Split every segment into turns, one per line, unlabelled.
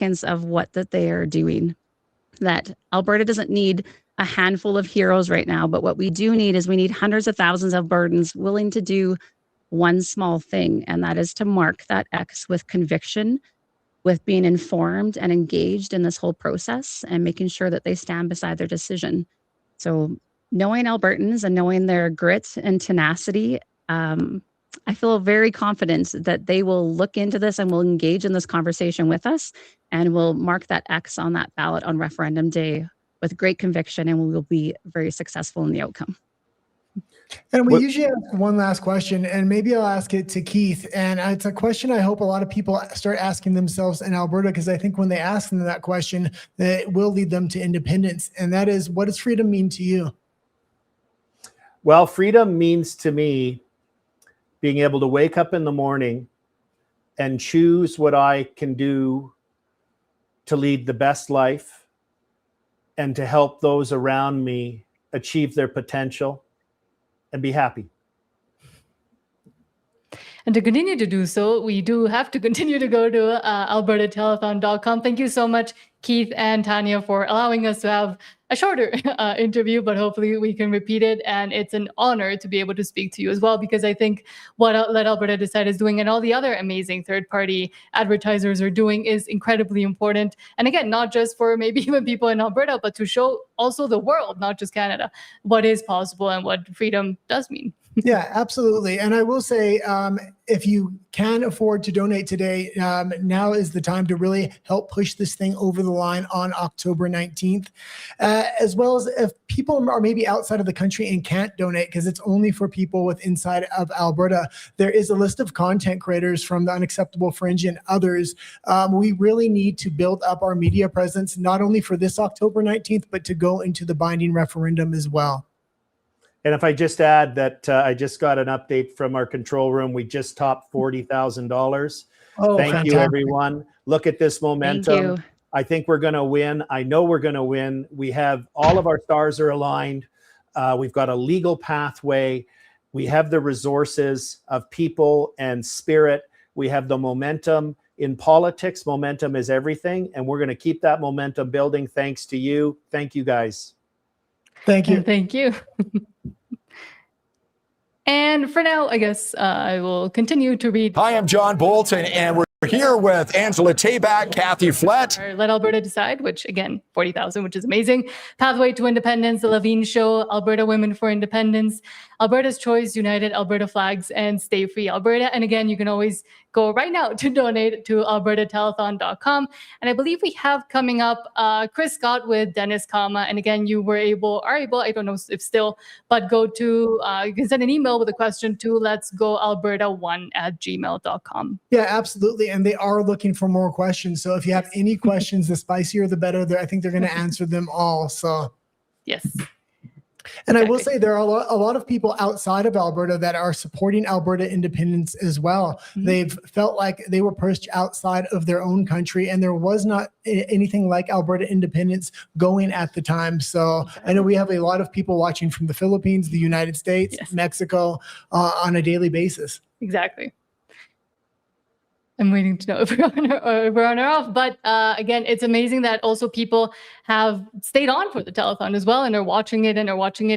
significance of what that they are doing. That Alberta doesn't need a handful of heroes right now, but what we do need is we need hundreds of thousands of Albertans willing to do one small thing, and that is to mark that X with conviction, with being informed and engaged in this whole process and making sure that they stand beside their decision. So knowing Albertans and knowing their grit and tenacity, I feel very confident that they will look into this and will engage in this conversation with us and will mark that X on that ballot on referendum day with great conviction, and we will be very successful in the outcome.
And we usually ask one last question, and maybe I'll ask it to Keith. And it's a question I hope a lot of people start asking themselves in Alberta, because I think when they ask them that question, that it will lead them to independence. And that is, what does freedom mean to you?
Well, freedom means to me being able to wake up in the morning and choose what I can do to lead the best life and to help those around me achieve their potential and be happy.
And to continue to do so, we do have to continue to go to albertatelethon.com. Thank you so much, Keith and Tanya, for allowing us to have a shorter interview, but hopefully we can repeat it. And it's an honor to be able to speak to you as well, because I think what Let Alberta Decide is doing and all the other amazing third-party advertisers are doing is incredibly important. And again, not just for maybe even people in Alberta, but to show also the world, not just Canada, what is possible and what freedom does mean.
Yeah, absolutely. And I will say, if you can afford to donate today, now is the time to really help push this thing over the line on October 19th, as well as if people are maybe outside of the country and can't donate because it's only for people with inside of Alberta. There is a list of content creators from the Unacceptable Fringe and others. We really need to build up our media presence, not only for this October 19th, but to go into the binding referendum as well.
And if I just add that I just got an update from our control room, we just topped $40,000.
Oh,
Thank
fantastic.
you, everyone. Look at this momentum.
Thank you.
I think we're going to win. I know we're going to win. We have all of our stars are aligned. We've got a legal pathway. We have the resources of people and spirit. We have the momentum. In politics, momentum is everything. And we're going to keep that momentum building thanks to you. Thank you, guys.
Thank you.
And thank you. And for now, I guess I will continue to read.
Hi, I'm John Bolton, and we're here with Angela Tabak, Kathy Flett.
Let Alberta Decide, which again, 40,000, which is amazing. Pathway to Independence, The Levine Show, Alberta Women for Independence, Alberta's Choice, United Alberta Flags, and Stay Free Alberta. And again, you can always go right now to donate to albertatelethon.com. And I believe we have coming up Chris Scott with Dennis Kama. And again, you are able, I don't know if still, but go to, you can send an email with a question to letsgoalberta1@gmail.com.
Yeah, absolutely. And they are looking for more questions. So if you have any questions, the spicier, the better. I think they're going to answer them all. So
yes.
And I will say there are a lot of people outside of Alberta that are supporting Alberta independence as well. Mm-hmm. They've felt like they were pushed outside of their own country, and there was not anything like Alberta independence going at the time. So I know we have a lot of people watching from the Philippines, the United States, yes, Mexico on a daily basis.
Exactly. I'm waiting to know if we're on or off. But again, it's amazing that also people have stayed on for the telethon as well and are watching it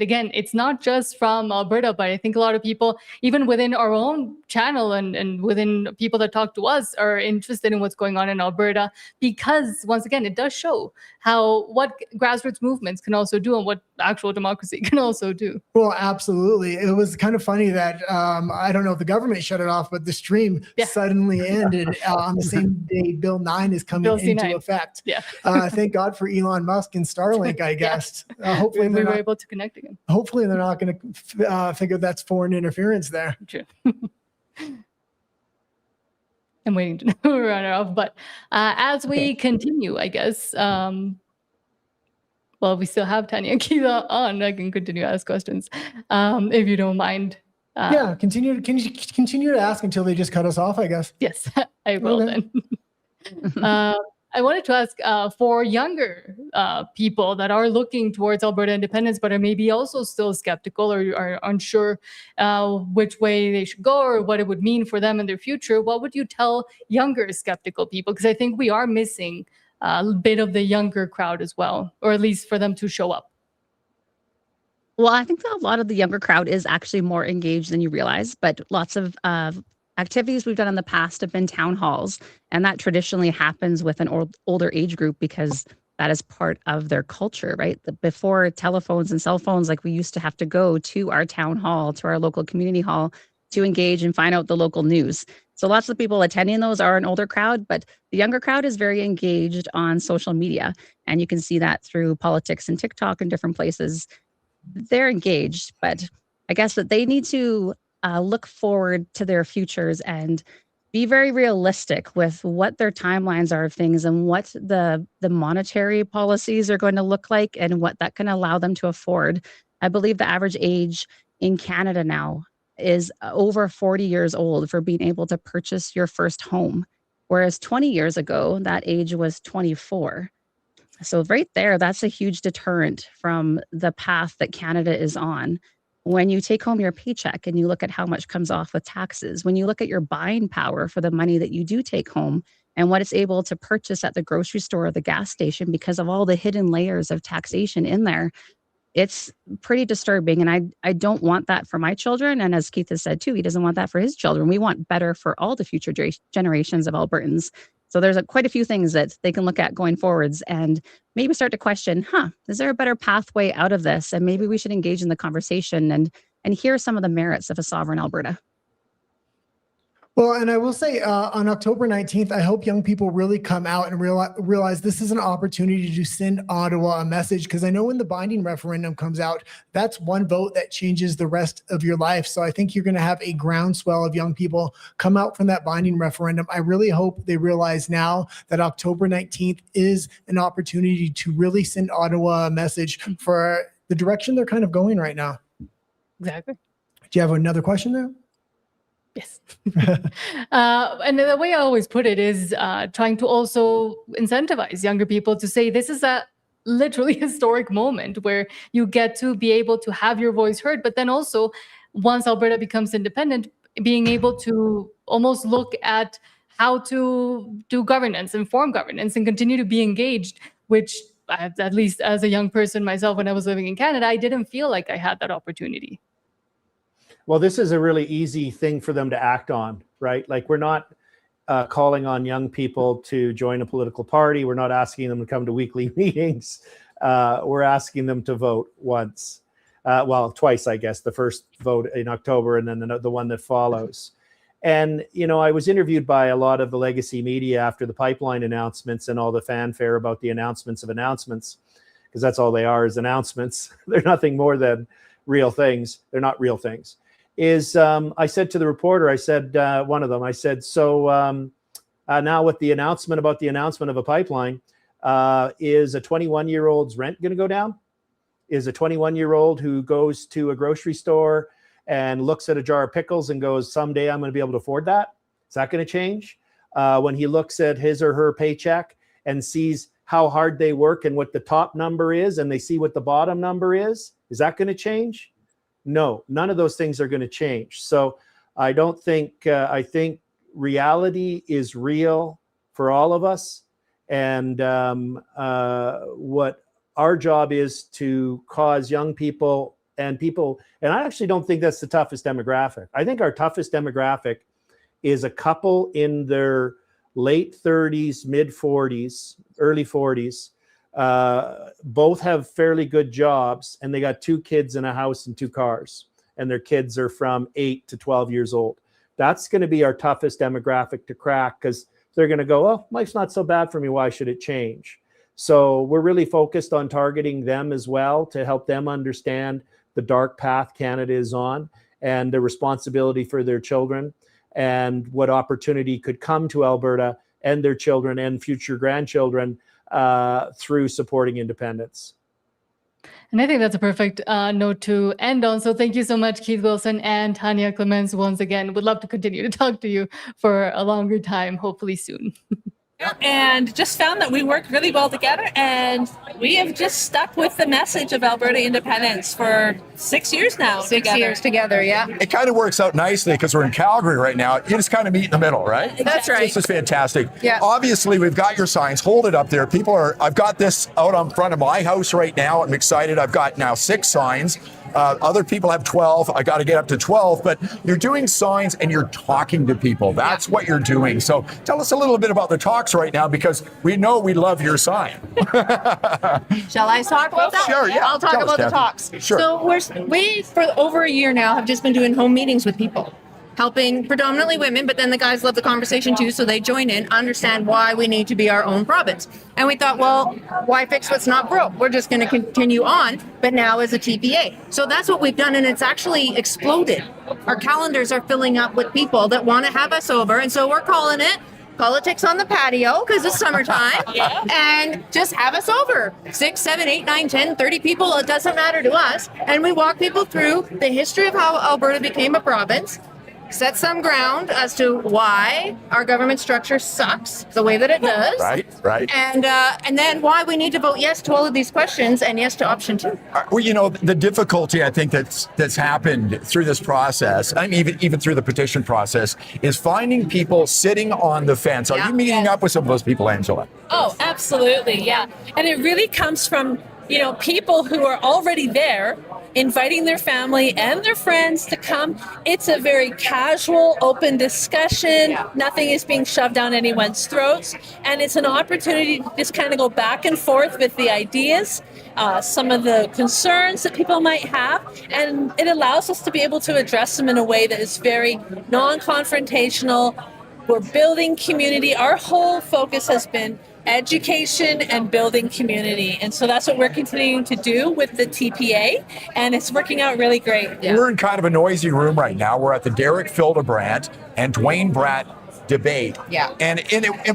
again. It's not just from Alberta, but I think a lot of people, even within our own channel and within people that talk to us, are interested in what's going on in Alberta, because once again, it does show what grassroots movements can also do and what actual democracy can also do.
Well, absolutely. It was kind of funny that I don't know if the government shut it off, but the stream suddenly ended on the same day Bill 9 is coming into effect.
Yeah.
Thank God for Elon Musk and Starlink, I guess. Hopefully
we were able to connect again.
Hopefully they're not going to figure that's foreign interference there.
True. I'm waiting to know we're on or off, but as we continue, I guess, well, we still have Tanya and Keitha on. I can continue to ask questions if you don't mind.
Yeah, continue to ask until they just cut us off, I guess.
Yes, I will then. I wanted to ask for younger people that are looking towards Alberta independence, but are maybe also still skeptical or are unsure which way they should go or what it would mean for them in their future. What would you tell younger skeptical people? Because I think we are missing a bit of the younger crowd as well, or at least for them to show up.
Well, I think that a lot of the younger crowd is actually more engaged than you realize, but lots of activities we've done in the past have been town halls, and that traditionally happens with an older age group because that is part of their culture, right? Before telephones and cell phones, like we used to have to go to our town hall, to our local community hall to engage and find out the local news. So lots of people attending those are an older crowd, but the younger crowd is very engaged on social media, and you can see that through politics and TikTok and different places. They're engaged, but I guess that they need to look forward to their futures and be very realistic with what their timelines are of things and what the monetary policies are going to look like and what that can allow them to afford. I believe the average age in Canada now is over 40 years old for being able to purchase your first home, whereas 20 years ago, that age was 24. So right there, that's a huge deterrent from the path that Canada is on. When you take home your paycheck and you look at how much comes off with taxes, when you look at your buying power for the money that you do take home and what it's able to purchase at the grocery store or the gas station because of all the hidden layers of taxation in there, it's pretty disturbing. And I don't want that for my children. And as Keith has said too, he doesn't want that for his children. We want better for all the future generations of Albertans. So there's quite a few things that they can look at going forwards and maybe start to question, is there a better pathway out of this? And maybe we should engage in the conversation and hear some of the merits of a sovereign Alberta.
Well, and I will say on October 19th, I hope young people really come out and realize this is an opportunity to send Ottawa a message, because I know when the binding referendum comes out, that's one vote that changes the rest of your life. So I think you're going to have a groundswell of young people come out from that binding referendum. I really hope they realize now that October 19th is an opportunity to really send Ottawa a message for the direction they're kind of going right now.
Exactly.
Do you have another question there?
Yes. And the way I always put it is trying to also incentivize younger people to say this is a literally historic moment where you get to be able to have your voice heard, but then also once Alberta becomes independent, being able to almost look at how to do governance, inform governance, and continue to be engaged, which at least as a young person myself, when I was living in Canada, I didn't feel like I had that opportunity.
Well, this is a really easy thing for them to act on, right? Like we're not calling on young people to join a political party. We're not asking them to come to weekly meetings. We're asking them to vote once. Twice, I guess. The first vote in October and then the one that follows. And, I was interviewed by a lot of the legacy media after the pipeline announcements and all the fanfare about the announcements of announcements, because that's all they are, is announcements. They're nothing more than real things. They're not real things. I said to the reporter, I said, one of them, I said, so now with the announcement about the announcement of a pipeline, is a 21-year-old's rent going to go down? Is a 21-year-old who goes to a grocery store and looks at a jar of pickles and goes, someday I'm going to be able to afford that? Is that going to change? When he looks at his or her paycheck and sees how hard they work and what the top number is, and they see what the bottom number is that going to change? No, none of those things are going to change. So I don't think, I think reality is real for all of us. And what our job is to cause young people, and I actually don't think that's the toughest demographic. I think our toughest demographic is a couple in their late 30s, mid 40s, early 40s. Both have fairly good jobs, and they got 2 kids in a house and 2 cars, and their kids are from 8 to 12 years old. That's going to be our toughest demographic to crack, because they're going to go, oh, life's not so bad for me. Why should it change? So we're really focused on targeting them as well to help them understand the dark path Canada is on and the responsibility for their children and what opportunity could come to Alberta and their children and future grandchildren through supporting independence.
And I think that's a perfect note to end on. So thank you so much, Keith Wilson and Tanya Clements, once again. Would love to continue to talk to you for a longer time, hopefully soon.
and just found that we work really well together, and we have just stuck with the message of Alberta independence for 6 years now.
6 years together, yeah.
It kind of works out nicely because we're in Calgary right now. You just kind of meet in the middle, right?
That's right.
This is fantastic.
Yeah.
Obviously, we've got your signs. Hold it up there. I've got this out on front of my house right now. I'm excited. I've got now 6 signs. Other people have 12. I got to get up to 12, but you're doing signs and you're talking to people. That's what you're doing. So tell us a little bit about the talks right now, because we know we love your sign.
Shall I talk about that?
Sure, yeah.
I'll talk
Tell us,
about the
Kathy.
talks.
Sure.
So we, for over a year now, have just been doing home meetings with people, helping predominantly women, but then the guys love the conversation too, so they join in, understand why we need to be our own province. And we thought, well, why fix what's not broke? We're just going to continue on, but now as a TPA. So that's what we've done, and it's actually exploded. Our calendars are filling up with people that want to have us over, and so we're calling it Politics on the Patio, because it's summertime. And just have us over. 6, 7, 8, 9, 10, 30 people, it doesn't matter to us. And we walk people through the history of how Alberta became a province, set some ground as to why our government structure sucks the way that it does.
Right.
And then why we need to vote yes to all of these questions and yes to option 2.
Well, you know, the difficulty I think that's happened through this process, I mean, even through the petition process, is finding people sitting on the fence. Are you meeting up with some of those people, Angela?
Oh, absolutely, yeah. And it really comes from, people who are already there, inviting their family and their friends to come. It's a very casual, open discussion. Nothing is being shoved down anyone's throats. And it's an opportunity to just kind of go back and forth with the ideas, some of the concerns that people might have. And it allows us to be able to address them in a way that is very non-confrontational. We're building community. Our whole focus has been education and building community. And so that's what we're continuing to do with the TPA, and it's working out really great.
We're in kind of a noisy room right now. We're at the Derek Fildebrandt and Dwayne Bratt debate. And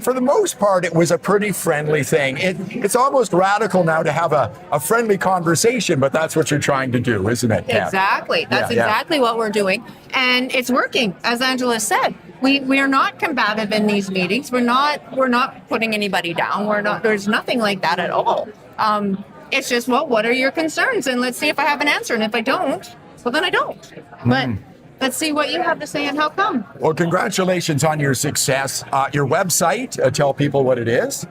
for the most part, it was a pretty friendly thing. It's almost radical now to have a friendly conversation, but that's what you're trying to do, isn't it?
Exactly. That's exactly what we're doing. And it's working, as Angela said. We are not combative in these meetings. We're not putting anybody down. There's nothing like that at all. It's just, well, what are your concerns? And let's see if I have an answer. And if I don't, well, then I don't. But let's see what you have to say and how come.
Well, congratulations on your success. Your website, tell people what it is.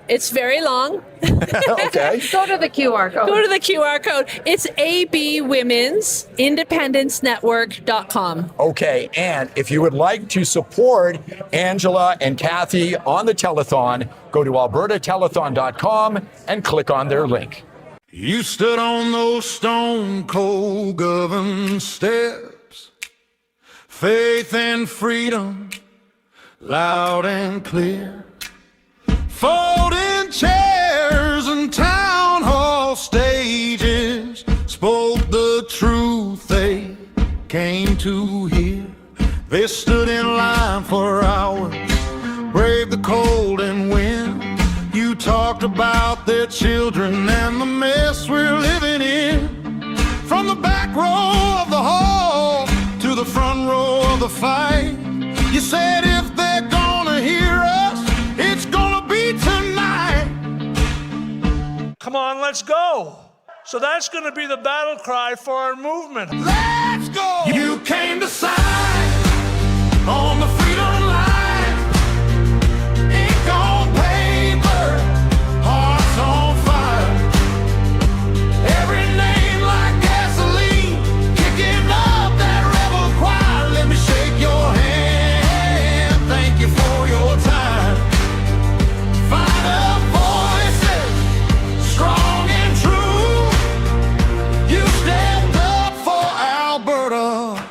It's very long.
Okay.
Go to the QR code.
Go to the QR code. It's abwomensindependencenetwork.com.
Okay, and if you would like to support Angela and Kathy on the telethon, go to albertatelethon.com and click on their link.
You stood on those stone cold government steps, faith and freedom, loud and clear. Folding chairs and town hall stages spoke the truth they came to hear. They stood in line for hours, braved the cold and wind. You talked about their children and the mess we're living in. From the back row of the hall to the front row of the fight, you said if they're gonna hear us, it's gonna be tonight.
Come on, let's go. So that's going to be the battle cry for our movement.
Let's go. You came to sign on the freedom line. Ink on paper, hearts on fire. Every name like gasoline, kicking up that rebel choir. Let me shake your hand. Thank you for your time. Final voices, strong and true. You stepped up for Alberta.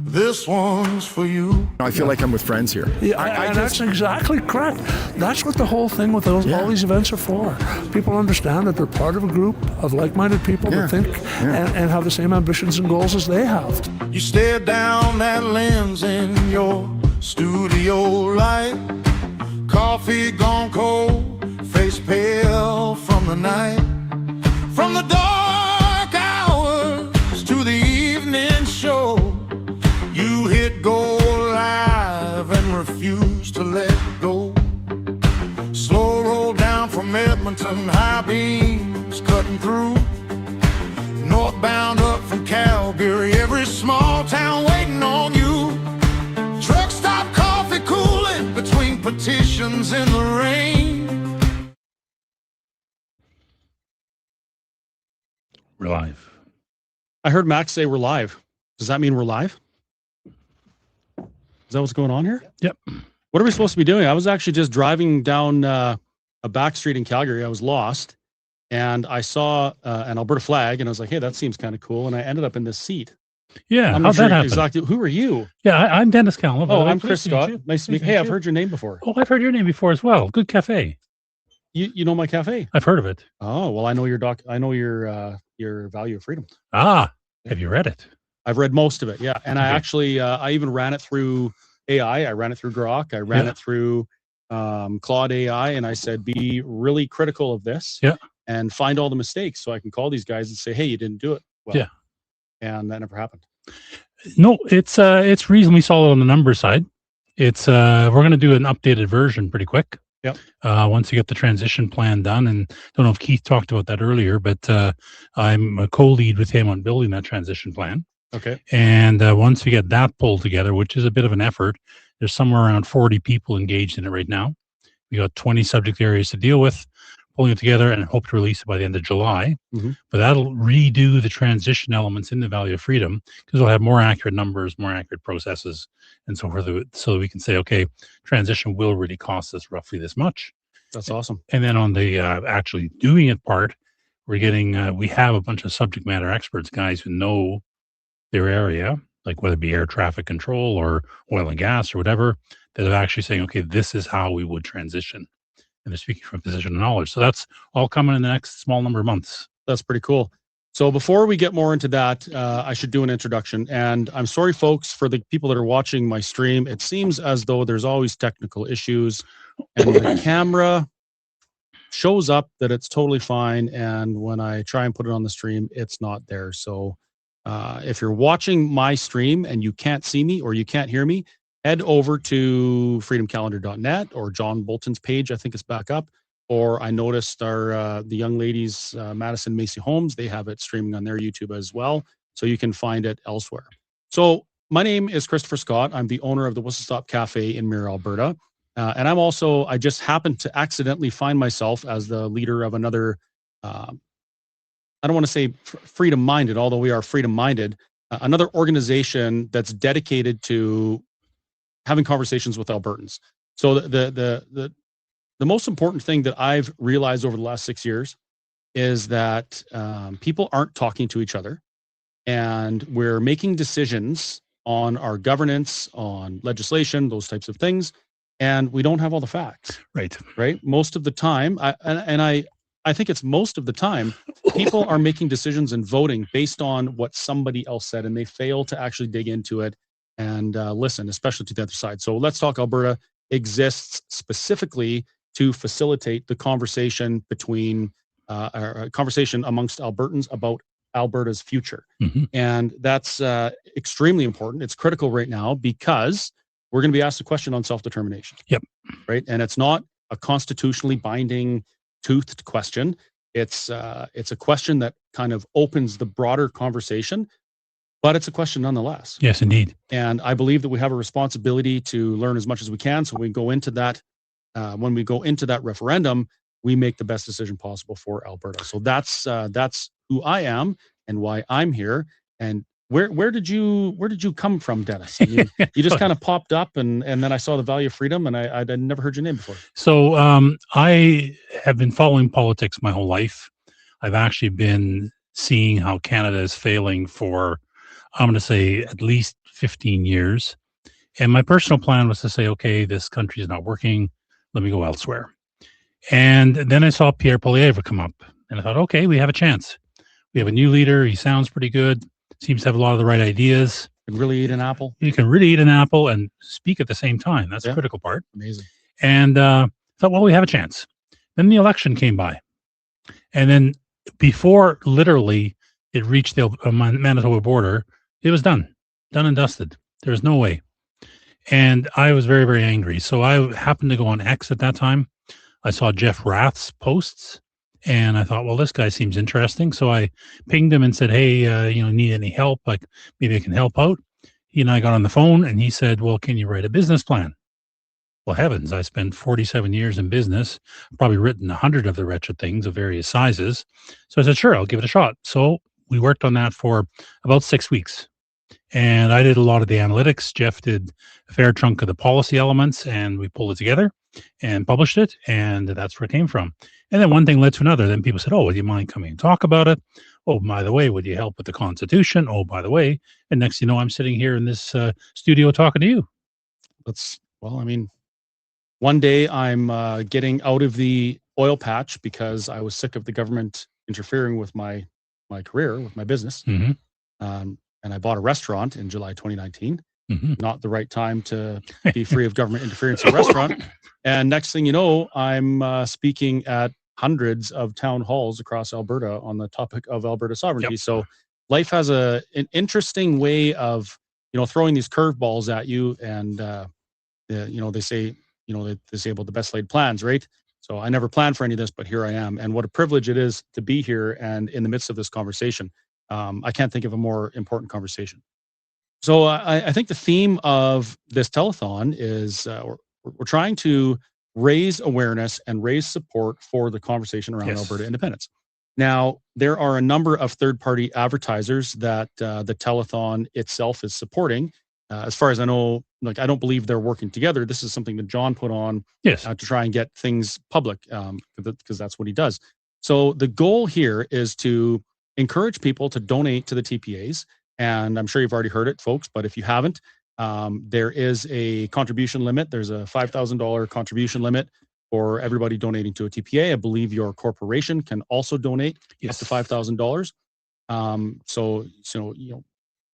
This one's for you.
I feel like I'm with friends here.
Yeah, that's exactly correct. That's what the whole thing with all these events are for. People understand that they're part of a group of like-minded people that think and have the same ambitions and goals as they have.
You stared down that lens in your studio light. Coffee gone cold, face pale from the night. From the dark hours to the evening show, you hit go live and refused to let go. from Edmonton, high beams cutting through. Northbound up from Calgary, every small town waiting on you. Truck stop coffee cooling between petitions in the rain.
We're live.
I heard Max say we're live. Does that mean we're live? Is that what's going on here?
Yep.
What are we supposed to be doing? I was actually just driving down a back street in Calgary. I was lost, and I saw an Alberta flag, and I was like, hey, that seems kind of cool. And I ended up in this seat.
Yeah,
I'm
how'd
not sure
that happen?
exactly. Who are you?
Yeah, I'm Dennis Callan.
Oh, I'm Chris Scott. Nice to meet you. Hey, I've heard your name before.
Oh, I've heard your name before as well. Good cafe.
You know my cafe?
I've heard of it.
Oh, well, I know your I know your Value of Freedom.
Ah, have you read it?
I've read most of it, yeah. And I
Okay.
actually, I even ran it through AI. I ran it through Grok. I ran it through Claude AI, and I said, be really critical of this and find all the mistakes so I can call these guys and say, hey, you didn't do it well.
Yeah.
And that never happened.
No, it's reasonably solid on the numbers side. It's we're going to do an updated version pretty quick.
Yep.
Once you get the transition plan done, and don't know if Keith talked about that earlier, but I'm a co-lead with him on building that transition plan.
Okay.
And once we get that pulled together, which is a bit of an effort, there's somewhere around 40 people engaged in it right now. We got 20 subject areas to deal with, pulling it together, and hope to release it by the end of July.
Mm-hmm.
But that'll redo the transition elements in the Value of Freedom, because we'll have more accurate numbers, more accurate processes, and so forth, so that we can say, okay, transition will really cost us roughly this much.
That's awesome.
And then on the actually doing it part, we're getting, we have a bunch of subject matter experts, guys who know their area, like whether it be air traffic control or oil and gas or whatever, that are actually saying, okay, this is how we would transition. And they're speaking from a position of knowledge. So that's all coming in the next small number of months.
That's pretty cool. So before we get more into that, I should do an introduction. And I'm sorry, folks, for the people that are watching my stream. It seems as though there's always technical issues, and the camera shows up that it's totally fine. And when I try and put it on the stream, it's not there. So if you're watching my stream and you can't see me or you can't hear me, head over to freedomcalendar.net or John Bolton's page. I think it's back up. Or I noticed the young ladies, Madison Macy Holmes, they have it streaming on their YouTube as well. So you can find it elsewhere. So my name is Christopher Scott. I'm the owner of the Whistle Stop Cafe in Mirror, Alberta. And I'm also, I just happened to accidentally find myself as the leader of another, I don't want to say freedom-minded, although we are freedom-minded, another organization that's dedicated to having conversations with Albertans. So the most important thing that I've realized over the last 6 years is that people aren't talking to each other, and we're making decisions on our governance, on legislation, those types of things, and we don't have all the facts.
Right.
Right. Most of the time, I think it's most of the time, people are making decisions and voting based on what somebody else said, and they fail to actually dig into it and listen, especially to the other side. So Let's Talk Alberta exists specifically to facilitate the conversation between a conversation amongst Albertans about Alberta's future.
Mm-hmm.
And that's extremely important. It's critical right now because we're going to be asked a question on self-determination.
Yep.
Right. And it's not a constitutionally binding toothed question. It's a question that kind of opens the broader conversation, but it's a question nonetheless.
Yes, indeed.
And I believe that we have a responsibility to learn as much as we can. So we go into that, when we go into that referendum, we make the best decision possible for Alberta. So that's who I am and why I'm here. And where did you come from, Dennis? I mean, you just kind of popped up, and then I saw the Value of Freedom, and I'd never heard your name before.
So I have been following politics my whole life. I've actually been seeing how Canada is failing for, I'm going to say, at least 15 years. And my personal plan was to say, okay, this country is not working. Let me go elsewhere. And then I saw Pierre Poilievre come up, and I thought, okay, we have a chance. We have a new leader. He sounds pretty good. Seems to have a lot of the right ideas.
Can really eat an apple.
You can really eat an apple and speak at the same time. That's the critical part.
Amazing.
And thought, well, we have a chance. Then the election came by. And then before literally it reached the Manitoba border, it was done and dusted. There's no way. And I was very, very angry. So I happened to go on X at that time. I saw Jeff Rath's posts, and I thought, well, this guy seems interesting. So I pinged him and said, hey, need any help? Like, maybe I can help out. He and I got on the phone, and he said, well, can you write a business plan? Well, heavens, I spent 47 years in business, probably written 100 of the wretched things of various sizes. So I said, sure, I'll give it a shot. So we worked on that for about 6 weeks. And I did a lot of the analytics. Jeff did a fair chunk of the policy elements, and we pulled it together and published it. And that's where it came from. And then one thing led to another. Then people said, oh, would you mind coming and talk about it? Oh, by the way, would you help with the Constitution? Oh, by the way. And next thing you know, I'm sitting here in this studio talking to you.
One day I'm getting out of the oil patch because I was sick of the government interfering with my career, with my business. And I bought a restaurant in July 2019. Not the right time to be free of government interference in a restaurant. And next thing you know, I'm speaking at hundreds of town halls across Alberta on the topic of Alberta sovereignty.
Yep.
So life has an interesting way of, throwing these curveballs at you. And, they say, they disable the best laid plans, right? So I never planned for any of this, but here I am. And what a privilege it is to be here and in the midst of this conversation. I can't think of a more important conversation. So I think the theme of this telethon is we're trying to raise awareness and raise support for the conversation around Alberta independence. Now, there are a number of third-party advertisers that the telethon itself is supporting. As far as I know, I don't believe they're working together. This is something that John put on to try and get things public because that's what he does. So the goal here is to encourage people to donate to the TPAs. And I'm sure you've already heard it, folks, but if you haven't, there is a contribution limit. There's a $5,000 contribution limit for everybody donating to a TPA. I believe your corporation can also donate up to $5,000. So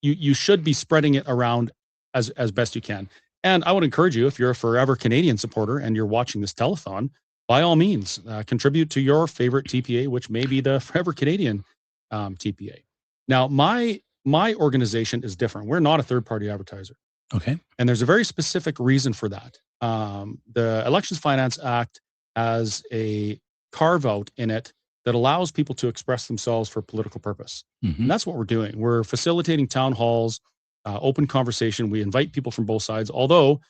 you should be spreading it around as best you can. And I would encourage you, if you're a forever Canadian supporter and you're watching this telethon, by all means, contribute to your favorite TPA, which may be the Forever Canadian TPA. Now, my organization is different. We're not a third-party advertiser.
Okay.
And there's a very specific reason for that. The Elections Finance Act has a carve-out in it that allows people to express themselves for political purpose. And that's what we're doing. We're facilitating town halls, open conversation. We invite people from both sides, although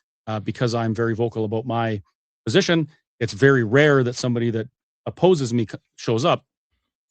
because I'm very vocal about my position, it's very rare that somebody that opposes me shows up.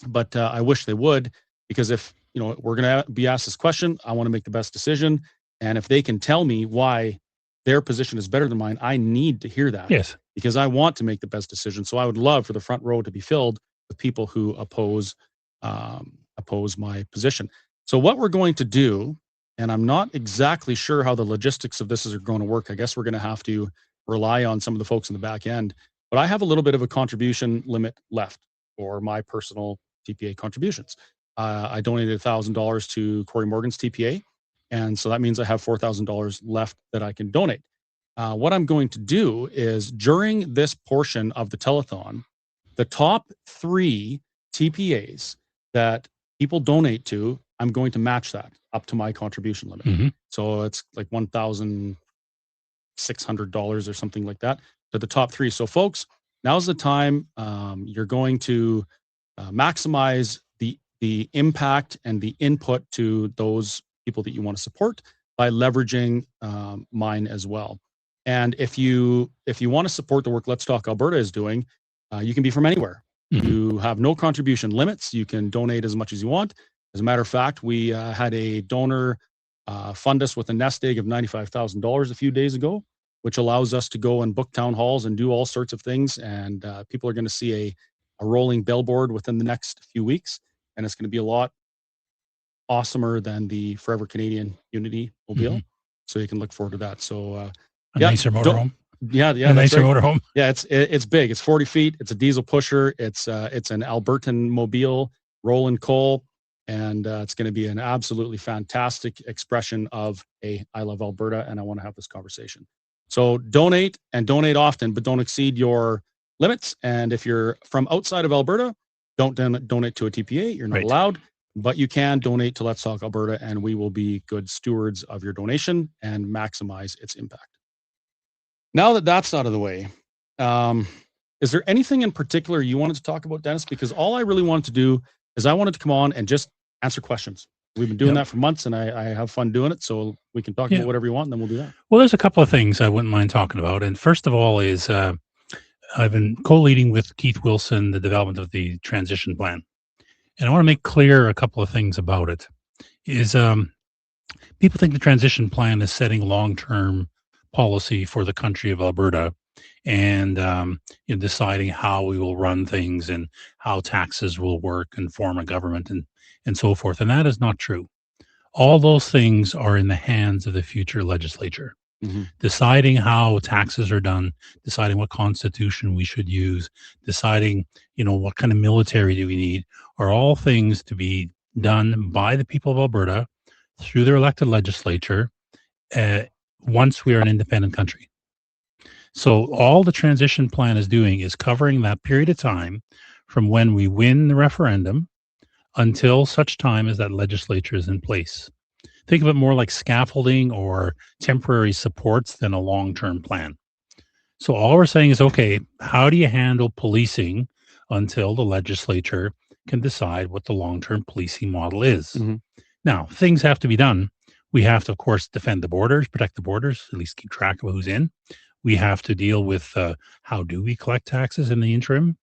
But I wish they would, because if we're going to be asked this question, I want to make the best decision. And if they can tell me why their position is better than mine, I need to hear that.
Yes.
Because I want to make the best decision. So I would love for the front row to be filled with people who oppose my position. So what we're going to do, and I'm not exactly sure how the logistics of this is going to work. I guess we're going to have to rely on some of the folks in the back end. But I have a little bit of a contribution limit left for my personal TPA contributions. I donated $1,000 to Corey Morgan's TPA. And so that means I have $4,000 left that I can donate. What I'm going to do is during this portion of the telethon, the top 3 TPAs that people donate to, I'm going to match that up to my contribution limit. So it's like $1,600 or something like that to the top 3. So folks, now's the time. You're going to maximize the impact and the input to those people that you want to support by leveraging mine as well. And if you want to support the work Let's Talk Alberta is doing, you can be from anywhere. You have no contribution limits. You can donate as much as you want. As a matter of fact, we had a donor fund us with a nest egg of $95,000 a few days ago, which allows us to go and book town halls and do all sorts of things. And people are going to see a rolling billboard within the next few weeks. And it's going to be a lot awesomer than the Forever Canadian Unity mobile. So you can look forward to that. So
a nicer motorhome.
Yeah,
a nicer motorhome.
Yeah, it's big. It's 40 feet. It's a diesel pusher. It's an Albertan mobile rolling coal, and it's going to be an absolutely fantastic expression of I love Alberta and I want to have this conversation. So donate and donate often, but don't exceed your limits. And if you're from outside of Alberta, don't donate to a TPA. You're not allowed, but you can donate to Let's Talk Alberta, and we will be good stewards of your donation and maximize its impact. Now that that's out of the way, Is there anything in particular you wanted to talk about, Dennis? Because all I really wanted to do is I wanted to come on and just answer questions. We've been doing that for months, and I have fun doing it. So we can talk about whatever you want, and then we'll do that.
Well, there's a couple of things I wouldn't mind talking about. And first of all is I've been co-leading with Keith Wilson the development of the transition plan. And I want to make clear a couple of things about it. Is people think the transition plan is setting long-term policy for the country of Alberta and deciding how we will run things and how taxes will work and form a government and so forth. And that is not true. All those things are in the hands of the future legislature. Deciding how taxes are done, deciding what constitution we should use, deciding, what kind of military do we need, are all things to be done by the people of Alberta through their elected legislature once we are an independent country. So all the transition plan is doing is covering that period of time from when we win the referendum until such time as that legislature is in place. Think of it more like scaffolding or temporary supports than a long-term plan. So all we're saying is, okay, how do you handle policing until the legislature can decide what the long-term policing model is? Now, things have to be done. We have to, of course, defend the borders, protect the borders, at least keep track of who's in. We have to deal with how do we collect taxes in the interim?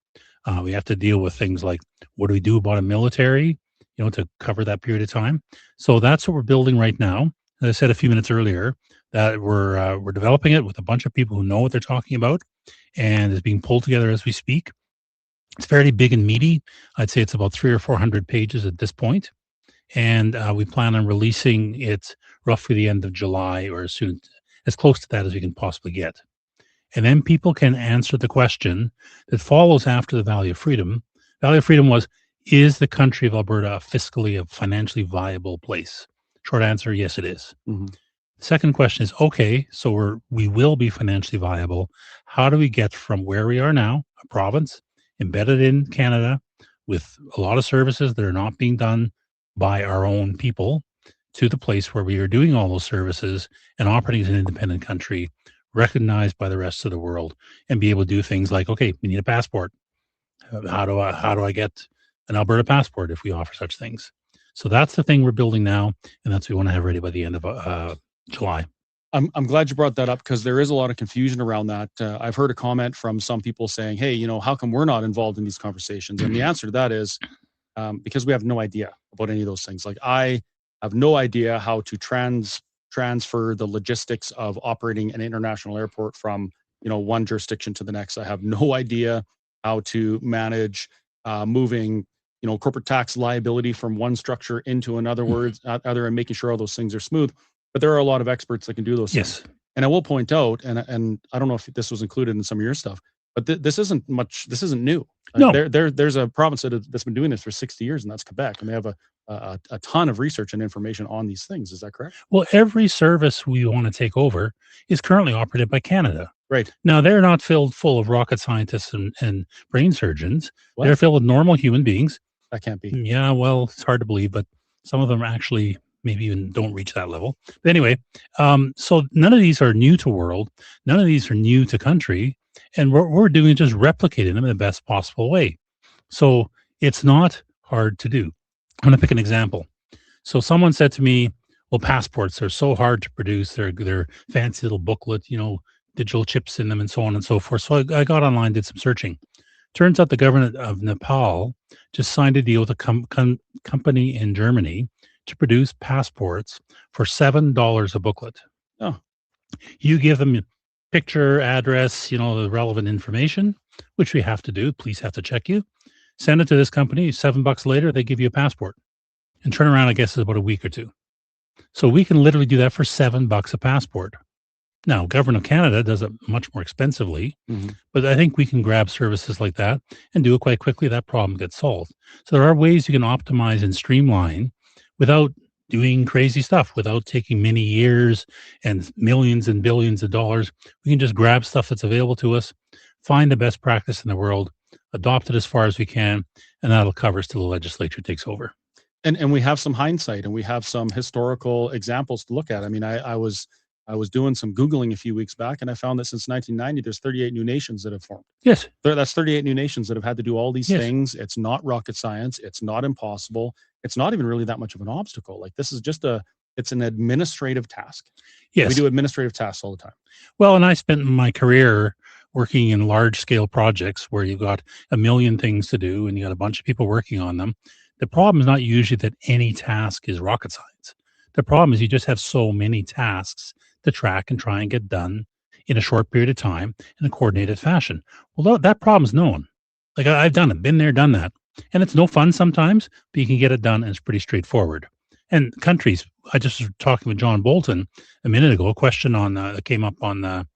We have to deal with things like what do we do about a military, to cover that period of time. So that's what we're building right now. As I said a few minutes earlier, that we're developing it with a bunch of people who know what they're talking about, and is being pulled together as we speak. It's fairly big and meaty. I'd say it's about 300 or 400 pages at this point, and we plan on releasing it roughly the end of July or as close to that as we can possibly get. And then people can answer the question that follows after the Valley of Freedom. Valley of Freedom was, is the country of Alberta a financially viable place? Short answer, yes, it is. The second question is, okay, so we will be financially viable. How do we get from where we are now, a province embedded in Canada with a lot of services that are not being done by our own people, to the place where we are doing all those services and operating as an independent country, recognized by the rest of the world, and be able to do things like, okay, we need a passport. How do I get an Alberta passport if we offer such things? So that's the thing we're building now, and that's what we want to have ready by the end of July.
I'm glad you brought that up, because there is a lot of confusion around that. I've heard a comment from some people saying, hey, how come we're not involved in these conversations? And the answer to that is because we have no idea about any of those things. Like, I have no idea how to transfer the logistics of operating an international airport from one jurisdiction to the next. I have no idea how to manage moving corporate tax liability from one structure into another and making sure all those things are smooth. But there are a lot of experts that can do those things. And I will point out, and I don't know if this was included in some of your stuff, but this isn't new.
No.
There's a province that's been doing this for 60 years, and that's Quebec, and they have a ton of research and information on these things. Is that correct?
Well, every service we want to take over is currently operated by Canada.
Right.
Now, they're not filled full of rocket scientists and brain surgeons.
What?
They're filled with normal human beings.
That can't be.
Yeah, well, it's hard to believe, but some of them actually maybe even don't reach that level. But anyway, so none of these are new to world. None of these are new to country. And what we're doing is just replicating them in the best possible way. So it's not hard to do. I'm going to pick an example. So someone said to me, well, passports are so hard to produce. They're fancy little booklet, digital chips in them and so on and so forth. So I got online, did some searching. Turns out the government of Nepal just signed a deal with a company in Germany to produce passports for $7 a booklet.
Oh.
You give them picture, address, the relevant information, which we have to do. Police have to check you. Send it to this company. $7 later, they give you a passport. And turn around, I guess, is about a week or two. So we can literally do that for $7 a passport. Now, Government of Canada does it much more expensively, but I think we can grab services like that and do it quite quickly. That problem gets solved. So there are ways you can optimize and streamline without doing crazy stuff, without taking many years and millions and billions of dollars. We can just grab stuff that's available to us, find the best practice in the world, adopt it as far as we can, and that'll cover us till the legislature takes over.
And we have some hindsight, and we have some historical examples to look at. I mean, I was I was doing some Googling a few weeks back, and I found that since 1990, there's 38 new nations that have formed.
Yes.
That's 38 new nations that have had to do all these
Yes.
things. It's not rocket science. It's not impossible. It's not even really that much of an obstacle. Like, this is just it's an administrative task.
Yes.
We do administrative tasks all the time.
Well, and I spent my career working in large scale projects where you've got a million things to do and you got a bunch of people working on them. The problem is not usually that any task is rocket science. The problem is you just have so many tasks to track and try and get done in a short period of time in a coordinated fashion. Well, that problem's known. Like, I've done it, been there, done that. And it's no fun sometimes, but you can get it done and it's pretty straightforward. And countries, I just was talking with John Bolton a minute ago, a question on that came up on the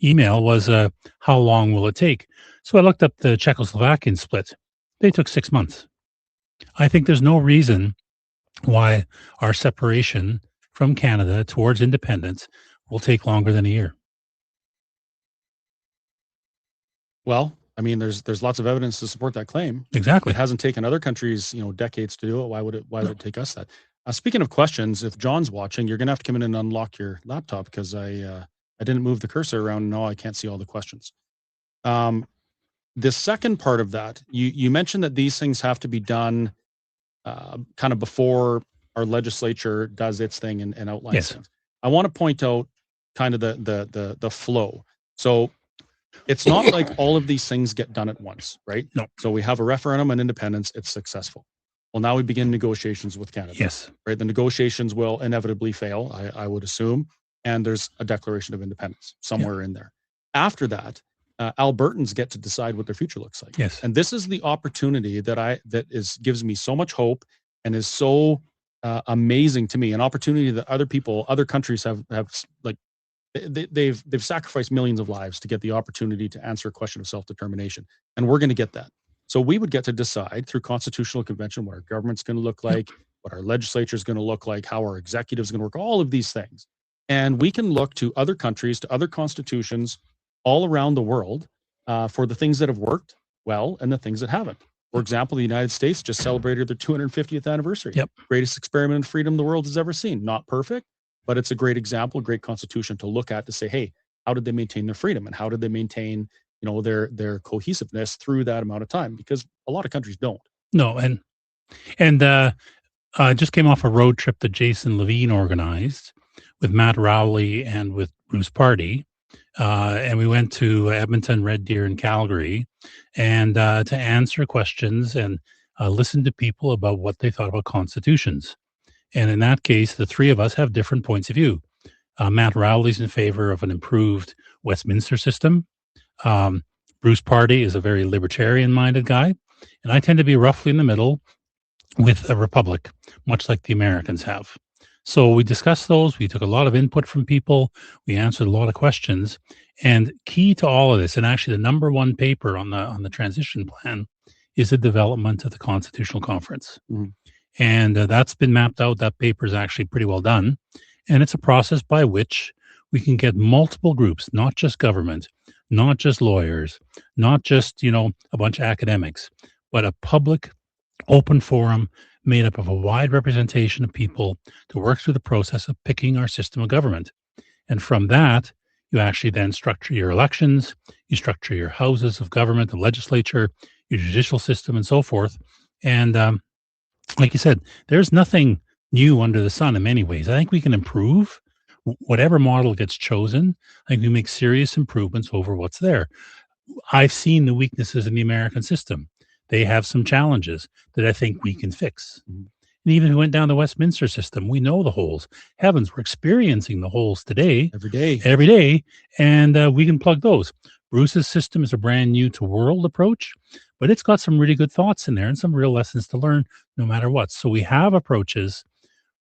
email was, how long will it take? So I looked up the Czechoslovakian split. They took 6 months. I think there's no reason why our separation from Canada towards independence will take longer than a year.
Well, I mean, there's lots of evidence to support that claim.
Exactly.
It hasn't taken other countries, decades to do it. Why would it take us that? Speaking of questions, if John's watching, you're gonna have to come in and unlock your laptop because I didn't move the cursor around. No, I can't see all the questions. The second part of that, you mentioned that these things have to be done kind of before our legislature does its thing and outlines
Yes.
things. I want to point out kind of the flow. So it's not like all of these things get done at once, right?
No.
So we have a referendum on independence, it's successful. Well, now we begin negotiations with Canada.
Yes.
Right. The negotiations will inevitably fail, I would assume. And there's a declaration of independence somewhere in there. After that, Albertans get to decide what their future looks like.
Yes.
And this is the opportunity that gives me so much hope and is so amazing to me. An opportunity that other countries have like they've sacrificed millions of lives to get the opportunity to answer a question of self-determination. And we're going to get that. So we would get to decide through constitutional convention what our government's going to look like, what our legislature is going to look like, how our executive is going to work, all of these things. And we can look to other countries, to other constitutions all around the world for the things that have worked well and the things that haven't. For example, the United States just celebrated their 250th anniversary.
Yep.
Greatest experiment in freedom the world has ever seen. Not perfect, but it's a great example, a great constitution to look at to say, hey, how did they maintain their freedom and how did they maintain their cohesiveness through that amount of time? Because a lot of countries don't.
No, and I just came off a road trip that Jason Levine organized with Matt Rowley and with Bruce Party. And we went to Edmonton, Red Deer, and Calgary, and to answer questions and listen to people about what they thought about constitutions. And in that case, the three of us have different points of view. Matt Rowley's in favor of an improved Westminster system. Bruce Party is a very libertarian-minded guy, and I tend to be roughly in the middle with a republic, much like the Americans have. So we discussed those. We took a lot of input from people. We answered a lot of questions. And key to all of this, and actually the number one paper on the transition plan, is the development of the Constitutional Conference.
Mhm.
And that's been mapped out. That paper is actually pretty well done. And it's a process by which we can get multiple groups, not just government, not just lawyers, not just, a bunch of academics, but a public open forum made up of a wide representation of people to work through the process of picking our system of government. And from that, you actually then structure your elections, you structure your houses of government, the legislature, your judicial system, and so forth. And like you said, there's nothing new under the sun in many ways. I think we can improve whatever model gets chosen. I think we make serious improvements over what's there. I've seen the weaknesses in the American system. They have some challenges that I think we can fix. And even if we went down the Westminster system, we know the holes. Heavens, we're experiencing the holes today. Every day. And we can plug those. Bruce's system is a brand new to world approach, but it's got some really good thoughts in there and some real lessons to learn no matter what. So we have approaches.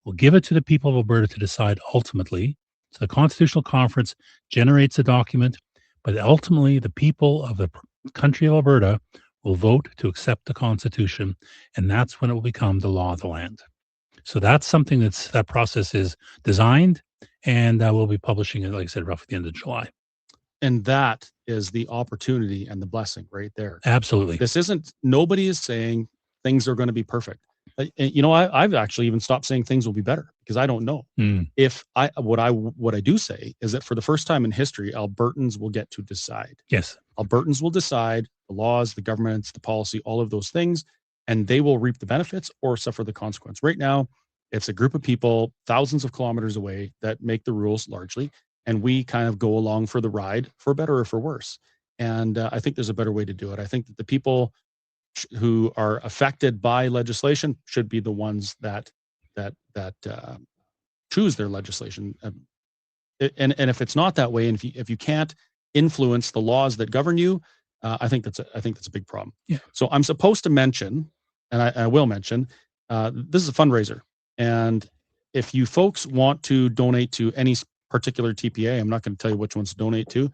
We'll give it to the people of Alberta to decide ultimately. So the Constitutional Conference generates a document, but ultimately the people of the country of Alberta will vote to accept the Constitution, and that's when it will become the law of the land. So that's something that process is designed, and we'll be publishing it, like I said, roughly the end of July.
And that is the opportunity and the blessing right there.
Absolutely.
Nobody is saying things are going to be perfect. You know, I've actually even stopped saying things will be better because I don't know. What I do say is that for the first time in history, Albertans will get to decide.
Yes.
Albertans will decide the laws, the governments, the policy, all of those things, and they will reap the benefits or suffer the consequence. Right now, it's a group of people thousands of kilometers away that make the rules largely, and we kind of go along for the ride, for better or for worse. And I think there's a better way to do it. I think that the people who are affected by legislation should be the ones that choose their legislation. And if it's not that way, and if you can't influence the laws that govern you, I think that's a big problem.
Yeah.
So I'm supposed to mention, and I will mention, this is a fundraiser, and if you folks want to donate to any particular TPA, I'm not going to tell you which ones to donate to.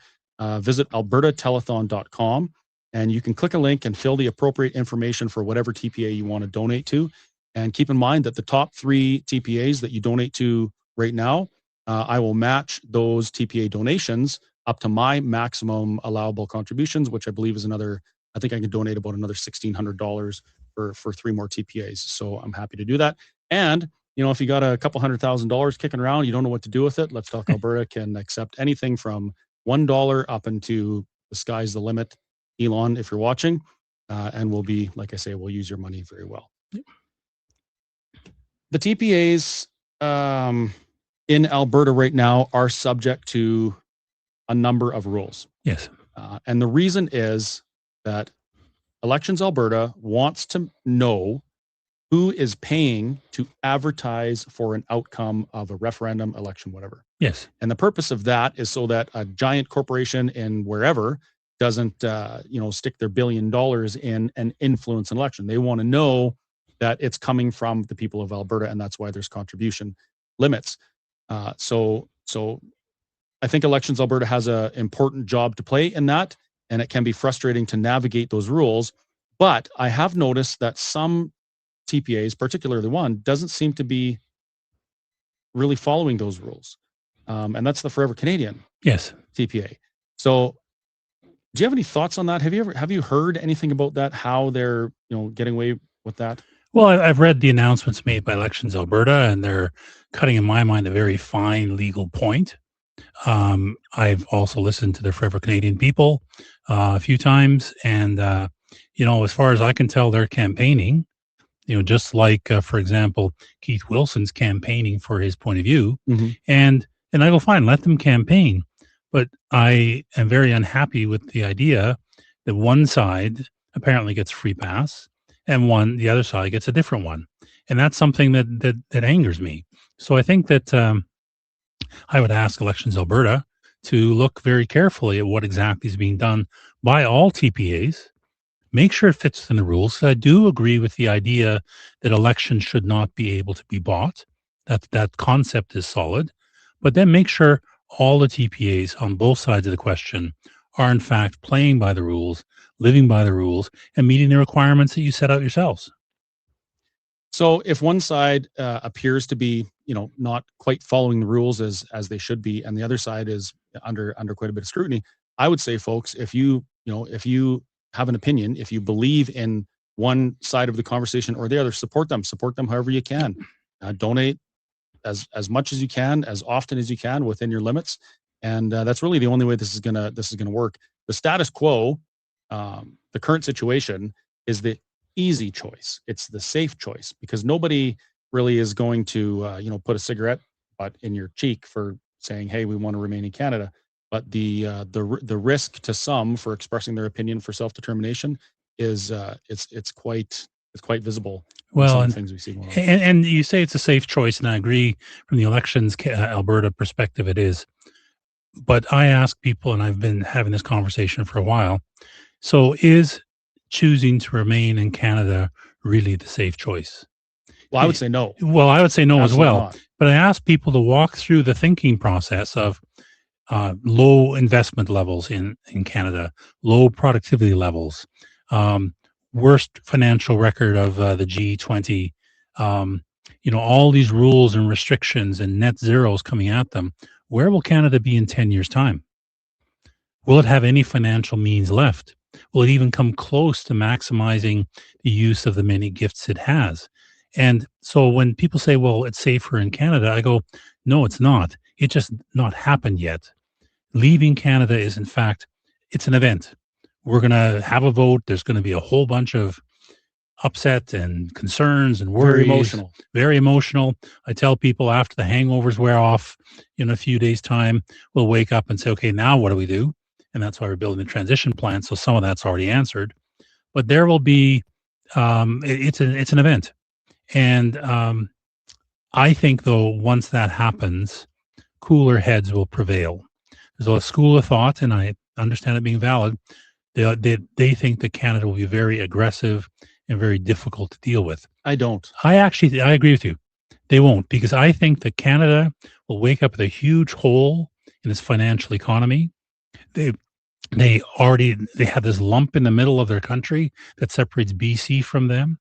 Visit albertatelethon.com, and you can click a link and fill the appropriate information for whatever TPA you want to donate to. And keep in mind that the top 3 TPAs that you donate to right now, I will match those TPA donations up to my maximum allowable contributions, which I believe is I think I can donate about another $1,600 for 3 more TPAs. So I'm happy to do that. And, you know, if you got a couple $100,000 kicking around, you don't know what to do with it, Let's Talk Alberta can accept anything from $1 up into the sky's the limit. Elon, if you're watching, and we'll be, like I say, we'll use your money very well. The TPAs in Alberta right now are subject to a number of rules.
Yes.
And the reason is that Elections Alberta wants to know who is paying to advertise for an outcome of a referendum, election, whatever.
Yes.
And the purpose of that is so that a giant corporation in wherever doesn't stick their $1 billion in and influence an election. They want to know that it's coming from the people of Alberta, and that's why there's contribution limits. So I think Elections Alberta has an important job to play in that, and it can be frustrating to navigate those rules. But I have noticed that some TPAs, particularly one, doesn't seem to be really following those rules. And that's the Forever Canadian TPA. So do you have any thoughts on that? Have you heard anything about that? How they're getting away with that?
Well, I've read the announcements made by Elections Alberta, and they're cutting, in my mind, a very fine legal point. I've also listened to the Forever Canadian people a few times, and as far as I can tell, they're campaigning. Just like, for example, Keith Wilson's campaigning for his point of view, and I go, fine, let them campaign. But I am very unhappy with the idea that one side apparently gets free pass and the other side gets a different one. And that's something that angers me. So I think that I would ask Elections Alberta to look very carefully at what exactly is being done by all TPAs, make sure it fits within the rules. I do agree with the idea that elections should not be able to be bought. That concept is solid. But then make sure all the TPAs on both sides of the question are in fact playing by the rules, living by the rules, and meeting the requirements that you set out yourselves.
So if one side appears to be, not quite following the rules as they should be, and the other side is under quite a bit of scrutiny, I would say, folks, if you have an opinion, if you believe in one side of the conversation or the other, support them however you can. Donate as much as you can, as often as you can within your limits. And that's really the only way this is gonna work. The status quo, the current situation, is the easy choice. It's the safe choice, because nobody really is going to put a cigarette butt in your cheek for saying, hey, we want to remain in Canada. But the risk to some for expressing their opinion for self-determination is it's quite visible.
Well,
in things we see going on.
And you say it's a safe choice, and I agree from the Elections Alberta perspective it is. But I ask people, and I've been having this conversation for a while, so is choosing to remain in Canada really the safe choice?
Well, I would say no.
Well, I would say no
Absolutely
as well.
not.
But I ask people to walk through the thinking process of low investment levels in Canada, low productivity levels, worst financial record of the G20, all these rules and restrictions and net zeros coming at them. Where will Canada be in 10 years' time? Will it have any financial means left? Will it even come close to maximizing the use of the many gifts it has? And so when people say, well, it's safer in Canada, I go, no, it's not. It just not happened yet. Leaving Canada is, in fact, it's an event. We're going to have a vote. There's going to be a whole bunch of upset and concerns and worries.
Very emotional.
Very emotional. I tell people after the hangovers wear off in a few days' time, we'll wake up and say, okay, now what do we do? And that's why we're building the transition plan. So some of that's already answered. But there will be, it's an event. And I think, though, once that happens, cooler heads will prevail. There's a school of thought, and I understand it being valid. They think that Canada will be very aggressive and very difficult to deal with.
I don't.
I agree with you. They won't, because I think that Canada will wake up with a huge hole in its financial economy. They have this lump in the middle of their country that separates BC from them.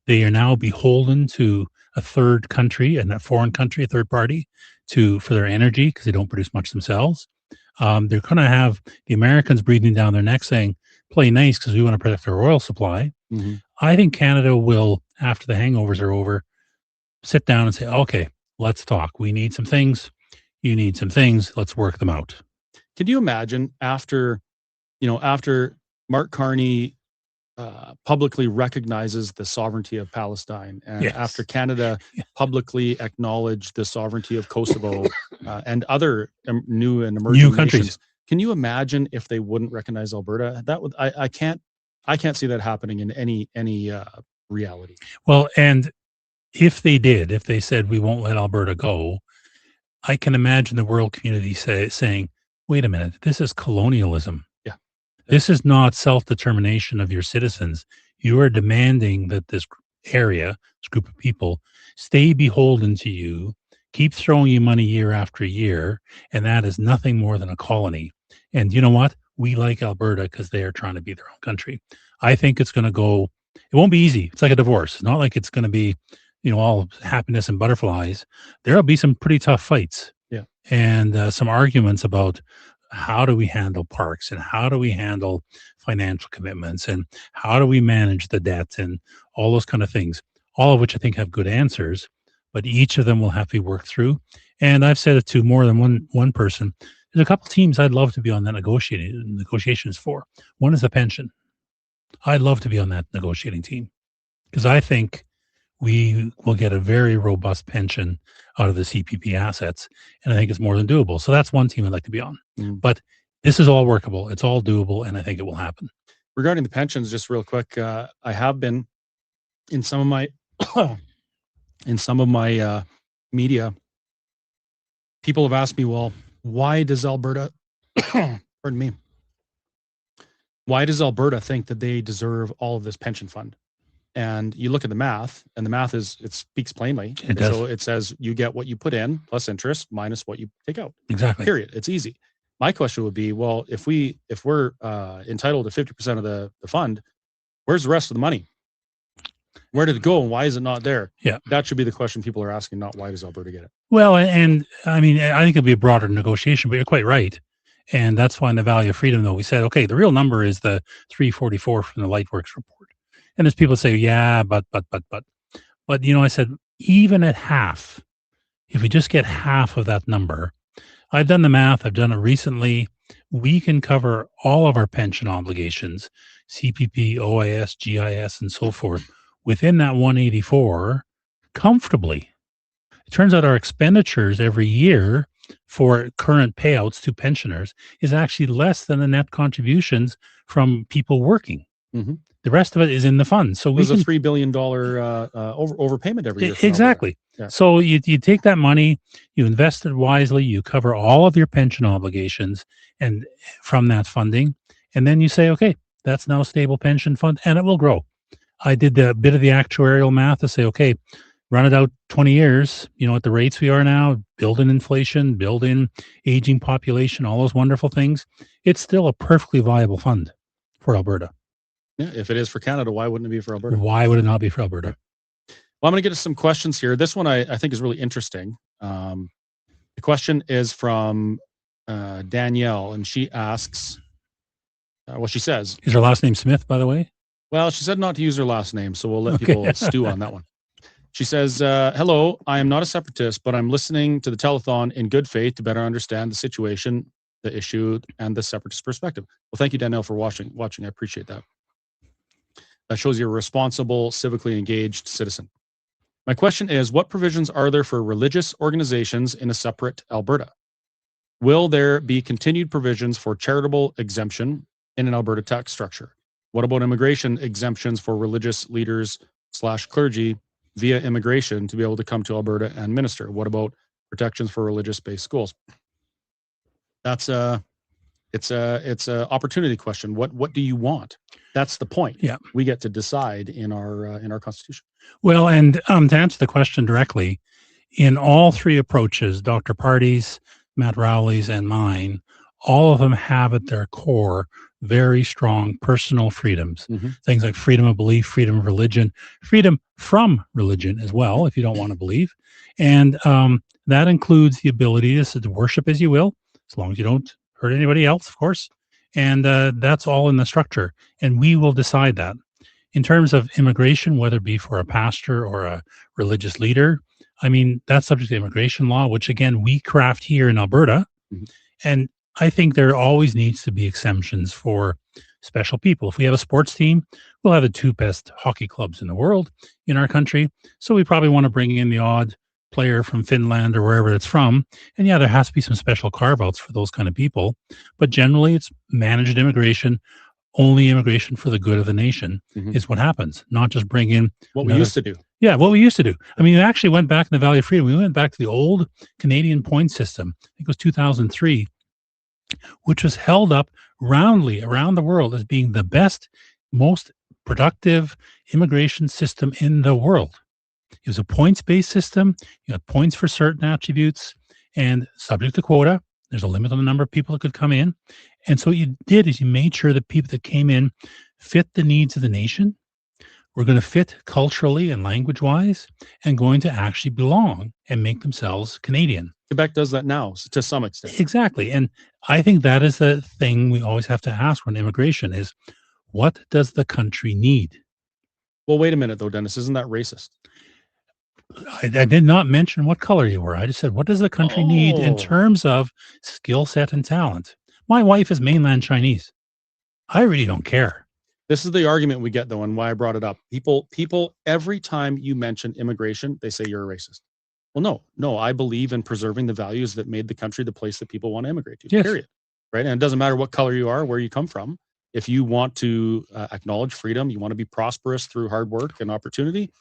They are now beholden to a third country, and a foreign country, a third party, for their energy, because they don't produce much themselves. They're going to have the Americans breathing down their neck saying, play nice because we want to protect our oil supply.
Mm-hmm.
I think Canada will, after the hangovers are over, sit down and say, okay, let's talk. We need some things. You need some things. Let's work them out.
Can you imagine after Mark Carney publicly recognizes the sovereignty of Palestine, and after Canada publicly acknowledged the sovereignty of Kosovo and other new and emerging
countries.
nations, can you imagine if they wouldn't recognize Alberta? That would I can't see that happening in any reality.
Well, and if they said we won't let Alberta go, I can imagine the world community saying, wait a minute, this is colonialism.
Yeah.
This is not self-determination of your citizens. You are demanding that this area, this group of people, stay beholden to you, keep throwing you money year after year, and that is nothing more than a colony. And you know what? We like Alberta because they are trying to be their own country. I think it's going to go, it won't be easy. It's like a divorce. It's not like it's going to be, all happiness and butterflies. There'll be some pretty tough fights.
Yeah.
And some arguments about how do we handle parks, and how do we handle financial commitments, and how do we manage the debt, and all those kind of things, all of which I think have good answers, but each of them will have to be worked through. And I've said it to more than one person. There's a couple teams I'd love to be on that negotiations for. One is the pension. I'd love to be on that negotiating team because I think we will get a very robust pension out of the CPP assets, and I think it's more than doable. So that's one team I'd like to be on. But this is all workable. It's all doable, and I think it will happen.
Regarding the pensions, just real quick, I have been in some of my media. People have asked me, well, why does Alberta, pardon me, why does Alberta think that they deserve all of this pension fund? And you look at the math, and the math it speaks plainly.
It does.
So it says you get what you put in plus interest minus what you take out.
Exactly.
Period. It's easy. My question would be, well, if we're entitled to 50% of the fund, where's the rest of the money? Where did it go, and why is it not there?
Yeah.
That should be the question people are asking, not why does Alberta get it?
Well, and I mean, I think it'll be a broader negotiation, but you're quite right. And that's why in the Value of Freedom, though, we said, okay, the real number is the 344 from the Lightworks report. And there's people say, yeah, but, I said, even at half, if we just get half of that number, I've done the math, I've done it recently, we can cover all of our pension obligations, CPP, OIS, GIS, and so forth, within that 184 comfortably. It turns out our expenditures every year for current payouts to pensioners is actually less than the net contributions from people working.
Mm-hmm.
The rest of it is in the fund. So
there's a $3 billion overpayment every year.
Exactly. Yeah. So you take that money, you invest it wisely, you cover all of your pension obligations and from that funding, and then you say, okay, that's now a stable pension fund, and it will grow. I did a bit of the actuarial math to say, okay, run it out 20 years, at the rates we are now, build in inflation, build in aging population, all those wonderful things. It's still a perfectly viable fund for Alberta.
Yeah, if it is for Canada, why wouldn't it be for Alberta?
Why would it not be for Alberta?
Well, I'm going to get to some questions here. This one I think is really interesting. The question is from Danielle, and she asks, she says...
Is her last name Smith, by the way?
Well, she said not to use her last name, so we'll let people stew on that one. She says, hello, I am not a separatist, but I'm listening to the telethon in good faith to better understand the situation, the issue, and the separatist perspective. Well, thank you, Danielle, for watching. I appreciate that. That shows you're a responsible, civically engaged citizen. My question is, what provisions are there for religious organizations in a separate Alberta? Will there be continued provisions for charitable exemption in an Alberta tax structure? What about immigration exemptions for religious leaders / clergy via immigration to be able to come to Alberta and minister? What about protections for religious-based schools? That's it's a opportunity question. What do you want? That's the point.
Yeah,
we get to decide in our constitution.
Well, and to answer the question directly, in all three approaches, Dr. Party's, Matt Rowley's, and mine, all of them have at their core very strong personal freedoms. Things like freedom of belief, freedom of religion, freedom from religion as well, if you don't want to believe. And that includes the ability to worship as you will, as long as you don't hurt anybody else, of course. And that's all in the structure. And we will decide that. In terms of immigration, whether it be for a pastor or a religious leader, I mean, that's subject to immigration law, which again, we craft here in Alberta. And I think there always needs to be exemptions for special people. If we have a sports team, we'll have the 2 best hockey clubs in the world in our country. So we probably want to bring in the odd player from Finland or wherever it's from. And yeah, there has to be some special carve-outs for those kind of people. But generally, it's managed immigration. Only immigration for the good of the nation is what happens, not just bring in
what we used to do.
Yeah, what we used to do. I mean, it actually went back in the Valley of Freedom. We went back to the old Canadian point system. I think it was 2003, which was held up roundly around the world as being the best, most productive immigration system in the world. It was a points-based system. You got points for certain attributes and subject to quota. There's a limit on the number of people that could come in. And so what you did is you made sure that people that came in fit the needs of the nation, were going to fit culturally and language-wise, and going to actually belong and make themselves Canadian.
Quebec does that now to some extent.
Exactly. And I think that is the thing we always have to ask when immigration is, what does the country need?
Well, wait a minute though, Dennis, isn't that racist?
I did not mention what color you were. I just said, what does the country need in terms of skill set and talent? My wife is mainland Chinese. I really don't care.
This is the argument we get though, and why I brought it up. People, every time you mention immigration, they say you're a racist. Well, no, I believe in preserving the values that made the country the place that people want to immigrate to,
yes.
Period. Right? And it doesn't matter what color you are, where you come from. If you want to acknowledge freedom, you want to be prosperous through hard work and opportunity,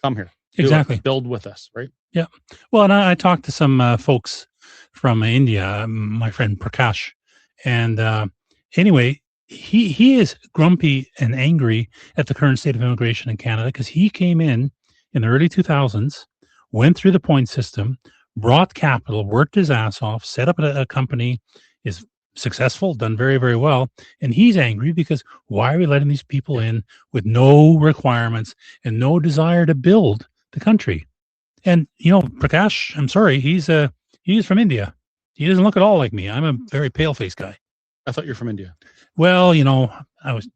come here.
Exactly.
Build with us, right?
Yeah. Well, and I talked to some folks from India, my friend Prakash, and anyway, he is grumpy and angry at the current state of immigration in Canada because he came in the early 2000s, went through the point system, brought capital, worked his ass off, set up a company, is successful, done very, very well. And he's angry because why are we letting these people in with no requirements and no desire to build the country? And, you know, Prakash, I'm sorry, he's from India. He doesn't look at all like me. I'm a very pale-faced guy.
I thought you're from India.
Well, you know,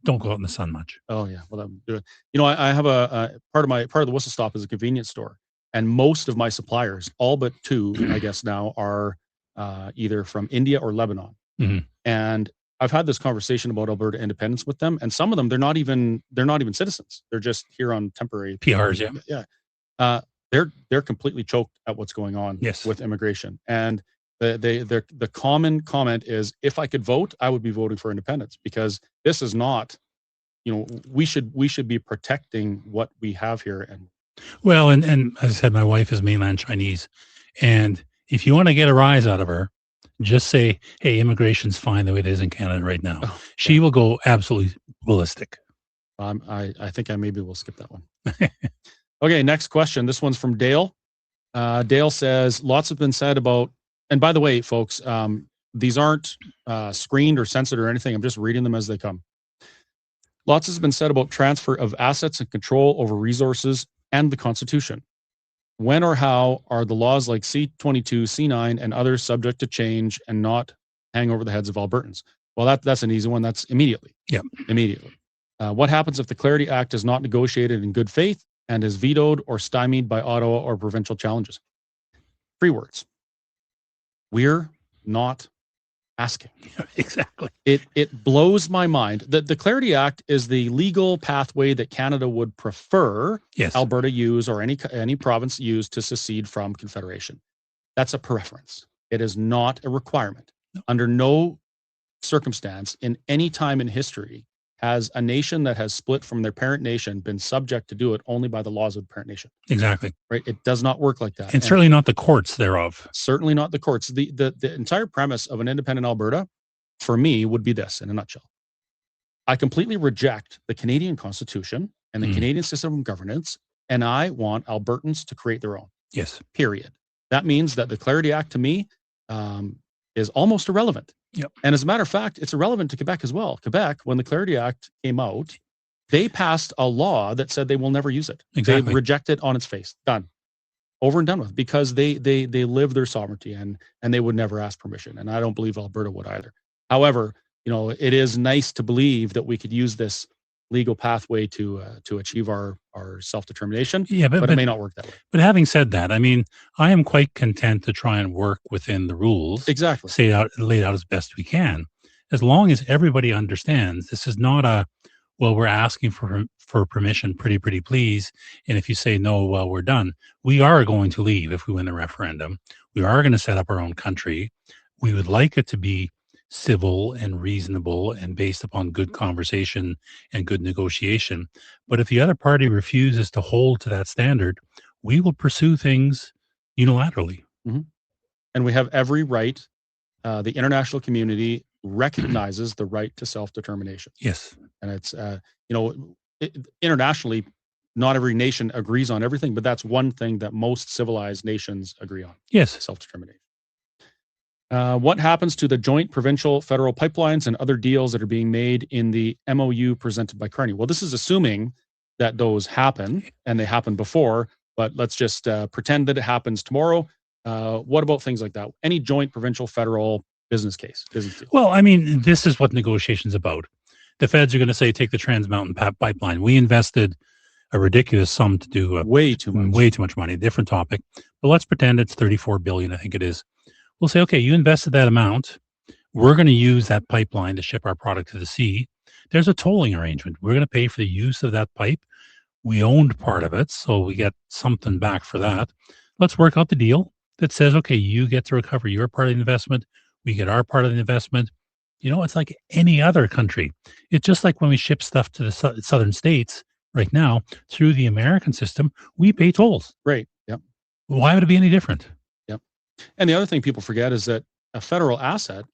don't go out in the sun much.
Oh yeah, well I'm doing. You know, I have a part of the whistle stop is a convenience store, and most of my suppliers, all but 2, I guess now, are either from India or Lebanon. And I've had this conversation about Alberta independence with them, and some of them they're not even citizens. They're just here on temporary
PRs.
Yeah. They're completely choked at what's going on with immigration, and the common comment is, if I could vote, I would be voting for independence, because this is not, you know, we should be protecting what we have here. And
well, and as I said, my wife is mainland Chinese, and if you want to get a rise out of her, just say, hey, immigration's fine the way it is in Canada right now. She will go absolutely ballistic.
I think I maybe will skip that one. Okay, next question. This one's from Dale. Dale says, lots have been said about, and by the way, folks, these aren't screened or censored or anything. I'm just reading them as they come. Lots has been said about transfer of assets and control over resources and the Constitution. When or how are the laws like C-22, C-9, and others subject to change and not hang over the heads of Albertans? Well, that's an easy one. That's immediately.
Yeah.
Immediately. What happens if the Clarity Act is not negotiated in good faith and is vetoed or stymied by Ottawa or provincial challenges. 3 words. We're not asking.
Exactly.
It blows my mind. The Clarity Act is the legal pathway that Canada would prefer Alberta use or any province use to secede from Confederation. That's a preference. It is not a requirement. No. Under no circumstance in any time in history has a nation that has split from their parent nation been subject to do it only by the laws of the parent nation.
Exactly.
Right? It does not work like that.
And certainly not the courts thereof.
Certainly not the courts. The entire premise of an independent Alberta, for me, would be this in a nutshell. I completely reject the Canadian Constitution and the Canadian system of governance, and I want Albertans to create their own.
Yes.
Period. That means that the Clarity Act to me is almost irrelevant.
Yep.
And as a matter of fact, it's irrelevant to Quebec as well. Quebec, when the Clarity Act came out, they passed a law that said they will never use it.
Exactly.
They reject it on its face. Done. Over and done with, because they live their sovereignty and they would never ask permission. And I don't believe Alberta would either. However, it is nice to believe that we could use this legal pathway to achieve our self-determination.
Yeah, but
it may not work that way.
But having said that, I mean, I am quite content to try and work within the rules.
Exactly.
Laid out as best we can, as long as everybody understands this is not we're asking for permission, pretty please. And if you say no, well, we're done. We are going to leave if we win the referendum. We are going to set up our own country. We would like it to be civil and reasonable and based upon good conversation and good negotiation. But if the other party refuses to hold to that standard, we will pursue things unilaterally.
Mm-hmm. And we have every right. The international community recognizes the right to self-determination.
Yes.
And it's, internationally, not every nation agrees on everything, but that's one thing that most civilized nations agree on.
Yes.
Self-determination. What happens to the joint provincial federal pipelines and other deals that are being made in the MOU presented by Carney? Well, this is assuming that those happen, and they happened before, but let's just pretend that it happens tomorrow. What about things like that? Any joint provincial federal business deal?
Well, I mean, this is what negotiation's about. The feds are going to say, take the Trans Mountain Pipeline. We invested a ridiculous sum to do
way too
much money. Different topic, but let's pretend it's $34 billion. I think it is. We'll say, okay, you invested that amount. We're going to use that pipeline to ship our product to the sea. There's a tolling arrangement. We're going to pay for the use of that pipe. We owned part of it, so we get something back for that. Let's work out the deal that says, okay, you get to recover your part of the investment. We get our part of the investment. It's like any other country. It's just like when we ship stuff to the southern states right now through the American system, we pay tolls.
Right. Yep.
Why would it be any different?
And the other thing people forget is that a federal asset,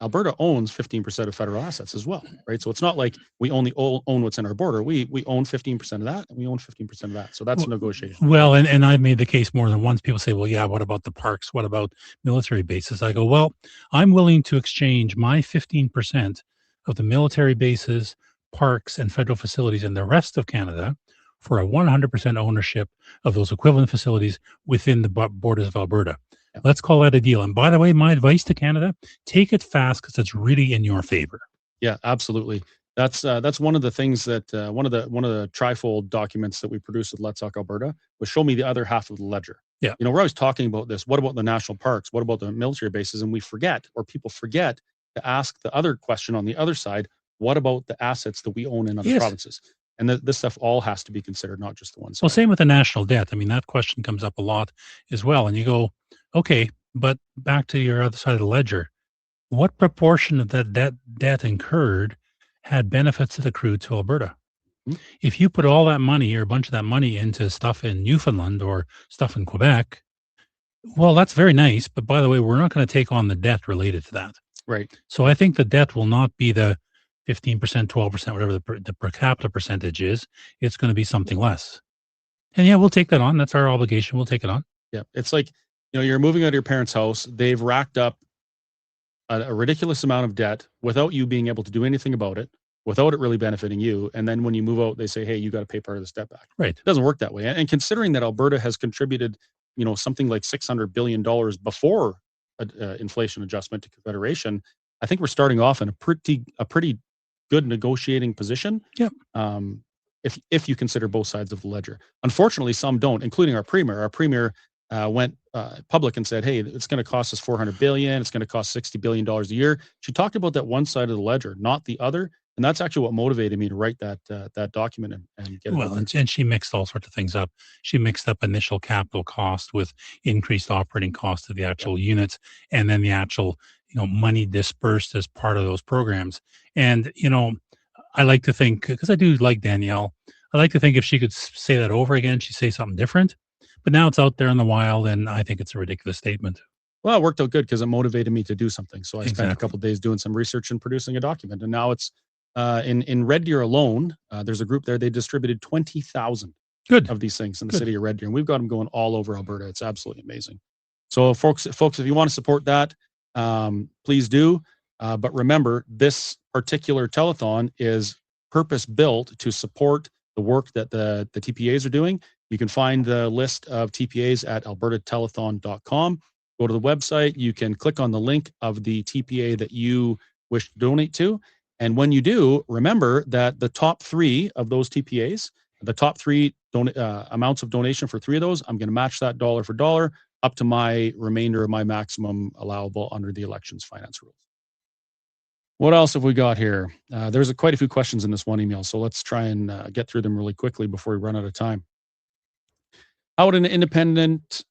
Alberta owns 15% of federal assets as well, right? So it's not like we only own what's in our border. We own 15% of that, and we own 15% of that. So that's a negotiation.
Well, and I've made the case more than once. People say, well, yeah, what about the parks? What about military bases? I go, well, I'm willing to exchange my 15% of the military bases, parks, and federal facilities in the rest of Canada for a 100% ownership of those equivalent facilities within the borders of Alberta. Let's call that a deal. And by the way, my advice to Canada, take it fast because it's really in your favor.
Yeah, absolutely. That's one of the things that one of the trifold documents that we produced with Let's Talk Alberta was show me the other half of the ledger.
Yeah.
We're always talking about this. What about the national parks? What about the military bases? And we forget, or people forget, to ask the other question on the other side. What about the assets that we own in other provinces? And this stuff all has to be considered, not just the one side.
Well, same with the national debt. I mean, that question comes up a lot as well. And you go, okay, but back to your other side of the ledger, what proportion of that debt incurred had benefits that accrued to Alberta? Mm-hmm. If you put all that money or a bunch of that money into stuff in Newfoundland or stuff in Quebec, well, that's very nice. But by the way, we're not going to take on the debt related to that.
Right.
So I think the debt will not be the 15%, 12%, whatever the per capita percentage is. It's going to be something less. And yeah, we'll take that on. That's our obligation. We'll take it on.
Yeah. It's like, you're moving out of your parents' house. They've racked up a ridiculous amount of debt without you being able to do anything about it, without it really benefiting you. And then when you move out, they say, hey, you got to pay part of this debt back.
Right.
It doesn't work that way. And considering that Alberta has contributed, something like $600 billion before inflation adjustment to Confederation, I think we're starting off in a pretty good negotiating position.
Yep.
if you consider both sides of the ledger. Unfortunately, some don't, including our premier. Our premier went public and said, "Hey, it's going to cost us $400 billion. It's going to cost $60 billion a year." She talked about that one side of the ledger, not the other, and that's actually what motivated me to write that document and get it.
Well, and she mixed all sorts of things up. She mixed up initial capital cost with increased operating costs of the actual units, and then the actual money dispersed as part of those programs. And I like to think, because I do like Danielle, I like to think if she could say that over again, she'd say something different. But now it's out there in the wild, and I think it's a ridiculous statement.
Well, it worked out good because it motivated me to do something. So I spent a couple of days doing some research and producing a document. And now it's in Red Deer alone. There's a group there. They distributed 20,000 of these things in the city of Red Deer. And we've got them going all over Alberta. It's absolutely amazing. So folks, if you want to support that, please do. But remember, this particular telethon is purpose built to support the work that the TPAs are doing. You can find the list of TPAs at albertatelethon.com. Go to the website. You can click on the link of the TPA that you wish to donate to. And when you do, remember that the top 3 of those TPAs, the top 3 amounts of donation for 3 of those, I'm going to match that dollar for dollar up to my remainder of my maximum allowable under the elections finance rules. What else have we got here? There's quite a few questions in this one email, so let's try and get through them really quickly before we run out of time. How would an independent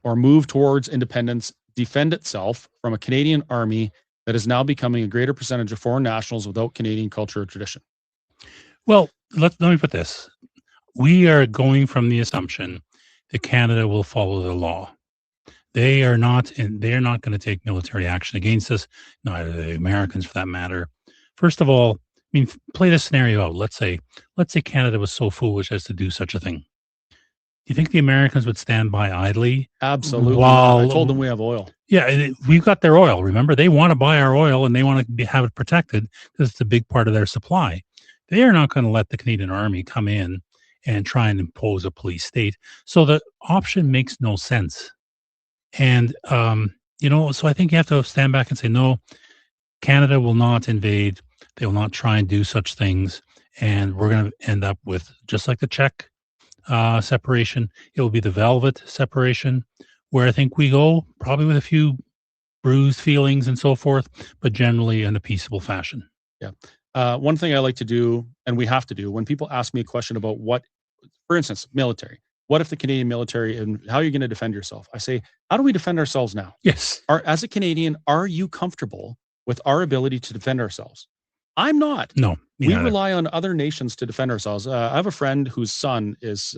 or move towards independence defend itself from a Canadian army that is now becoming a greater percentage of foreign nationals without Canadian culture or tradition?
Well, let me put this. We are going from the assumption that Canada will follow the law. They are not going to take military action against us, neither the Americans for that matter. First of all, I mean, play this scenario out. Let's say Canada was so foolish as to do such a thing. Do you think the Americans would stand by idly?
Absolutely. I told them we have oil.
Yeah, we've got their oil. Remember, they want to buy our oil and they want to have it protected because it's a big part of their supply. They are not going to let the Canadian Army come in and try and impose a police state. So the option makes no sense. And, so I think you have to stand back and say, no, Canada will not invade. They will not try and do such things. And we're going to end up with, just like the Czech separation, it will be the velvet separation, where I think we go probably with a few bruised feelings and so forth, but generally in a peaceable fashion.
Yeah. One thing I like to do, and we have to do, when people ask me a question about what, for instance, military, what if the Canadian military, and how are you going to defend yourself? I say, how do we defend ourselves now?
Yes.
As a Canadian, are you comfortable with our ability to defend ourselves? I'm not.
No.
We rely on other nations to defend ourselves. I have a friend whose son is,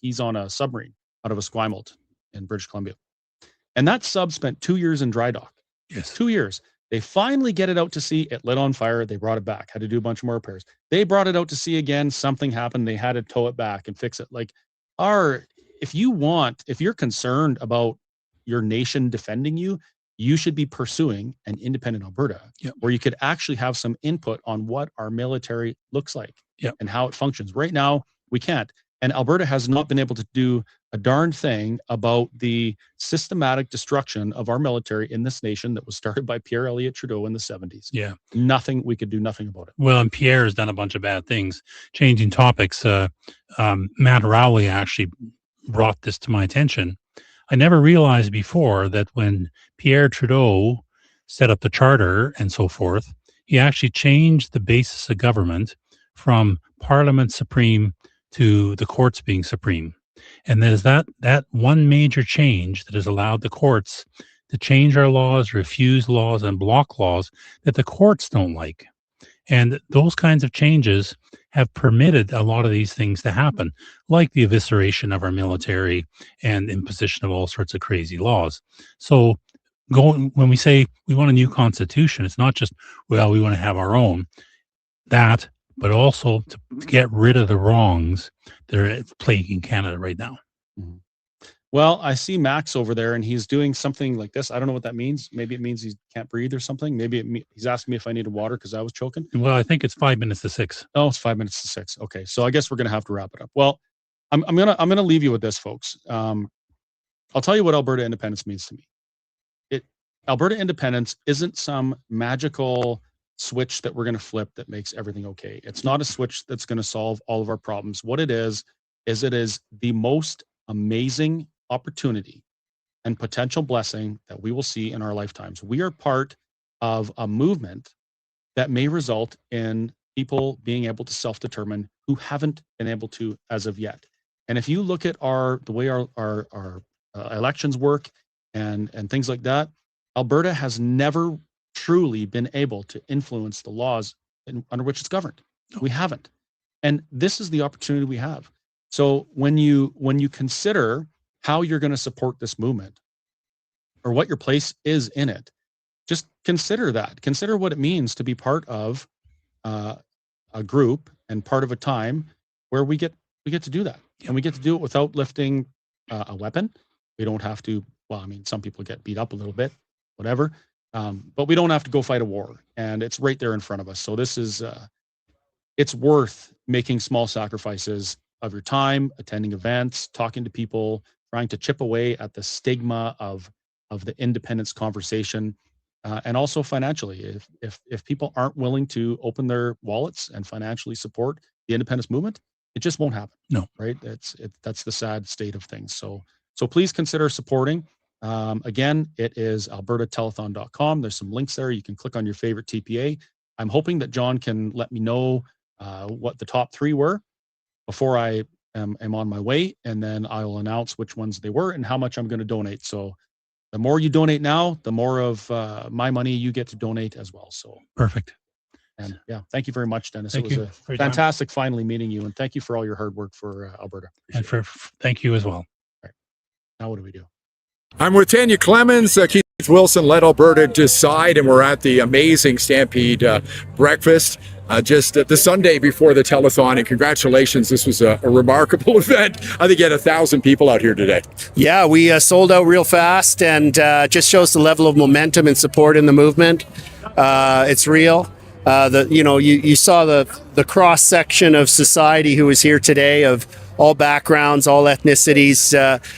he's on a submarine out of Esquimalt in British Columbia. And that sub spent 2 years in dry dock.
Yes.
2 years. They finally get it out to sea. It lit on fire. They brought it back, had to do a bunch more repairs. They brought it out to sea again. Something happened. They had to tow it back and fix it. Like, if you're concerned about your nation defending you, you should be pursuing an independent Alberta, where you could actually have some input on what our military looks like and how it functions. Right now, we can't. And Alberta has not been able to do a darn thing about the systematic destruction of our military in this nation that was started by Pierre Elliott Trudeau in the 70s.
Yeah.
We could do nothing about it.
Well, and Pierre has done a bunch of bad things. Changing topics, Matt Rowley actually brought this to my attention. I never realized before that when Pierre Trudeau set up the charter and so forth, he actually changed the basis of government from Parliament supreme to the courts being supreme. And there's that one major change that has allowed the courts to change our laws, refuse laws, and block laws that the courts don't like. And those kinds of changes have permitted a lot of these things to happen, like the evisceration of our military and imposition of all sorts of crazy laws. So when we say we want a new constitution, it's not just, well, we want to have our own, but also to get rid of the wrongs that are plaguing Canada right now.
Mm-hmm. Well, I see Max over there, and he's doing something like this. I don't know what that means. Maybe it means he can't breathe or something. Maybe he's asking me if I needed water because I was choking.
Well, I think it's 5 minutes to 6.
Oh, it's 5 minutes to 6. Okay, so I guess we're going to have to wrap it up. Well, I'm gonna leave you with this, folks. I'll tell you what Alberta independence means to me. Alberta independence isn't some magical switch that we're going to flip that makes everything okay. It's not a switch that's going to solve all of our problems. What it is it is the most amazing opportunity and potential blessing that we will see in our lifetimes. We are part of a movement that may result in people being able to self-determine who haven't been able to as of yet. And if you look at the way our elections work and things like that, Alberta has never truly been able to influence the laws under which it's governed. We haven't. And this is the opportunity we have. So when you consider how you're going to support this movement or what your place is in it, just consider that. Consider what it means to be part of a group and part of a time where we get to do that. And we get to do it without lifting a weapon. We don't have to, well, I mean, some people get beat up a little bit, whatever. But we don't have to go fight a war, and it's right there in front of us. So this is, it's worth making small sacrifices of your time, attending events, talking to people, trying to chip away at the stigma of the independence conversation, and also financially. If people aren't willing to open their wallets and financially support the independence movement, it just won't happen.
No,
right? That's the sad state of things. So please consider supporting. Again, it is albertatelethon.com. There's some links there. You can click on your favorite TPA. I'm hoping that John can let me know what the top 3 were before I am on my way, and then I will announce which ones they were and how much I'm going to donate. So the more you donate now, the more of my money you get to donate as well. So
perfect.
And yeah, thank you very much, Dennis.
Thank
it
you
was
for
a
your time.
fantastic finally meeting you, and thank you for all your hard work for Alberta.
And thank you as well.
Right. Now what do we do?
I'm with Tanya Clemens. Keith Wilson Let Alberta Decide, and we're at the amazing Stampede breakfast just the Sunday before the telethon. And congratulations, this was a remarkable event. I think you had 1,000 people out here today.
Yeah, we sold out real fast, and just shows the level of momentum and support in the movement. It's real. You saw the cross section of society who was here today, of all backgrounds, all ethnicities,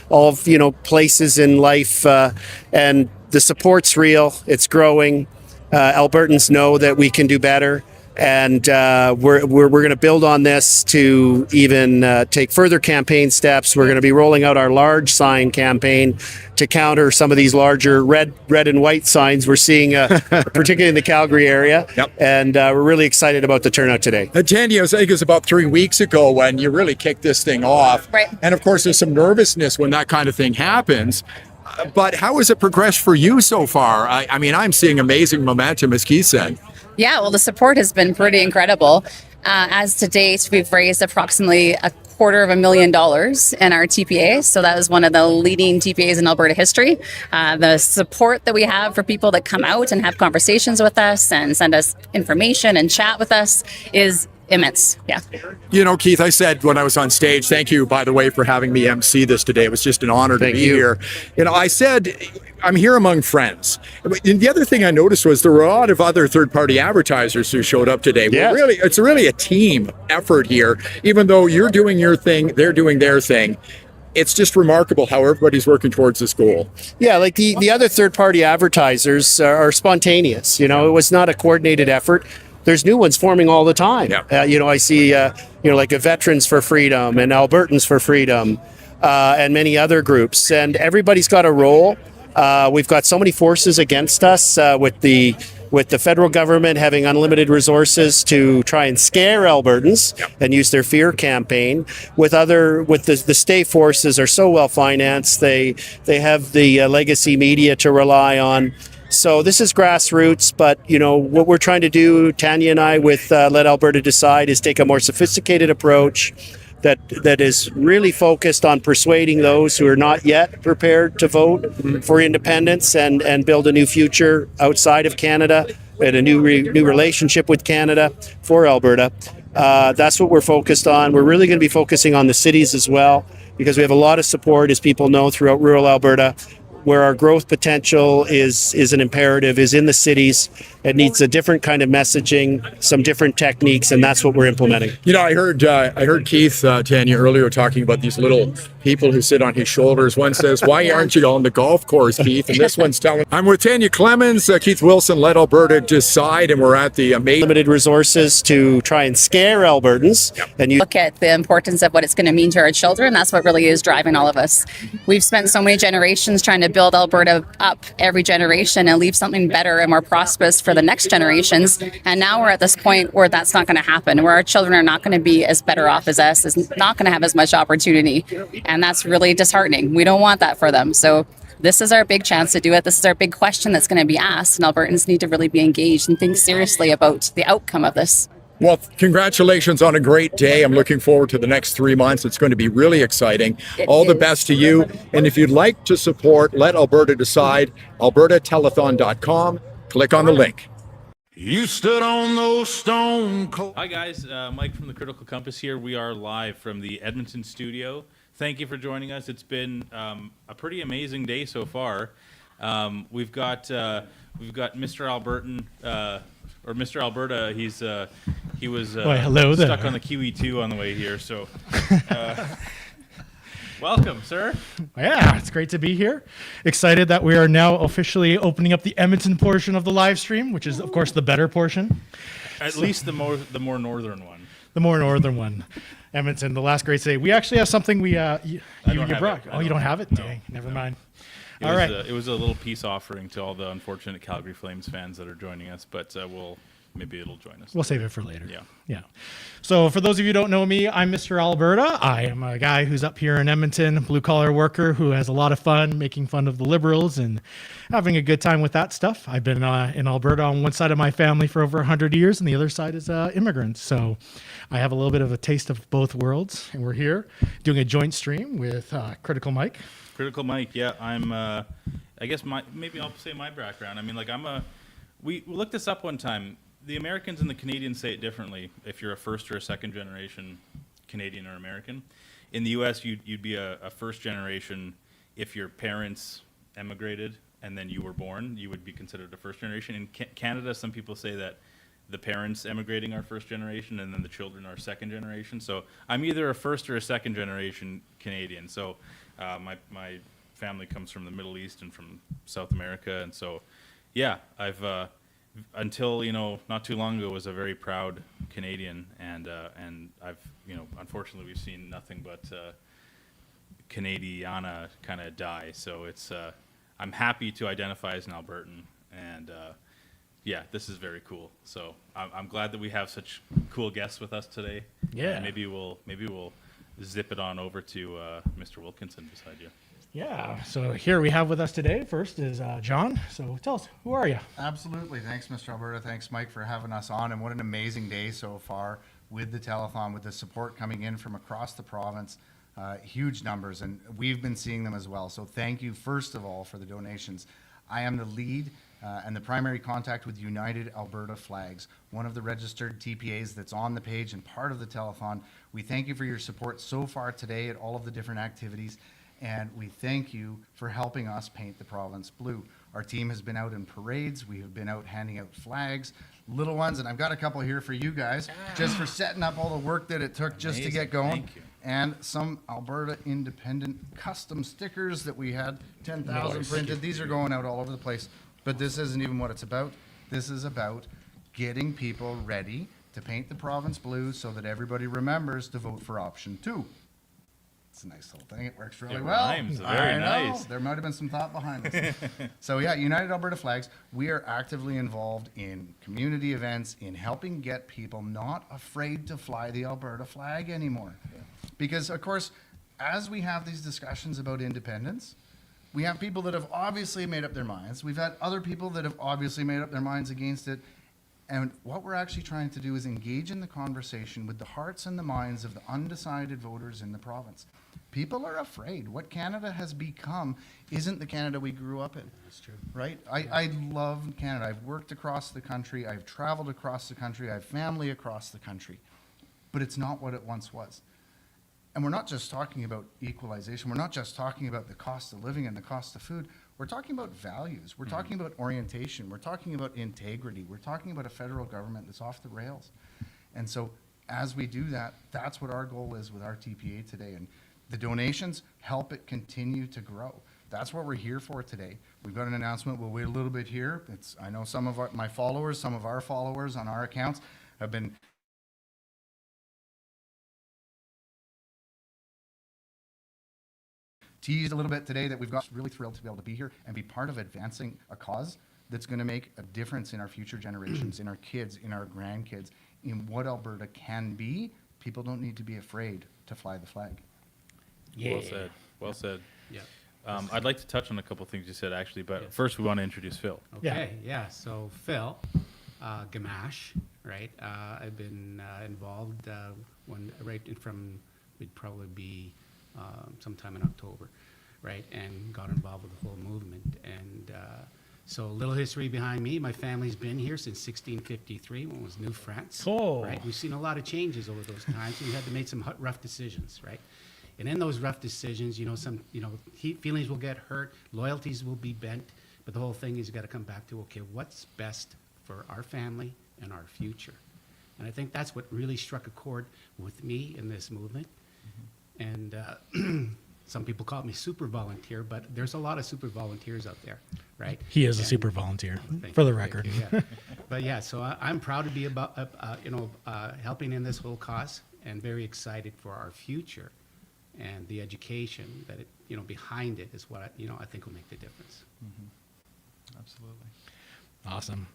all places in life, and the support's real. It's growing. Albertans know that we can do better, and we're going to build on this to even take further campaign steps. We're going to be rolling out our large sign campaign to counter some of these larger red and white signs we're seeing, particularly in the Calgary area.
Yep.
And we're really excited about the turnout today.
Tanya, I think it was about 3 weeks ago when you really kicked this thing off.
Right.
And of course, there's some nervousness when that kind of thing happens. But how has it progressed for you so far? I mean, I'm seeing amazing momentum, as Keith said.
Yeah, well, the support has been pretty incredible. As to date, we've raised approximately $250,000 in our TPA. So that was one of the leading TPAs in Alberta history. The support that we have for people that come out and have conversations with us and send us information and chat with us is immense. Yeah.
Keith, I said when I was on stage, thank you, by the way, for having me MC this today. It was just an honor to be here. I said, I'm here among friends. And the other thing I noticed was there were a lot of other third-party advertisers who showed up today.
Yes.
Well, it's really a team effort here. Even though you're doing your thing, they're doing their thing. It's just remarkable how everybody's working towards this goal.
Yeah, like the other third-party advertisers are spontaneous. It was not a coordinated effort. There's new ones forming all the time.
Yeah.
I see, like a Veterans for Freedom and Albertans for Freedom and many other groups. And everybody's got a role. We've got so many forces against us with the federal government having unlimited resources to try and scare Albertans and use their fear campaign. With the state forces are so well financed. They have the legacy media to rely on. So this is grassroots, but what we're trying to do, Tanya and I, with Let Alberta Decide, is take a more sophisticated approach that is really focused on persuading those who are not yet prepared to vote for independence and build a new future outside of Canada and a new relationship with Canada for Alberta. That's what we're focused on. We're really going to be focusing on the cities as well, because we have a lot of support, as people know, throughout rural Alberta. Where our growth potential is an imperative, is in the cities. It needs a different kind of messaging, some different techniques, and that's what we're implementing.
I heard Keith, Tanya, earlier talking about these little people who sit on his shoulders. One says, why aren't you on the golf course, Keith? And this one's telling, I'm with Tanya Clemens, Keith Wilson, Let Alberta Decide, and we're at the amazing
Limited resources to try and scare Albertans. And you
Look at the importance of what it's going to mean to our children. That's what really is driving all of us. We've spent so many generations trying to build Alberta up every generation and leave something better and more prosperous for the next generations. And now we're at this point where that's not going to happen, where our children are not going to be as better off as us, is not going to have as much opportunity. And that's really disheartening. We don't want that for them. So this is our big chance to do it. This is our big question that's going to be asked, and Albertans need to really be engaged and think seriously about the outcome of this.
Well, congratulations on a great day. I'm looking forward to the next 3 months. It's going to be really exciting. All the best to you. And if you'd like to support Let Alberta Decide, albertatelethon.com, click on the link.
You stood on those stone cold.
Hi guys, Mike from the Critical Compass here. We are live from the Edmonton studio. Thank you for joining us. It's been a pretty amazing day so far. We've got Mr. Albertan, or Mr. Alberta. He was
hello
stuck
there.
on the QE2 on the way here. So, welcome, sir.
Yeah, it's great to be here. Excited that we are now officially opening up the Edmonton portion of the live stream, which is, of course, the better portion.
At least the more northern one.
The more northern one. Edmonton, the last great city. We actually have something you brought. Oh, you don't have it? Dang, never mind.
All right. It was a little peace offering to all the unfortunate Calgary Flames fans that are joining us, but maybe it'll join us.
We'll save it for later.
Yeah.
So for those of you who don't know me, I'm Mr. Alberta. I am a guy who's up here in Edmonton, blue-collar worker who has a lot of fun making fun of the Liberals and having a good time with that stuff. I've been in Alberta on one side of my family for over 100 years, and the other side is immigrants. So I have a little bit of a taste of both worlds, and we're here doing a joint stream with Critical Mike.
Critical Mike, yeah. I'm, I guess maybe I'll say my background. I mean, like we looked this up one time. The Americans and the Canadians say it differently if you're a first or a second generation Canadian or American. In the US, you'd be a first generation if your parents emigrated and then you were born, you would be considered a first generation. In Canada, some people say that the parents emigrating are first generation and then the children are second generation. So I'm either a first or a second generation Canadian. So my family comes from the Middle East and from South America. And so, yeah, I've, until, not too long ago was a very proud Canadian. And I've, unfortunately we've seen nothing but Canadiana kind of die. So it's, I'm happy to identify as an Albertan, and yeah, this is very cool. So I'm glad that we have such cool guests with us today.
Yeah.
And maybe we'll zip it on over to Mr. Wilkinson beside you.
Yeah. So here we have with us today. First is John. So tell us, who are you?
Absolutely. Thanks, Mr. Alberta. Thanks, Mike, for having us on. And what an amazing day so far with the telethon, with the support coming in from across the province. Huge numbers, and we've been seeing them as well. So thank you, first of all, for the donations. I am the lead and the primary contact with United Alberta Flags, one of the registered TPAs that's on the page and part of the telethon. We thank you for your support so far today at all of the different activities, and we thank you for helping us paint the province blue. Our team has been out in parades. We have been out handing out flags, little ones, and I've got a couple here for you guys, just for setting up all the work that it took just to get going.
Thank you.
And some Alberta Independent custom stickers that we had, 10,000 printed. These are going out all over the place, but this isn't even what it's about. This is about getting people ready to paint the province blue so that everybody remembers to vote for option 2. It's a nice little thing. It works really well.
Rhymes. Very nice.
There might have been some thought behind this. So yeah, United Alberta Flags, we are actively involved in community events, in helping get people not afraid to fly the Alberta flag anymore. Yeah. Because, of course, as we have these discussions about independence, we have people that have obviously made up their minds. We've had other people that have obviously made up their minds against it. And what we're actually trying to do is engage in the conversation with the hearts and the minds of the undecided voters in the province. People are afraid. What Canada has become isn't the Canada we grew up in. That's true. Right? I love Canada. I've worked across the country. I've traveled across the country. I have family across the country. But it's not what it once was. And we're not just talking about equalization. We're not just talking about the cost of living and the cost of food. We're talking about values. We're talking about orientation. We're talking about integrity. We're talking about a federal government that's off the rails. And so as we do that, that's what our goal is with our TPA today. And The donations help it continue to grow. That's what we're here for today. We've got an announcement. We'll wait a little bit here. I know some of my followers, some of our followers on our accounts have been teased a little bit today that we've got really thrilled to be able to be here and be part of advancing a cause that's going to make a difference in our future generations, in our kids, in our grandkids, in what Alberta can be. People don't need to be afraid to fly the flag.
Well said. Well said.
Yeah.
I'd like to touch on a couple things you said, actually, but first we want to introduce Phil.
Okay, yeah. So Phil, Gamache, right? I've been involved from, it'd probably be sometime in October, right? And got involved with the whole movement. And so a little history behind me. My family's been here since 1653 when it was New France.
Oh.
Right? We've seen a lot of changes over those times. We had to make some rough decisions, right? And in those rough decisions, feelings will get hurt, loyalties will be bent, but the whole thing is you got to come back to, okay, what's best for our family and our future? And I think that's what really struck a chord with me in this movement. And some people call me super volunteer, but there's a lot of super volunteers out there, right?
He is a super volunteer, for the record.
Yeah. But yeah, so I'm proud to be about, helping in this whole cause, and very excited for our future. And the education that behind it is what I think will make the difference.
Absolutely.
Awesome.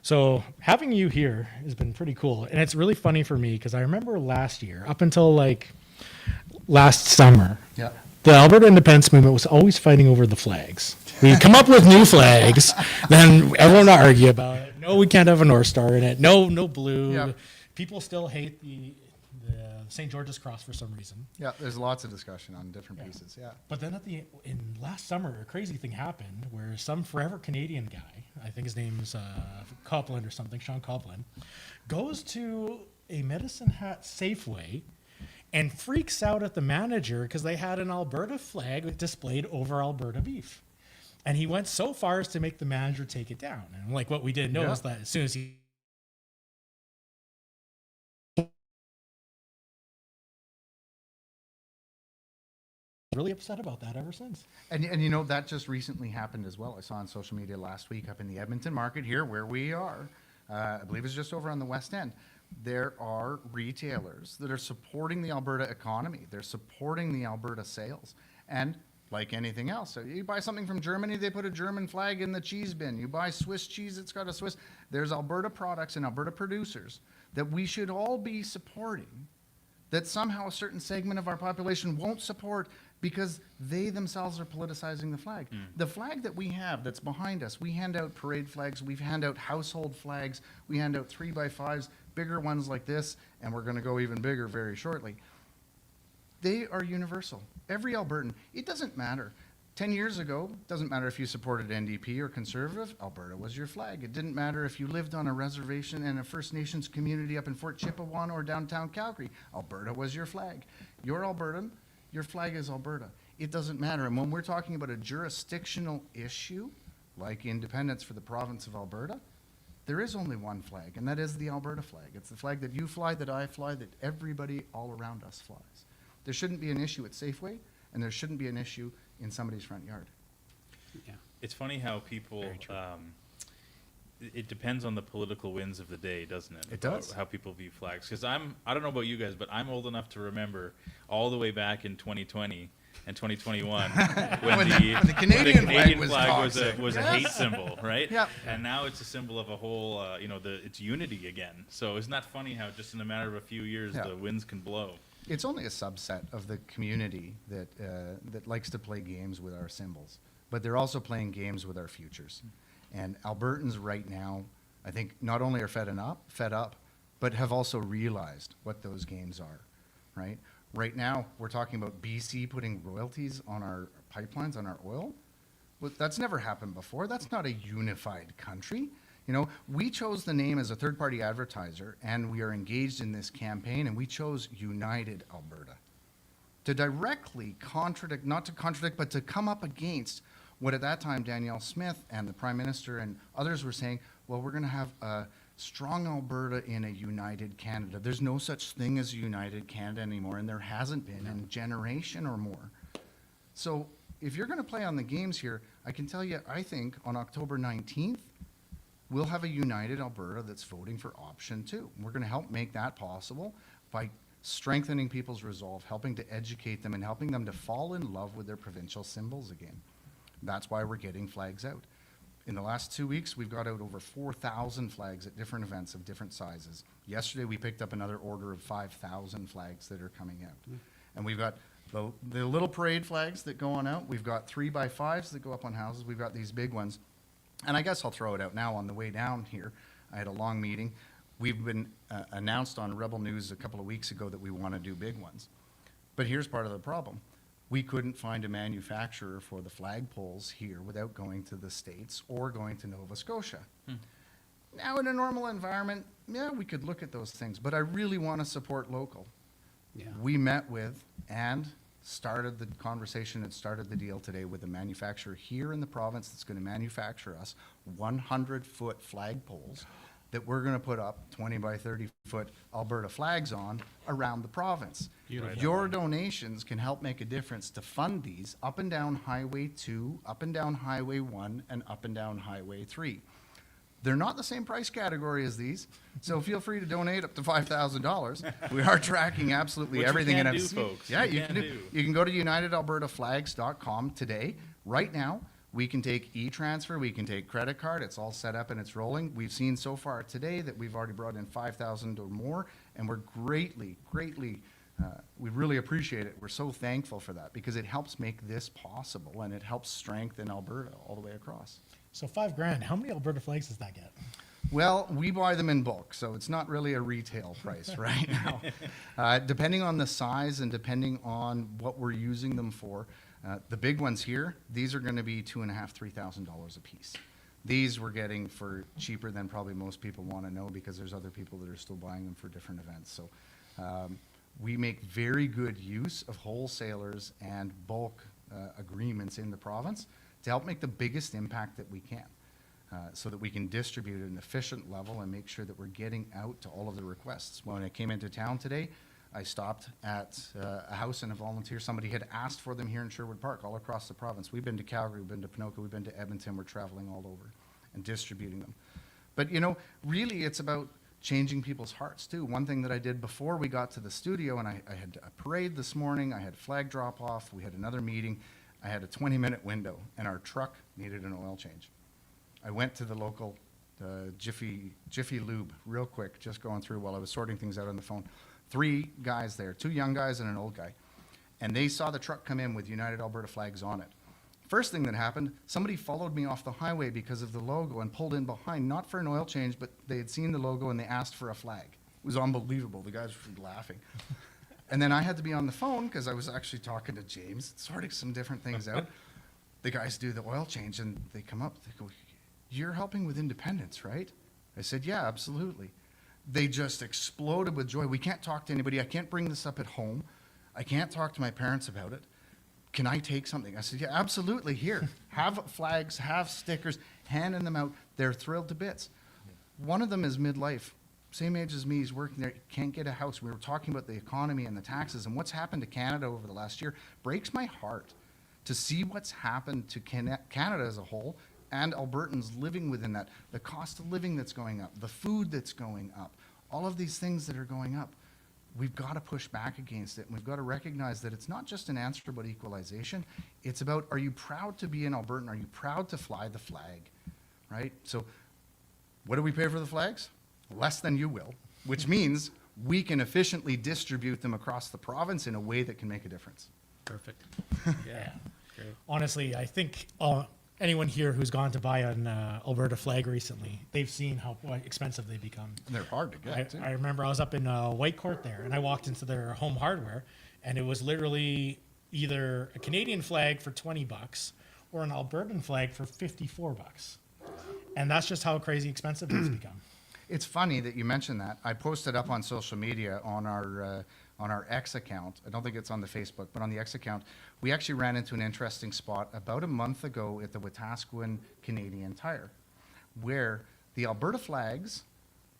So having you here has been pretty cool, and it's really funny for me because I remember last year, up until last summer, the Alberta independence movement was always fighting over the flags. We come up with new flags, then everyone would argue about it. No, we can't have a North Star in it. No blue.
Yeah.
People still hate the St. George's Cross for some reason.
Yeah, there's lots of discussion on different pieces. Yeah.
But then in last summer, a crazy thing happened where some forever Canadian guy, I think his name's Copland or something, Sean Copland, goes to a Medicine Hat Safeway and freaks out at the manager because they had an Alberta flag displayed over Alberta beef. And he went so far as to make the manager take it down. And what we didn't know is that as soon as he really upset about that ever since.
And that just recently happened as well. I saw on social media last week up in the Edmonton market here where we are, I believe it's just over on the West End. There are retailers that are supporting the Alberta economy. They're supporting the Alberta sales. And like anything else, so you buy something from Germany, they put a German flag in the cheese bin. You buy Swiss cheese, it's got a Swiss. There's Alberta products and Alberta producers that we should all be supporting, that somehow a certain segment of our population won't support because they themselves are politicizing the flag. The flag that we have that's behind us, we hand out parade flags, we hand out household flags, we hand out 3x5s, bigger ones like this, and we're going to go even bigger very shortly. They are universal. Every Albertan, it doesn't matter. 10 years ago, doesn't matter if you supported NDP or Conservative, Alberta was your flag. It didn't matter if you lived on a reservation in a First Nations community up in Fort Chipewyan or downtown Calgary, Alberta was your flag. You're Albertan, your flag is Alberta. It doesn't matter. And when we're talking about a jurisdictional issue, like independence for the province of Alberta, there is only one flag, and that is the Alberta flag. It's the flag that you fly, that I fly, that everybody all around us flies. There shouldn't be an issue at Safeway, and there shouldn't be an issue in somebody's front yard.
Yeah.
It's funny how people, it depends on the political winds of the day, doesn't it?
It does.
How people view flags. Because I don't know about you guys, but I'm old enough to remember all the way back in 2020 and 2021 when the Canadian flag was a hate symbol, right?
Yep.
And now it's a symbol of a whole, it's unity again. So isn't that funny how just in a matter of a few years the winds can blow?
It's only a subset of the community that that likes to play games with our symbols, but they're also playing games with our futures. And Albertans right now, I think, not only are fed up, but have also realized what those games are, right? Right now, we're talking about BC putting royalties on our pipelines, on our oil. Well, that's never happened before. That's not a unified country. We chose the name as a third-party advertiser, and we are engaged in this campaign, and we chose United Alberta to directly contradict, not to contradict, but to come up against what at that time Danielle Smith and the Prime Minister and others were saying, well, we're going to have Strong Alberta in a united Canada. There's no such thing as a united Canada anymore, and there hasn't been in a generation or more. So if you're going to play on the games here, I can tell you, I think on October 19th, we'll have a united Alberta that's voting for option 2. We're going to help make that possible by strengthening people's resolve, helping to educate them, and helping them to fall in love with their provincial symbols again. That's why we're getting flags out. In the last 2 weeks, we've got out over 4,000 flags at different events of different sizes. Yesterday, we picked up another order of 5,000 flags that are coming out. And we've got the little parade flags that go on out. We've got 3x5s that go up on houses. We've got these big ones. And I guess I'll throw it out now on the way down here. I had a long meeting. We've been announced on Rebel News a couple of weeks ago that we want to do big ones. But here's part of the problem. We couldn't find a manufacturer for the flagpoles here without going to the States or going to Nova Scotia. Now, in a normal environment, yeah, we could look at those things, but I really want to support local.
Yeah.
We met with and started the conversation and started the deal today with a manufacturer here in the province that's going to manufacture us 100-foot flagpoles that we're going to put up 20 by 30-foot Alberta flags on around the province.
Beautiful.
Your donations can help make a difference to fund these up and down Highway 2, up and down Highway 1, and up and down Highway 3. They're not the same price category as these, so feel free to donate up to $5,000. We are tracking absolutely
Which
everything.
You can
and
do, folks.
Yeah, you can do. You can go to unitedalbertaflags.com today. Right now, we can take e-transfer, we can take credit card. It's all set up and it's rolling. We've seen so far today that we've already brought in 5,000 or more, and we're greatly, we really appreciate it. We're so thankful for that because it helps make this possible and it helps strengthen Alberta all the way across.
So $5,000, how many Alberta flags does that get?
Well, we buy them in bulk, so it's not really a retail price right now. Depending on the size and depending on what we're using them for, the big ones here, these are going to be $2,500, $3,000 a piece. These we're getting for cheaper than probably most people want to know because there's other people that are still buying them for different events. So we make very good use of wholesalers and bulk agreements in the province to help make the biggest impact that we can. So that we can distribute at an efficient level and make sure that we're getting out to all of the requests. When I came into town today, I stopped at a house and a volunteer. Somebody had asked for them here in Sherwood Park, all across the province. We've been to Calgary, we've been to Ponoka, we've been to Edmonton. We're traveling all over and distributing them. But you know, really it's about changing people's hearts too. One thing that I did before we got to the studio, and I had a parade this morning, I had flag drop off, we had another meeting, I had a 20-minute window, and our truck needed an oil change. I went to the local Jiffy Lube real quick, just going through while I was sorting things out on the phone. 3 guys there, 2 young guys and an old guy. And they saw the truck come in with United Alberta flags on it. First thing that happened, somebody followed me off the highway because of the logo and pulled in behind, not for an oil change, but they had seen the logo and they asked for a flag. It was unbelievable. The guys were laughing. And then I had to be on the phone because I was actually talking to James, sorting some different things out. The guys do the oil change and they come up, they go, "You're helping with independence, right?" I said, "Yeah, absolutely." They just exploded with joy. "We can't talk to anybody. I can't bring this up at home. I can't talk to my parents about it. Can I take something?" I said, "Yeah, absolutely. Here, have flags, have stickers, handing them out." They're thrilled to bits. One of them is midlife, same age as me. He's working there, can't get a house. We were talking about the economy and the taxes and what's happened to Canada over the last year. Breaks my heart to see what's happened to Canada as a whole and Albertans living within that. The cost of living that's going up, the food that's going up, all of these things that are going up. We've got to push back against it, and we've got to recognize that it's not just an answer about equalization. It's about, are you proud to be an Albertan? Are you proud to fly the flag, right? So what do we pay for the flags? Less than you will, which means we can efficiently distribute them across the province in a way that can make a difference.
Perfect. Yeah. Great.
Honestly, I think anyone here who's gone to buy an Alberta flag recently, they've seen how expensive they become.
They're hard to get, too.
I remember I was up in Whitecourt there, and I walked into their home hardware, and it was literally either a Canadian flag for $20 or an Albertan flag for $54. And that's just how crazy expensive it's become.
It's funny that you mentioned that. I posted up on social media on our X account. I don't think it's on the Facebook, but on the X account, we actually ran into an interesting spot about a month ago at the Wetaskiwin Canadian Tire, where the Alberta flags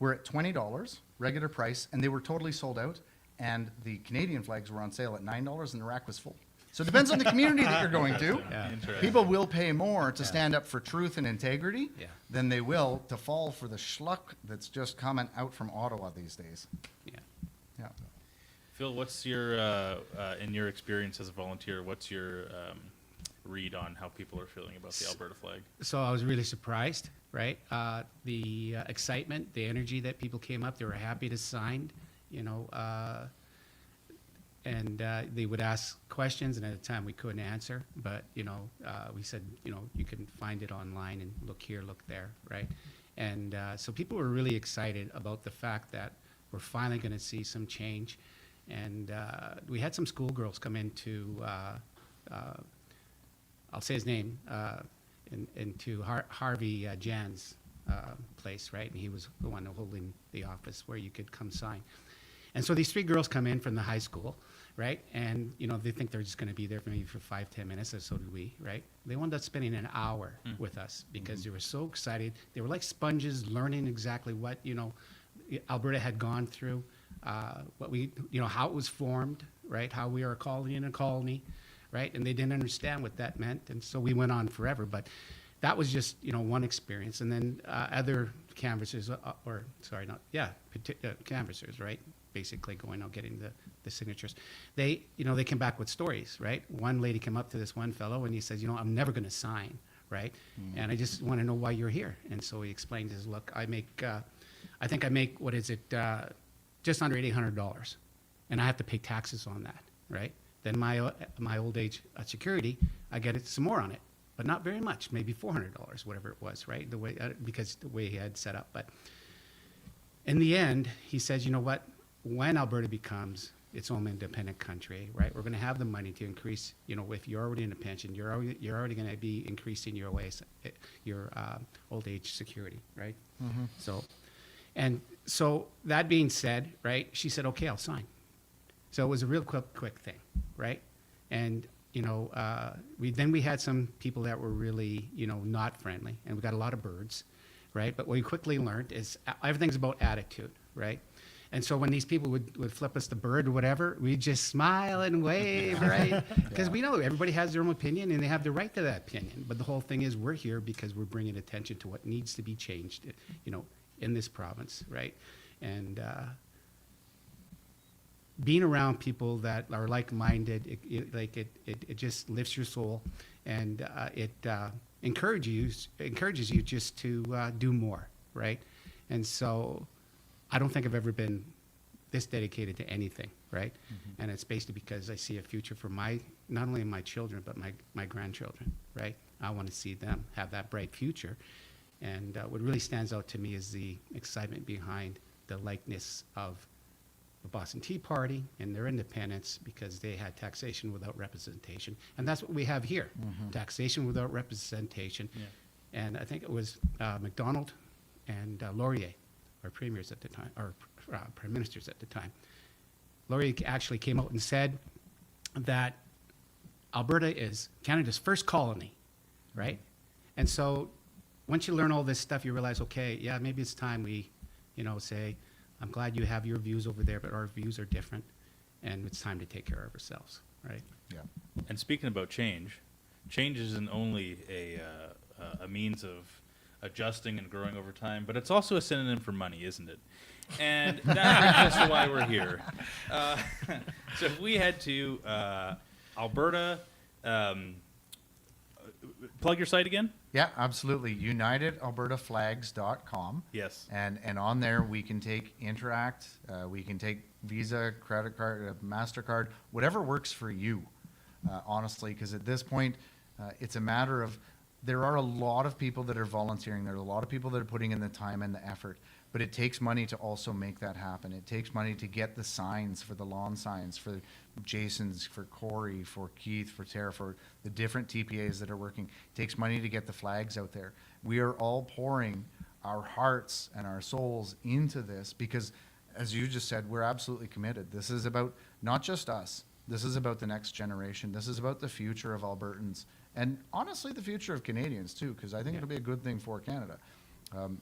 were at $20 regular price, and they were totally sold out. And the Canadian flags were on sale at $9, and the rack was full. So it depends on the community that you're going to. People will pay more to stand up for truth and integrity than they will to fall for the schluck that's just coming out from Ottawa these days. Yeah.
Phil, what's your, in your experience as a volunteer, what's your read on how people are feeling about the Alberta flag?
So I was really surprised, right? The excitement, the energy that people came up, they were happy to sign, you know, and they would ask questions, and at the time we couldn't answer, but, you know, we said, you know, you can find it online and look here, look there, right? And so people were really excited about the fact that we're finally going to see some change. And we had some schoolgirls come into, I'll say his name, into Harvey Jan's place, right? And he was the one holding the office where you could come sign. And so these 3 girls come in from the high school, right? And, you know, they think they're just going to be there maybe for 5-10 minutes, and so did we, right? They wound up spending an hour with us because they were so excited. They were like sponges, learning exactly what, you know, Alberta had gone through, what we, you know, how it was formed, right? How we are a colony in a colony, right? And they didn't understand what that meant, and so we went on forever. But that was just, you know, one experience. And then other canvassers, canvassers, right? Basically going out getting the signatures. They, you know, they came back with stories, right? One lady came up to this one fellow and he says, you know, I'm never going to sign, right? And I just want to know why you're here. And so he explained, his look, I make, I think I make, what is it, just under $800, and I have to pay taxes on that, right? Then my old age security, I get it some more on it, but not very much, maybe $400, whatever it was, right? The way because the way he had set up. But in the end, he says, you know what? When Alberta becomes its own independent country, right? We're going to have the money to increase. You know, if you're already in a pension, you're already going to be increasing your old age security, right? So that being said, right? She said, okay, I'll sign. So it was a real quick thing, right? And you know, we had some people that were really, you know, not friendly, and we got a lot of birds, right? But what we quickly learned is everything's about attitude, right? And so when these people would flip us the bird or whatever, we just smile and wave, right? Because we know everybody has their own opinion and they have the right to that opinion. But the whole thing is we're here because we're bringing attention to what needs to be changed, you know, in this province, right? And being around people that are like-minded, it just lifts your soul, and it encourages you just to do more, right? And so I don't think I've ever been this dedicated to anything, right? And it's basically because I see a future for not only my children, but my grandchildren, right? I want to see them have that bright future. And what really stands out to me is the excitement behind the likeness of the Boston Tea Party and their independence, because they had taxation without representation. And that's what we have here, taxation without representation. And I think it was MacDonald and Laurier, our premiers at the time, or prime ministers at the time. Laurier actually came out and said that Alberta is Canada's first colony, right? And so once you learn all this stuff, you realize, okay, yeah, maybe it's time we, you know, say, I'm glad you have your views over there, but our views are different, and it's time to take care of ourselves, right?
Yeah.
And speaking about change isn't only a means of adjusting and growing over time, but it's also a synonym for money, isn't it? And that brings us to why we're here. So if we head to Alberta, plug your site again?
Yeah, absolutely. UnitedAlbertaFlags.com.
Yes.
And on there we can take Interact, we can take Visa, credit card, MasterCard, whatever works for you, honestly, because at this point, it's a matter of, there are a lot of people that are volunteering. There are a lot of people that are putting in the time and the effort, but it takes money to also make that happen. It takes money to get the signs, for the lawn signs, for Jason's, for Corey, for Keith, for Tara, for the different TPAs that are working. It takes money to get the flags out there. We are all pouring our hearts and our souls into this because, as you just said, we're absolutely committed. This is about not just us. This is about the next generation. This is about the future of Albertans. And honestly, the future of Canadians too, because I think it'll be a good thing for Canada.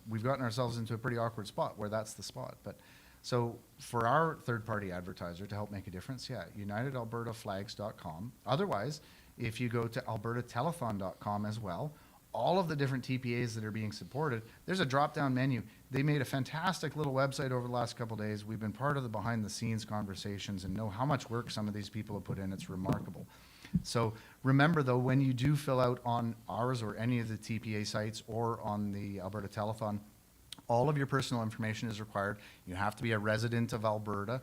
We've gotten ourselves into a pretty awkward spot where that's the spot. But so for our third-party advertiser to help make a difference, yeah, UnitedAlbertaFlags.com. Otherwise, if you go to AlbertaTelethon.com as well, all of the different TPAs that are being supported, there's a drop-down menu. They made a fantastic little website over the last couple of days. We've been part of the behind-the-scenes conversations and know how much work some of these people have put in. It's remarkable. So remember, though, when you do fill out on ours or any of the TPA sites or on the Alberta Telethon, all of your personal information is required. You have to be a resident of Alberta.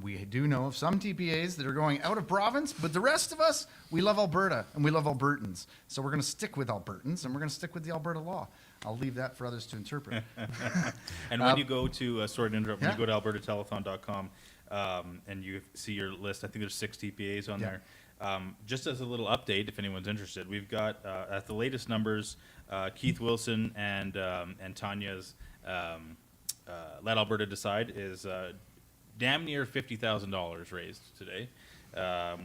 We do know of some TPAs that are going out of province, but the rest of us, we love Alberta and we love Albertans. So we're going to stick with Albertans and we're going to stick with the Alberta law. I'll leave that for others to interpret.
And when you go to, sorry to interrupt, when
yeah.
you go to albertatelethon.com and you see your list, I think there's 6 TPAs on
Yeah.
there. Just as a little update, if anyone's interested, we've got at the latest numbers, Keith Wilson and Tanya's Let Alberta Decide is damn near $50,000 raised today.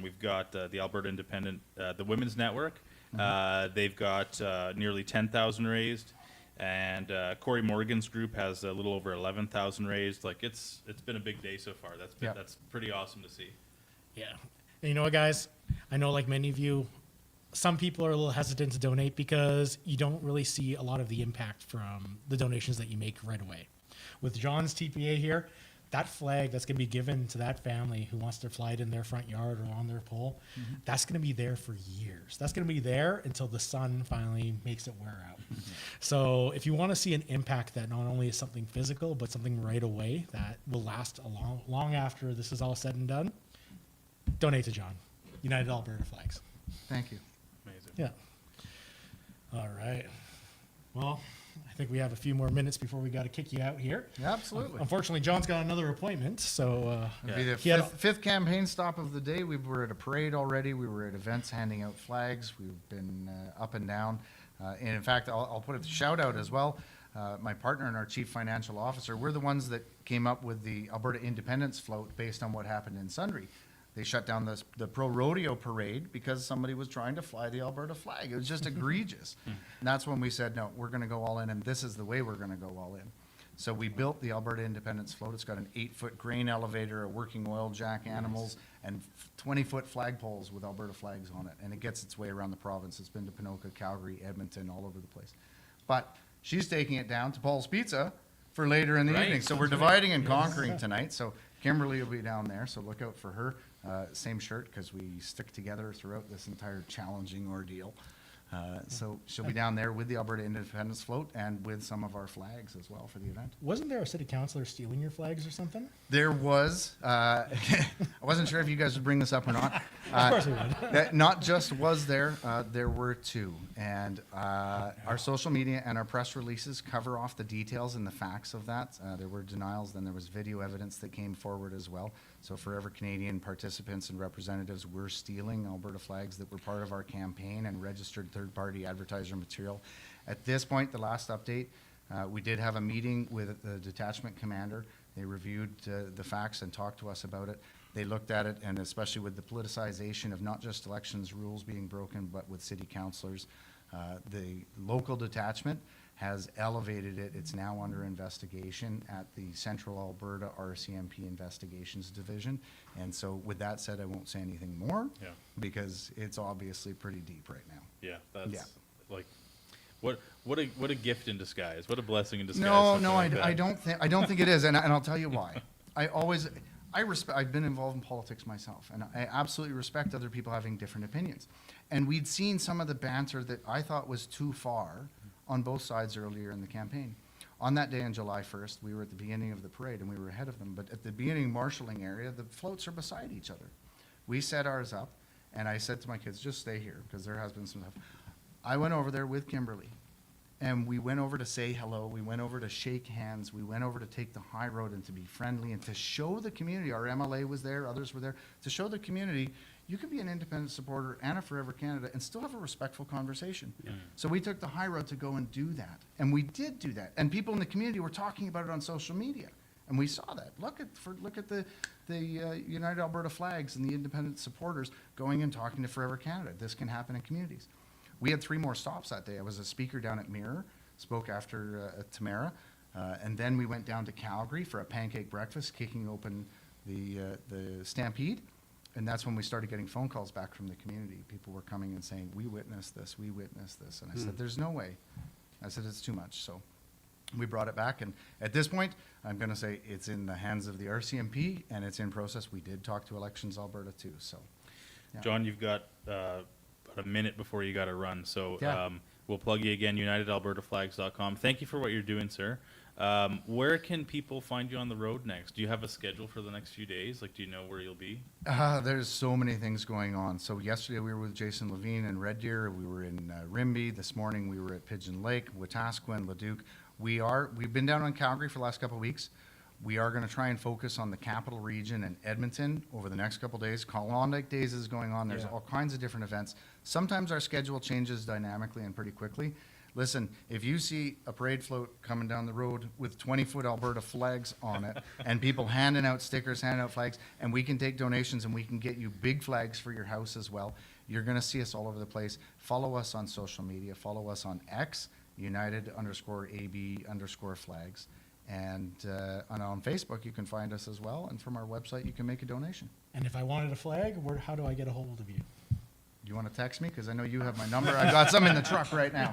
We've got the Alberta Independent, the Women's Network. They've got nearly 10,000 raised, and Corey Morgan's group has a little over 11,000 raised. Like it's been a big day so far. That's pretty awesome to see.
Yeah. And you know what, guys? I know, like many of you, some people are a little hesitant to donate because you don't really see a lot of the impact from the donations that you make right away. With John's TPA here, that flag that's going to be given to that family who wants to fly it in their front yard or on their pole, that's going to be there for years. That's going to be there until the sun finally makes it wear out. So if you want to see an impact that not only is something physical, but something right away that will last a long after this is all said and done, donate to John. United Alberta Flags.
Thank you.
Amazing.
Yeah. All right. Well, I think we have a few more minutes before we got to kick you out here.
Yeah, absolutely.
Unfortunately, John's got another appointment, so
It'll be the
he had
fifth campaign stop of the day. We were at a parade already. We were at events handing out flags. We've been up and down. And in fact, I'll put a shout out as well. My partner and our chief financial officer, we're the ones that came up with the Alberta Independence float based on what happened in Sundre. They shut down the pro rodeo parade because somebody was trying to fly the Alberta flag. It was just egregious. And that's when we said, no, we're going to go all in, and this is the way we're going to go all in. So we built the Alberta Independence float. It's got an 8-foot grain elevator, a working oil jack animals, and 20-foot flagpoles with Alberta flags on it. And it gets its way around the province. It's been to Ponoka, Calgary, Edmonton, all over the place. But she's taking it down to Paul's Pizza for later in the evening. So we're dividing and conquering tonight. So Kimberly will be down there, so look out for her. Same shirt, because we stick together throughout this entire challenging ordeal. So she'll be down there with the Alberta Independence float and with some of our flags as well for the event.
Wasn't there a city councillor stealing your flags or something?
There was. I wasn't sure if you guys would bring this up or not.
Of course we would.
Not just was there were 2. And our social media and our press releases cover off the details and the facts of that. There were denials, then there was video evidence that came forward as well. So Forever Canadian participants and representatives were stealing Alberta flags that were part of our campaign and registered third-party advertiser material. At this point, the last update, we did have a meeting with the detachment commander. They reviewed the facts and talked to us about it. They looked at it, and especially with the politicization of not just elections rules being broken, but with city councillors, the local detachment has elevated it. It's now under investigation at the Central Alberta RCMP Investigations Division. And so with that said, I won't say anything more because it's obviously pretty deep right now.
Yeah, that's like what a gift in disguise. What a blessing in disguise.
No, I don't think it is, and I'll tell you why. I've been involved in politics myself, and I absolutely respect other people having different opinions. And we'd seen some of the banter that I thought was too far on both sides earlier in the campaign. On that day on July 1st, we were at the beginning of the parade and we were ahead of them, but at the beginning marshalling area, the floats are beside each other. We set ours up, and I said to my kids, just stay here, because there has been some stuff. I went over there with Kimberly, and we went over to say hello, we went over to shake hands, we went over to take the high road and to be friendly and to show the community, our MLA was there, others were there, to show the community you can be an independent supporter and a Forever Canada and still have a respectful conversation. So we took the high road to go and do that. And we did do that. And people in the community were talking about it on social media. And we saw that. Look at the United Alberta Flags and the independent supporters going and talking to Forever Canada. This can happen in communities. We had 3 more stops that day. I was a speaker down at Mirror, spoke after Tamara. And then we went down to Calgary for a pancake breakfast, kicking open the Stampede. And that's when we started getting phone calls back from the community. People were coming and saying, we witnessed this. And I said, there's no way. I said, it's too much. So we brought it back. And at this point, I'm going to say it's in the hands of the RCMP and it's in process. We did talk to Elections Alberta too. So, yeah.
John, you've got about a minute before you got to run. So
Yeah.
We'll plug you again, UnitedAlbertaFlags.com. Thank you for what you're doing, sir. Where can people find you on the road next? Do you have a schedule for the next few days? Like, do you know where you'll be?
There's so many things going on. So yesterday we were with Jason Levine in Red Deer. We were in Rimbey. This morning we were at Pigeon Lake, Wetaskiwin, Leduc. We've been down on Calgary for the last couple of weeks. We are going to try and focus on the capital region and Edmonton over the next couple of days. Klondike Days is going on. There's all kinds of different events. Sometimes our schedule changes dynamically and pretty quickly. Listen, if you see a parade float coming down the road with 20-foot Alberta flags on it and people handing out stickers, handing out flags, and we can take donations and we can get you big flags for your house as well, you're going to see us all over the place. Follow us on social media. Follow us on X, United_AB_flags. And on Facebook, you can find us as well. And from our website, you can make a donation.
And if I wanted a flag, how do I get a hold of you?
You want to text me? Because I know you have my number. I got some in the truck right now.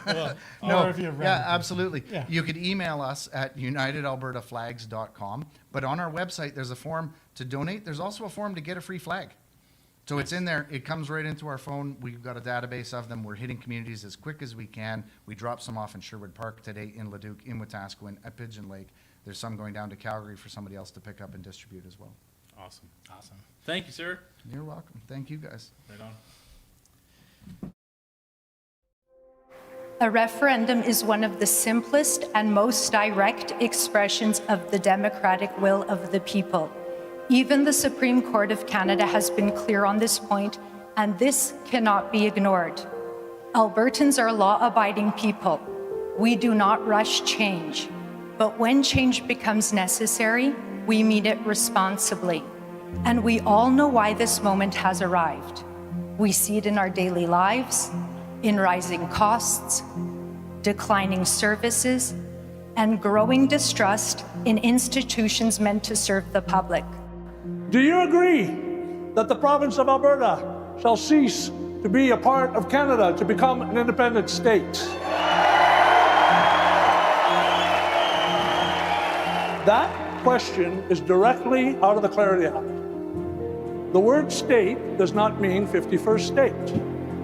Well,
No,
or if you have
yeah,
relatives.
absolutely.
Yeah.
You could email us at unitedalbertaflags.com. But on our website, there's a form to donate. There's also a form to get a free flag. So it's in there. It comes right into our phone. We've got a database of them. We're hitting communities as quick as we can. We dropped some off in Sherwood Park today, in Leduc, in Wetaskiwin, at Pigeon Lake. There's some going down to Calgary for somebody else to pick up and distribute as well.
Awesome.
Awesome.
Thank you, sir.
You're welcome. Thank you, guys.
Right on.
A referendum is one of the simplest and most direct expressions of the democratic will of the people. Even the Supreme Court of Canada has been clear on this point, and this cannot be ignored. Albertans are law-abiding people. We do not rush change, but when change becomes necessary, we meet it responsibly. And we all know why this moment has arrived. We see it in our daily lives, in rising costs, declining services, and growing distrust in institutions meant to serve the public.
Do you agree that the province of Alberta shall cease to be a part of Canada to become an independent state? That question is directly out of the Clarity Act. The word state does not mean 51st state.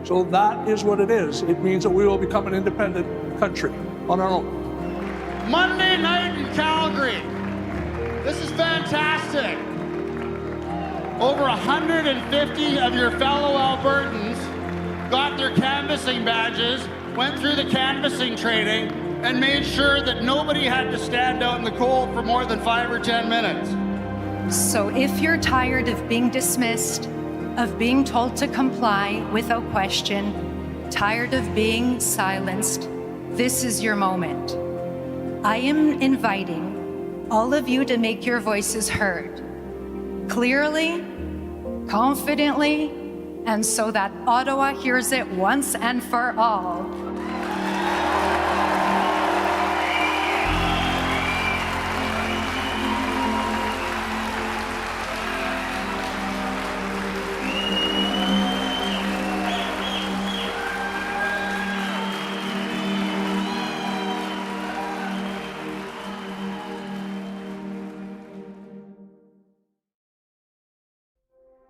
So that is what it is. It means that we will become an independent country on our own.
Monday night in Calgary. This is fantastic. Over 150 of your fellow Albertans got their canvassing badges, went through the canvassing training, and made sure that nobody had to stand out in the cold for more than 5 or 10 minutes.
So if you're tired of being dismissed, of being told to comply without question, tired of being silenced, this is your moment. I am inviting all of you to make your voices heard, clearly, confidently, and so that Ottawa hears it once and for all.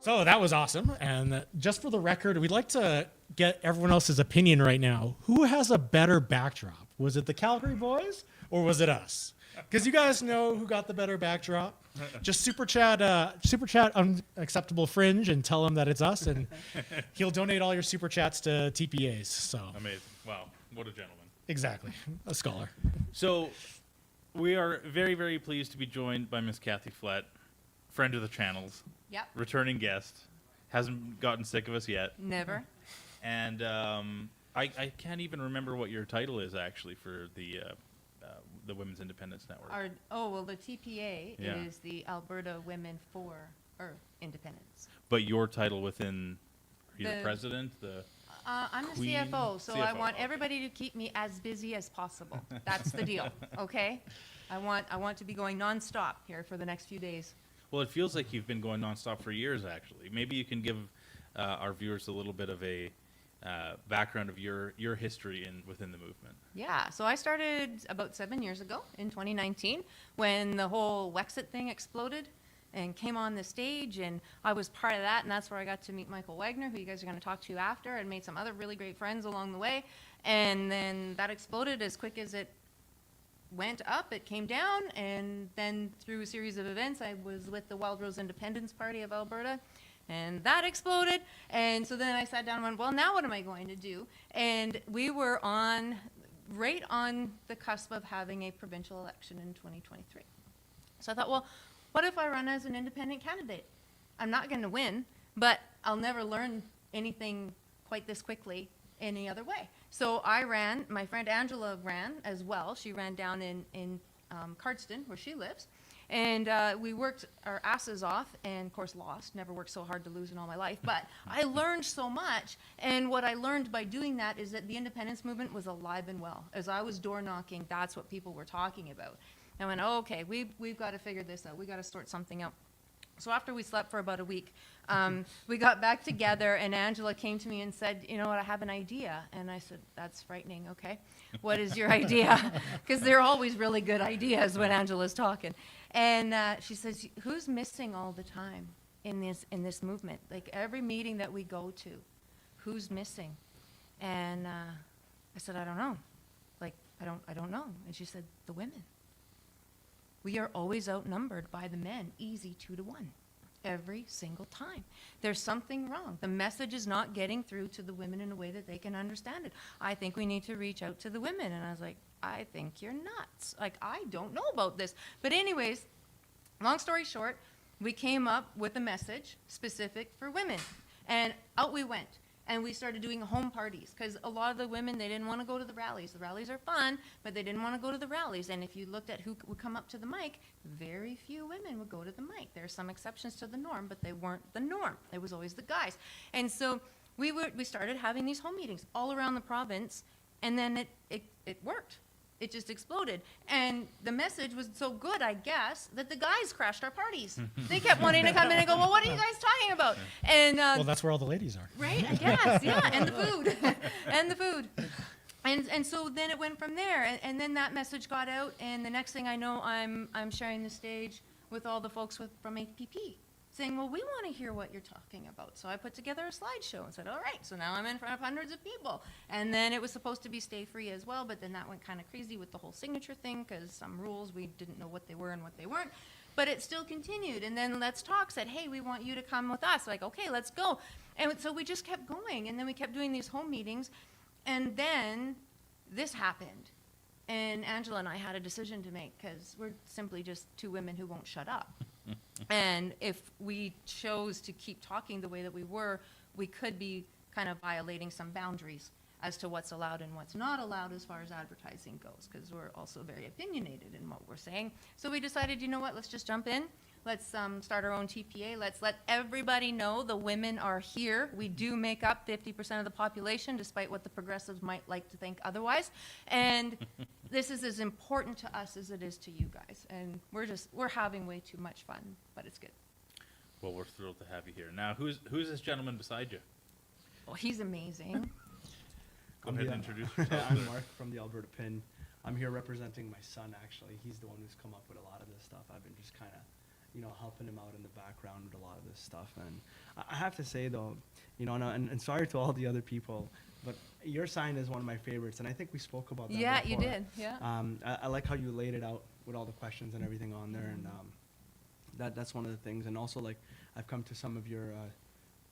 So that was awesome. And just for the record, we'd like to get everyone else's opinion right now. Who has a better backdrop? Was it the Calgary boys or was it us? Because you guys know who got the better backdrop. Just super chat Unacceptable Fringe and tell him that it's us, and he'll donate all your super chats to TPAs. So
amazing! Wow, what a gentleman!
Exactly, a scholar.
So we are very, very pleased to be joined by Miss Kathy Flett, friend of the channels.
Yep.
Returning guest, hasn't gotten sick of us yet.
Never.
And I can't even remember what your title is actually for the Women's Independence Network.
The TPA
Yeah.
is the Alberta Women for Independence.
But your title within, are you the
The-
president?
I'm the
Queen
CFO, so I
CFO,
want
okay.
everybody to keep me as busy as possible. That's the deal, okay? I want to be going nonstop here for the next few days.
Well, it feels like you've been going nonstop for years, actually. Maybe you can give our viewers a little bit of a background of your history within the movement.
Yeah, so I started about 7 years ago in 2019 when the whole Wexit thing exploded and came on the stage, and I was part of that, and that's where I got to meet Michael Wagner, who you guys are going to talk to after, and made some other really great friends along the way. And then that exploded as quick as it went up, it came down, and then through a series of events, I was with the Wild Rose Independence Party of Alberta, and that exploded. And so then I sat down and went, well, now what am I going to do? And we were right on the cusp of having a provincial election in 2023. So I thought, well, what if I run as an independent candidate? I'm not going to win, but I'll never learn anything quite this quickly any other way. So I ran, my friend Angela ran as well. She ran down in Cardston, where she lives. And we worked our asses off and, of course, lost. Never worked so hard to lose in all my life. But I learned so much. And what I learned by doing that is that the independence movement was alive and well. As I was door knocking, that's what people were talking about. I went, oh, okay, we've got to figure this out. We've got to sort something out. So after we slept for about a week, we got back together, and Angela came to me and said, you know what, I have an idea. And I said, that's frightening, okay. What is your idea? Because they're always really good ideas when Angela's talking. And she says, who's missing all the time in this movement? Like every meeting that we go to, who's missing? And I said, I don't know. Like, I don't know. And she said, the women. We are always outnumbered by the men, easy 2-1, every single time. There's something wrong. The message is not getting through to the women in a way that they can understand it. I think we need to reach out to the women. And I was like, I think you're nuts. Like, I don't know about this. But anyways, long story short, we came up with a message specific for women. And out we went. And we started doing home parties because a lot of the women, they didn't want to go to the rallies. The rallies are fun, but they didn't want to go to the rallies. And if you looked at who would come up to the mic, very few women would go to the mic. There are some exceptions to the norm, but they weren't the norm. It was always the guys. And so we started having these home meetings all around the province, and then it worked. It just exploded. And the message was so good, I guess, that the guys crashed our parties. They kept wanting to come in and go, well, what are you guys talking about? And
well, that's where all the ladies are.
Right, I guess, yeah, and the food, and the food. And so then it went from there, and then that message got out, and the next thing I know, I'm sharing the stage with all the folks from HPP, saying, well, we want to hear what you're talking about. So I put together a slideshow and said, all right, so now I'm in front of hundreds of people. And then it was supposed to be stay free as well, but then that went kind of crazy with the whole signature thing because some rules, we didn't know what they were and what they weren't. But it still continued. And then Let's Talk said, hey, we want you to come with us. Like, okay, let's go. And so we just kept going. And then we kept doing these home meetings. And then this happened. And Angela and I had a decision to make because we're simply just two women who won't shut up. And if we chose to keep talking the way that we were, we could be kind of violating some boundaries as to what's allowed and what's not allowed as far as advertising goes, because we're also very opinionated in what we're saying. So we decided, you know what, let's just jump in. Let's start our own TPA. Let's let everybody know the women are here. We do make up 50% of the population, despite what the progressives might like to think otherwise. And this is as important to us as it is to you guys. And we're having way too much fun, but it's good.
Well, we're thrilled to have you here. Now, who's this gentleman beside you?
Well, he's amazing.
Go ahead and introduce yourself.
I'm Mark from the Alberta Pin. I'm here representing my son, actually. He's the one who's come up with a lot of this stuff. I've been just kind of, helping him out in the background with a lot of this stuff. And I have to say, though, and sorry to all the other people, but your sign is one of my favorites, and I think we spoke about that
Yeah,
before.
you did, yeah.
I like how you laid it out with all the questions and everything on there, and that's one of the things. And also, like, I've come to some of your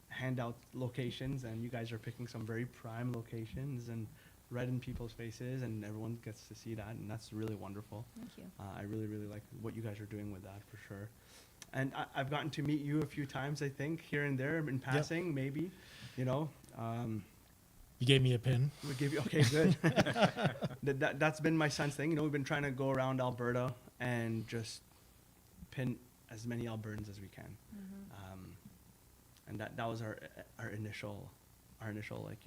handout locations, and you guys are picking some very prime locations and right in people's faces, and everyone gets to see that, and that's really wonderful.
Thank you.
I really, really like what you guys are doing with that, for sure. And I've gotten to meet you a few times, I think, here and there in passing, maybe,
You gave me a pin.
We gave you, okay, good. That's been my son's thing. We've been trying to go around Alberta and just pin as many Albertans as we can.
Mm-hmm.
And that was our initial, like,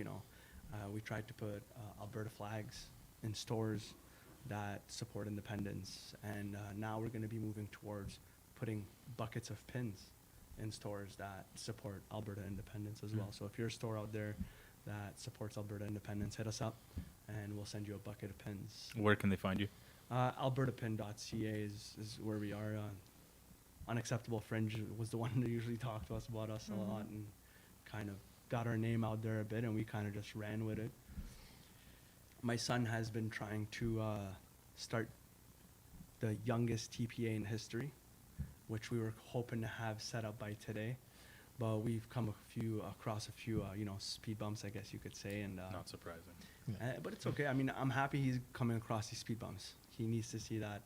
We tried to put Alberta flags in stores that support independence, and now we're going to be moving towards putting buckets of pins in stores that support Alberta independence as well. So if you're a store out there that supports Alberta independence, hit us up and we'll send you a bucket of pins.
Where can they find you?
Albertapin.ca is where we are. Unacceptable Fringe was the one that usually talked to us about us a lot and kind of got our name out there a bit, and we kind of just ran with it. My son has been trying to start the youngest TPA in history, which we were hoping to have set up by today, but we've come across a few speed bumps, I guess you could say, and
not surprising.
but it's okay. I mean, I'm happy he's coming across these speed bumps. He needs to see that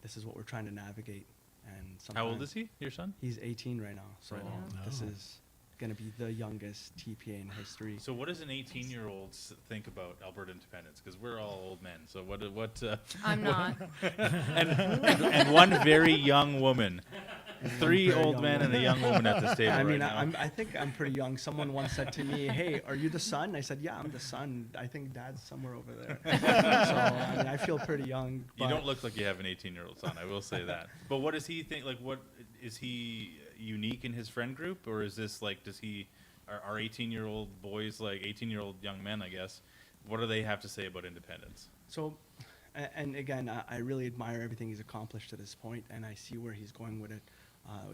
this is what we're trying to navigate. And
how old is he, your son?
He's 18 right now, so
Right now.
this is going to be the youngest TPA in history.
So what does an 18-year-old think about Alberta independence? Because we're all old men. So what?
I'm not.
and one very young woman. Three old men and a young woman at this table.
I mean,
right now.
I think I'm pretty young. Someone once said to me, "Hey, are you the son?" I said, "Yeah, I'm the son. I think Dad's somewhere over there." So I mean, I feel pretty young.
You don't look like you have an 18-year-old son. I will say that. But what does he think? Like, what is he unique in his friend group, or is this like? Are 18-year-old boys like 18-year-old young men? I guess. What do they have to say about independence?
So, and again, I really admire everything he's accomplished to this point, and I see where he's going with it.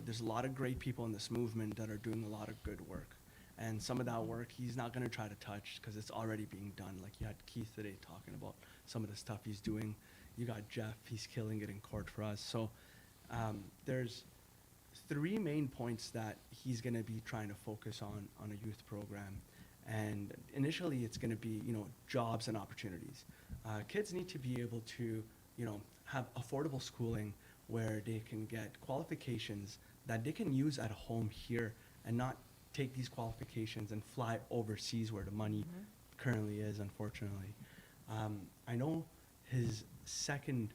There's a lot of great people in this movement that are doing a lot of good work. And some of that work he's not going to try to touch because it's already being done. Like you had Keith today talking about some of the stuff he's doing. You got Jeff, he's killing it in court for us. So there's three main points that he's going to be trying to focus on a youth program. And initially it's going to be, jobs and opportunities. Kids need to be able to, have affordable schooling where they can get qualifications that they can use at home here and not take these qualifications and fly overseas where the money currently is, unfortunately. I know his second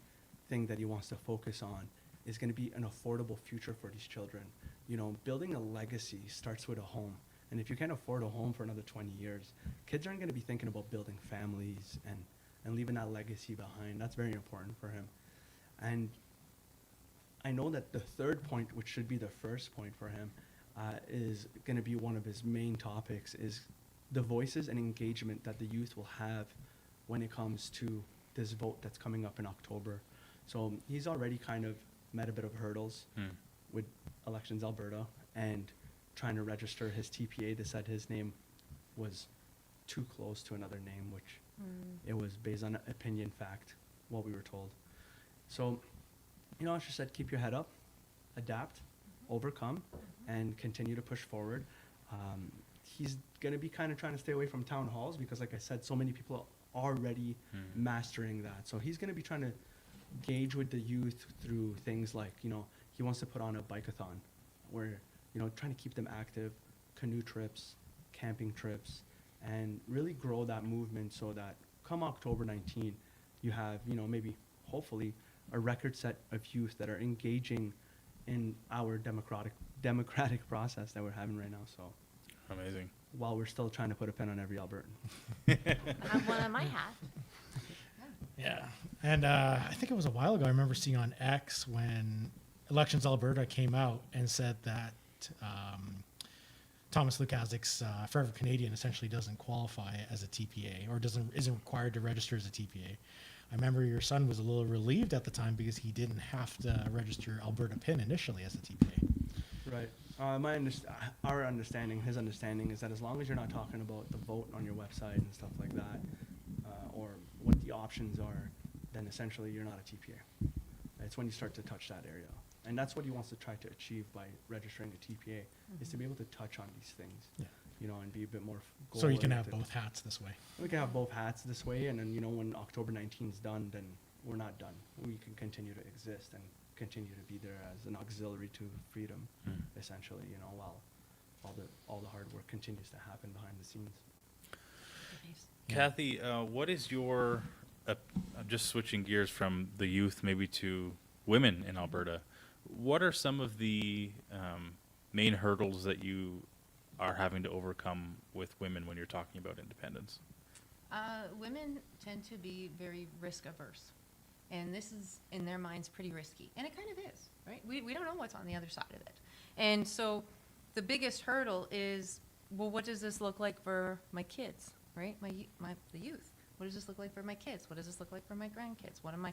thing that he wants to focus on is going to be an affordable future for these children. Building a legacy starts with a home. And if you can't afford a home for another 20 years, kids aren't going to be thinking about building families and leaving that legacy behind. That's very important for him. And I know that the third point, which should be the first point for him, is going to be one of his main topics, is the voices and engagement that the youth will have when it comes to this vote that's coming up in October. So he's already kind of met a bit of hurdles with Elections Alberta and trying to register his TPA. They said his name was too close to another name, which it was based on opinion fact, what we were told. So, as you said, keep your head up, adapt, overcome, and continue to push forward. He's going to be kind of trying to stay away from town halls because, like I said, so many people are already mastering that. So he's going to be trying to gauge with the youth through things like, he wants to put on a bike-a-thon where, trying to keep them active, canoe trips, camping trips, and really grow that movement so that come October 19, you have, maybe, hopefully, a record set of youth that are engaging in our democratic process that we're having right now. So
amazing.
While we're still trying to put a pin on every Albertan.
I have one on my hat.
Yeah. And I think it was a while ago, I remember seeing on X when Elections Alberta came out and said that Thomas Lukaszik's Forever Canadian essentially doesn't qualify as a TPA or isn't required to register as a TPA. I remember your son was a little relieved at the time because he didn't have to register Alberta PIN initially as a TPA.
Right. His understanding is that as long as you're not talking about the vote on your website and stuff like that, or what the options are, then essentially you're not a TPA. It's when you start to touch that area. And that's what he wants to try to achieve by registering a TPA, is to be able to touch on these things, and be a bit more
So you can have both hats this way.
We can have both hats this way, and then, when October 19 is done, then we're not done. We can continue to exist and continue to be there as an auxiliary to freedom, essentially, while all the hard work continues to happen behind the scenes.
Kathy, what is your, just switching gears from the youth maybe to women in Alberta, what are some of the main hurdles that you are having to overcome with women when you're talking about independence?
Women tend to be very risk averse. And this is, in their minds, pretty risky. And it kind of is, right? We don't know what's on the other side of it. And so the biggest hurdle is, well, what does this look like for my kids, right? The youth. What does this look like for my kids? What does this look like for my grandkids? What am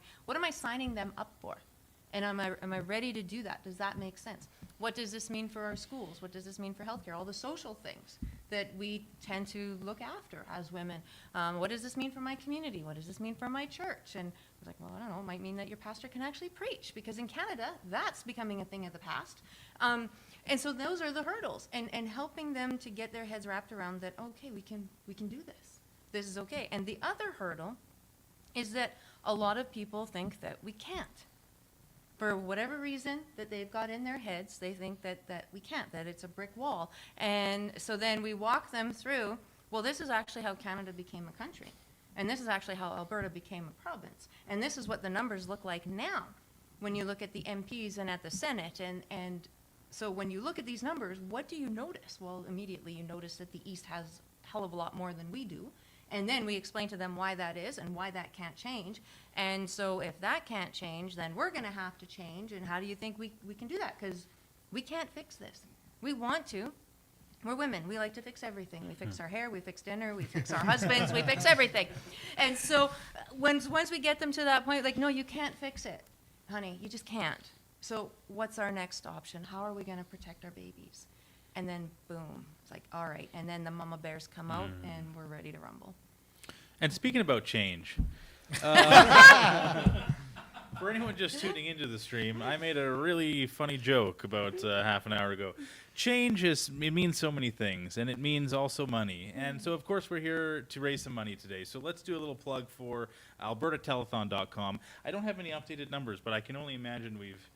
I signing them up for? And am I ready to do that? Does that make sense? What does this mean for our schools? What does this mean for healthcare? All the social things that we tend to look after as women. What does this mean for my community? What does this mean for my church? And I was like, well, I don't know. It might mean that your pastor can actually preach, because in Canada, that's becoming a thing of the past. And so those are the hurdles, and helping them to get their heads wrapped around that, okay, we can do this. This is okay. And the other hurdle is that a lot of people think that we can't. For whatever reason that they've got in their heads, they think that we can't, that it's a brick wall. And so then we walk them through, well, this is actually how Canada became a country. And this is actually how Alberta became a province. And this is what the numbers look like now when you look at the MPs and at the Senate. And so when you look at these numbers, what do you notice? Well, immediately you notice that the East has a hell of a lot more than we do. And then we explain to them why that is and why that can't change. And so if that can't change, then we're going to have to change. And how do you think we can do that? Because we can't fix this. We want to. We're women. We like to fix everything. We fix our hair, we fix dinner, we fix our husbands, we fix everything. And so once we get them to that point, like, no, you can't fix it, honey. You just can't. So what's our next option? How are we going to protect our babies? And then, boom, it's like, all right. And then the mama bears come out, and we're ready to rumble.
And speaking about change, for anyone just tuning into the stream, I made a really funny joke about half an hour ago. Change it means so many things, and it means also money. And so, of course, we're here to raise some money today. So let's do a little plug for albertatelethon.com. I don't have any updated numbers, but I can only imagine we've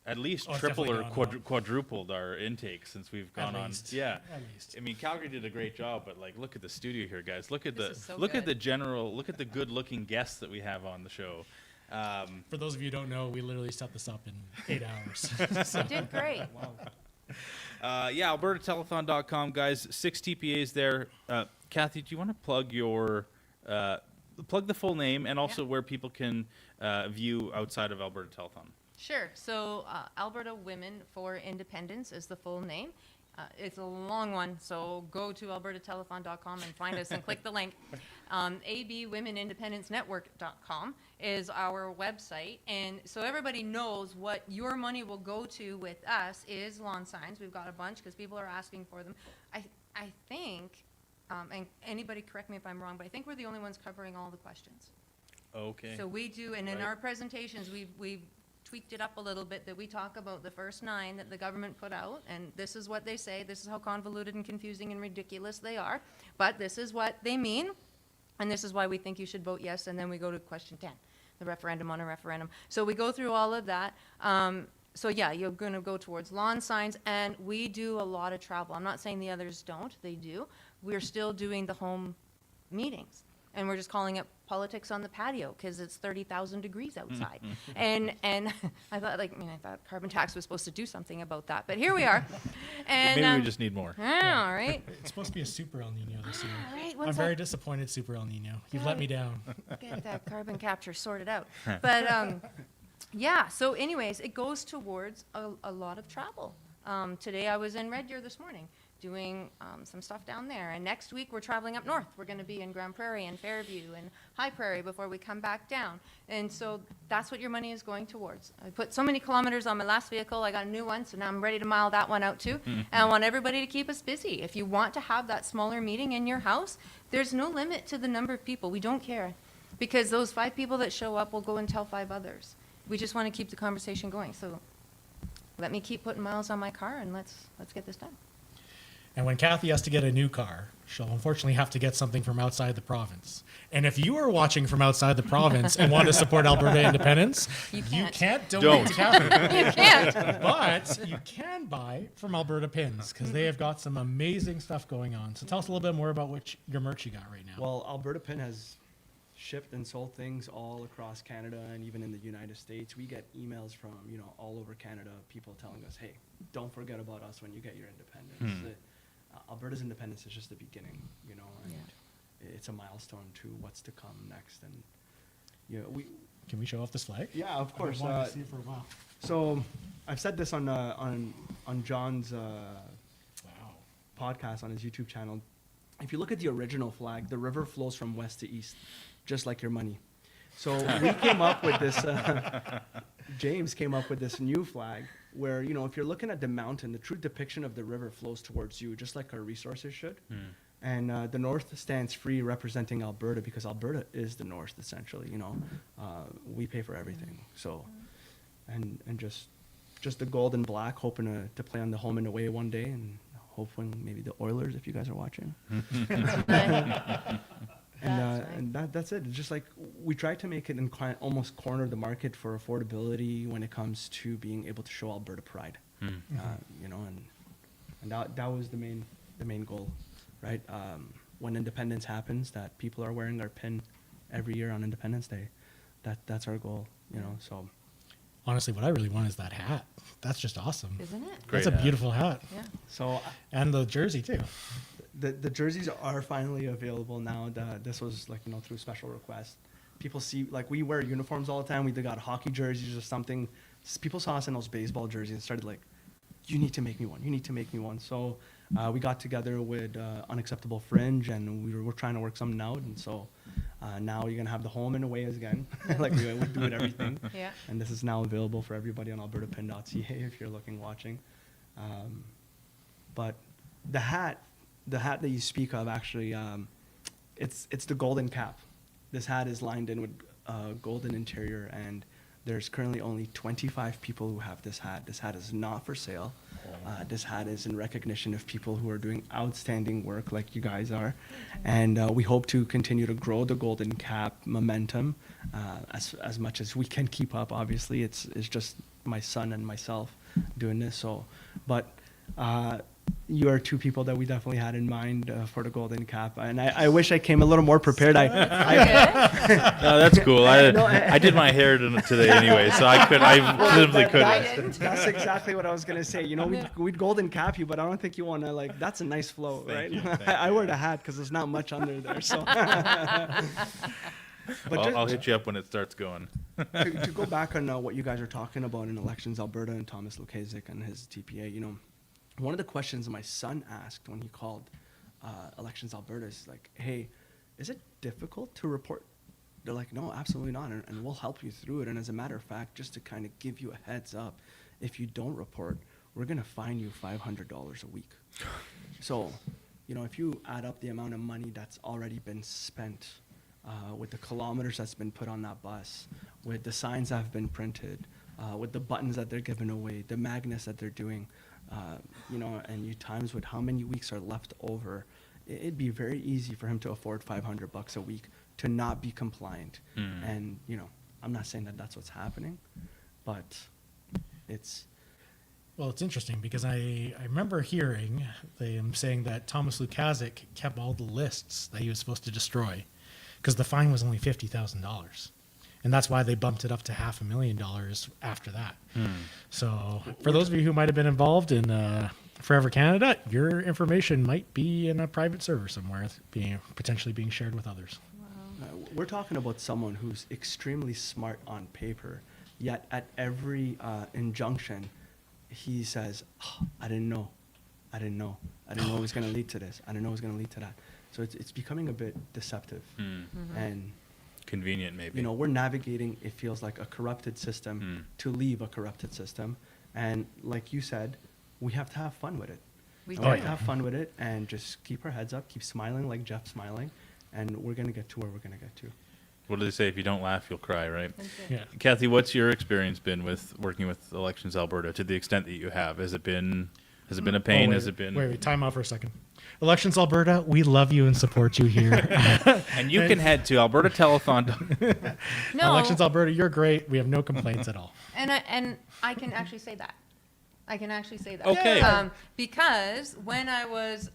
at least tripled or quadrupled our intake since we've gone on. Yeah,
at least.
I mean, Calgary did a great job, but like, look at the studio here, guys. Look at
look
at the good-looking guests that we have on the show.
For those of you who don't know, we literally set this up in 8 hours.
You did great.
Wow.
Yeah, albertatelethon.com, guys. 6 TPAs there. Kathy, do you want to plug plug the full name and also where people can view outside of Alberta Telethon?
Sure. So Alberta Women for Independence is the full name. It's a long one, so go to albertatelethon.com and find us and click the link. abwomenindependencenetwork.com is our website. And so everybody knows what your money will go to with us is lawn signs. We've got a bunch because people are asking for them. I think, and anybody correct me if I'm wrong, but I think we're the only ones covering all the questions.
Okay.
So we do, and in our presentations, we've tweaked it up a little bit, that we talk about the first 9 that the government put out, and this is what they say, this is how convoluted and confusing and ridiculous they are, but this is what they mean, and this is why we think you should vote yes, and then we go to question 10, the referendum on a referendum. So we go through all of that. So yeah, you're going to go towards lawn signs, and we do a lot of travel. I'm not saying the others don't, they do. We're still doing the home meetings, and we're just calling it politics on the patio because it's 30,000 degrees outside. and I thought carbon tax was supposed to do something about that, but here we are. And
maybe we just need more.
Yeah, all right.
It's supposed to be a super El Nino this year.
Right,
I'm very disappointed, super El Nino. You've let me down.
Get that carbon capture sorted out. But yeah, so anyways, it goes towards a lot of travel. Today I was in Red Deer this morning doing some stuff down there. And next week we're traveling up north. We're going to be in Grand Prairie and Fairview and High Prairie before we come back down. And so that's what your money is going towards. I put so many kilometers on my last vehicle. I got a new one, so now I'm ready to mile that one out too. And I want everybody to keep us busy. If you want to have that smaller meeting in your house, there's no limit to the number of people. We don't care. Because those 5 people that show up will go and tell 5 others. We just want to keep the conversation going. So let me keep putting miles on my car, and let's get this done.
And when Kathy has to get a new car, she'll unfortunately have to get something from outside the province. And if you are watching from outside the province and want to support Alberta independence, you can't donate to Kathy.
You can't.
But you can buy from Alberta Pins because they have got some amazing stuff going on. So tell us a little bit more about your merch you got right now.
Well, Alberta Pin has shipped and sold things all across Canada and even in the United States. We get emails from, all over Canada, people telling us, hey, don't forget about us when you get your independence. Alberta's independence is just the beginning, you know, and it's a milestone to what's to come next. And you know,
Can we show off this flag?
Yeah, of course.
I've wanted to see it for a while.
So I've said this on John's podcast on his YouTube channel. If you look at the original flag, the river flows from west to east, just like your money. So we came up with this. James came up with this new flag where, you know, if you're looking at the mountain, the true depiction of the river flows towards you, just like our resources should. And the north stands free, representing Alberta, because Alberta is the north, essentially. You know, we pay for everything. So, and just the gold and black, hoping to play on the home and away one day, and hoping maybe the Oilers, if you guys are watching. And that's it. It's just like we try to make it and almost corner the market for affordability when it comes to being able to show Alberta pride. You know, and that was the main goal, right? When independence happens, that people are wearing our pin every year on Independence Day. That's our goal, you know. So
honestly, what I really want is that hat. That's just awesome.
Isn't it?
That's a beautiful hat.
Yeah.
So
and the jersey too.
The jerseys are finally available now. This was like, you know, through special request. People see, like, we wear uniforms all the time. We got hockey jerseys or something. People saw us in those baseball jerseys and started like, you need to make me one. You need to make me one. So we got together with Unacceptable Fringe, and we were trying to work something out. And so now you're gonna have the home and away again, like we do with everything.
Yeah.
And this is now available for everybody on albertapin.ca if you're watching. But the hat that you speak of, actually, it's the golden cap. This hat is lined in with golden interior, and there's currently only 25 people who have this hat. This hat is not for sale. This hat is in recognition of people who are doing outstanding work like you guys are. And we hope to continue to grow the golden cap momentum as much as we can keep up. Obviously, it's just my son and myself doing this. So, but you are two people that we definitely had in mind for the golden cap, and I wish I came a little more prepared.
No, that's cool. I did my hair today anyway, so I simply couldn't.
That's exactly what I was gonna say. You know, we'd golden cap you, but I don't think you want to, like, that's a nice flow, right? I wear the hat because there's not much under there, so.
But I'll hit you up when it starts going.
to go back on what you guys are talking about in Elections Alberta and Thomas Lukaszak and his TPA, you know, one of the questions my son asked when he called Elections Alberta is like, hey, is it difficult to report? They're like, no, absolutely not, and we'll help you through it. And as a matter of fact, just to kind of give you a heads up, if you don't report, we're going to fine you $500 a week. So, you know, if you add up the amount of money that's already been spent with the kilometers that's been put on that bus, with the signs that have been printed, with the buttons that they're giving away, the magnets that they're doing, you know, and you times with how many weeks are left over, it'd be very easy for him to afford $500 a week to not be compliant. And, you know, I'm not saying that that's what's happening, but it's.
Well, it's interesting because I remember hearing them saying that Thomas Lukaszak kept all the lists that he was supposed to destroy because the fine was only $50,000. And that's why they bumped it up to $500,000 after that. So for those of you who might have been involved in Forever Canada, your information might be in a private server somewhere, potentially being shared with others.
We're talking about someone who's extremely smart on paper, yet at every injunction, he says, oh, I didn't know it was going to lead to this. I didn't know it was going to lead to that. So it's becoming a bit deceptive. And
convenient, maybe.
You know, we're navigating, it feels like, a corrupted system to leave a corrupted system. And like you said, we have to have fun with it. We have to have fun with it and just keep our heads up, keep smiling like Jeff's smiling, and we're going to get to where we're going to get to.
What do they say? If you don't laugh, you'll cry, right?
Yeah.
Kathy, what's your experience been with working with Elections Alberta to the extent that you have? Has it been a pain? Has it been?
Wait, time out for a second. Elections Alberta, we love you and support you here.
And you can head to Alberta Telethon.
No.
Elections Alberta, you're great. We have no complaints at all.
And I can actually say that.
Okay.
Because when I was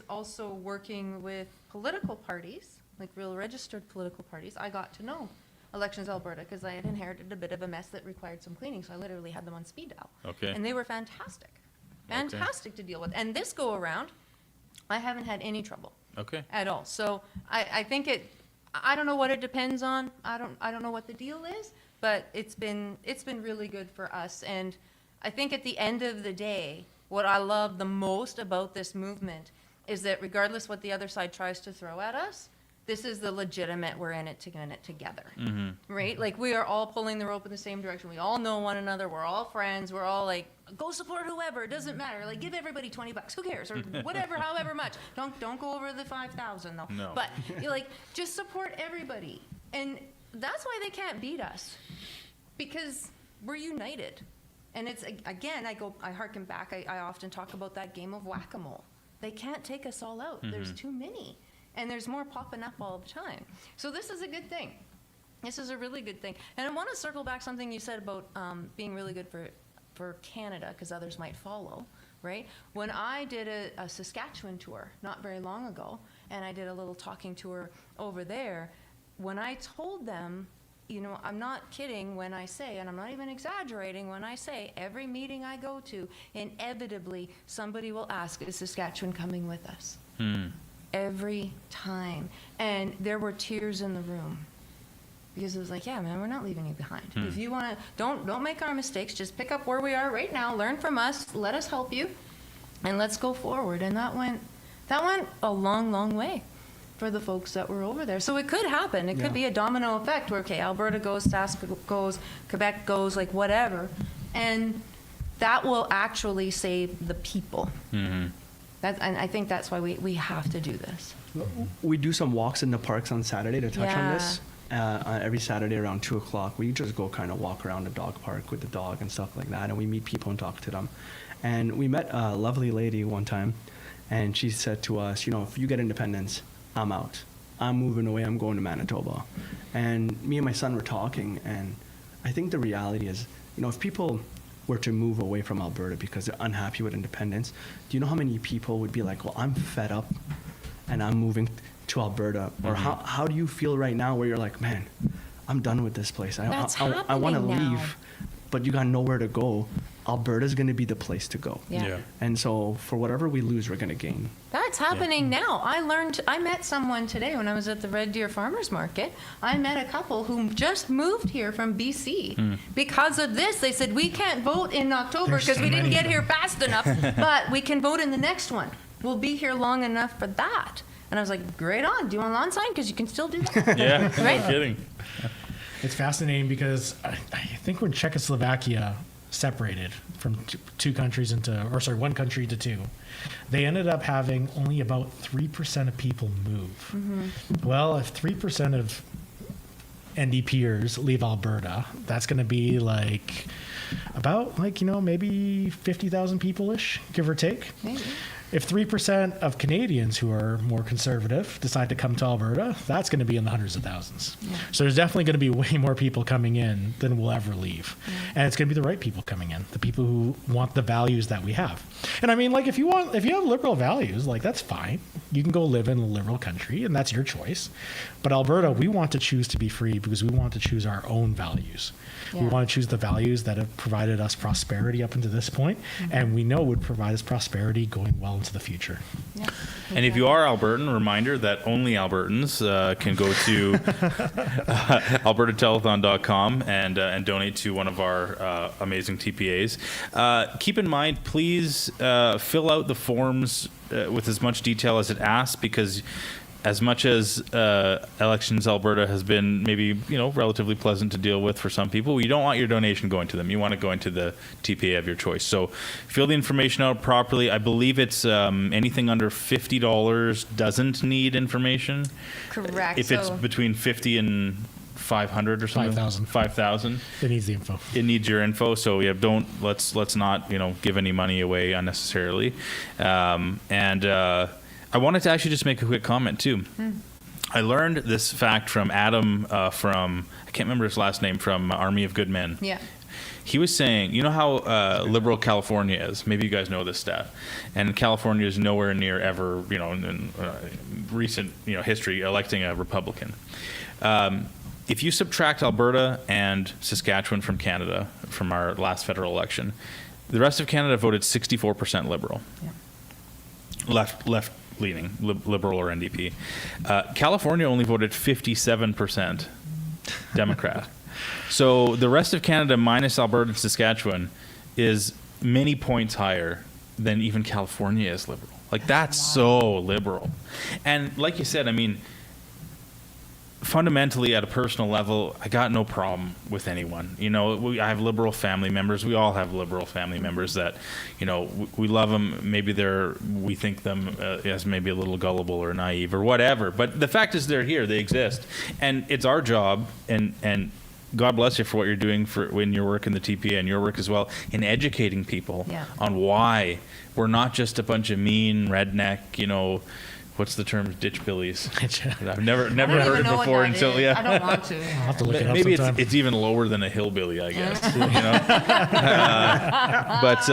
also working with political parties, like real registered political parties, I got to know Elections Alberta because I had inherited a bit of a mess that required some cleaning, so I literally had them on speed dial.
Okay.
And they were fantastic to deal with. And this go around, I haven't had any trouble.
Okay.
At all. So I think I don't know what it depends on. I don't know what the deal is, but it's been really good for us. And I think at the end of the day, what I love the most about this movement is that regardless what the other side tries to throw at us, this is the legitimate, we're in it together, right? Like we are all pulling the rope in the same direction. We all know one another. We're all friends. We're all like, go support whoever. It doesn't matter. Like give everybody $20. Who cares? Or whatever, however much. Don't go over the 5,000 though.
No.
But like just support everybody. And that's why they can't beat us, because we're united. And it's, again, I harken back. I often talk about that game of whack-a-mole. They can't take us all out. There's too many. And there's more popping up all the time. So this is a good thing. This is a really good thing. And I want to circle back something you said about being really good for Canada, because others might follow, right? When I did a Saskatchewan tour not very long ago, and I did a little talking tour over there, when I told them, you know, I'm not kidding when I say, and I'm not even exaggerating when I say, every meeting I go to, inevitably somebody will ask, is Saskatchewan coming with us? Every time. And there were tears in the room. Because it was like, yeah, man, we're not leaving you behind. If you want to, don't make our mistakes. Just pick up where we are right now. Learn from us. Let us help you. And let's go forward. And that went a long, long way for the folks that were over there. So it could happen. It could be a domino effect where, okay, Alberta goes, Sask goes, Quebec goes, like whatever. And that will actually save the people. And I think that's why we have to do this.
We do some walks in the parks on Saturday to touch on this. Every Saturday around 2 o'clock, we just go kind of walk around the dog park with the dog and stuff like that, and we meet people and talk to them. And we met a lovely lady one time, and she said to us, you know, if you get independence, I'm out. I'm moving away. I'm going to Manitoba. And me and my son were talking, and I think the reality is, you know, if people were to move away from Alberta because they're unhappy with independence, do you know how many people would be like, well, I'm fed up and I'm moving to Alberta? Or how do you feel right now where you're like, man, I'm done with this place. I want to leave, but you got nowhere to go. Alberta's going to be the place to go. And so for whatever we lose, we're going to gain.
That's happening now. I met someone today when I was at the Red Deer Farmers Market. I met a couple who just moved here from BC. Because of this, they said, we can't vote in October because we didn't get here fast enough, but we can vote in the next one. We'll be here long enough for that. And I was like, great on. Do you want lawn sign? Because you can still do that.
No kidding.
It's fascinating because I think when Czechoslovakia separated from one country to two, they ended up having only about 3% of people move. Well, if 3% of NDPers leave Alberta, that's going to be like about maybe 50,000 people-ish, give or take.
Maybe.
If 3% of Canadians who are more conservative decide to come to Alberta, that's going to be in the hundreds of thousands. So there's definitely going to be way more people coming in than will ever leave. And it's going to be the right people coming in, the people who want the values that we have. And I mean, like, if you have liberal values, like, that's fine. You can go live in a liberal country, and that's your choice. But Alberta, we want to choose to be free because we want to choose our own values. We want to choose the values that have provided us prosperity up until this point, and we know would provide us prosperity going well into the future.
And if you are Albertan, reminder that only Albertans can go to albertatelethon.com and donate to one of our amazing TPAs. Keep in mind, please fill out the forms with as much detail as it asks, because as much as Elections Alberta has been maybe relatively pleasant to deal with for some people, you don't want your donation going to them. You want to go into the TPA of your choice. So fill the information out properly. I believe it's anything under $50 doesn't need information.
Correct.
If it's between 50 and 500 or something. 5,000.
It needs the info.
It needs your info. So let's not give any money away unnecessarily. I wanted to actually just make a quick comment too. I learned this fact from Adam from, I can't remember his last name, from Army of Good Men.
Yeah.
He was saying, you know how liberal California is? Maybe you guys know this stat. And California is nowhere near ever, in recent history, electing a Republican. If you subtract Alberta and Saskatchewan from Canada, from our last federal election, the rest of Canada voted 64% liberal. Left leaning, Liberal or NDP. California only voted 57% Democrat. So the rest of Canada minus Alberta and Saskatchewan is many points higher than even California is liberal. Like, that's so liberal. And like you said, I mean, fundamentally, at a personal level, I got no problem with anyone. You know, I have liberal family members. We all have liberal family members that, you know, we love them. Maybe we think them as maybe a little gullible or naive or whatever. But the fact is, they're here. They exist, and it's our job. And God bless you for what you're doing when your work in the TPA and your work as well in educating people on why we're not just a bunch of mean redneck, you know. What's the term? Ditch billies. I've never heard it before until
I don't want to.
I'll have to look it up
Maybe
sometime.
it's even lower than a hillbilly, I guess. You know? But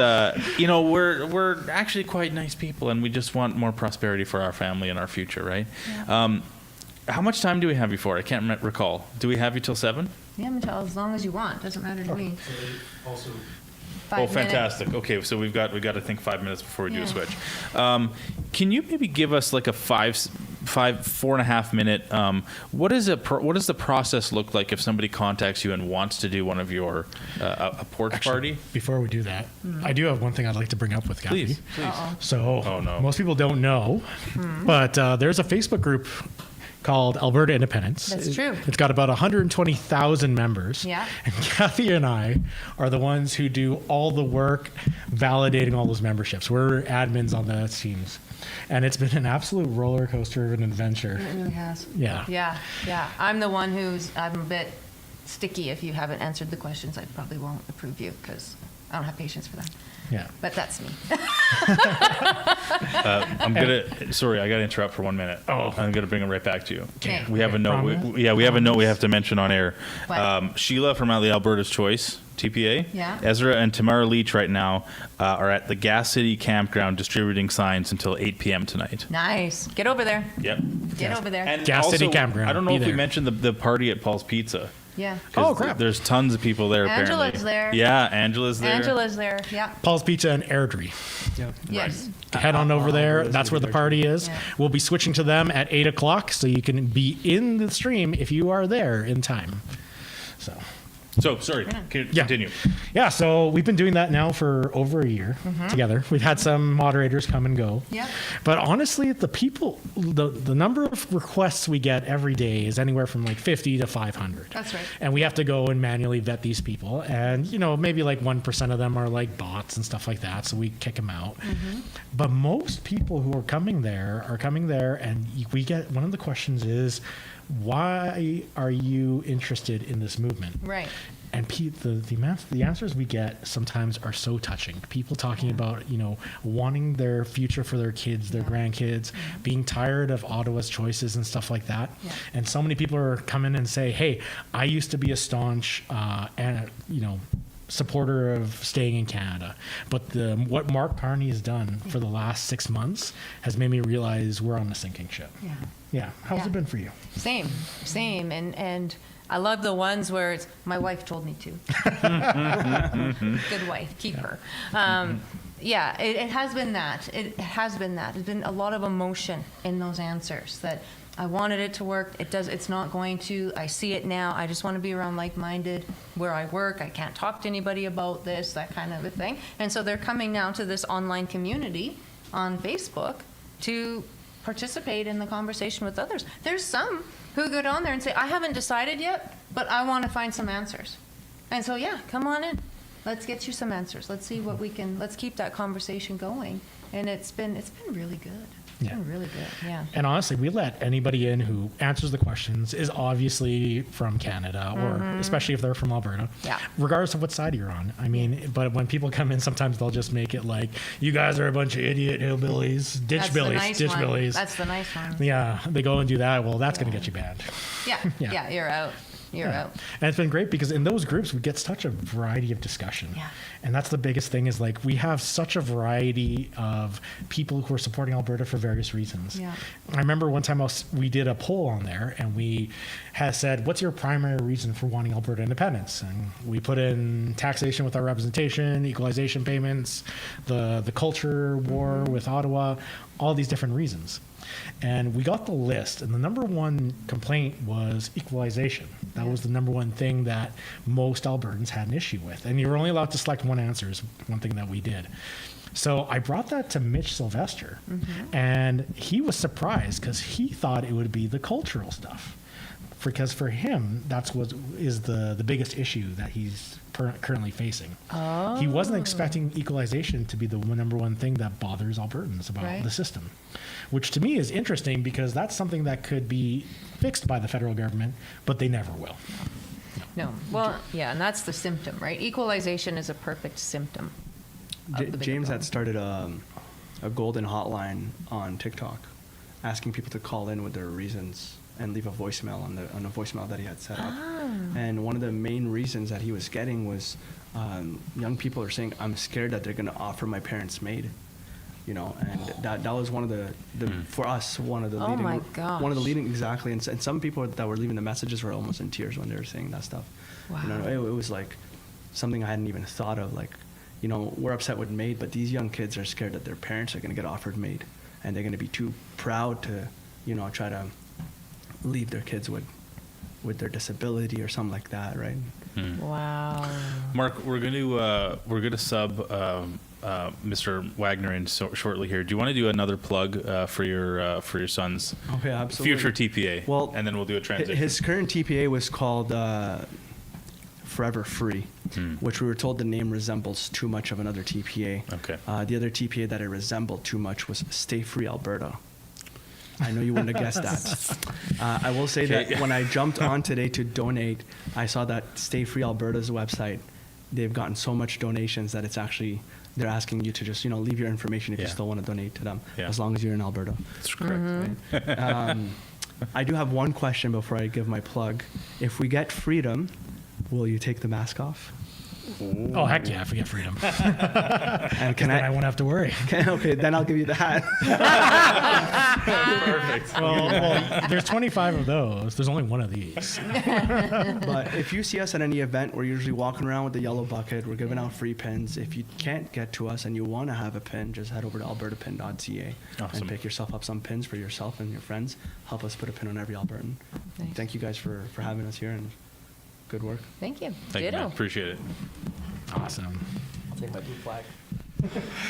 you know, we're actually quite nice people, and we just want more prosperity for our family and our future, right? Yeah. How much time do we have before? I can't recall. Do we have you till 7?
Yeah, until as long as you want. Doesn't matter to me.
Also,
5 minutes.
Fantastic. Okay, so we got to think 5 minutes before we do a switch. Can you maybe give us like a 4.5 minute? What does the process look like if somebody contacts you and wants to do one of your a porch party?
Before we do that, I do have one thing I'd like to bring up with Kathy.
Please.
So, most people don't know, but there's a Facebook group called Alberta Independence.
That's true.
It's got about 120,000 members.
Yeah.
And Kathy and I are the ones who do all the work validating all those memberships. We're admins on the teams. And it's been an absolute roller coaster of an adventure.
It really has.
Yeah.
Yeah. I'm the one I'm a bit sticky. If you haven't answered the questions, I probably won't approve you because I don't have patience for that.
Yeah.
But that's me.
Sorry, I gotta interrupt for 1 minute.
Oh.
I'm gonna bring it right back to you.
Okay.
We have a note. We have a note we have to mention on air. Sheila from the Alberta's Choice TPA.
Yeah.
Ezra and Tamara Leach right now are at the Gas City Campground distributing signs until 8 p.m. tonight.
Nice. Get over there.
Yep.
Get over there.
And
Gas
also,
City Campground.
I don't know
Be
if we
there.
mentioned the party at Paul's Pizza.
Yeah.
'Cause
Oh, crap.
There's tons of people there.
Angela's
apparently.
there.
Yeah, Angela's there.
Angela's there. Yeah.
Paul's Pizza and Airdrie.
Yes.
Head on over there. That's where the party is.
Yeah.
We'll be switching to them at 8 o'clock, so you can be in the stream if you are there in time.
So, sorry, continue.
Yeah, so we've been doing that now for over a year together. We've had some moderators come and go.
Yeah.
But honestly, the number of requests we get every day is anywhere from like 50 to 500.
That's right.
And we have to go and manually vet these people. And, you know, maybe like 1% of them are like bots and stuff like that. So we kick them out. But most people who are coming there and we get, one of the questions is, why are you interested in this movement?
Right.
And the answers we get sometimes are so touching. People talking about, you know, wanting their future for their kids, their grandkids, being tired of Ottawa's choices and stuff like that.
Yeah.
And so many people are coming and say, hey, I used to be a staunch, supporter of staying in Canada. But what Mark Carney has done for the last 6 months has made me realize we're on a sinking ship.
Yeah.
Yeah. How's it been for you?
Same. And I love the ones where it's, my wife told me to. Good wife, keep her. Yeah, it has been that. It has been that. There's been a lot of emotion in those answers that I wanted it to work. It's not going to. I see it now. I just want to be around like-minded where I work. I can't talk to anybody about this, that kind of a thing. And so they're coming now to this online community on Facebook to participate in the conversation with others. There's some who go down there and say, I haven't decided yet, but I want to find some answers. And so, yeah, come on in. Let's get you some answers. Let's see what let's keep that conversation going. And it's been really good. It's been really good, yeah.
And honestly, we let anybody in who answers the questions, is obviously from Canada, or especially if they're from Alberta, regardless of what side you're on. I mean, but when people come in, sometimes they'll just make it like, you guys are a bunch of idiot hillbillies, ditch billies.
That's the nice one.
Yeah, they go and do that. Well, that's going to get you banned.
Yeah, you're out. You're out.
And it's been great because in those groups, we get such a variety of discussion.
Yeah.
And that's the biggest thing is like we have such a variety of people who are supporting Alberta for various reasons.
Yeah.
I remember one time we did a poll on there and we had said, what's your primary reason for wanting Alberta independence? And we put in taxation with our representation, equalization payments, the culture war with Ottawa. all these different reasons. And we got the list, and the number one complaint was equalization. That was the number one thing that most Albertans had an issue with. And you were only allowed to select one answer, is one thing that we did. So I brought that to Mitch Sylvester, and he was surprised because he thought it would be the cultural stuff. Because for him, that's what is the biggest issue that he's currently facing.
Oh.
He wasn't expecting equalization to be the number one thing that bothers Albertans about the system, which to me is interesting because that's something that could be fixed by the federal government, but they never will.
No. Well, yeah, and that's the symptom, right? Equalization is a perfect symptom.
James had started a golden hotline on TikTok, asking people to call in with their reasons and leave a voicemail on a voicemail that he had set up. And one of the main reasons that he was getting was young people are saying, "I'm scared that they're going to offer my parents maid." You know, and that was one of the for us one of the
Oh
leading
my gosh.
one of the leading exactly. And some people that were leaving the messages were almost in tears when they were saying that stuff.
Wow.
You know, it was like something I hadn't even thought of. Like, you know, we're upset with maid, but these young kids are scared that their parents are going to get offered maid, and they're going to be too proud to, you know, try to leave their kids with their disability or something like that, right?
Wow.
Mark, we're gonna sub Mr. Wagner in shortly here. Do you want to do another plug for your son's
Okay, absolutely.
future TPA?
Well,
and then we'll do a transition.
His current TPA was called Forever Free, which we were told the name resembles too much of another TPA.
Okay.
The other TPA that it resembled too much was Stay Free Alberta. I know you wouldn't have guessed that. I will say that when I jumped on today to donate, I saw that Stay Free Alberta's website. They've gotten so much donations that it's actually, they're asking you to just, you know, leave your information if you still want to donate to them, as long as you're in Alberta.
That's correct.
Right? I do have one question before I give my plug. If we get freedom, will you take the mask off?
Oh, heck yeah, if we get freedom.
And
then I won't have to worry.
Okay, then I'll give you the hat.
Perfect.
Well, there's 25 of those. There's only one of these.
But if you see us at any event, we're usually walking around with the yellow bucket. We're giving out free pins. If you can't get to us and you want to have a pin, just head over to albertapin.ca
Awesome.
and pick yourself up some pins for yourself and your friends. Help us put a pin on every Albertan.
Nice.
Thank you guys for having us here, and good work.
Thank you.
Thank you,
Ditto.
man. Appreciate it.
Awesome.
I'll take my blue flag.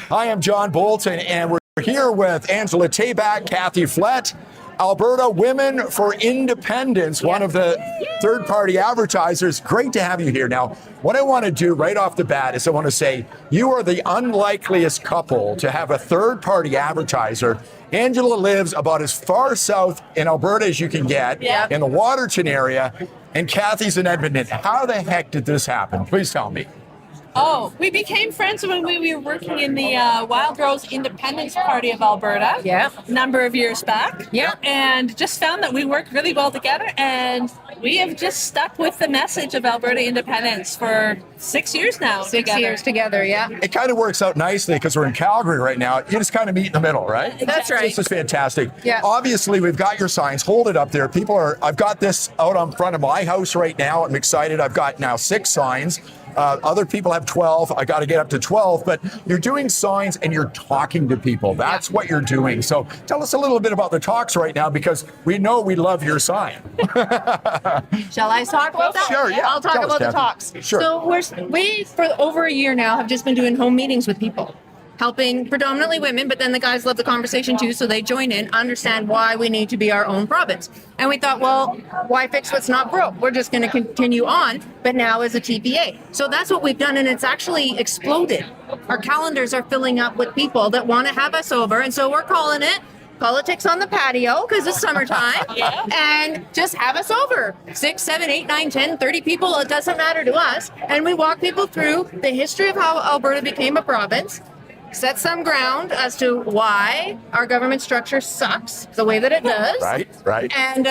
Hi, I'm John Bolton, and we're here with Angela Tabak, Kathy Flett, Alberta Women for Independence, one of the third-party advertisers. Great to have you here. Now, what I want to do right off the bat is I want to say you are the unlikeliest couple to have a third-party advertiser. Angela lives about as far south in Alberta as you can get, in the Waterton area, and Kathy's in Edmonton. How the heck did this happen? Please tell me.
Oh, we became friends when we were working in the Wild Rose Independence Party of Alberta.
Yeah.
A number of years back.
Yeah.
And just found that we worked really well together, and we have just stuck with the message of Alberta independence for 6 years now.
6 years together, yeah.
It kind of works out nicely because we're in Calgary right now. You just kind of meet in the middle, right?
That's right.
This is fantastic.
Yeah.
Obviously, we've got your signs. Hold it up there. I've got this out on front of my house right now. I'm excited. I've got now 6 signs. Other people have 12. I got to get up to 12, but you're doing signs and you're talking to people. That's what you're doing. So tell us a little bit about the talks right now, because we know we love your sign.
Shall I talk about that?
Sure, yeah.
I'll talk
Tell us,
about the
Kathy.
talks.
Sure.
So we, for over a year now, have just been doing home meetings with people, helping predominantly women, but then the guys love the conversation too, so they join in, understand why we need to be our own province. And we thought, well, why fix what's not broke? We're just going to continue on, but now as a TPA. So that's what we've done, and it's actually exploded. Our calendars are filling up with people that want to have us over, and so we're calling it Politics on the Patio, because it's summertime, and just have us over. 6, 7, 8, 9, 10, 30 people, it doesn't matter to us. And we walk people through the history of how Alberta became a province, set some ground as to why our government structure sucks the way that it does.
Right.
And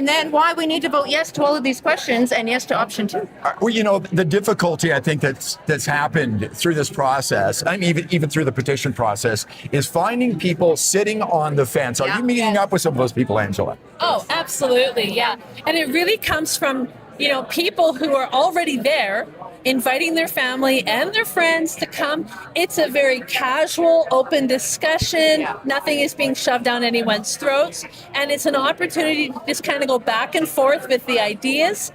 then why we need to vote yes to all of these questions and yes to option 2.
Well, you know, the difficulty I think that's happened through this process, I mean, even through the petition process, is finding people sitting on the fence. Are you meeting up with some of those people, Angela?
Oh, absolutely, yeah. And it really comes from, people who are already there, inviting their family and their friends to come. It's a very casual, open discussion. Nothing is being shoved down anyone's throats. And it's an opportunity to just kind of go back and forth with the ideas,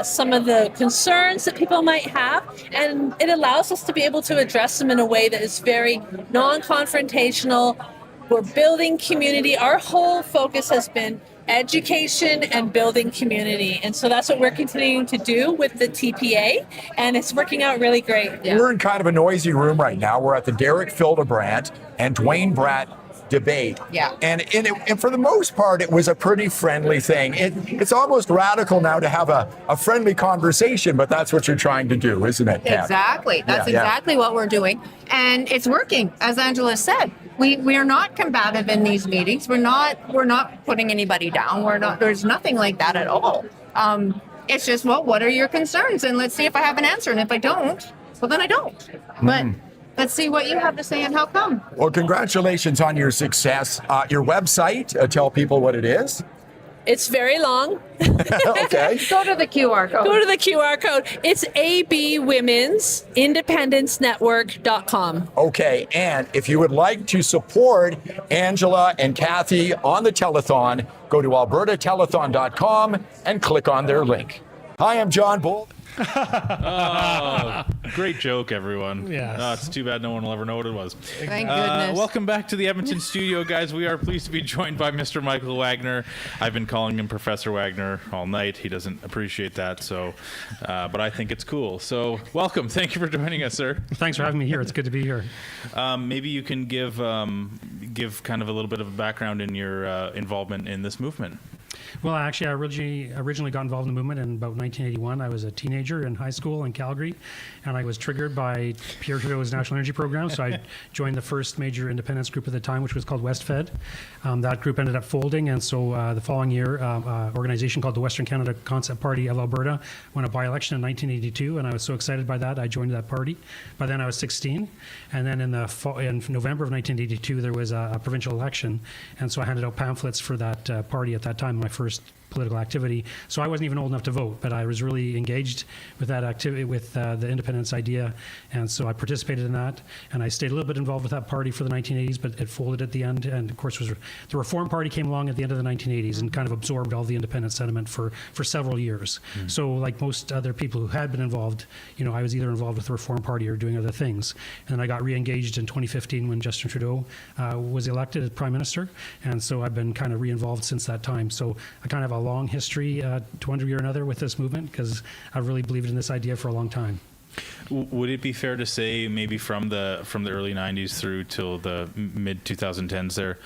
some of the concerns that people might have. And it allows us to be able to address them in a way that is very non-confrontational. We're building community. Our whole focus has been education and building community. And so that's what we're continuing to do with the TPA, and it's working out really great.
We're in kind of a noisy room right now. We're at the Derek Fildebrandt and Dwayne Bratt debate.
Yeah.
And for the most part, it was a pretty friendly thing. It's almost radical now to have a friendly conversation, but that's what you're trying to do, isn't it, Kat?
Exactly. That's exactly what we're doing. And it's working, as Angela said. We are not combative in these meetings. We're not putting anybody down. There's nothing like that at all. It's just, well, what are your concerns? And let's see if I have an answer. And if I don't, well, then I don't. But let's see what you have to say and how come.
Well, congratulations on your success. Your website, tell people what it is.
It's very long.
Okay.
Go to the QR code.
Go to the QR code. It's abwomensindependencenetwork.com.
Okay, and if you would like to support Angela and Kathy on the telethon, go to albertatelethon.com and click on their link. Hi, I'm John Bull.
Oh, great joke, everyone.
Yes.
Oh, it's too bad no one will ever know what it was.
Thank goodness.
Welcome back to the Edmonton studio, guys. We are pleased to be joined by Mr. Michael Wagner. I've been calling him Professor Wagner all night. He doesn't appreciate that, so, but I think it's cool. So, welcome. Thank you for joining us, sir.
Thanks for having me here. It's good to be here.
Maybe you can give kind of a little bit of a background in your involvement in this movement.
Well, actually, I originally got involved in the movement in about 1981. I was a teenager in high school in Calgary, and I was triggered by Pierre Trudeau's National Energy Program. So I joined the first major independence group at the time, which was called WestFed. That group ended up folding, and so the following year, an organization called the Western Canada Concept Party of Alberta won a by-election in 1982, and I was so excited by that, I joined that party. By then, I was 16, and then in November of 1982, there was a provincial election, and so I handed out pamphlets for that party at that time, my first political activity. So I wasn't even old enough to vote, but I was really engaged with that activity, with the independence idea, and so I participated in that, and I stayed a little bit involved with that party for the 1980s, but it folded at the end, and of course the Reform Party came along at the end of the 1980s and kind of absorbed all the independence sentiment for several years. So like most other people who had been involved, I was either involved with the Reform Party or doing other things, and then I got re-engaged in 2015 when Justin Trudeau was elected as Prime Minister, and so I've been kind of re-involved since that time. So I kind of have a long history to one degree or another with this movement because I've really believed in this idea for a long time.
Would it be fair to say maybe from the early 90s through till the mid 2010s there,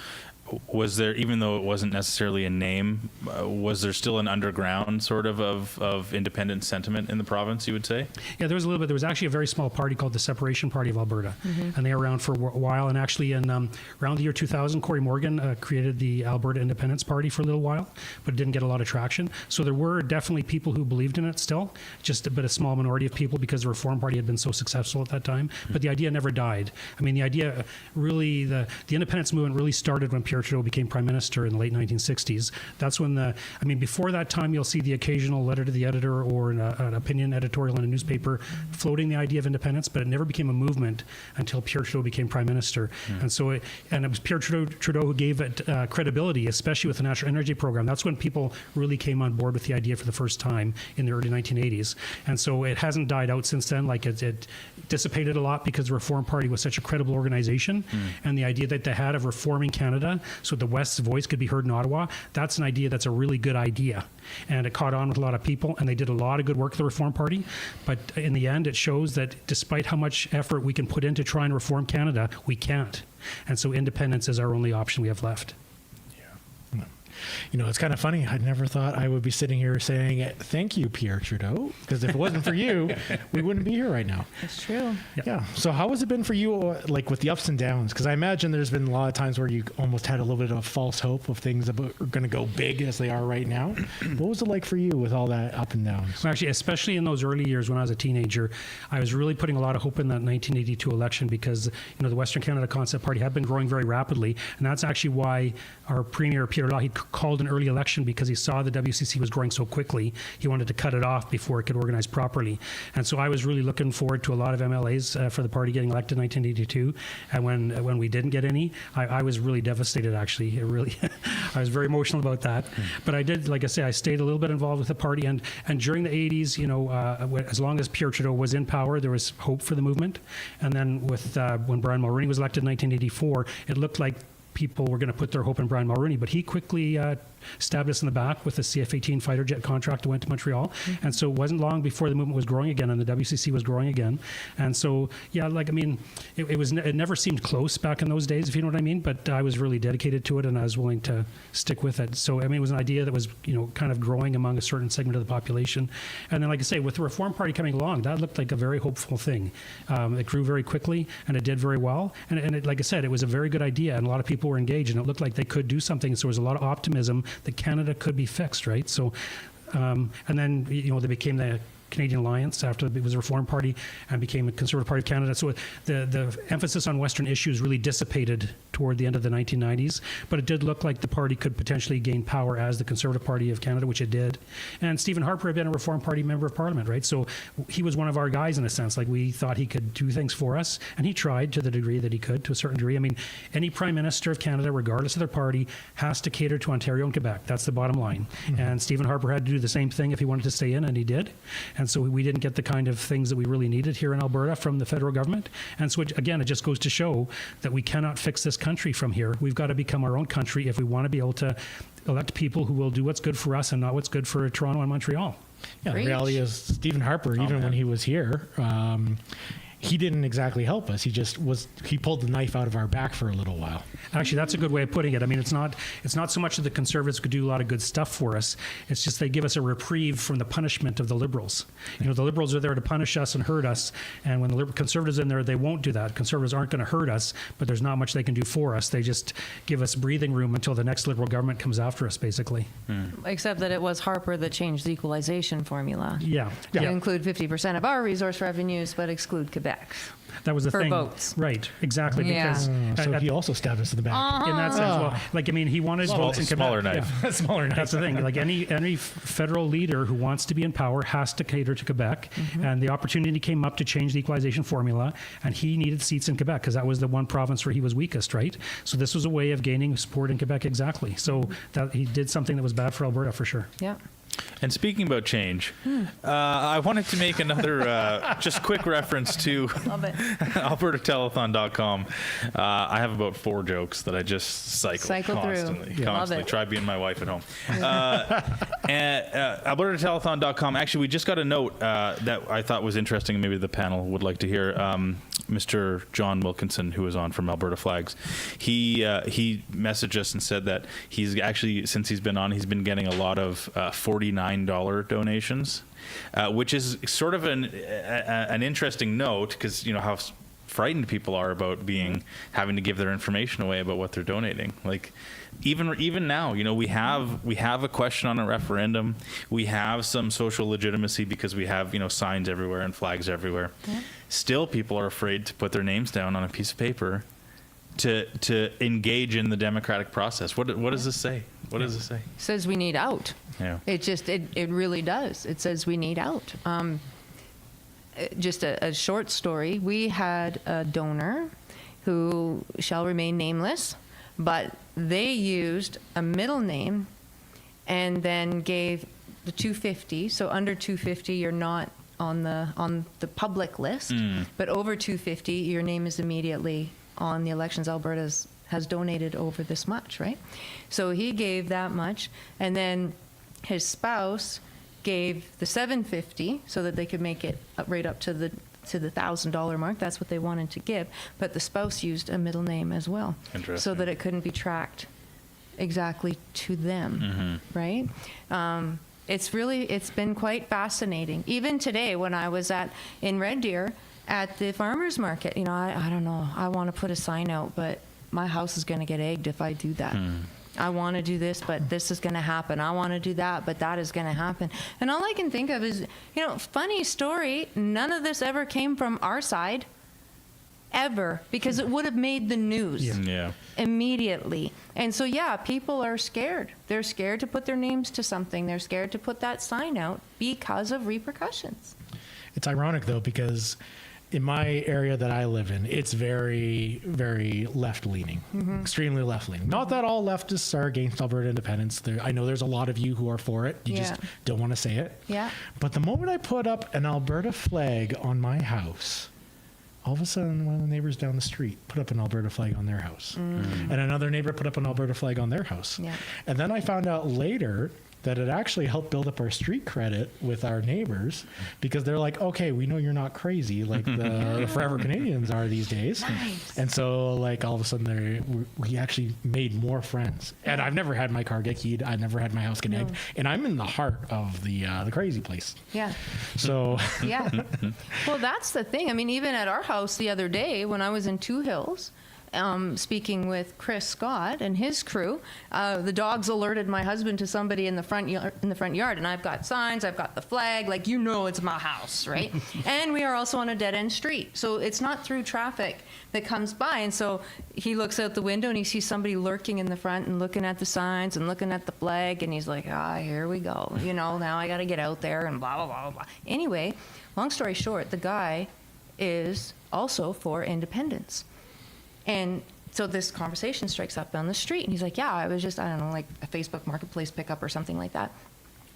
was there, even though it wasn't necessarily a name, was there still an underground sort of independent sentiment in the province, you would say?
Yeah, there was a little bit. There was actually a very small party called the Separation Party of Alberta, and they were around for a while. And actually, in around the year 2000, Corey Morgan created the Alberta Independence Party for a little while, but it didn't get a lot of traction. So there were definitely people who believed in it still, just a small minority of people because the Reform Party had been so successful at that time. But the idea never died. I mean, the idea really, the independence movement really started when Pierre Trudeau became Prime Minister in the late 1960s. That's when before that time, you'll see the occasional letter to the editor or an opinion editorial in a newspaper floating the idea of independence, but it never became a movement until Pierre Trudeau became Prime Minister. And so, it was Pierre Trudeau who gave it credibility, especially with the National Energy Program. That's when people really came on board with the idea for the first time in the early 1980s. And so it hasn't died out since then. Like it dissipated a lot because the Reform Party was such a credible organization, and the idea that they had of reforming Canada so the West's voice could be heard in Ottawa, that's an idea that's a really good idea. And it caught on with a lot of people, and they did a lot of good work, the Reform Party. But in the end, it shows that despite how much effort we can put in to try and reform Canada, we can't. And so independence is our only option we have left.
It's kind of funny. I never thought I would be sitting here saying, thank you, Pierre Trudeau, because if it wasn't for you, we wouldn't be here right now.
That's true.
Yeah. So how has it been for you, like with the ups and downs? Because I imagine there's been a lot of times where you almost had a little bit of a false hope of things that are going to go big as they are right now. What was it like for you with all that up and downs?
Well, actually, especially in those early years when I was a teenager, I was really putting a lot of hope in that 1982 election because, the Western Canada Concept Party had been growing very rapidly. And that's actually why our Premier, Peter Law, he'd called an early election because he saw the WCC was growing so quickly. He wanted to cut it off before it could organize properly. And so I was really looking forward to a lot of MLAs for the party getting elected in 1982. And when we didn't get any, I was really devastated, actually. It really, I was very emotional about that. But I did, like I say, I stayed a little bit involved with the party. And during the 80s, you know, as long as Pierre Trudeau was in power, there was hope for the movement. And then with when Brian Mulroney was elected in 1984, it looked like people were going to put their hope in Brian Mulroney, but he quickly stabbed us in the back with the CF-18 fighter jet contract that went to Montreal. And so it wasn't long before the movement was growing again and the WCC was growing again. And so, yeah, like, I mean, it never seemed close back in those days, if you know what I mean, but I was really dedicated to it and I was willing to stick with it. So, I mean, it was an idea that was, you know, kind of growing among a certain segment of the population. And then, like I say, with the Reform Party coming along, that looked like a very hopeful thing. It grew very quickly and it did very well. And it, like I said, it was a very good idea and a lot of people were engaged and it looked like they could do something. So there was a lot of optimism that Canada could be fixed, right? So, and then, you know, they became the Canadian Alliance after it was a Reform Party and became a Conservative Party of Canada. So the emphasis on Western issues really dissipated toward the end of the 1990s, but it did look like the party could potentially gain power as the Conservative Party of Canada, which it did. And Stephen Harper had been a Reform Party member of Parliament, right? So he was one of our guys in a sense. Like, we thought he could do things for us, and he tried to the degree that he could, to a certain degree. I mean, any Prime Minister of Canada, regardless of their party, has to cater to Ontario and Quebec. That's the bottom line. And Stephen Harper had to do the same thing if he wanted to stay in, and he did. And so we didn't get the kind of things that we really needed here in Alberta from the federal government. And so, again, it just goes to show that we cannot fix this country from here. We've got to become our own country if we want to be able to elect people who will do what's good for us and not what's good for Toronto and Montreal.
Yeah, the reality is Stephen Harper, even when he was here, he didn't exactly help us. He pulled the knife out of our back for a little while.
Actually, that's a good way of putting it. I mean, it's not so much that the Conservatives could do a lot of good stuff for us. It's just they give us a reprieve from the punishment of the Liberals. You know, the Liberals are there to punish us and hurt us, and when the Conservatives are in there, they won't do that. Conservatives aren't going to hurt us, but there's not much they can do for us. They just give us breathing room until the next Liberal government comes after us, basically.
Except that it was Harper that changed the equalization formula.
Yeah.
To include 50% of our resource revenues, but exclude Quebec.
That was the
for
thing.
Votes.
Right, exactly.
Yeah.
Because
so he also stabbed us in the back.
In that sense, well, like, I mean, he wanted votes in Quebec.
Smaller knife.
Yeah. Smaller knife. That's the thing. Like, any federal leader who wants to be in power has to cater to Quebec. And the opportunity came up to change the equalization formula, and he needed seats in Quebec because that was the one province where he was weakest, right? So this was a way of gaining support in Quebec, exactly. So that he did something that was bad for Alberta, for sure.
Yeah.
And speaking about change, I wanted to make another just quick reference to albertatelethon.com. I have about 4 jokes that I just cycle constantly.
Through.
Constantly. Try being my wife at home. And albertatelethon.com. Actually, we just got a note that I thought was interesting. Maybe the panel would like to hear. Mr. John Wilkinson, who was on from Alberta Flags, he messaged us and said that he's actually, since he's been on, he's been getting a lot of $49 donations, which is sort of an interesting note, because you know how frightened people are about having to give their information away about what they're donating. Like, even now, you know, we have a question on a referendum. We have some social legitimacy because we have, you know, signs everywhere and flags everywhere. Yeah. Still, people are afraid to put their names down on a piece of paper to engage in the democratic process. What does this say? What does this say?
It says we need out.
Yeah.
It really does. It says we need out. Just a short story. We had a donor who shall remain nameless, but they used a middle name and then gave the 250. So under 250, you're not on the public list, but over 250, your name is immediately on the Elections Alberta has donated over this much, right? So he gave that much, and then his spouse gave the $750 so that they could make it right up to the $1,000 mark. That's what they wanted to give, but the spouse used a middle name as well, so that it couldn't be tracked exactly to them, right? It's been quite fascinating. Even today, when I was in Red Deer at the farmers market, you know, I don't know, I want to put a sign out, but my house is going to get egged if I do that. I want to do this, but this is going to happen. I want to do that, but that is going to happen. And all I can think of is, you know, funny story, none of this ever came from our side. ever, because it would have made the news
Yeah.
immediately. And so, yeah, people are scared. They're scared to put their names to something. They're scared to put that sign out because of repercussions.
It's ironic though, because in my area that I live in, it's very, very left-leaning, extremely left-leaning. Not that all leftists are against Alberta independence. I know there's a lot of you who are for it. You just don't want to say it.
Yeah.
But the moment I put up an Alberta flag on my house, all of a sudden one of the neighbors down the street put up an Alberta flag on their house. And another neighbor put up an Alberta flag on their house.
Yeah.
And then I found out later that it actually helped build up our street credit with our neighbors, because they're like, okay, we know you're not crazy like the Forever Canadians are these days.
Nice.
And so like all of a sudden we actually made more friends. And I've never had my car get keyed. I've never had my house get egged. And I'm in the heart of the crazy place.
Yeah.
So
Yeah. Well, that's the thing. I mean, even at our house the other day when I was in Two Hills, speaking with Chris Scott and his crew, the dogs alerted my husband to somebody in the front yard, and I've got signs, I've got the flag, like, you know, it's my house, right? And we are also on a dead-end street, so it's not through traffic that comes by. And so he looks out the window and he sees somebody lurking in the front and looking at the signs and looking at the flag, and he's like, here we go, you know, now I got to get out there and blah blah blah blah. Anyway, long story short, the guy is also for independence. And so this conversation strikes up on the street, and he's like, yeah, I was just, I don't know, like a Facebook Marketplace pickup or something like that,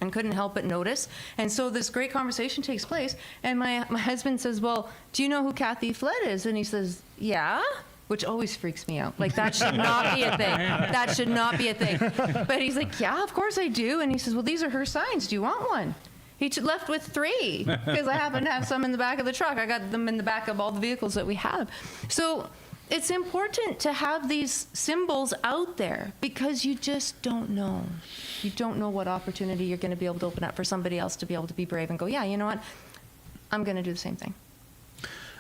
and couldn't help but notice. And so this great conversation takes place, and my husband says, well, do you know who Kathy Flett is? And he says, yeah, which always freaks me out. Like, that should not be a thing. That should not be a thing. But he's like, yeah, of course I do. And he says, well, these are her signs. Do you want one? He left with 3 because I happen to have some in the back of the truck. I got them in the back of all the vehicles that we have. So it's important to have these symbols out there, because you just don't know. You don't know what opportunity you're going to be able to open up for somebody else to be able to be brave and go, yeah, you know what? I'm going to do the same thing.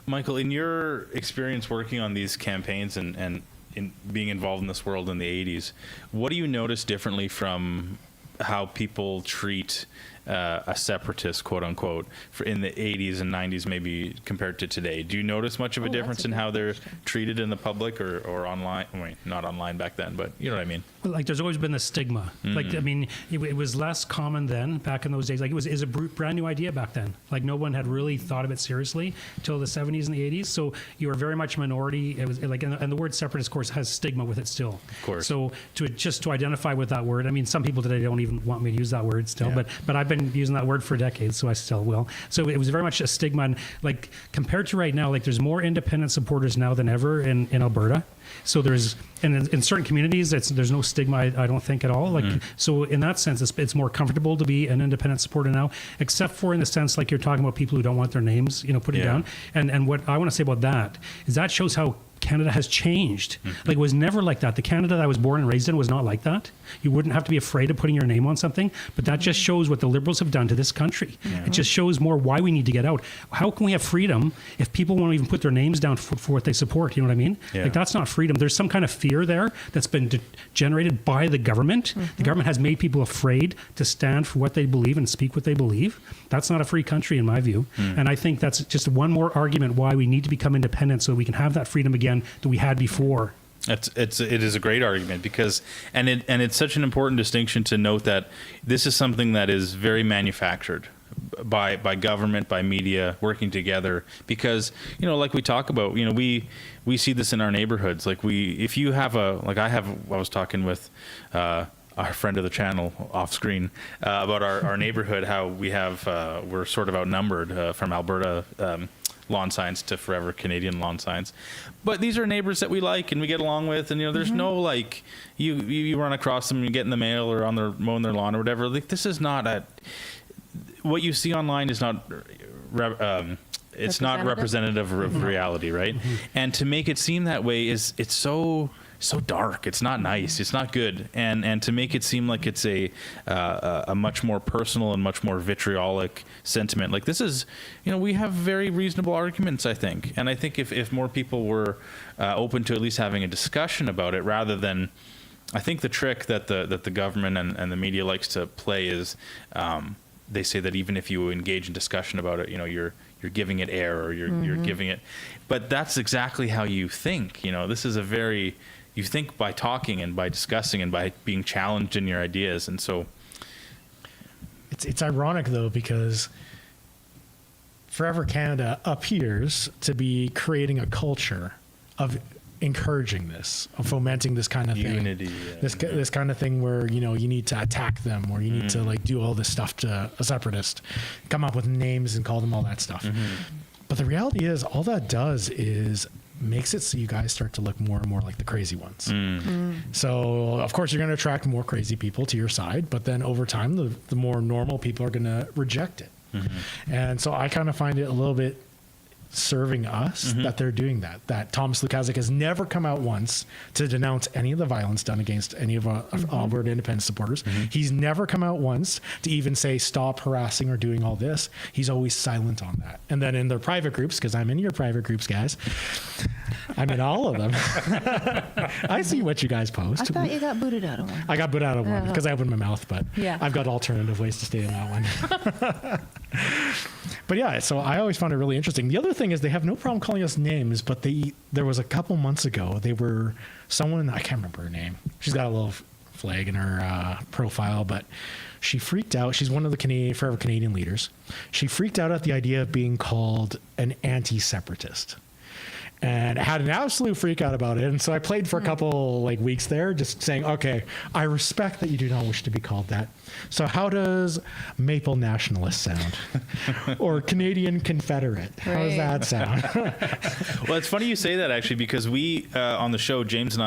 Michael, in your experience working on these campaigns and in being involved in this world in the 80s, what do you notice differently from how people treat a separatist, quote unquote, in the 80s and 90s, maybe compared to today? Do you notice much of a difference in how they're treated in the public or online? I mean, not online back then, but you know what I mean?
Like, there's always been this stigma. Like, I mean, it was less common then, back in those days. Like, it was a brand new idea back then. Like, no one had really thought of it seriously till the 70s and the 80s. So you were very much a minority. It was like, and the word separatist, of course, has stigma with it still.
Of course.
So to identify with that word, I mean, some people today don't even want me to use that word still, but I've been using that word for decades, so I still will. So it was very much a stigma. And like, compared to right now, like, there's more independent supporters now than ever in Alberta. So there's, and in certain communities, there's no stigma, I don't think, at all. Like, so in that sense, it's more comfortable to be an independent supporter now, except for in the sense, like, you're talking about people who don't want their names, put down. And what I want to say about that is that shows how Canada has changed. Like, it was never like that. The Canada that I was born and raised in was not like that. You wouldn't have to be afraid of putting your name on something, but that just shows what the Liberals have done to this country. It just shows more why we need to get out. How can we have freedom if people won't even put their names down for what they support? You know what I mean? Like, that's not freedom. There's some kind of fear there that's been generated by the government. The government has made people afraid to stand for what they believe and speak what they believe. That's not a free country, in my view. And I think that's just one more argument why we need to become independent, so we can have that freedom again that we had before.
It is a great argument, because it's such an important distinction to note that this is something that is very manufactured by government, by media, working together. Because like we talk about, we see this in our neighborhoods. Like, if you have I was talking with our friend of the channel off screen about our neighborhood, how we're sort of outnumbered from Alberta lawn signs to Forever Canadian lawn signs. But these are neighbors that we like and we get along with, and there's no, like, you run across them and you get in the mail or on their mowing their lawn or whatever. Like, this is not what you see online is not it's not representative of reality, right? And to make it seem that way it's so dark. It's not nice. It's not good. And to make it seem like it's a much more personal and much more vitriolic sentiment. Like, this is, we have very reasonable arguments, I think. And I think if more people were open to at least having a discussion about it, rather than, I think the trick that the government and the media likes to play is, they say that even if you engage in discussion about it, you're giving it air, or you're giving it. But that's exactly how you think. This is you think by talking and by discussing and by being challenged in your ideas. And so
it's ironic though, because Forever Canada appears to be creating a culture of encouraging this, of fomenting this kind of
unity,
thing. This kind of thing where you need to attack them, or you need to do all this stuff to a separatist, come up with names and call them all that stuff. But the reality is, all that does is makes it so you guys start to look more and more like the crazy ones. So of course you're going to attract more crazy people to your side, but then over time the more normal people are going to reject it. And so I kind of find it a little bit serving us that they're doing that Thomas Lukaszuk has never come out once to denounce any of the violence done against any of Alberta independence supporters. He's never come out once to even say stop harassing or doing all this. He's always silent on that. And then in their private groups, because I'm in your private groups, guys, I'm in all of them. I see what you guys post.
I thought you got booted out of one.
I got booted out of one because I opened my mouth, but
Yeah.
I've got alternative ways to stay in that one. But yeah, so I always found it really interesting. The other thing is they have no problem calling us names, but there was a couple months ago, someone, I can't remember her name. She's got a little flag in her profile, but she freaked out. She's one of the Forever Canadian leaders. She freaked out at the idea of being called an anti-separatist, and had an absolute freak out about it. And so I played for a couple weeks there, just saying, okay, I respect that you do not wish to be called that. So how does Maple Nationalist sound? Or Canadian Confederate? How does that sound?
Well, it's funny you say that, actually, because we on the show, James and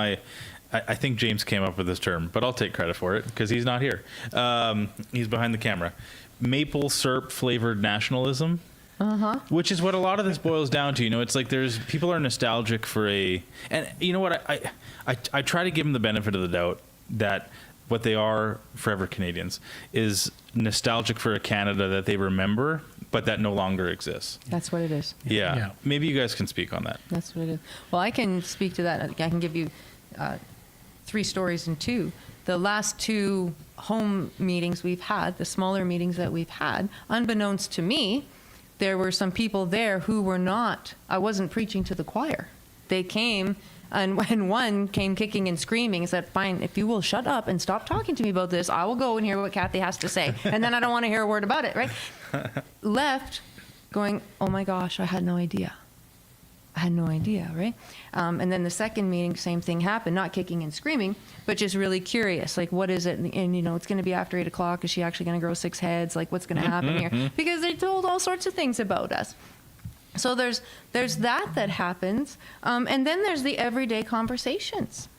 I think James came up with this term, but I'll take credit for it because he's not here. He's behind the camera. Maple syrup flavored nationalism. Which is what a lot of this boils down to. It's like people are nostalgic for and you know what, I try to give them the benefit of the doubt that what they are, Forever Canadians, is nostalgic for a Canada that they remember, but that no longer exists.
That's what it is.
Yeah. Maybe you guys can speak on that.
That's what it is. Well, I can speak to that. I can give you 3 stories in 2. The last 2 home meetings we've had, the smaller meetings that we've had, unbeknownst to me, there were some people there who were not, I wasn't preaching to the choir. They came, and when one came kicking and screaming and said, fine, if you will shut up and stop talking to me about this, I will go and hear what Kathy has to say. And then I don't want to hear a word about it, right? Left going, oh my gosh, I had no idea. I had no idea, right? And then the second meeting, same thing happened, not kicking and screaming, but just really curious, like, what is it? And it's going to be after 8 o'clock. Is she actually going to grow 6 heads? Like, what's going to happen here? Because they told all sorts of things about us. So there's that happens. And then there's the everyday conversations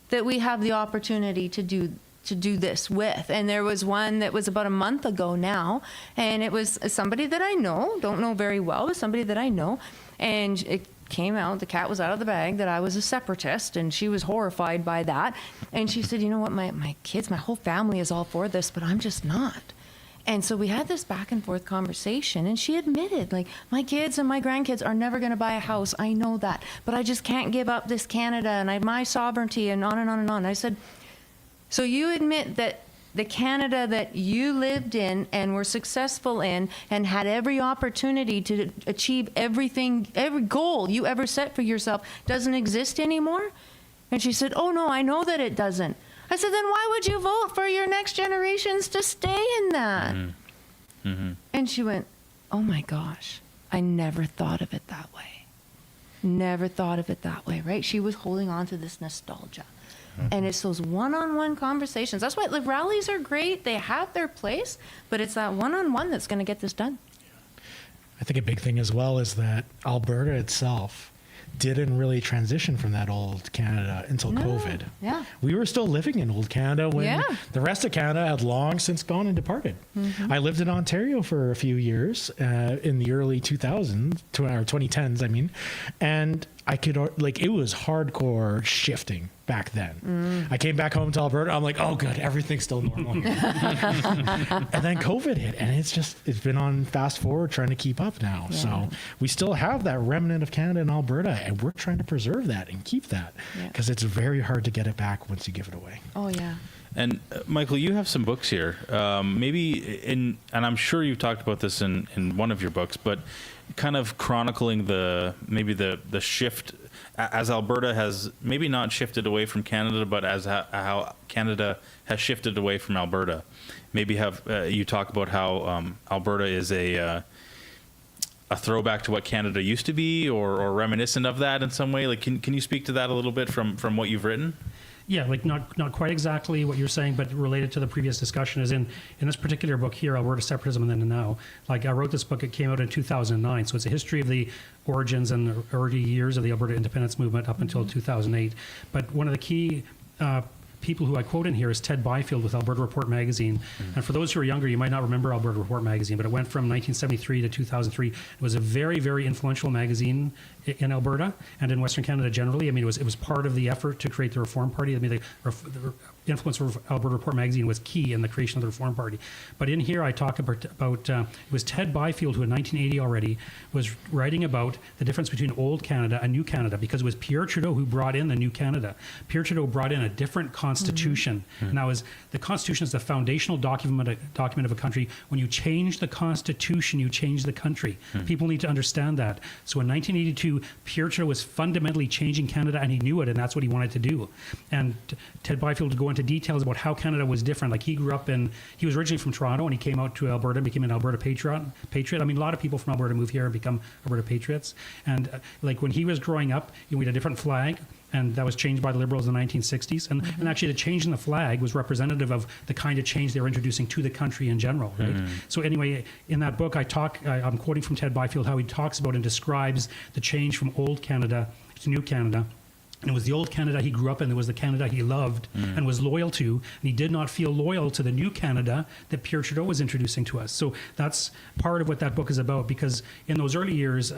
that we have the opportunity to do this with. And there was one that was about a month ago now, and it was somebody that I don't know very well, but somebody that I know. And it came out, the cat was out of the bag, that I was a separatist, and she was horrified by that. And she said, you know what, my kids, my whole family is all for this, but I'm just not. And so we had this back and forth conversation, and she admitted, like, my kids and my grandkids are never going to buy a house. I know that, but I just can't give up this Canada and my sovereignty, and on and on and on. I said, so you admit that the Canada that you lived in and were successful in and had every opportunity to achieve everything, every goal you ever set for yourself doesn't exist anymore? And she said, oh no, I know that it doesn't. I said, then why would you vote for your next generations to stay in that? And she went, oh my gosh, I never thought of it that way. Never thought of it that way, right? She was holding on to this nostalgia. And it's those one-on-one conversations. That's why rallies are great. They have their place, but it's that one-on-one that's going to get this done.
I think a big thing as well is that Alberta itself didn't really transition from that old Canada until COVID.
Yeah.
We were still living in old Canada when the rest of Canada had long since gone and departed. I lived in Ontario for a few years in the early 2000s, or 2010s, I mean, and I could, it was hardcore shifting back then. I came back home to Alberta. I'm like, oh, good, everything's still normal. And then COVID hit, and it's been on fast forward trying to keep up now. Yeah. So we still have that remnant of Canada in Alberta, and we're trying to preserve that and keep that because it's very hard to get it back once you give it away.
Oh, yeah.
And Michael, you have some books here. And I'm sure you've talked about this in one of your books, but kind of chronicling the shift as Alberta has maybe not shifted away from Canada, but as how Canada has shifted away from Alberta. Maybe you talk about how Alberta is a throwback to what Canada used to be, or reminiscent of that in some way. Like, can you speak to that a little bit from what you've written?
Yeah, like not quite exactly what you're saying, but related to the previous discussion is in this particular book here, Alberta Separatism and Then and Now. Like, I wrote this book, it came out in 2009, so it's a history of the origins and the early years of the Alberta independence movement up until 2008. But one of the key people who I quote in here is Ted Byfield with Alberta Report magazine. And for those who are younger, you might not remember Alberta Report magazine, but it went from 1973 to 2003. It was a very, very influential magazine in Alberta and in Western Canada generally. I mean, it was part of the effort to create the Reform Party. I mean, the influence of Alberta Report magazine was key in the creation of the Reform Party. But in here, I talk about it was Ted Byfield who in 1980 already was writing about the difference between Old Canada and New Canada, because it was Pierre Trudeau who brought in the New Canada. Pierre Trudeau brought in a different constitution. And that was, the Constitution is the foundational document of a country. When you change the Constitution, you change the country. People need to understand that. So in 1982, Pierre Trudeau was fundamentally changing Canada, and he knew it, and that's what he wanted to do. And Ted Byfield would go into details about how Canada was different. Like, he was originally from Toronto, and he came out to Alberta and became an Alberta patriot. I mean, a lot of people from Alberta move here and become Alberta patriots. And like, when he was growing up, we had a different flag, and that was changed by the Liberals in the 1960s. And actually, the change in the flag was representative of the kind of change they were introducing to the country in general, right? So anyway, in that book, I'm quoting from Ted Byfield how he talks about and describes the change from Old Canada to New Canada. And it was the Old Canada he grew up in. It was the Canada he loved and was loyal to. And he did not feel loyal to the New Canada that Pierre Trudeau was introducing to us. So that's part of what that book is about, because in those early years,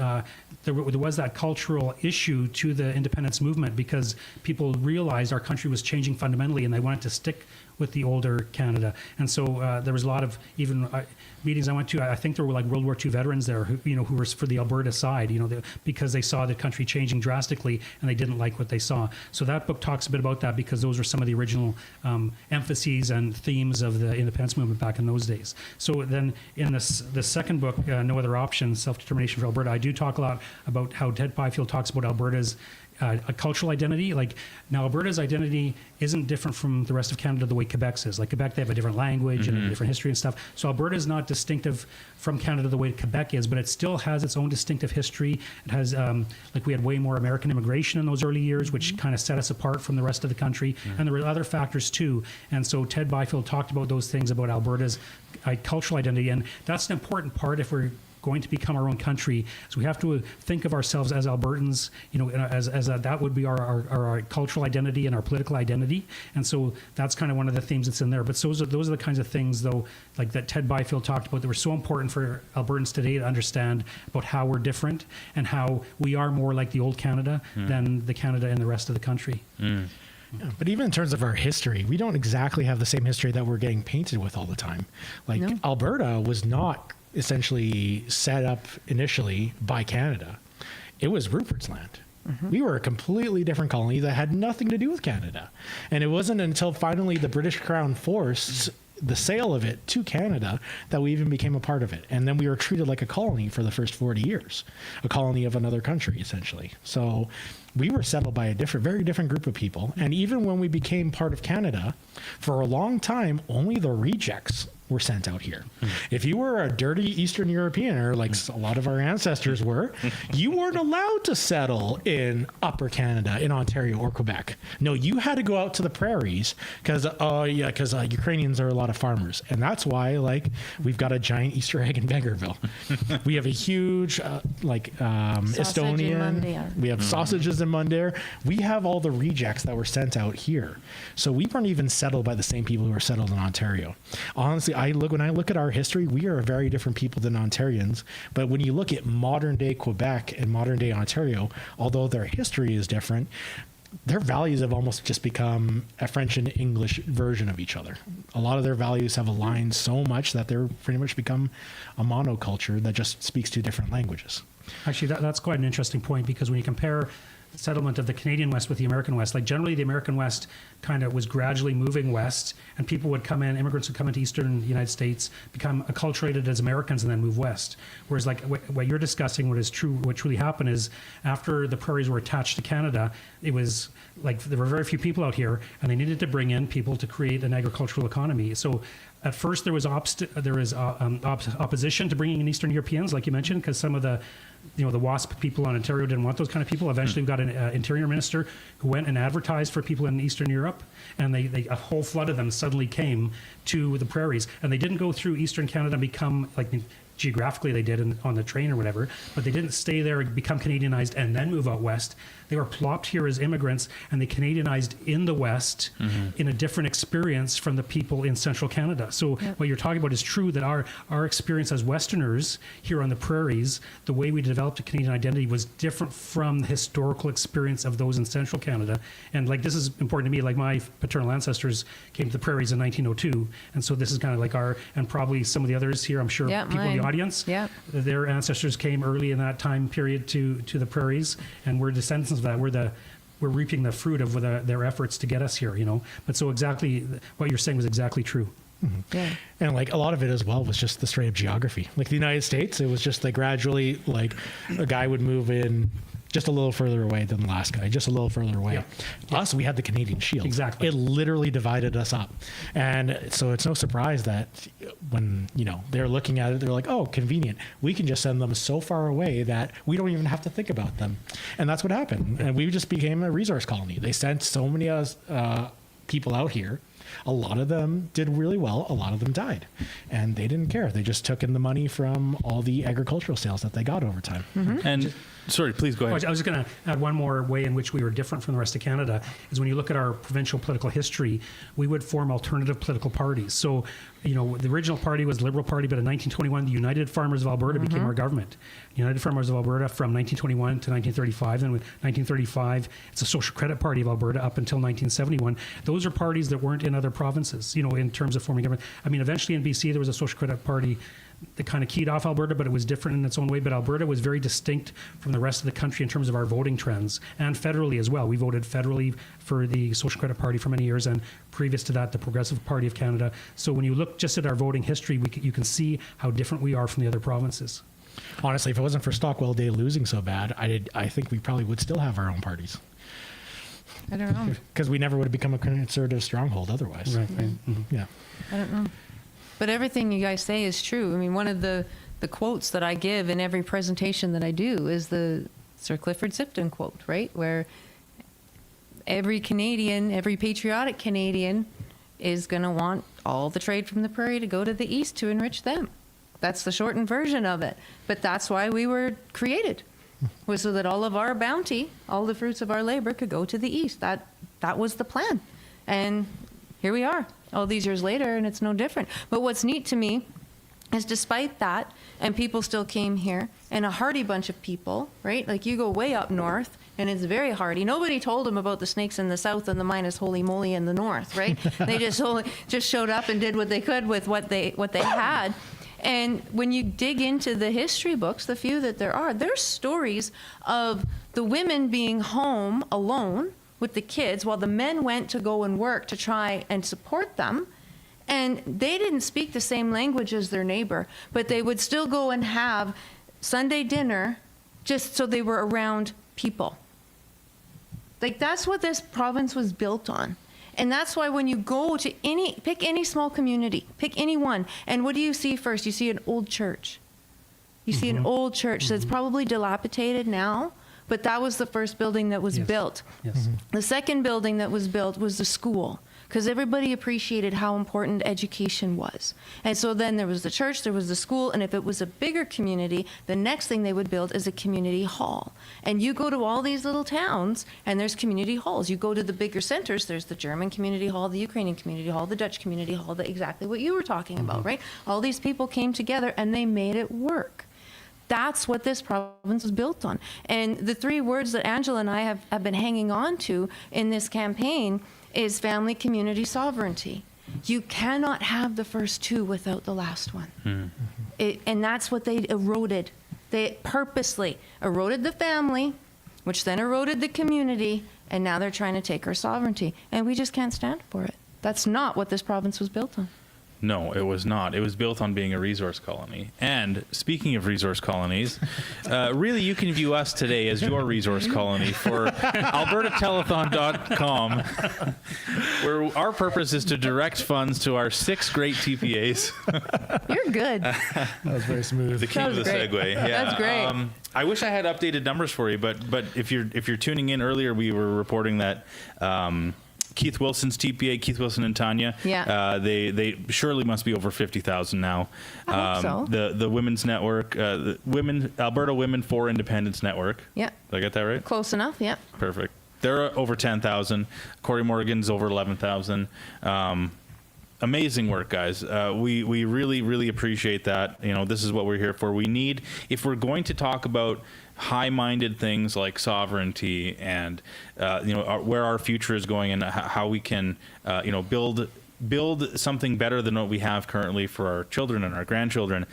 there was that cultural issue to the independence movement, because people realized our country was changing fundamentally and they wanted to stick with the older Canada. And so there was a lot of meetings I went to. I think there were like World War II veterans there who were for the Alberta side, because they saw the country changing drastically and they didn't like what they saw. So that book talks a bit about that, because those were some of the original emphases and themes of the independence movement back in those days. So then in the second book, No Other Option, Self-Determination for Alberta, I do talk a lot about how Ted Byfield talks about Alberta's a cultural identity. Like, now Alberta's identity isn't different from the rest of Canada the way Quebec's is. Like, Quebec, they have a different language and a different history and stuff. So Alberta is not distinctive from Canada the way Quebec is, but it still has its own distinctive history. It has, like, we had way more American immigration in those early years, which kind of set us apart from the rest of the country. And there were other factors too. And so Ted Byfield talked about those things about Alberta's cultural identity. And that's an important part if we're going to become our own country. So we have to think of ourselves as Albertans, as that would be our cultural identity and our political identity. And so that's kind of one of the themes that's in there. But those are the kinds of things, though, like that Ted Byfield talked about, that were so important for Albertans today to understand about how we're different and how we are more like the old Canada than the Canada in the rest of the country.
Yeah, but even in terms of our history, we don't exactly have the same history that we're getting painted with all the time. Like, Alberta was not essentially set up initially by Canada. It was Rupert's Land. We were a completely different colony that had nothing to do with Canada. And it wasn't until finally the British Crown forced the sale of it to Canada that we even became a part of it. And then we were treated like a colony for the first 40 years, a colony of another country, essentially. So we were settled by a very different group of people. And even when we became part of Canada, for a long time, only the rejects were sent out here. If you were a dirty Eastern European, or like a lot of our ancestors were, you weren't allowed to settle in Upper Canada, in Ontario or Quebec. No, you had to go out to the prairies because Ukrainians are a lot of farmers. And that's why, like, we've got a giant Easter egg in Vegreville. We have a huge, Estonian. We have sausages in Mundare. We have all the rejects that were sent out here. So we weren't even settled by the same people who were settled in Ontario. Honestly, when I look at our history, we are a very different people than Ontarians. But when you look at modern day Quebec and modern day Ontario, although their history is different, their values have almost just become a French and English version of each other. A lot of their values have aligned so much that they're pretty much become a monoculture that just speaks two different languages.
Actually, that's quite an interesting point, because when you compare settlement of the Canadian West with the American West. Like generally the American West kind of was gradually moving west, and people would come in, immigrants would come into eastern United States, become acculturated as Americans, and then move west. Whereas like what you're discussing, what truly happened is after the prairies were attached to Canada, it was like there were very few people out here, and they needed to bring in people to create an agricultural economy. So at first there was opposition to bringing in Eastern Europeans, like you mentioned, because some of the the WASP people on Ontario didn't want those kind of people. Eventually we got an interior minister who went and advertised for people in Eastern Europe, and a whole flood of them suddenly came to the prairies, and they didn't go through Eastern Canada and become like geographically they did on the train or whatever, but they didn't stay there and become Canadianized and then move out west. They were plopped here as immigrants, and they Canadianized in the West in a different experience from the people in central Canada. So what you're talking about is true, that our experience as Westerners here on the prairies, the way we developed a Canadian identity was different from the historical experience of those in central Canada. And like this is important to me, like my paternal ancestors came to the prairies in 1902, and so this is kind of like and probably some of the others here, I'm sure people in the audience, their ancestors came early in that time period to the prairies, and we're descendants of that. We're reaping the fruit of their efforts to get us here, But so exactly what you're saying was exactly true.
Yeah. And like a lot of it as well was just the straight up geography. Like the United States, it was just like gradually like a guy would move in just a little further away than the last guy, just a little further away. Us, we had the Canadian Shield.
Exactly.
It literally divided us up. And so it's no surprise that when, they're looking at it, they're like, oh, convenient. We can just send them so far away that we don't even have to think about them. And that's what happened. And we just became a resource colony. They sent so many people out here. A lot of them did really well. A lot of them died, and they didn't care. They just took in the money from all the agricultural sales that they got over time.
And sorry, please go ahead.
I was going to add one more way in which we were different from the rest of Canada is when you look at our provincial political history, we would form alternative political parties. So, the original party was the Liberal Party, but in 1921, the United Farmers of Alberta became our government. United Farmers of Alberta from 1921 to 1935. Then with 1935, it's the Social Credit Party of Alberta up until 1971. Those are parties that weren't in other provinces, in terms of forming government. I mean, eventually in BC, there was a Social Credit Party that kind of keyed off Alberta, but it was different in its own way. But Alberta was very distinct from the rest of the country in terms of our voting trends, and federally as well. We voted federally for the Social Credit Party for many years, and previous to that, the Progressive Party of Canada. So when you look just at our voting history, you can see how different we are from the other provinces.
Honestly, if it wasn't for Stockwell Day losing so bad, I think we probably would still have our own parties.
I don't know.
Because we never would have become a conservative stronghold otherwise.
Right.
Yeah.
I don't know. But everything you guys say is true. I mean, one of the quotes that I give in every presentation that I do is the Sir Clifford Sifton quote, right? Where every Canadian, every patriotic Canadian is going to want all the trade from the prairie to go to the east to enrich them. That's the shortened version of it. But that's why we were created, was so that all of our bounty, all the fruits of our labor could go to the east. That was the plan. And here we are all these years later, and it's no different. But what's neat to me is despite that, and people still came here, and a hardy bunch of people, right? Like you go way up north, and it's very hardy. Nobody told them about the snakes in the south and the minus holy moly in the north, right? They just showed up and did what they could with what they had. And when you dig into the history books, the few that there are, there's stories of the women being home alone with the kids while the men went to go and work to try and support them. And they didn't speak the same language as their neighbor, but they would still go and have Sunday dinner just so they were around people. Like that's what this province was built on. And that's why when you go to pick any small community, pick any one, and what do you see first? You see an old church. You see an old church that's probably dilapidated now, but that was the first building that was built.
Yes.
The second building that was built was the school, because everybody appreciated how important education was. And so then there was the church, there was the school, and if it was a bigger community, the next thing they would build is a community hall. And you go to all these little towns, and there's community halls. You go to the bigger centers, there's the German community hall, the Ukrainian community hall, the Dutch community hall, exactly what you were talking about, right? All these people came together, and they made it work. That's what this province was built on. And the three words that Angela and I have been hanging on to in this campaign is family, community, sovereignty. You cannot have the first two without the last one. And that's what they eroded. They purposely eroded the family which then eroded the community, and now they're trying to take our sovereignty. And we just can't stand for it. That's not what this province was built on.
No, it was not. It was built on being a resource colony. And speaking of resource colonies, really you can view us today as your resource colony for albertatelethon.com, where our purpose is to direct funds to our 6 great TPAs.
You're good.
That was very smooth.
The king of the
great.
segue. Yeah.
That's great.
I wish I had updated numbers for you, but if you're tuning in earlier, we were reporting that Keith Wilson's TPA, Keith Wilson and Tanya, they surely must be over 50,000 now.
I hope so.
The Women's Network, the Alberta Women for Independence Network.
Yeah.
Did I get that right?
Close enough, yeah.
Perfect. They're over 10,000. Corey Morgan's over 11,000. Amazing work, guys. We really, really appreciate that. You know, this is what we're here for. We need, if we're going to talk about high-minded things like sovereignty and where our future is going and how we can build something better than what we have currently for our children and our grandchildren.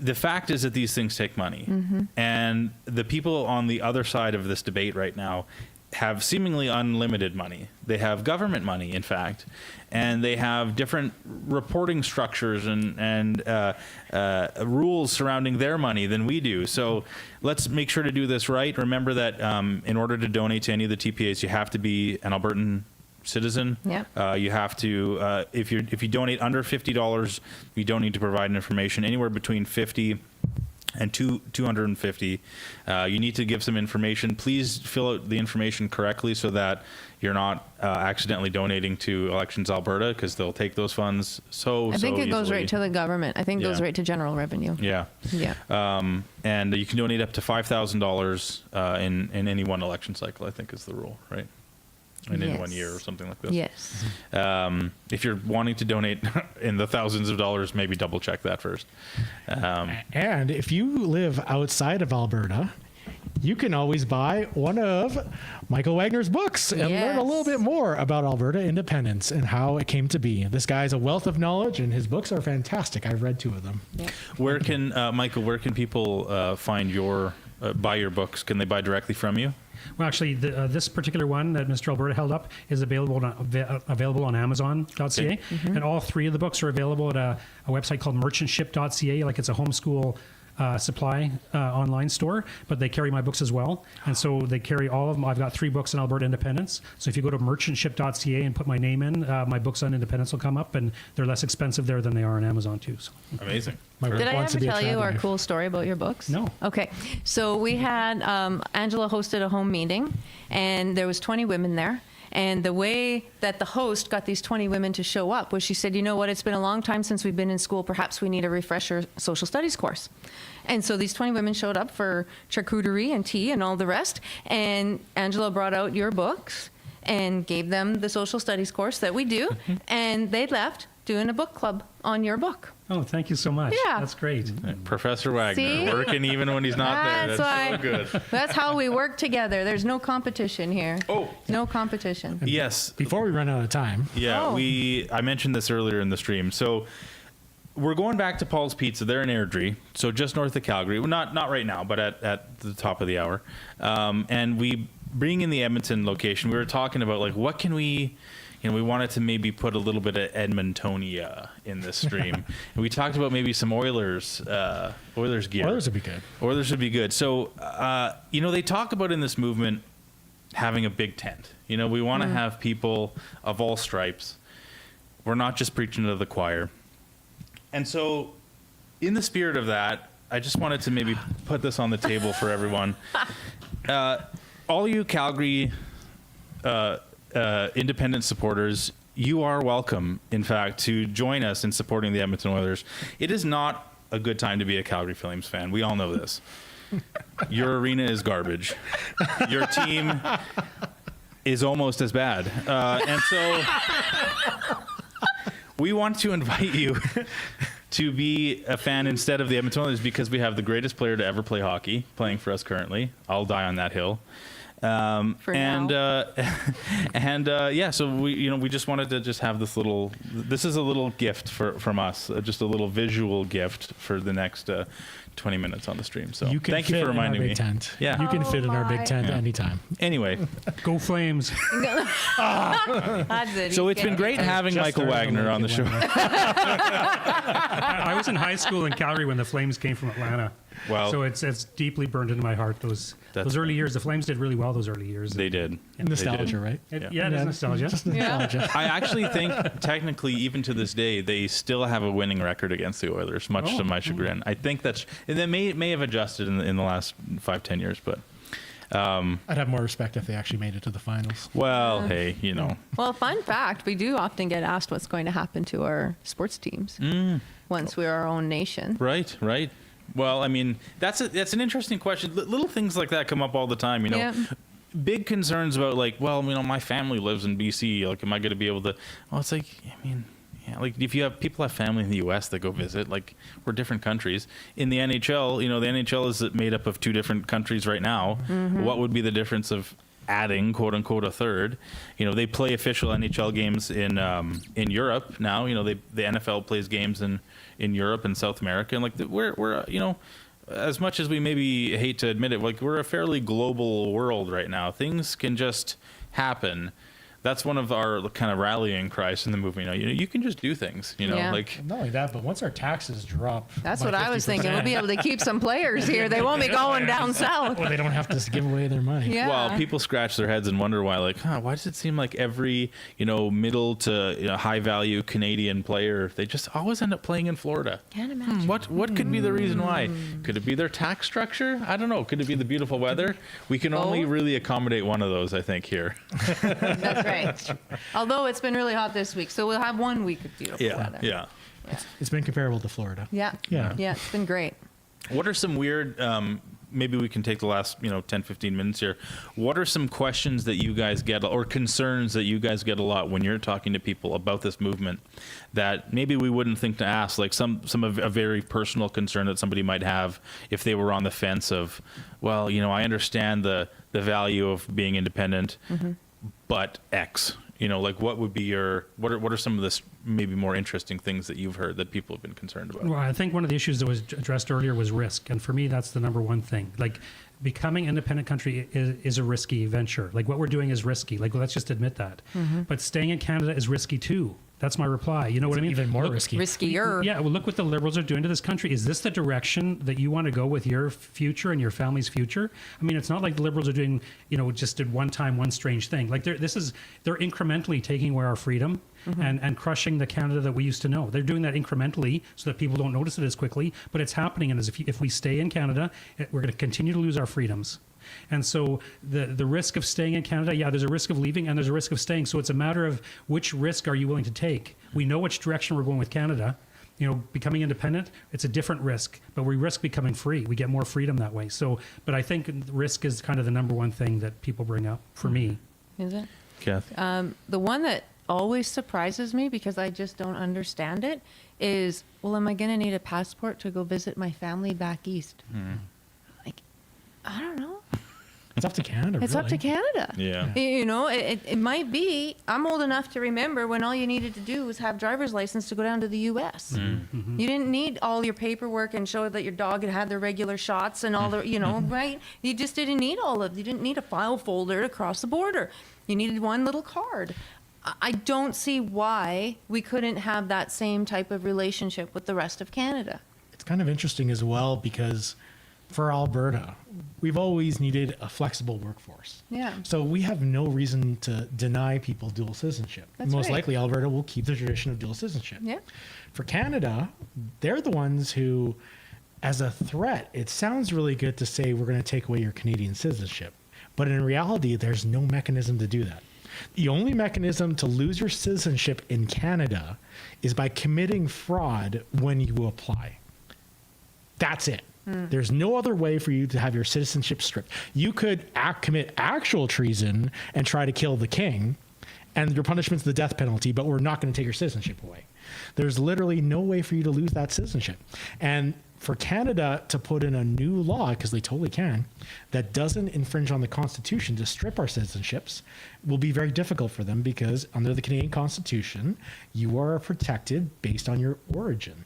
The fact is that these things take money, and the people on the other side of this debate right now have seemingly unlimited money. They have government money, in fact, and they have different reporting structures and rules surrounding their money than we do. So let's make sure to do this right. Remember that in order to donate to any of the TPAs, you have to be an Albertan citizen.
Yeah.
You have to, if you donate under $50, you don't need to provide information. Anywhere between 50 and 250, you need to give some information. Please fill out the information correctly so that you're not accidentally donating to Elections Alberta, because they'll take those funds
I think it goes
easily.
right to the government. I think it goes right to general revenue.
Yeah.
Yeah.
And you can donate up to $5,000 in any one election cycle, I think is the rule, right? In
Yes.
1 year or something like this.
Yes.
If you're wanting to donate in the thousands of dollars, maybe double check that first.
And if you live outside of Alberta, you can always buy one of Michael Wagner's books and learn a little bit more about Alberta independence and how it came to be. This guy's a wealth of knowledge, and his books are fantastic. I've read 2 of them.
Where can Michael? Where can people find buy your books? Can they buy directly from you?
Well, actually, this particular one that Mr. Alberta held up is available on Amazon.ca,
Okay.
and all 3 of the books are available at a website called merchantship.ca. Like, it's a homeschool supply online store, but they carry my books as well, and so they carry all of them. I've got 3 books on Alberta independence, so if you go to merchantship.ca and put my name in, my books on independence will come up, and they're less expensive there than they are on Amazon too. So.
Amazing.
Did I ever tell you our cool story about your books?
No.
Okay. So we had, Angela hosted a home meeting, and there was 20 women there. And the way that the host got these 20 women to show up was she said, you know what, it's been a long time since we've been in school. Perhaps we need a refresher social studies course. And so these 20 women showed up for charcuterie and tea and all the rest. And Angela brought out your books and gave them the social studies course that we do. And they left doing a book club on your book.
Oh, thank you so much.
Yeah.
That's great.
Professor Wagner,
See?
working even when he's not there. That's so good.
That's how we work together. There's no competition here.
Oh.
No competition.
Yes.
Before we run out of time.
Yeah,
Oh.
I mentioned this earlier in the stream. So we're going back to Paul's Pizza. They're in Airdrie, so just north of Calgary. Well, not right now, but at the top of the hour. And we bring in the Edmonton location. We were talking about, like, what can we... we wanted to maybe put a little bit of Edmontonia in this stream. And we talked about maybe some Oilers gear.
Oilers would be good.
Oilers would be good. So, they talk about in this movement having a big tent. We want to have people of all stripes. We're not just preaching to the choir. And so, in the spirit of that, I just wanted to maybe put this on the table for everyone. All you Calgary independent supporters, you are welcome, in fact, to join us in supporting the Edmonton Oilers. It is not a good time to be a Calgary Flames fan. We all know this. Your arena is garbage. Your team is almost as bad. And so we want to invite you to be a fan instead of the Edmonton Oilers, because we have the greatest player to ever play hockey playing for us currently. I'll die on that hill. and yeah, so we just wanted to just have this little. This is a little gift from us, just a little visual gift for the next 20 minutes on the stream. So thank you for reminding me.
Tent.
Yeah,
you can fit in our big tent anytime.
Anyway,
go Flames!
That's it.
So it's been great having Michael Wagner on the show.
I was in high school in Calgary when the Flames came from Atlanta.
Wow.
So it's deeply burned into my heart. Those early years, the Flames did really well. Those early years.
They did.
Nostalgia, right?
It is nostalgia.
Just nostalgia.
I actually think, technically, even to this day, they still have a winning record against the Oilers, much to my chagrin. I think and they may have adjusted in the last 5-10 years, but.
I'd have more respect if they actually made it to the finals.
Well, hey,
Well, fun fact, we do often get asked what's going to happen to our sports teams once we're our own nation.
Right. Well, I mean, that's an interesting question. Little things like that come up all the time,
Yeah.
Big concerns about my family lives in BC. Like, am I going to be able to? Well, it's like, I mean, yeah, like if people have family in the U.S. that go visit, like we're different countries. In the NHL, the NHL is made up of 2 different countries right now.
Mm-hmm.
What would be the difference of adding, quote unquote, a third? They play official NHL games in Europe now. The NFL plays games in Europe and South America, and we're as much as we maybe hate to admit it, we're a fairly global world right now. Things can just happen. That's one of our kind of rallying cries in the movie. You can just do things.
Not only that, but once our taxes drop,
That's
by
what I was thinking.
50%,
We'll be able to keep some players here. They won't be going down south.
Well, they don't have to give away their money.
Yeah.
Well, people scratch their heads and wonder why, why does it seem like every, middle to high value Canadian player, they just always end up playing in Florida?
Can't imagine.
What could be the reason why? Could it be their tax structure? I don't know. Could it be the beautiful weather? We can only really accommodate one of those, I think, here.
That's right. Although it's been really hot this week, so we'll have 1 week of beautiful weather.
Yeah.
It's been comparable to Florida.
Yeah. It's been great.
What are some weird, maybe we can take the last 10-15 minutes here. What are some questions that you guys get, or concerns that you guys get a lot when you're talking to people about this movement that maybe we wouldn't think to ask, like some of a very personal concern that somebody might have if they were on the fence of, well, I understand the value of being independent, but X, what would be what are some of the maybe more interesting things that you've heard that people have been concerned about?
Well, I think one of the issues that was addressed earlier was risk. And for me, that's the number one thing. Like, becoming independent country is a risky venture. Like, what we're doing is risky. Like, let's just admit that. But staying in Canada is risky too. That's my reply. You know what I mean?
Even more risky.
Riskier.
Yeah, well, look what the Liberals are doing to this country. Is this the direction that you want to go with your future and your family's future? I mean, it's not like the Liberals are doing, just did one time, one strange thing. Like, they're incrementally taking away our freedom and crushing the Canada that we used to know. They're doing that incrementally so that people don't notice it as quickly, but it's happening. And if we stay in Canada, we're going to continue to lose our freedoms. And so the risk of staying in Canada, there's a risk of leaving and there's a risk of staying. So it's a matter of which risk are you willing to take? We know which direction we're going with Canada. Becoming independent, it's a different risk, but we risk becoming free. We get more freedom that way. So, but I think risk is kind of the number one thing that people bring up for me.
Is it?
Kath?
The one that always surprises me because I just don't understand it is, well, am I going to need a passport to go visit my family back east? I don't know.
It's up to Canada.
It's up to Canada.
Yeah.
It might be. I'm old enough to remember when all you needed to do was have driver's license to go down to the U.S. You didn't need all your paperwork and show that your dog had their regular shots and all the, right? You just didn't need you didn't need a file folder to cross the border. You needed one little card. I don't see why we couldn't have that same type of relationship with the rest of Canada.
It's kind of interesting as well because for Alberta, we've always needed a flexible workforce.
Yeah.
So we have no reason to deny people dual citizenship.
That's
Most
right.
likely, Alberta will keep the tradition of dual citizenship.
Yeah.
For Canada, they're the ones who, as a threat, it sounds really good to say we're going to take away your Canadian citizenship. But in reality, there's no mechanism to do that. The only mechanism to lose your citizenship in Canada is by committing fraud when you apply. That's it. There's no other way for you to have your citizenship stripped. You could commit actual treason and try to kill the king, and your punishment's the death penalty, but we're not going to take your citizenship away. There's literally no way for you to lose that citizenship. And for Canada to put in a new law, because they totally can, that doesn't infringe on the Constitution to strip our citizenships will be very difficult for them, because under the Canadian Constitution, you are protected based on your origin.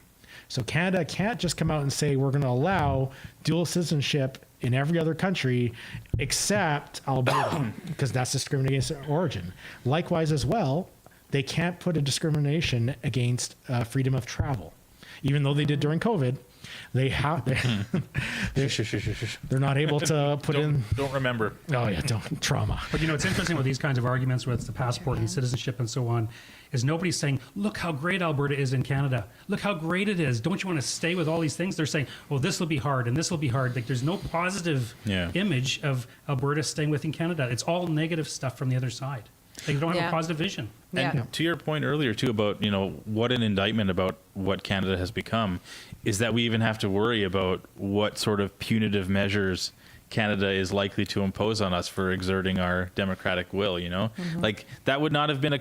So Canada can't just come out and say, we're going to allow dual citizenship in every other country except Alberta, because that's discrimination against origin. Likewise as well, they can't put a discrimination against freedom of travel. Even though they did during COVID, they're not able to put in.
Don't remember.
Oh yeah, don't trauma.
But it's interesting with these kinds of arguments, whether it's the passport and citizenship and so on, is nobody's saying, look how great Alberta is in Canada. Look how great it is. Don't you want to stay with all these things? They're saying, oh, this will be hard and this will be hard. Like there's no positive image of Alberta staying within Canada. It's all negative stuff from the other side. They don't have a positive vision.
And to your point earlier too about what an indictment about what Canada has become is that we even have to worry about what sort of punitive measures Canada is likely to impose on us for exerting our democratic will. Like that would not have been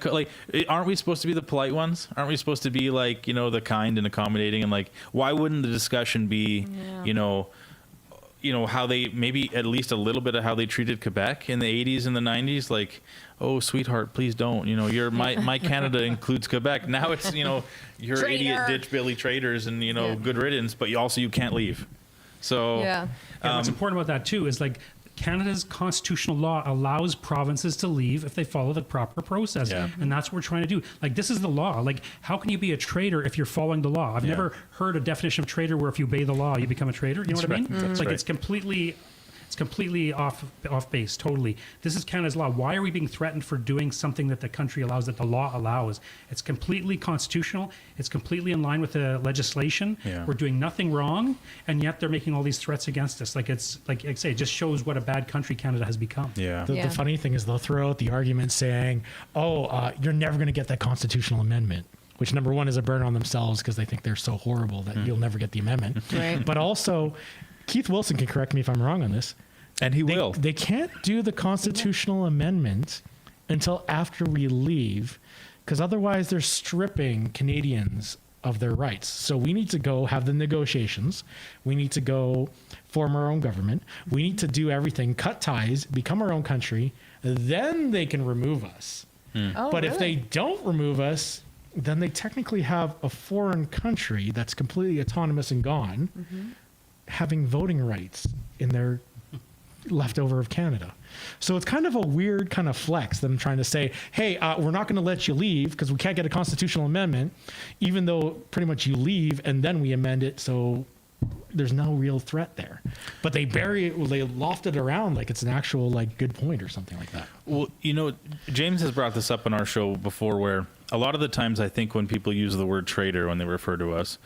aren't we supposed to be the polite ones? Aren't we supposed to be like the kind and accommodating, and like why wouldn't the discussion be how they maybe at least a little bit of how they treated Quebec in the 80s and the 90s, like, oh sweetheart, please don't, you're my Canada includes Quebec. Now it's you're
Traitor.
idiot ditch Billy traitors and good riddance, but you can't leave. So
and what's important about that too is like Canada's constitutional law allows provinces to leave if they follow the proper process. And that's what we're trying to do. Like, this is the law. Like, how can you be a traitor if you're following the law? I've never heard a definition of traitor where if you obey the law, you become a traitor. You know what I mean?
That's
like,
right.
it's completely off base, totally. This is Canada's law. Why are we being threatened for doing something that the country allows, that the law allows? It's completely constitutional. It's completely in line with the legislation. We're doing nothing wrong, and yet they're making all these threats against us. Like, it's like I say, it just shows what a bad country Canada has become.
The funny thing is they'll throw out the argument saying, you're never going to get that constitutional amendment. Which, number one, is a burn on themselves because they think they're so horrible that you'll never get the amendment.
Right.
But also, Keith Wilson can correct me if I'm wrong on this.
And he will.
They can't do the constitutional amendment until after we leave, because otherwise they're stripping Canadians of their rights. So we need to go have the negotiations. We need to go form our own government. We need to do everything, cut ties, become our own country. Then they can remove us. But if they don't remove us, then they technically have a foreign country that's completely autonomous and gone, having voting rights in their leftover of Canada. So it's kind of a weird kind of flex that I'm trying to say, hey, we're not going to let you leave because we can't get a constitutional amendment, even though pretty much you leave and then we amend it. So there's no real threat there, but they bury it, they loft it around like it's an actual like good point or something like that.
Well, James has brought this up on our show before, where a lot of the times I think when people use the word traitor when they refer to us,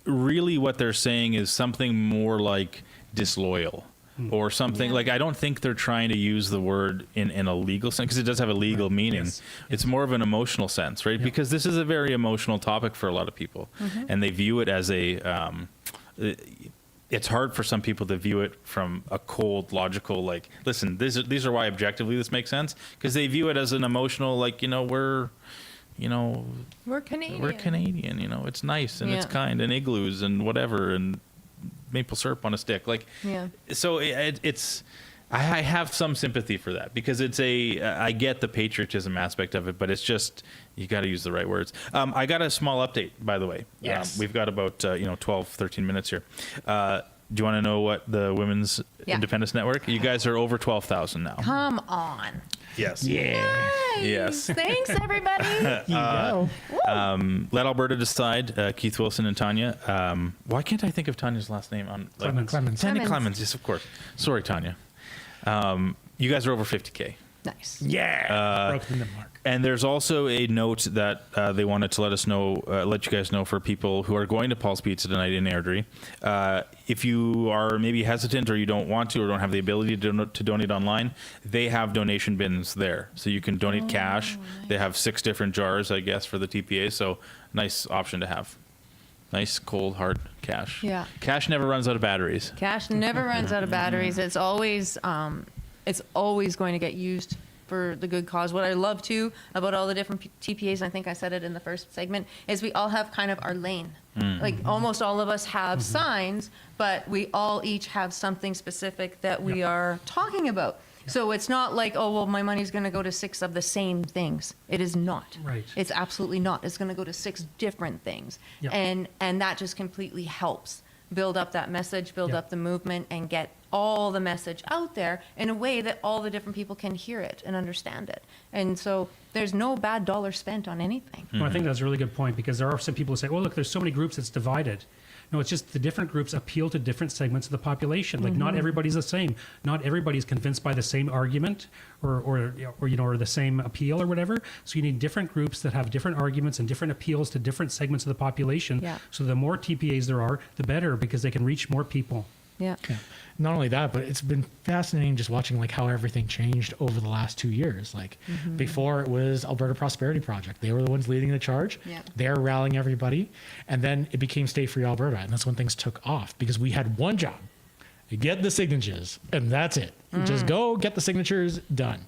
really what they're saying is something more like disloyal or something. Like, I don't think they're trying to use the word in a legal sense, because it does have a legal meaning. It's more of an emotional sense, right? Because this is a very emotional topic for a lot of people, and they view it as it's hard for some people to view it from a cold, logical, like, listen, these are why objectively this makes sense, because they view it as an emotional, like, we're
Canadian.
We're Canadian, it's nice and it's kind, and igloos and whatever, and maple syrup on a stick. Like, so it's, I have some sympathy for that, because it's I get the patriotism aspect of it, but it's just, you got to use the right words. I got a small update, by the way.
Yes.
We've got about, 12, 13 minutes here. Do you want to know what the Women's Independence Network? You guys are over 12,000 now.
Come on.
Yes.
Yeah.
Yes.
Thanks, everybody.
Let Alberta decide. Keith Wilson and Tanya. Why can't I think of Tanya's last name?
Clemens.
Tanya Clemens. Yes, of course. Sorry, Tanya. You guys are over 50K.
Nice.
Yeah. Broke the mark.
And there's also a note that they wanted to let you guys know for people who are going to Paul's Pizza tonight in Airdrie. If you are maybe hesitant, or you don't want to, or don't have the ability to donate online, they have donation bins there. So you can donate cash. Nice. They have 6 different jars, I guess, for the TPA. So nice option to have. Nice, cold, hard cash.
Yeah.
Cash never runs out of batteries.
Cash never runs out of batteries. It's always going to get used for the good cause. What I love too about all the different TPAs, and I think I said it in the first segment, is we all have kind of our lane. Like almost all of us have signs, but we all each have something specific that we are talking about. So it's not like, oh, well, my money's going to go to 6 of the same things. It is not.
Right.
It's absolutely not. It's going to go to 6 different things.
Yep.
And that just completely helps build up that message, build up the movement, and get all the message out there in a way that all the different people can hear it and understand it. And so there's no bad dollar spent on anything.
Well, I think that's a really good point, because there are some people who say, well, look, there's so many groups, it's divided. No, it's just the different groups appeal to different segments of the population. Like not everybody's the same. Not everybody's convinced by the same argument or the same appeal or whatever. So you need different groups that have different arguments and different appeals to different segments of the population.
Yeah.
So the more TPAs there are, the better, because they can reach more people.
Yeah.
Not only that, but it's been fascinating just watching like how everything changed over the last 2 years. Like before it was Alberta Prosperity Project. They were the ones leading the charge.
Yeah.
They're rallying everybody. And then it became Stay Free Alberta. And that's when things took off, because we had one job: get the signatures, and that's it. Just go get the signatures, done.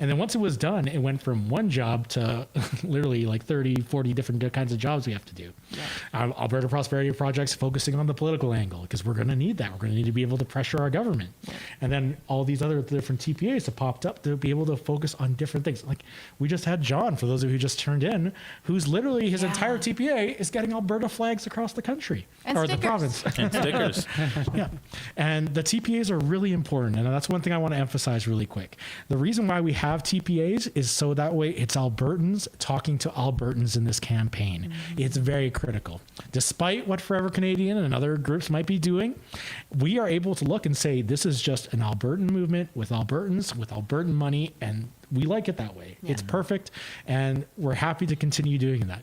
And then once it was done, it went from one job to literally like 30, 40 different kinds of jobs we have to do. Yeah. Alberta Prosperity Project's focusing on the political angle, because we're going to need that. We're going to need to be able to pressure our government. Yeah. And then all these other different TPAs that popped up to be able to focus on different things. Like we just had John, for those of you who just turned in, who's literally his entire TPA is getting Alberta flags across the country.
And
or
stickers.
the province.
And stickers.
Yeah. And the TPAs are really important. And that's one thing I want to emphasize really quick. The reason why we have TPAs is so that way it's Albertans talking to Albertans in this campaign. It's very critical. Despite what Forever Canadian and other groups might be doing, we are able to look and say, this is just an Albertan movement with Albertans, with Albertan money, and we like it that way. It's perfect, and we're happy to continue doing that.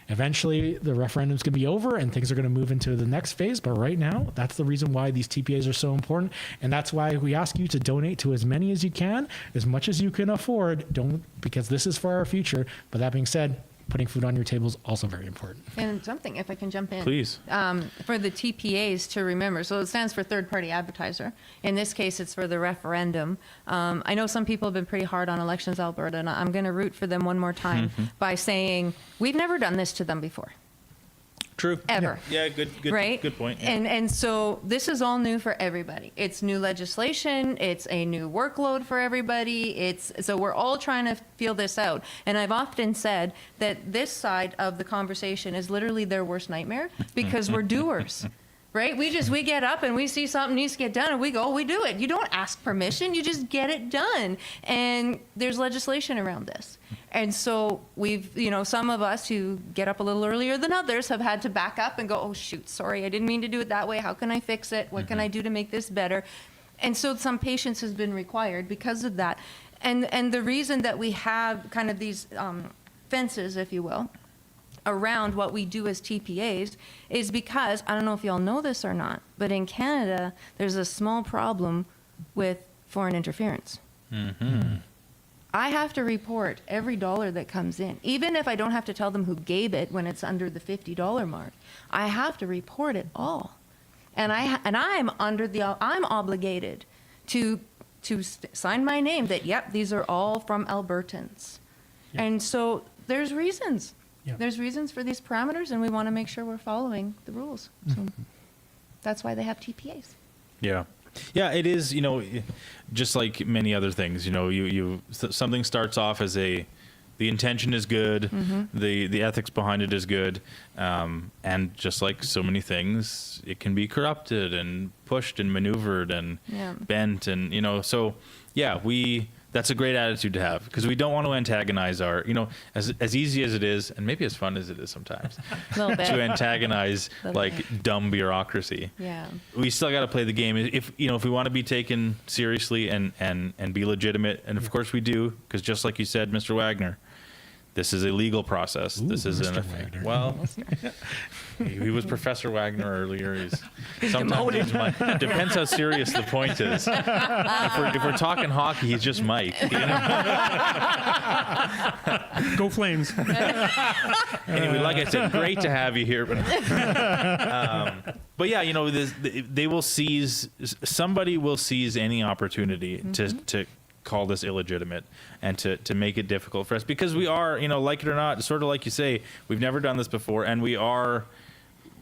Eventually, the referendum's going to be over and things are going to move into the next phase. But right now, that's the reason why these TPAs are so important. And that's why we ask you to donate to as many as you can, as much as you can afford. Because this is for our future. But that being said, putting food on your table is also very important.
And something, if I can jump in.
Please.
For the TPAs to remember, so it stands for third party advertiser. In this case, it's for the referendum. I know some people have been pretty hard on Elections Alberta, and I'm going to root for them one more time by saying, we've never done this to them before.
True.
Ever.
Yeah, good
Right?
good point. Yeah.
And so this is all new for everybody. It's new legislation. It's a new workload for everybody. So we're all trying to feel this out. And I've often said that this side of the conversation is literally their worst nightmare, because we're doers. Right? We get up and we see something needs to get done and we do it. You don't ask permission, you just get it done. And there's legislation around this. And so some of us who get up a little earlier than others have had to back up and go, oh shoot, sorry, I didn't mean to do it that way. How can I fix it? What can I do to make this better? And so some patience has been required because of that. And the reason that we have kind of these fences, if you will, around what we do as TPAs is because, I don't know if y'all know this or not, but in Canada, there's a small problem with foreign interference. I have to report every dollar that comes in, even if I don't have to tell them who gave it when it's under the $50 mark. I have to report it all. And I'm obligated to sign my name that, yep, these are all from Albertans. Yeah. And so there's reasons. Yeah. There's reasons for these parameters, and we want to make sure we're following the rules. So that's why they have TPAs.
Yeah. Yeah, it is, just like many other things, something starts off as the intention is good, the ethics behind it is good, and just like so many things, it can be corrupted and pushed and maneuvered and bent, and so yeah, that's a great attitude to have, because we don't want to antagonize our, as easy as it is, and maybe as fun as it is sometimes, to antagonize dumb bureaucracy.
Yeah.
We still got to play the game. If we want to be taken seriously and be legitimate, and of course we do, because just like you said, Mr. Wagner, this is a legal process.
Ooh,
this isn't
Wagner.
Well, he was Professor Wagner earlier. Sometimes depends how serious the point is. If we're talking hockey, he's just Mike.
Go Flames.
Anyway, like I said, great to have you here. But yeah, they will seize. Somebody will seize any opportunity to call this illegitimate and to make it difficult for us, because we are, like it or not, sort of like you say, we've never done this before, and we are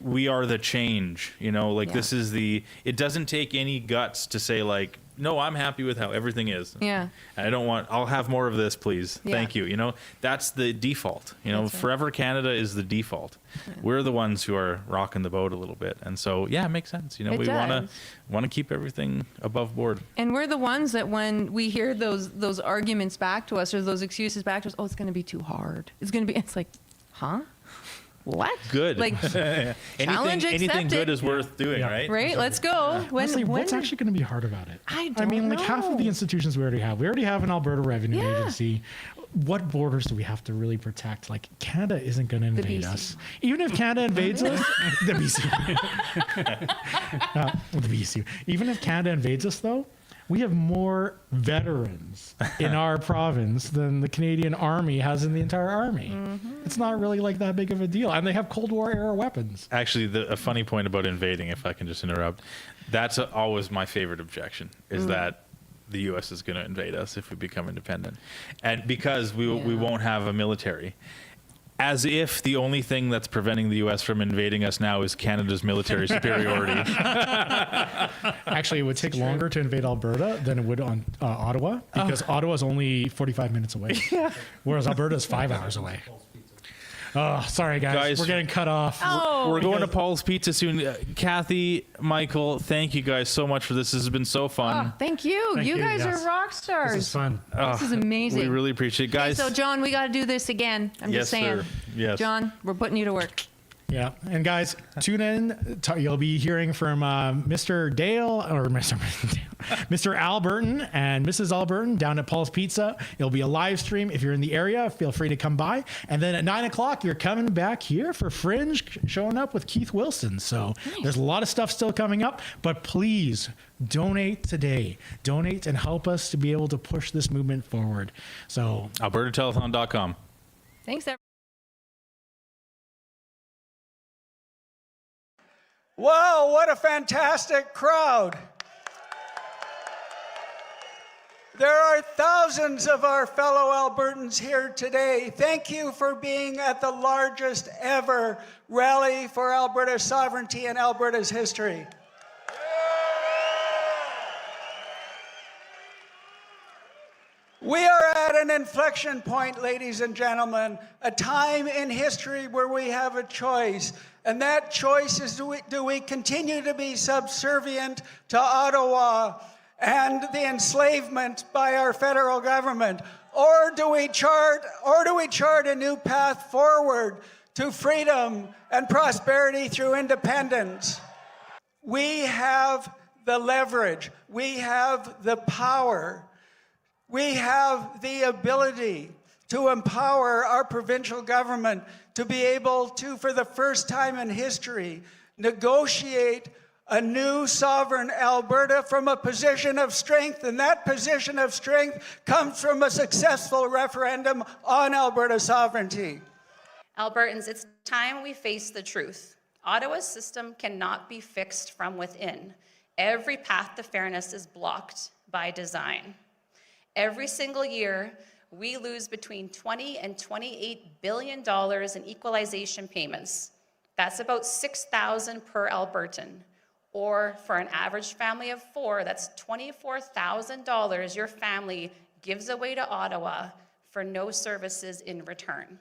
the change, this is it doesn't take any guts to say like, no, I'm happy with how everything is.
Yeah.
And I'll have more of this, please.
Yeah.
Thank you. That's the default.
That's right.
Forever Canada is the default. Yeah. We're the ones who are rocking the boat a little bit. And so, yeah, it makes sense. We want to keep everything above board.
And we're the ones that when we hear those arguments back to us or those excuses back to us, oh, it's going to be too hard. It's like, huh? What?
Good.
Like, challenge
anything
accepted.
good is worth doing, right?
Right? Let's go.
Honestly, what's actually going to be hard about it?
I don't
mean,
know.
like half of the institutions we already have. We already have an Alberta Revenue Agency. What borders do we have to really protect? Like, Canada isn't going to invade us. Even if Canada invades us, the BC. The BC. Even if Canada invades us, though, we have more veterans in our province than the Canadian Army has in the entire army. Mm-hmm. It's not really like that big of a deal. And they have Cold War era weapons.
Actually, a funny point about invading, if I can just interrupt, that's always my favorite objection, is that the U.S. is going to invade us if we become independent. And because we won't have a military. As if the only thing that's preventing the U.S. from invading us now is Canada's military superiority.
Actually, it would take longer to invade Alberta than it would on Ottawa, because Ottawa is only 45 minutes away, whereas Alberta is 5 hours away. Oh, sorry, guys. We're getting cut off.
We're going to Paul's Pizza soon. Kathy, Michael, thank you guys so much for this. This has been so fun.
Oh, thank you. You guys are rock stars.
This is fun.
This is amazing.
We really appreciate it. Guys.
Okay, so, John, we got to do this again. I'm just saying.
Sir. Yes.
John, we're putting you to work.
Yeah. And guys, tune in. You'll be hearing from Mr. Dale or Mr. Albertan and Mrs. Albertan down at Paul's Pizza. It'll be a live stream. If you're in the area, feel free to come by. And then at 9 o'clock, you're coming back here for Fringe, showing up with Keith Wilson. So there's a lot of stuff still coming up, but please donate today. Donate and help us to be able to push this movement forward. So
AlbertaTelethon.com.
Thanks, everyone.
Wow, what a fantastic crowd. There are thousands of our fellow Albertans here today. Thank you for being at the largest ever rally for Alberta's sovereignty in Alberta's history. We are at an inflection point, ladies and gentlemen, a time in history where we have a choice. And that choice is, do we continue to be subservient to Ottawa and the enslavement by our federal government? Or do we chart a new path forward to freedom and prosperity through independence? We have the leverage. We have the power. We have the ability to empower our provincial government to be able to, for the first time in history, negotiate a new sovereign Alberta from a position of strength. And that position of strength comes from a successful referendum on Alberta sovereignty.
Albertans, it's time we face the truth. Ottawa's system cannot be fixed from within. Every path to fairness is blocked by design. Every single year, we lose between $20 and $28 billion in equalization payments. That's about $6,000 per Albertan. Or for an average family of 4, that's $24,000 your family gives away to Ottawa for no services in return.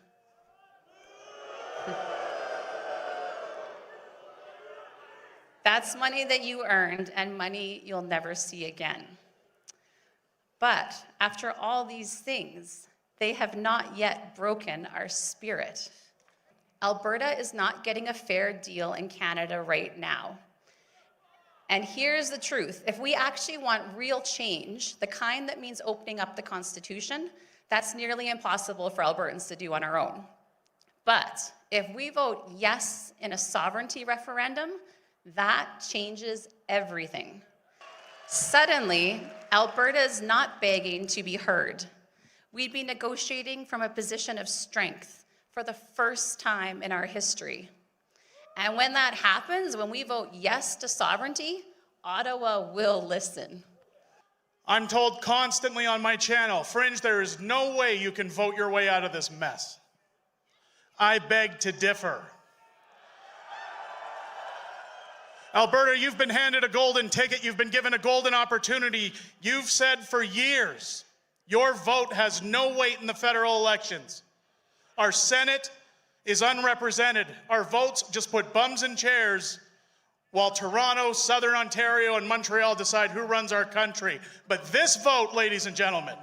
That's money that you earned and money you'll never see again. But after all these things, they have not yet broken our spirit. Alberta is not getting a fair deal in Canada right now. And here's the truth. If we actually want real change, the kind that means opening up the Constitution, that's nearly impossible for Albertans to do on our own. But if we vote yes in a sovereignty referendum, that changes everything. Suddenly, Alberta is not begging to be heard. We'd be negotiating from a position of strength for the first time in our history. And when that happens, when we vote yes to sovereignty, Ottawa will listen.
I'm told constantly on my channel, Fringe, there is no way you can vote your way out of this mess. I beg to differ. Alberta, you've been handed a golden ticket. You've been given a golden opportunity. You've said for years, your vote has no weight in the federal elections. Our Senate is unrepresented. Our votes just put bums in chairs while Toronto, Southern Ontario, and Montreal decide who runs our country. But this vote, ladies and gentlemen,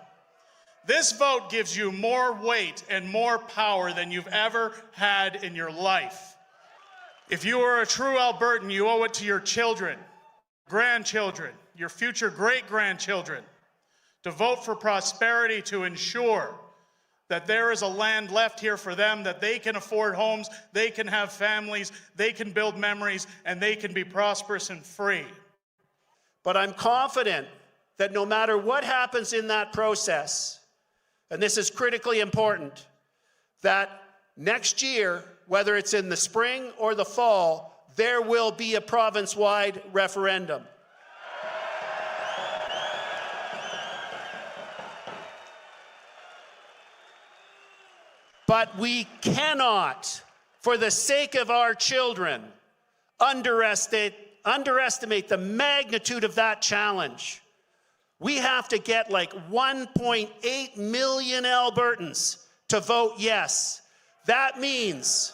this vote gives you more weight and more power than you've ever had in your life. If you are a true Albertan, you owe it to your children, grandchildren, your future great-grandchildren to vote for prosperity, to ensure that there is a land left here for them, that they can afford homes, they can have families, they can build memories, and they can be prosperous and free.
But I'm confident that no matter what happens in that process, and this is critically important, that next year, whether it's in the spring or the fall, there will be a province-wide referendum. But we cannot, for the sake of our children, underestimate the magnitude of that challenge. We have to get like 1.8 million Albertans to vote yes. That means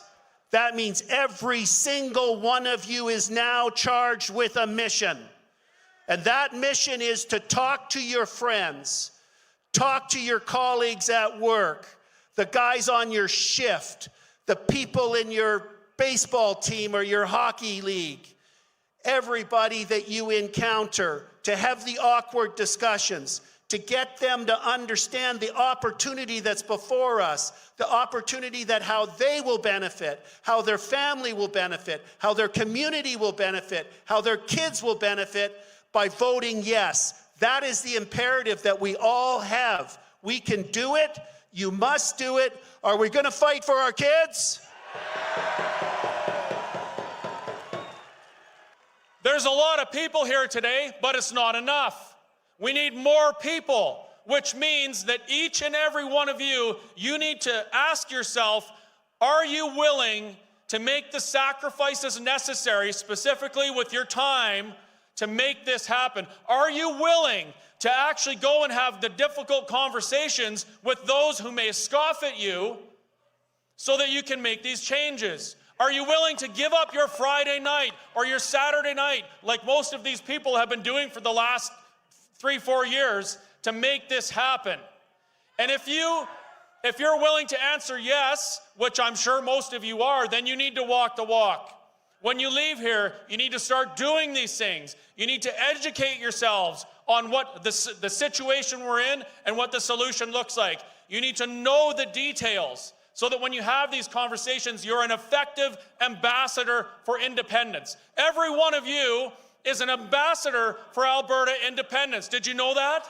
every single one of you is now charged with a mission. And that mission is to talk to your friends, talk to your colleagues at work, the guys on your shift, the people in your baseball team or your hockey league, everybody that you encounter, to have the awkward discussions, to get them to understand the opportunity that's before us, the opportunity that how they will benefit, how their family will benefit, how their community will benefit, how their kids will benefit by voting yes. That is the imperative that we all have. We can do it. You must do it. Are we going to fight for our kids?
There's a lot of people here today, but it's not enough. We need more people, which means that each and every one of you, you need to ask yourself, are you willing to make the sacrifices necessary, specifically with your time, to make this happen? Are you willing to actually go and have the difficult conversations with those who may scoff at you so that you can make these changes? Are you willing to give up your Friday night or your Saturday night, like most of these people have been doing for the last 3-4 years, to make this happen? And if you're willing to answer yes, which I'm sure most of you are, then you need to walk the walk. When you leave here, you need to start doing these things. You need to educate yourselves on what the situation we're in and what the solution looks like. You need to know the details so that when you have these conversations, you're an effective ambassador for independence. Every one of you is an ambassador for Alberta independence. Did you know that?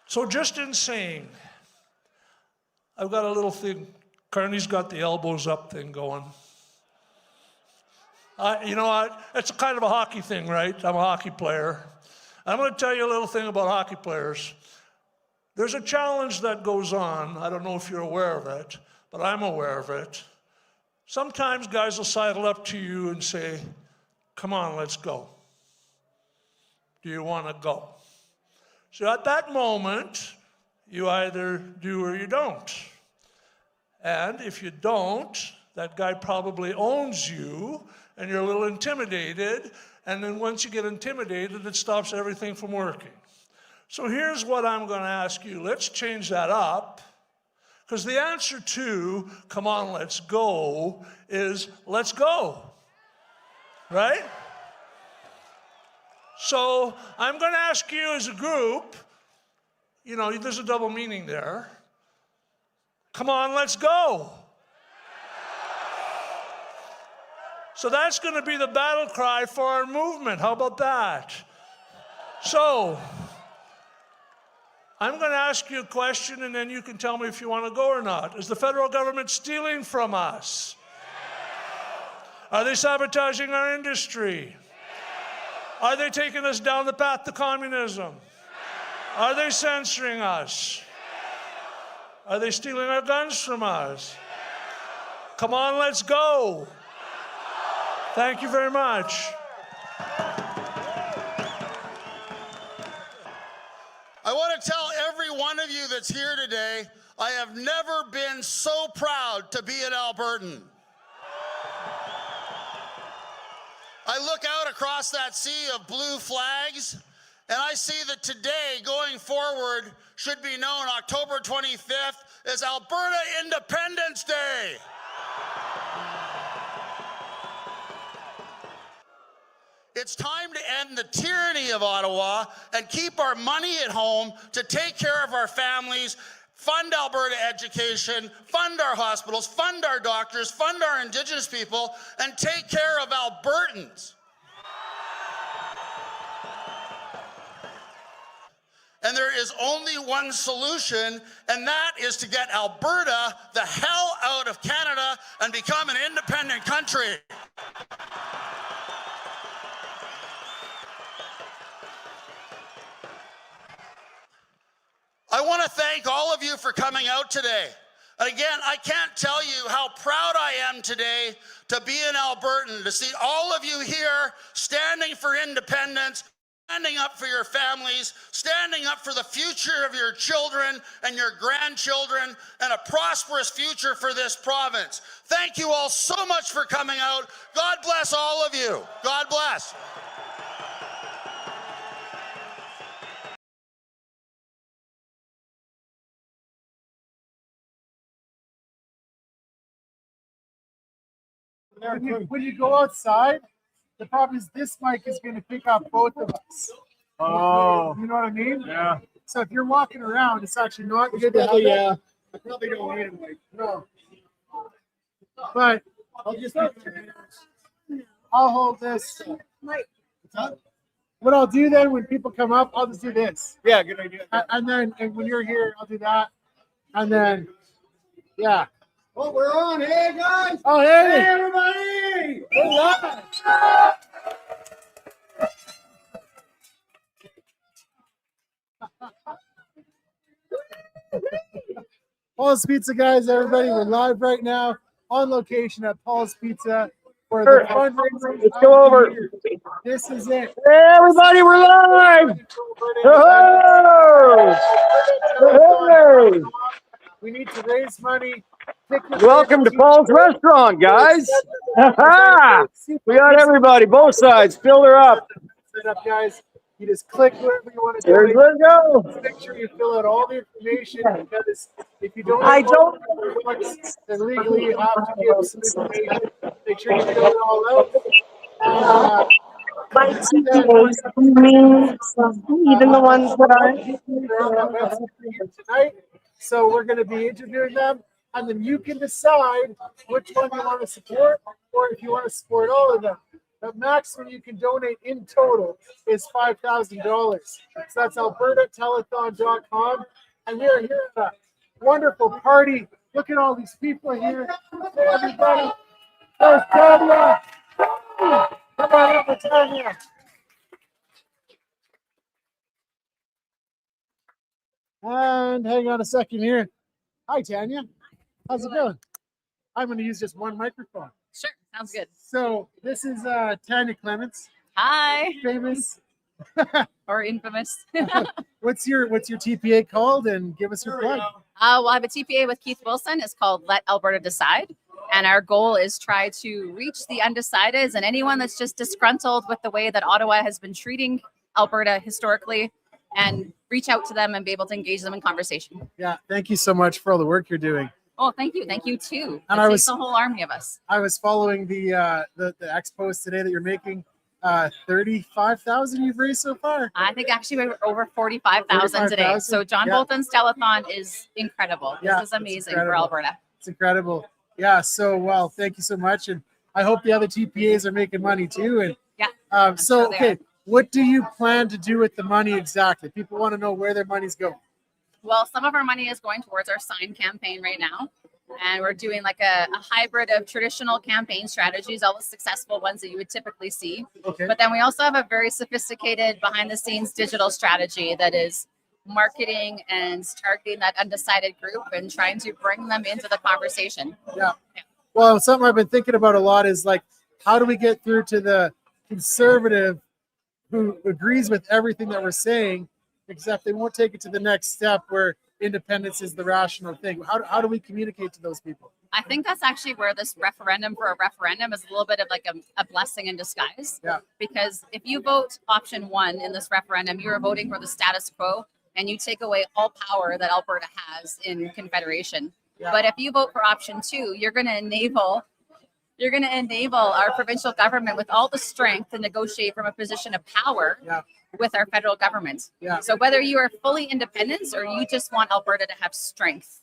So just in saying, I've got a little thing, Carney's got the elbows up thing going. It's kind of a hockey thing, right? I'm a hockey player. I'm going to tell you a little thing about hockey players. There's a challenge that goes on. I don't know if you're aware of it, but I'm aware of it. Sometimes guys will sidle up to you and say, come on, let's go. Do you want to go? So at that moment, you either do or you don't. And if you don't, that guy probably owns you and you're a little intimidated. And then once you get intimidated, it stops everything from working. So here's what I'm going to ask you. Let's change that up. Because the answer to, come on, let's go, is let's go. Right? So I'm going to ask you as a group, there's a double meaning there. Come on, let's go. So that's going to be the battle cry for our movement. How about that? So I'm going to ask you a question, and then you can tell me if you want to go or not. Is the federal government stealing from us? Are they sabotaging our industry? Are they taking us down the path to communism? Are they censoring us? Are they stealing our guns from us? Come on, let's go. Thank you very much.
I want to tell every one of you that's here today, I have never been so proud to be an Albertan. I look out across that sea of blue flags, and I see that today, going forward, should be known October 25th as Alberta Independence Day. It's time to end the tyranny of Ottawa and keep our money at home to take care of our families, fund Alberta education, fund our hospitals, fund our doctors, fund our Indigenous people, and take care of Albertans. And there is only one solution, and that is to get Alberta the hell out of Canada and become an independent country. I want to thank all of you for coming out today. And again, I can't tell you how proud I am today to be an Albertan, to see all of you here standing for independence, standing up for your families, standing up for the future of your children and your grandchildren, and a prosperous future for this province. Thank you all so much for coming out. God bless all of you. God bless.
When you go outside, the problem is this mic is going to pick up both of us. Oh. You know what I mean? Yeah. So if you're walking around, it's actually not good to have that. I probably don't need a mic. No. But I'll hold this. What I'll do then when people come up, I'll just do this. Yeah, good idea. And then when you're here, I'll do that. And then, yeah. Oh, we're on. Hey, guys. Oh, hey. Hey, everybody. We're live. Paul's Pizza, guys, everybody. We're live right now on location at Paul's Pizza for the fundraiser. Let's go over. This is it. Hey, everybody, we're live. Hey. We need to raise money.
Welcome to Paul's Restaurant, guys. We got everybody, both sides. Fill her up.
Set up, guys. You just click wherever you want to do.
There's let's go.
Just make sure you fill out all the information, because if you don't, then legally you have to give some information. Make sure you fill it all out.
Even the ones that
aren't tonight. So we're going to be interviewing them, and then you can decide which one you want to support, or if you want to support all of them. The maximum you can donate in total is $5,000. So that's albertatelethon.com. And we are here at a wonderful party. Look at all these people here. Hey, everybody. There's Tanya. Come on up with Tanya. And hang on a second here. Hi, Tanya. How's it going? I'm going to use just one microphone.
Sure, sounds good.
So this is Tanya Clements.
Hi.
Famous.
Or infamous.
What's your TPA called? And give us your plug.
Well, I have a TPA with Keith Wilson. It's called Let Alberta Decide. And our goal is try to reach the undecideds and anyone that's just disgruntled with the way that Ottawa has been treating Alberta historically, and reach out to them and be able to engage them in conversation.
Yeah, thank you so much for all the work you're doing.
Oh, thank you. Thank you too.
And
It
I
takes
was
a whole army of us.
I was following the expos today that you're making. 35,000 you've raised so far.
I think actually we're over 45,000 today.
45,000?
So John Bolton's telethon is incredible. This is amazing for Alberta.
It's incredible. Yeah. So well, thank you so much, and I hope the other TPAs are making money too. And
yeah.
So
sure
okay, what do you plan to do with the money exactly? People want to know where their money's going.
Well, some of our money is going towards our sign campaign right now. And we're doing like a hybrid of traditional campaign strategies, all the successful ones that you would typically see.
Okay.
But then we also have a very sophisticated behind the scenes digital strategy that is marketing and targeting that undecided group and trying to bring them into the conversation.
Yeah. Well, something I've been thinking about a lot is like, how do we get through to the conservative who agrees with everything that we're saying, except they won't take it to the next step where independence is the rational thing? How do we communicate to those people?
I think that's actually where this referendum for a referendum is a little bit of like a blessing in disguise.
Yeah.
Because if you vote option 1 in this referendum, you are voting for the status quo and you take away all power that Alberta has in Confederation.
Yeah.
But if you vote for option 2, you're going to enable our provincial government with all the strength to negotiate from a position of power with our federal government.
Yeah.
So whether you are fully independent or you just want Alberta to have strength,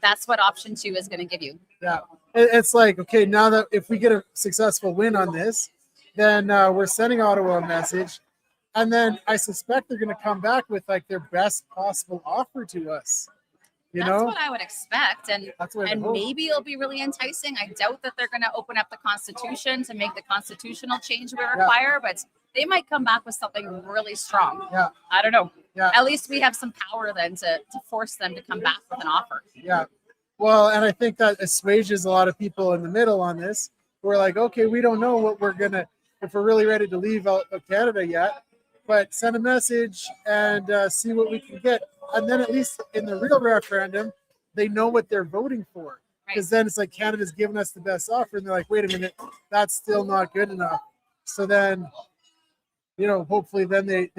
that's what option 2 is going to give you.
Yeah. It's like, okay, now that if we get a successful win on this, then we're sending Ottawa a message. And then I suspect they're going to come back with like their best possible offer to us.
That's
know?
what I would expect. And maybe it'll be really enticing. I doubt that they're going to open up the Constitution to make the constitutional change we require, but they might come back with something really strong.
Yeah.
I don't know.
Yeah.
At least we have some power then to force them to come back with an offer.
Yeah. Well, and I think that assuages a lot of people in the middle on this. We're like, okay, we don't know what we're going to, if we're really ready to leave out of Canada yet, but send a message and see what we can get. And then at least in the real referendum, they know what they're voting for. Because then it's like Canada's giving us the best offer. And they're like, wait a minute, that's still not good enough. So then, hopefully then they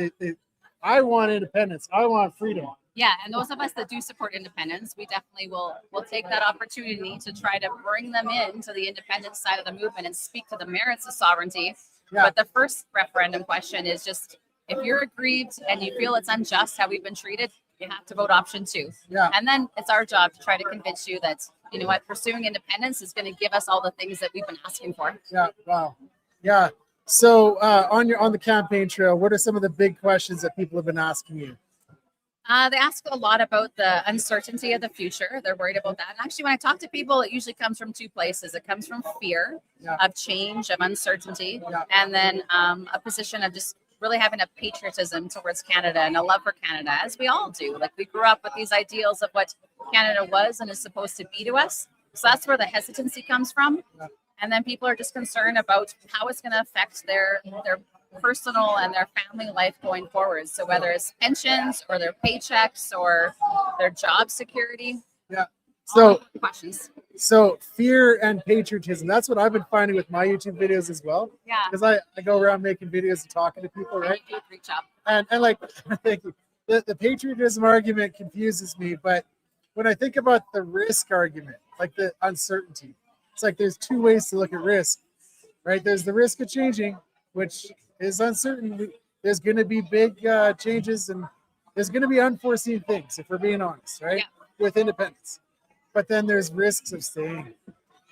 I want independence. I want freedom.
Yeah, and those of us that do support independence, we definitely will take that opportunity to try to bring them in to the independence side of the movement and speak to the merits of sovereignty.
Yeah.
But the first referendum question is just, if you're aggrieved and you feel it's unjust how we've been treated, you have to vote option 2.
Yeah.
And then it's our job to try to convince you that, you know what, pursuing independence is going to give us all the things that we've been asking for.
Yeah. Wow. Yeah. So on the campaign trail, what are some of the big questions that people have been asking you?
They ask a lot about the uncertainty of the future. They're worried about that. And actually, when I talk to people, it usually comes from 2 places. It comes from fear of change, of uncertainty, and then a position of just really having a patriotism towards Canada and a love for Canada, as we all do. Like, we grew up with these ideals of what Canada was and is supposed to be to us. So that's where the hesitancy comes from. And then people are just concerned about how it's going to affect their personal and their family life going forward. So whether it's pensions or their paychecks or their job security.
Yeah. So
questions.
So fear and patriotism. That's what I've been finding with my YouTube videos as well.
Yeah.
Because I go around making videos and talking to people, right?
You do a great job.
And like, thank you. The patriotism argument confuses me, but when I think about the risk argument, like the uncertainty, it's like there's 2 ways to look at risk, right? There's the risk of changing, which is uncertain. There's going to be big changes and there's going to be unforeseen things, if we're being honest, right? With independence. But then there's risks of staying.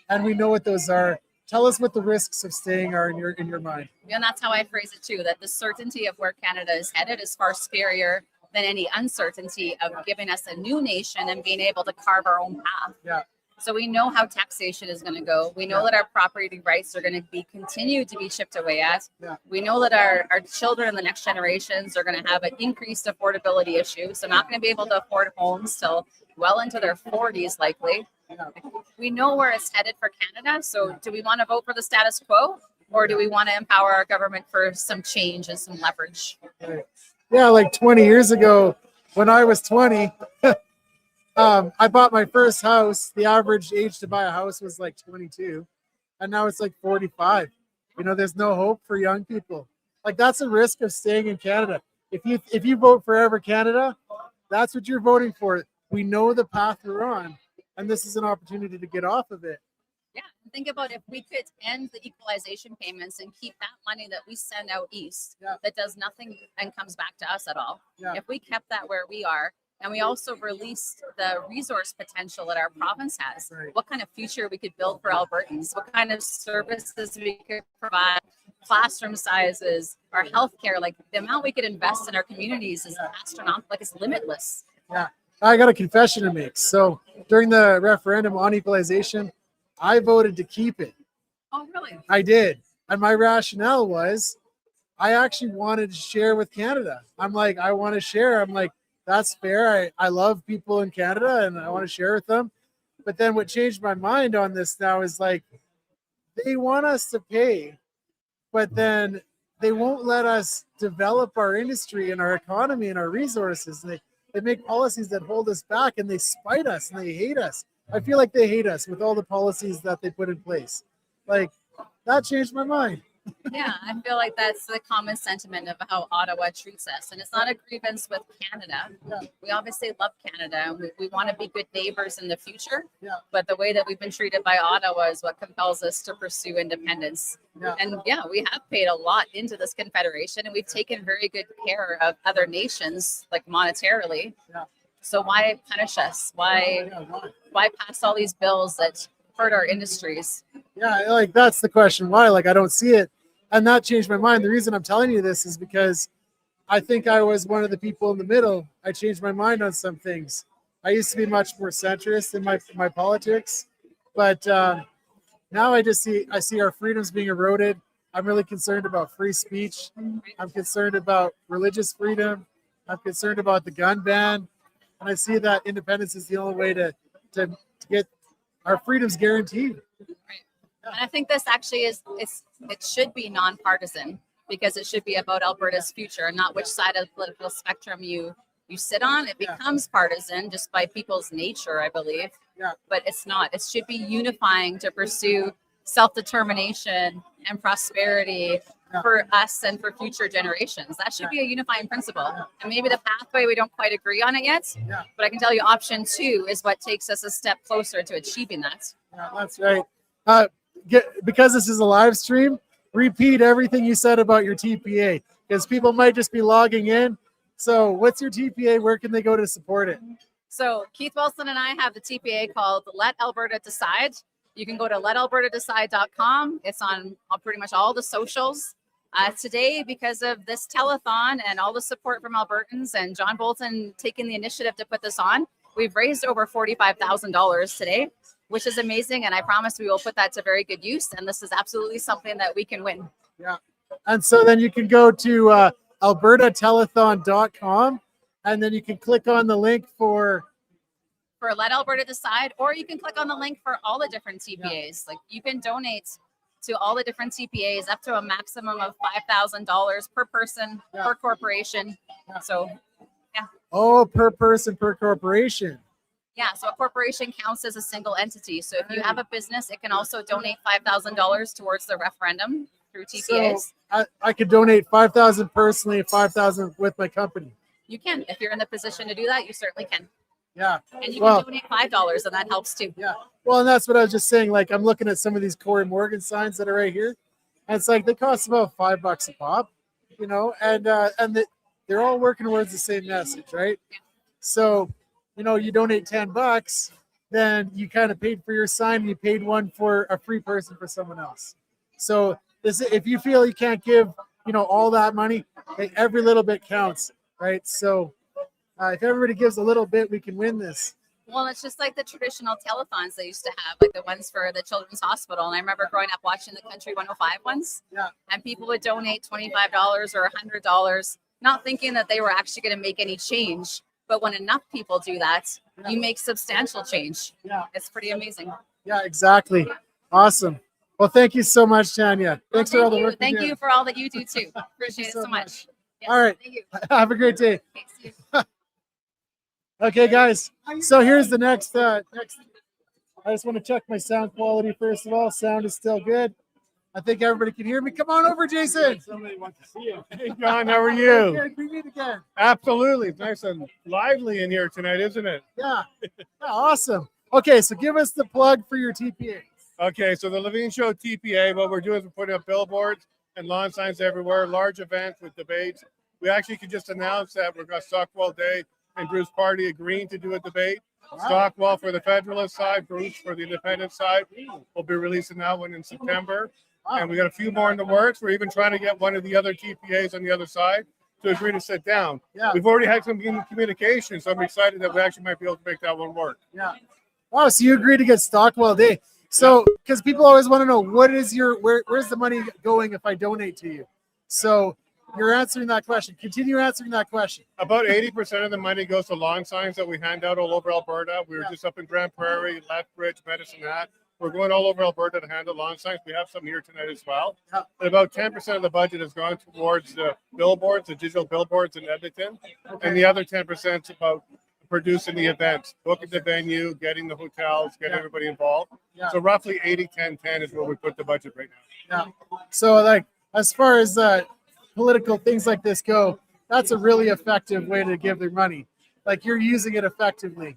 And we know what those are. Tell us what the risks of staying are in your mind.
And that's how I phrase it too, that the certainty of where Canada is headed is far scarier than any uncertainty of giving us a new nation and being able to carve our own path.
Yeah.
So we know how taxation is going to go. We know that our property rights are going to be continued to be chipped away at.
Yeah.
We know that our children and the next generations are going to have an increased affordability issue. So not going to be able to afford homes till well into their 40s likely.
Yeah.
We know where it's headed for Canada. So do we want to vote for the status quo, or do we want to empower our government for some change and some leverage?
Right. Yeah, like 20 years ago, when I was 20, I bought my first house. The average age to buy a house was like 22, and now it's like 45. There's no hope for young people. Like, that's a risk of staying in Canada. If you vote Forever Canada, that's what you're voting for. We know the path we're on, and this is an opportunity to get off of it.
Yeah, think about if we could end the equalization payments and keep that money that we send out east that does nothing and comes back to us at all.
Yeah.
If we kept that where we are, and we also released the resource potential that our province has, what kind of future we could build for Albertans, what kind of services we could provide, classroom sizes, our healthcare, like the amount we could invest in our communities is astronomical, like it's limitless.
Yeah. I got a confession to make. So during the referendum on equalization, I voted to keep it.
Oh, really?
I did. And my rationale was I actually wanted to share with Canada. I'm like, I want to share. I'm like, that's fair. I love people in Canada and I want to share with them. But then what changed my mind on this now is like, they want us to pay, but then they won't let us develop our industry and our economy and our resources. And they make policies that hold us back and they spite us and they hate us. I feel like they hate us with all the policies that they put in place. Like, that changed my mind.
Yeah, I feel like that's the common sentiment of how Ottawa treats us. And it's not a grievance with Canada. We obviously love Canada and we want to be good neighbors in the future. But the way that we've been treated by Ottawa is what compels us to pursue independence. And yeah, we have paid a lot into this confederation and we've taken very good care of other nations, like monetarily. So why punish us? Why pass all these bills that hurt our industries?
Yeah, like that's the question. Why? Like, I don't see it. And that changed my mind. The reason I'm telling you this is because I think I was one of the people in the middle. I changed my mind on some things. I used to be much more centrist in my politics, but now I see our freedoms being eroded. I'm really concerned about free speech. I'm concerned about religious freedom. I'm concerned about the gun ban, and I see that independence is the only way to get our freedoms guaranteed.
And I think this actually it should be nonpartisan because it should be about Alberta's future and not which side of the political spectrum you sit on. It becomes partisan just by people's nature, I believe. But it's not. It should be unifying to pursue self-determination and prosperity for us and for future generations. That should be a unifying principle. And maybe the pathway, we don't quite agree on it yet, but I can tell you option 2 is what takes us a step closer to achieving that.
Yeah, that's right. Because this is a live stream, repeat everything you said about your TPA because people might just be logging in. So what's your TPA? Where can they go to support it?
So Keith Wilson and I have the TPA called Let Alberta Decide. You can go to letalbertadecide.com. It's on pretty much all the socials. Today, because of this telethon and all the support from Albertans and John Bolton taking the initiative to put this on, we've raised over $45,000 today, which is amazing. And I promise we will put that to very good use. And this is absolutely something that we can win.
Yeah. And so then you can go to albertatelethon.com and then you can click on the link for
Let Alberta Decide, or you can click on the link for all the different TPAs. Like you can donate to all the different TPAs up to a maximum of $5,000 per person, per corporation. So, yeah.
Oh, per person, per corporation.
Yeah, so a corporation counts as a single entity. So if you have a business, it can also donate $5,000 towards the referendum through TPAs.
So I could donate $5,000 personally, $5,000 with my company.
You can. If you're in the position to do that, you certainly can.
Yeah.
And you can donate $5 and that helps too.
Yeah. Well, and that's what I was just saying. Like, I'm looking at some of these Corey Morgan signs that are right here. And it's like, they cost about $5 a pop, you know, and they're all working towards the same message, right?
Yeah.
So, you know, you donate $10, then you kind of paid for your sign and you paid one for a free person for someone else. So if you feel you can't give, you know, all that money, every little bit counts, right? So if everybody gives a little bit, we can win this.
Well, it's just like the traditional telethons they used to have, like the ones for the Children's Hospital. And I remember growing up watching the Country 105 ones.
Yeah.
And people would donate $25 or $100, not thinking that they were actually going to make any change. But when enough people do that, you make substantial change.
Yeah.
It's pretty amazing.
Yeah, exactly. Awesome. Well, thank you so much, Tanya. Thanks for all the work.
Thank you for all that you do too. Appreciate it so much. Yes,
all right.
Thank you.
Have a great day.
Okay, see you.
Okay, guys. So here's the next. I just want to check my sound quality first of all. Sound is still good. I think everybody can hear me. Come on over, Jason.
Somebody wants to see you. Hey, John, how are you?
Good. We meet again.
Absolutely. It's nice and lively in here tonight, isn't it?
Yeah. Awesome. Okay, so give us the plug for your TPA.
Okay, so the Levine Show TPA, what we're doing is we're putting up billboards and lawn signs everywhere, large events with debates. We actually could just announce that we've got Stockwell Day and Bruce Party agreeing to do a debate. Stockwell for the Federalist side, Bruce for the Independent side. We'll be releasing that one in September. And we got a few more in the works. We're even trying to get one of the other TPAs on the other side to agree to sit down.
Yeah.
We've already had some communication, so I'm excited that we actually might be able to make that one work.
Yeah. Wow. So you agree to get Stockwell Day. So, because people always want to know where's the money going if I donate to you? So you're answering that question. Continue answering that question.
About 80% of the money goes to lawn signs that we hand out all over Alberta. We were just up in Grand Prairie, Lethbridge, Medicine Hat. We're going all over Alberta to handle lawn signs. We have some here tonight as well. And about 10% of the budget has gone towards the billboards, the digital billboards in Edmonton. And the other 10% is about producing the events, booking the venue, getting the hotels, getting everybody involved.
Yeah.
So roughly 80-10-10 is where we put the budget right now.
Yeah. So like as far as political things like this go, that's a really effective way to give their money. Like you're using it effectively.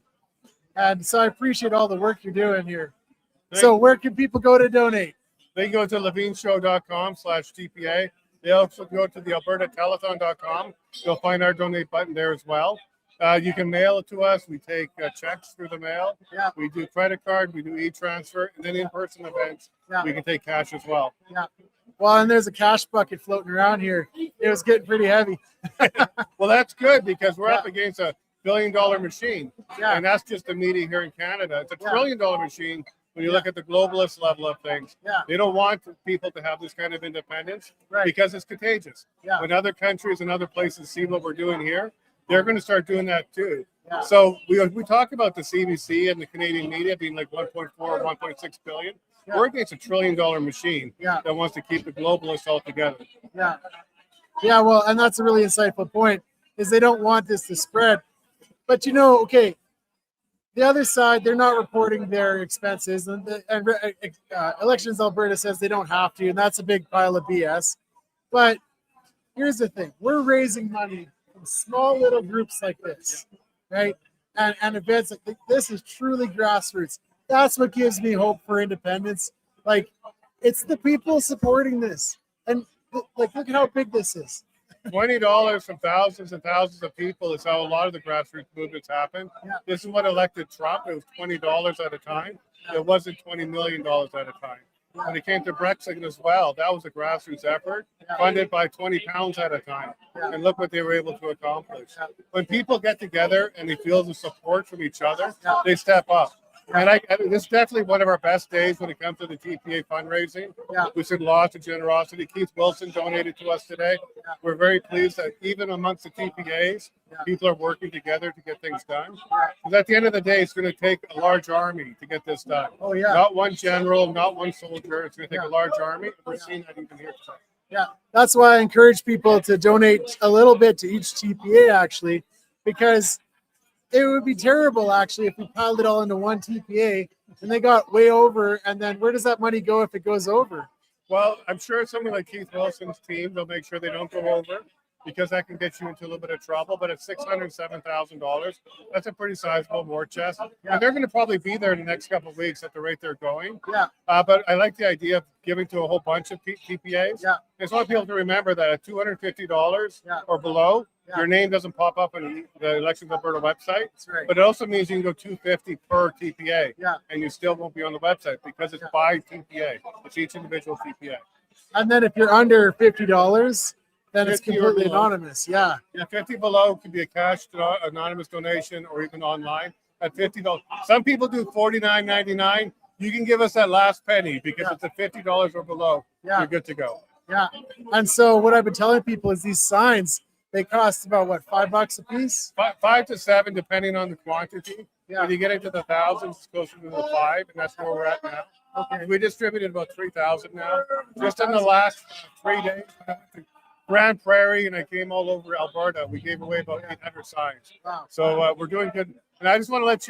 And so I appreciate all the work you're doing here. So where can people go to donate?
They can go to levineshow.com/TPA. They also go to the albertatelethon.com. You'll find our donate button there as well. You can mail it to us. We take checks through the mail.
Yeah.
We do credit card. We do e-transfer. And then in-person events,
Yeah.
we can take cash as well.
Yeah. Well, and there's a cash bucket floating around here. It was getting pretty heavy.
Well, that's good because we're up against a billion-dollar machine.
Yeah.
And that's just the media here in Canada. It's a trillion-dollar machine when you look at the globalist level of things.
Yeah.
They don't want people to have this kind of independence because it's contagious.
Yeah.
When other countries and other places see what we're doing here, they're going to start doing that too.
Yeah.
So we talk about the CBC and the Canadian media being like 1.4 or 1.6 billion.
Yeah.
We're against a trillion-dollar machine
Yeah.
that wants to keep the globalists all together.
Yeah. Yeah, well, and that's a really insightful point, is they don't want this to spread. But you know, okay, the other side, they're not reporting their expenses, and Elections Alberta says they don't have to, and that's a big pile of BS. But here's the thing: we're raising money from small little groups like this, right? And events like this is truly grassroots. That's what gives me hope for independence. Like, it's the people supporting this, and like, look at how big this is.
$20 from thousands and thousands of people is how a lot of the grassroots movements happen.
Yeah.
This is what elected Trump. It was $20 at a time. It wasn't $20 million at a time. When it came to Brexit as well, that was a grassroots effort funded by 20 pounds at a time. And look what they were able to accomplish. When people get together and they feel the support from each other, they step up. And this is definitely one of our best days when it comes to the TPA fundraising.
Yeah.
We've seen lots of generosity. Keith Wilson donated to us today. We're very pleased that even amongst the TPAs, people are working together to get things done. Because at the end of the day, it's going to take a large army to get this done.
Oh, yeah.
Not one general, not one soldier. It's going to take a large army. We're seeing that even here today.
Yeah, that's why I encourage people to donate a little bit to each TPA, actually, because it would be terrible, actually, if we piled it all into one TPA and they got way over. And then where does that money go if it goes over?
Well, I'm sure someone like Keith Wilson's team, they'll make sure they don't go over, because that can get you into a little bit of trouble. But at $607,000, that's a pretty sizable war chest.
Yeah.
And they're going to probably be there in the next couple of weeks at the rate they're going.
Yeah.
But I like the idea of giving to a whole bunch of TPAs.
Yeah.
I just want people to remember that at $250 or below, your name doesn't pop up on the Elections Alberta website.
That's right.
But it also means you can go $250 per TPA.
Yeah.
And you still won't be on the website because it's by TPA. It's each individual TPA.
And then if you're under $50, then it's
50 or
completely
below.
anonymous. Yeah.
Yeah, 50 below could be a cash anonymous donation or even online at $50. Some people do $49.99. You can give us that last penny because it's at $50 or below.
Yeah.
You're good to go.
Yeah. And so what I've been telling people is these signs, they cost about what, $5 a piece?
5 to 7, depending on the quantity.
Yeah.
When you get into the thousands, it's closer to the 5, and that's where we're at now.
Okay.
We distributed about 3,000 now. Just in the last 3 days, when I went to Grand Prairie and I came all over Alberta, we gave away about 800 signs.
Wow.
So we're doing good. And I just want to let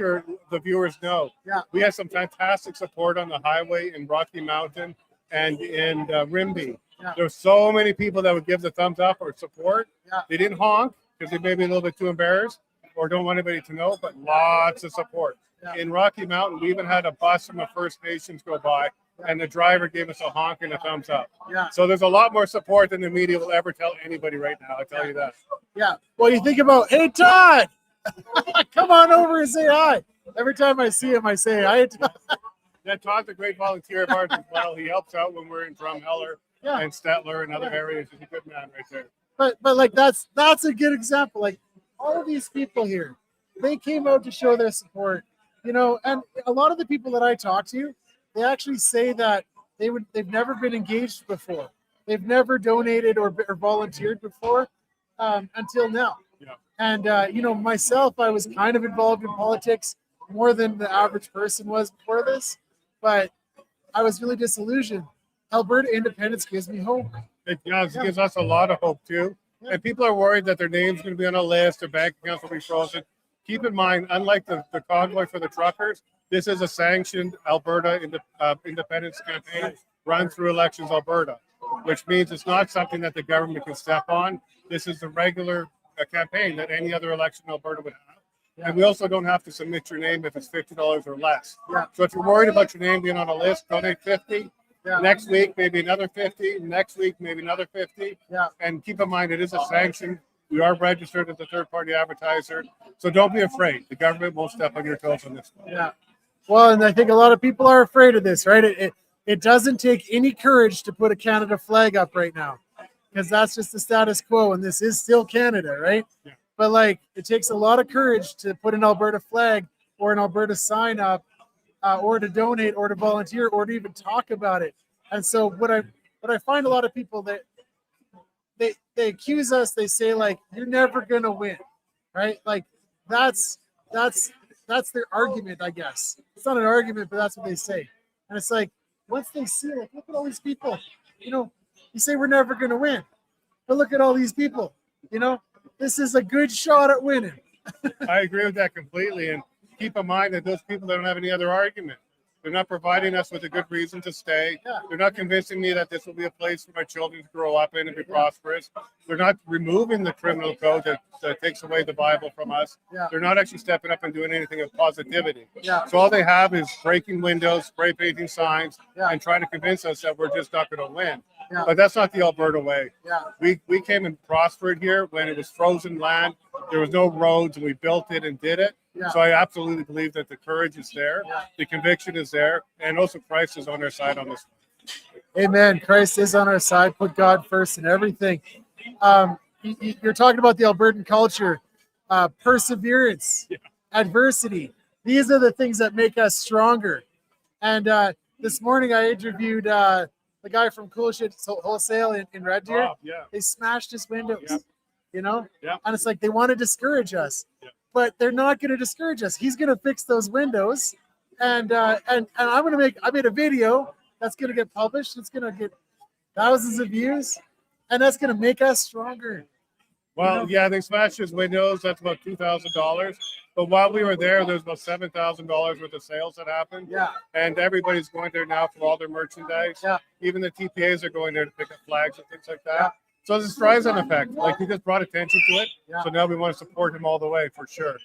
the viewers know,
Yeah.
we had some fantastic support on the highway in Rocky Mountain and in Rimbey.
Yeah.
There's so many people that would give the thumbs up or support.
Yeah.
They didn't honk because they may be a little bit too embarrassed or don't want anybody to know, but lots of support.
Yeah.
In Rocky Mountain, we even had a bus from the First Nations go by, and the driver gave us a honk and a thumbs up.
Yeah.
So there's a lot more support than the media will ever tell anybody right now. I tell you that.
Yeah. Well, you think about, hey, Todd, come on over and say hi. Every time I see him, I say hi.
Yeah, Todd's a great volunteer of ours as well. He helps out when we're in Drumheller and Stettler and other areas. He's a good man right there.
but like that's a good example. Like all of these people here, they came out to show their support, you know, and a lot of the people that I talk to, they actually say that they've never been engaged before. They've never donated or volunteered before until now.
Yeah.
And you know, myself, I was kind of involved in politics more than the average person was before this, but I was really disillusioned. Alberta independence gives me hope.
It gives us a lot of hope too. And people are worried that their name's going to be on a list, their bank accounts will be frozen. Keep in mind, unlike the convoy for the truckers, this is a sanctioned Alberta independence campaign run through Elections Alberta, which means it's not something that the government can step on. This is the regular campaign that any other election in Alberta would have. And we also don't have to submit your name if it's $50 or less. So if you're worried about your name being on a list, donate 50. Next week, maybe another 50. Next week, maybe another 50. And keep in mind, it is a sanction. We are registered as a third-party advertiser. So don't be afraid. The government won't step on your toes on this one.
Yeah. Well, and I think a lot of people are afraid of this, right? It doesn't take any courage to put a Canada flag up right now, because that's just the status quo, and this is still Canada, right?
Yeah.
But like, it takes a lot of courage to put an Alberta flag or an Alberta sign up, or to donate, or to volunteer, or to even talk about it. And so what I find a lot of people that they accuse us, they say like, you're never gonna win, right? Like that's their argument, I guess. It's not an argument, but that's what they say. And it's like, once they see, like, look at all these people, you know, you say we're never gonna win, but look at all these people, you know, this is a good shot at winning.
I agree with that completely. And keep in mind that those people don't have any other argument. They're not providing us with a good reason to stay. They're not convincing me that this will be a place for my children to grow up in and be prosperous. They're not removing the criminal code that takes away the Bible from us. They're not actually stepping up and doing anything of positivity. So all they have is breaking windows, spray painting signs, and trying to convince us that we're just not going to win. But that's not the Alberta way. We came and prospered here when it was frozen land. There was no roads, and we built it and did it. So I absolutely believe that the courage is there, the conviction is there, and also Christ is on our side on this.
Amen. Christ is on our side. Put God first in everything. You're talking about the Albertan culture, perseverance, adversity. These are the things that make us stronger. And this morning I interviewed the guy from Cool Shit Wholesale in Red Deer. They smashed his windows, you know? And it's like they want to discourage us. But they're not going to discourage us. He's going to fix those windows, and I'm going to I made a video that's going to get published. It's going to get thousands of views, and that's going to make us stronger.
Well, yeah, they smashed his windows. That's about $2,000. But while we were there was about $7,000 worth of sales that happened. And everybody's going there now for all their merchandise. Even the TPAs are going there to pick up flags and things like that. So there's a Streisand effect. Like, he just brought attention to it. So now we want to support him all the way for sure.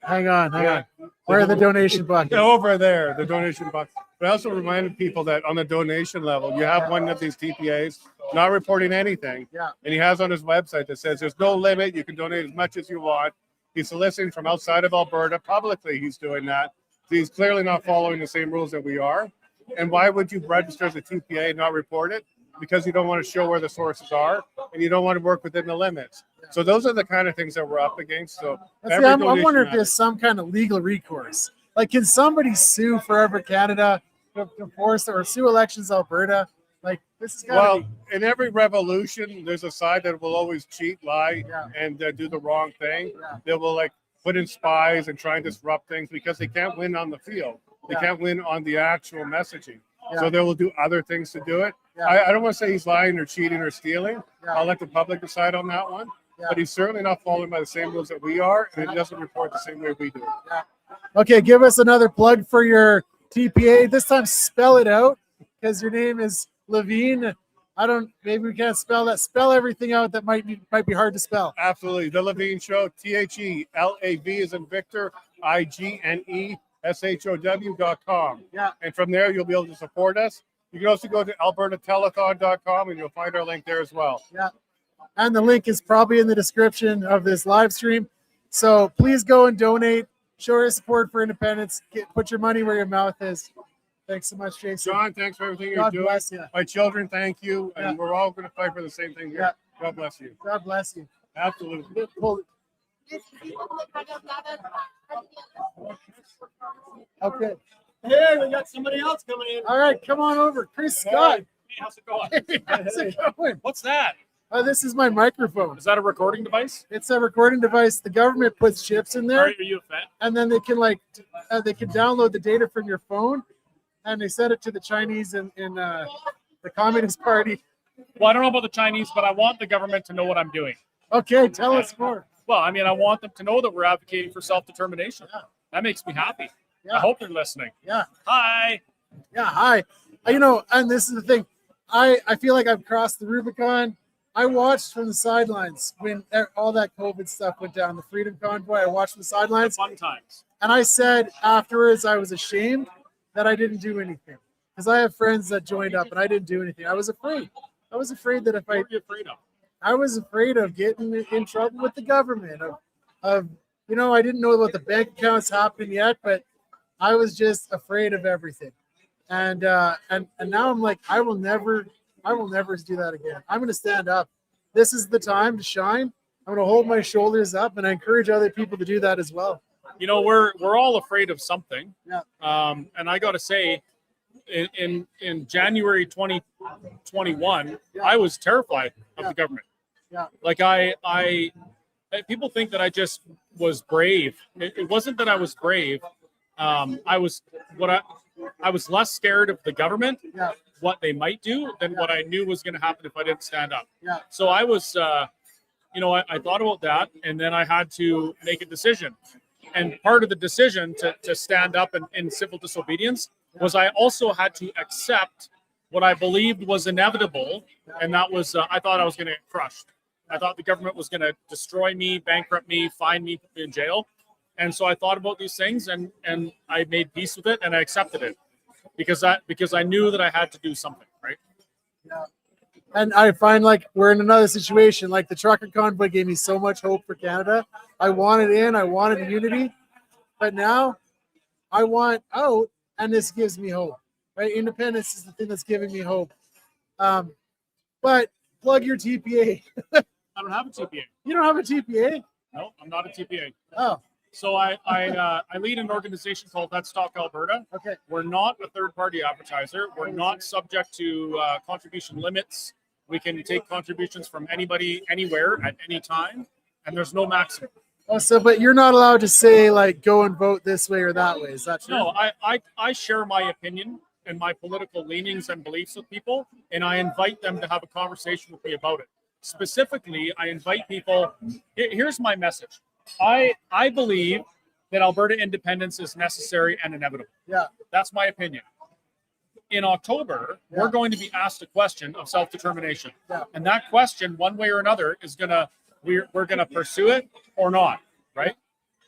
Hang on. Where are the donation buckets?
Over there, the donation buckets. But I also reminded people that on the donation level, you have one of these TPAs not reporting anything. And he has on his website that says there's no limit. You can donate as much as you want. He's soliciting from outside of Alberta. Publicly, he's doing that. So he's clearly not following the same rules that we are. And why would you register as a TPA and not report it? Because you don't want to show where the sources are, and you don't want to work within the limits. So those are the kind of things that we're up against. So
I'm wondering if there's some kind of legal recourse. Like, can somebody sue Forever Canada to force or sue Elections Alberta? Like, this is
well, in every revolution, there's a side that will always cheat, lie, and do the wrong thing. They will like put in spies and try and disrupt things because they can't win on the field. They can't win on the actual messaging. So they will do other things to do it. I don't want to say he's lying or cheating or stealing. I'll let the public decide on that one. But he's certainly not following by the same rules that we are, and he doesn't report the same way we do.
Okay, give us another plug for your TPA. This time spell it out, because your name is Levine. Maybe we can't spell that. Spell everything out that might be hard to spell.
Absolutely. The Levine Show, THELAV as in Victor, IGNESHOW.com. And from there, you'll be able to support us. You can also go to albertatelethon.com, and you'll find our link there as well.
And the link is probably in the description of this live stream. So please go and donate. Show your support for independence. Put your money where your mouth is. Thanks so much, Jason.
John, thanks for everything
God
you're doing.
bless you.
My children, thank you. And
Yeah.
we're all going to fight for the same thing here.
Yeah.
God bless you.
God bless you.
Absolutely.
Okay.
Hey, we got somebody else coming in.
All right, come on over. Chris Scott.
Hey, how's it going?
How's it going?
What's that?
This is my microphone.
Is that a recording device?
It's a recording device. The government puts chips in there,
Are you a fan?
and then they can they can download the data from your phone, and they send it to the Chinese in the Communist Party.
Well, I don't know about the Chinese, but I want the government to know what I'm doing.
Okay, tell us more.
Well, I mean, I want them to know that we're advocating for self-determination. That makes me happy.
Yeah.
I hope they're listening.
Yeah.
Hi.
Yeah, hi. You know, and this is the thing. I feel like I've crossed the Rubicon. I watched from the sidelines when all that COVID stuff went down, the Freedom Convoy. I watched from the sidelines.
Fun times.
And I said afterwards I was ashamed that I didn't do anything. Because I have friends that joined up and I didn't do anything. I was afraid. I was afraid that if
What were you afraid of?
I was afraid of getting in trouble with the government. Of you know, I didn't know about the bank accounts happening yet, but I was just afraid of everything. And now I'm like, I will never do that again. I'm going to stand up. This is the time to shine. I'm going to hold my shoulders up, and I encourage other people to do that as well.
You know, we're all afraid of something.
Yeah.
And I got to say, in January 2021, I was terrified of the government.
Yeah.
Like people think that I just was brave. It wasn't that I was brave. I was less scared of the government,
Yeah.
what they might do, than what I knew was going to happen if I didn't stand up.
Yeah.
So I was, I thought about that, and then I had to make a decision. And part of the decision to stand up in civil disobedience was I also had to accept what I believed was inevitable, and that was I thought I was going to get crushed. I thought the government was going to destroy me, bankrupt me, fine me, put me in jail. And so I thought about these things, and I made peace with it, and I accepted it because I knew that I had to do something, right?
Yeah. And I find like we're in another situation. Like the trucker convoy gave me so much hope for Canada. I wanted in, I wanted unity, but now I want out, and this gives me hope. Right? Independence is the thing that's giving me hope. But plug your TPA.
I don't have a TPA.
You don't have a TPA?
No, I'm not a TPA.
Oh.
So I lead an organization called Let's Talk Alberta.
Okay.
We're not a third-party advertiser. We're not subject to contribution limits. We can take contributions from anybody, anywhere, at any time, and there's no maximum.
Oh, so but you're not allowed to say like go and vote this way or that way. Is that true?
No, I share my opinion and my political leanings and beliefs with people, and I invite them to have a conversation with me about it. Specifically, I invite people. Here's my message. I believe that Alberta independence is necessary and inevitable.
Yeah.
That's my opinion. In October, we're going to be asked a question of self-determination.
Yeah.
And that question, one way or another, is we're gonna pursue it or not, right?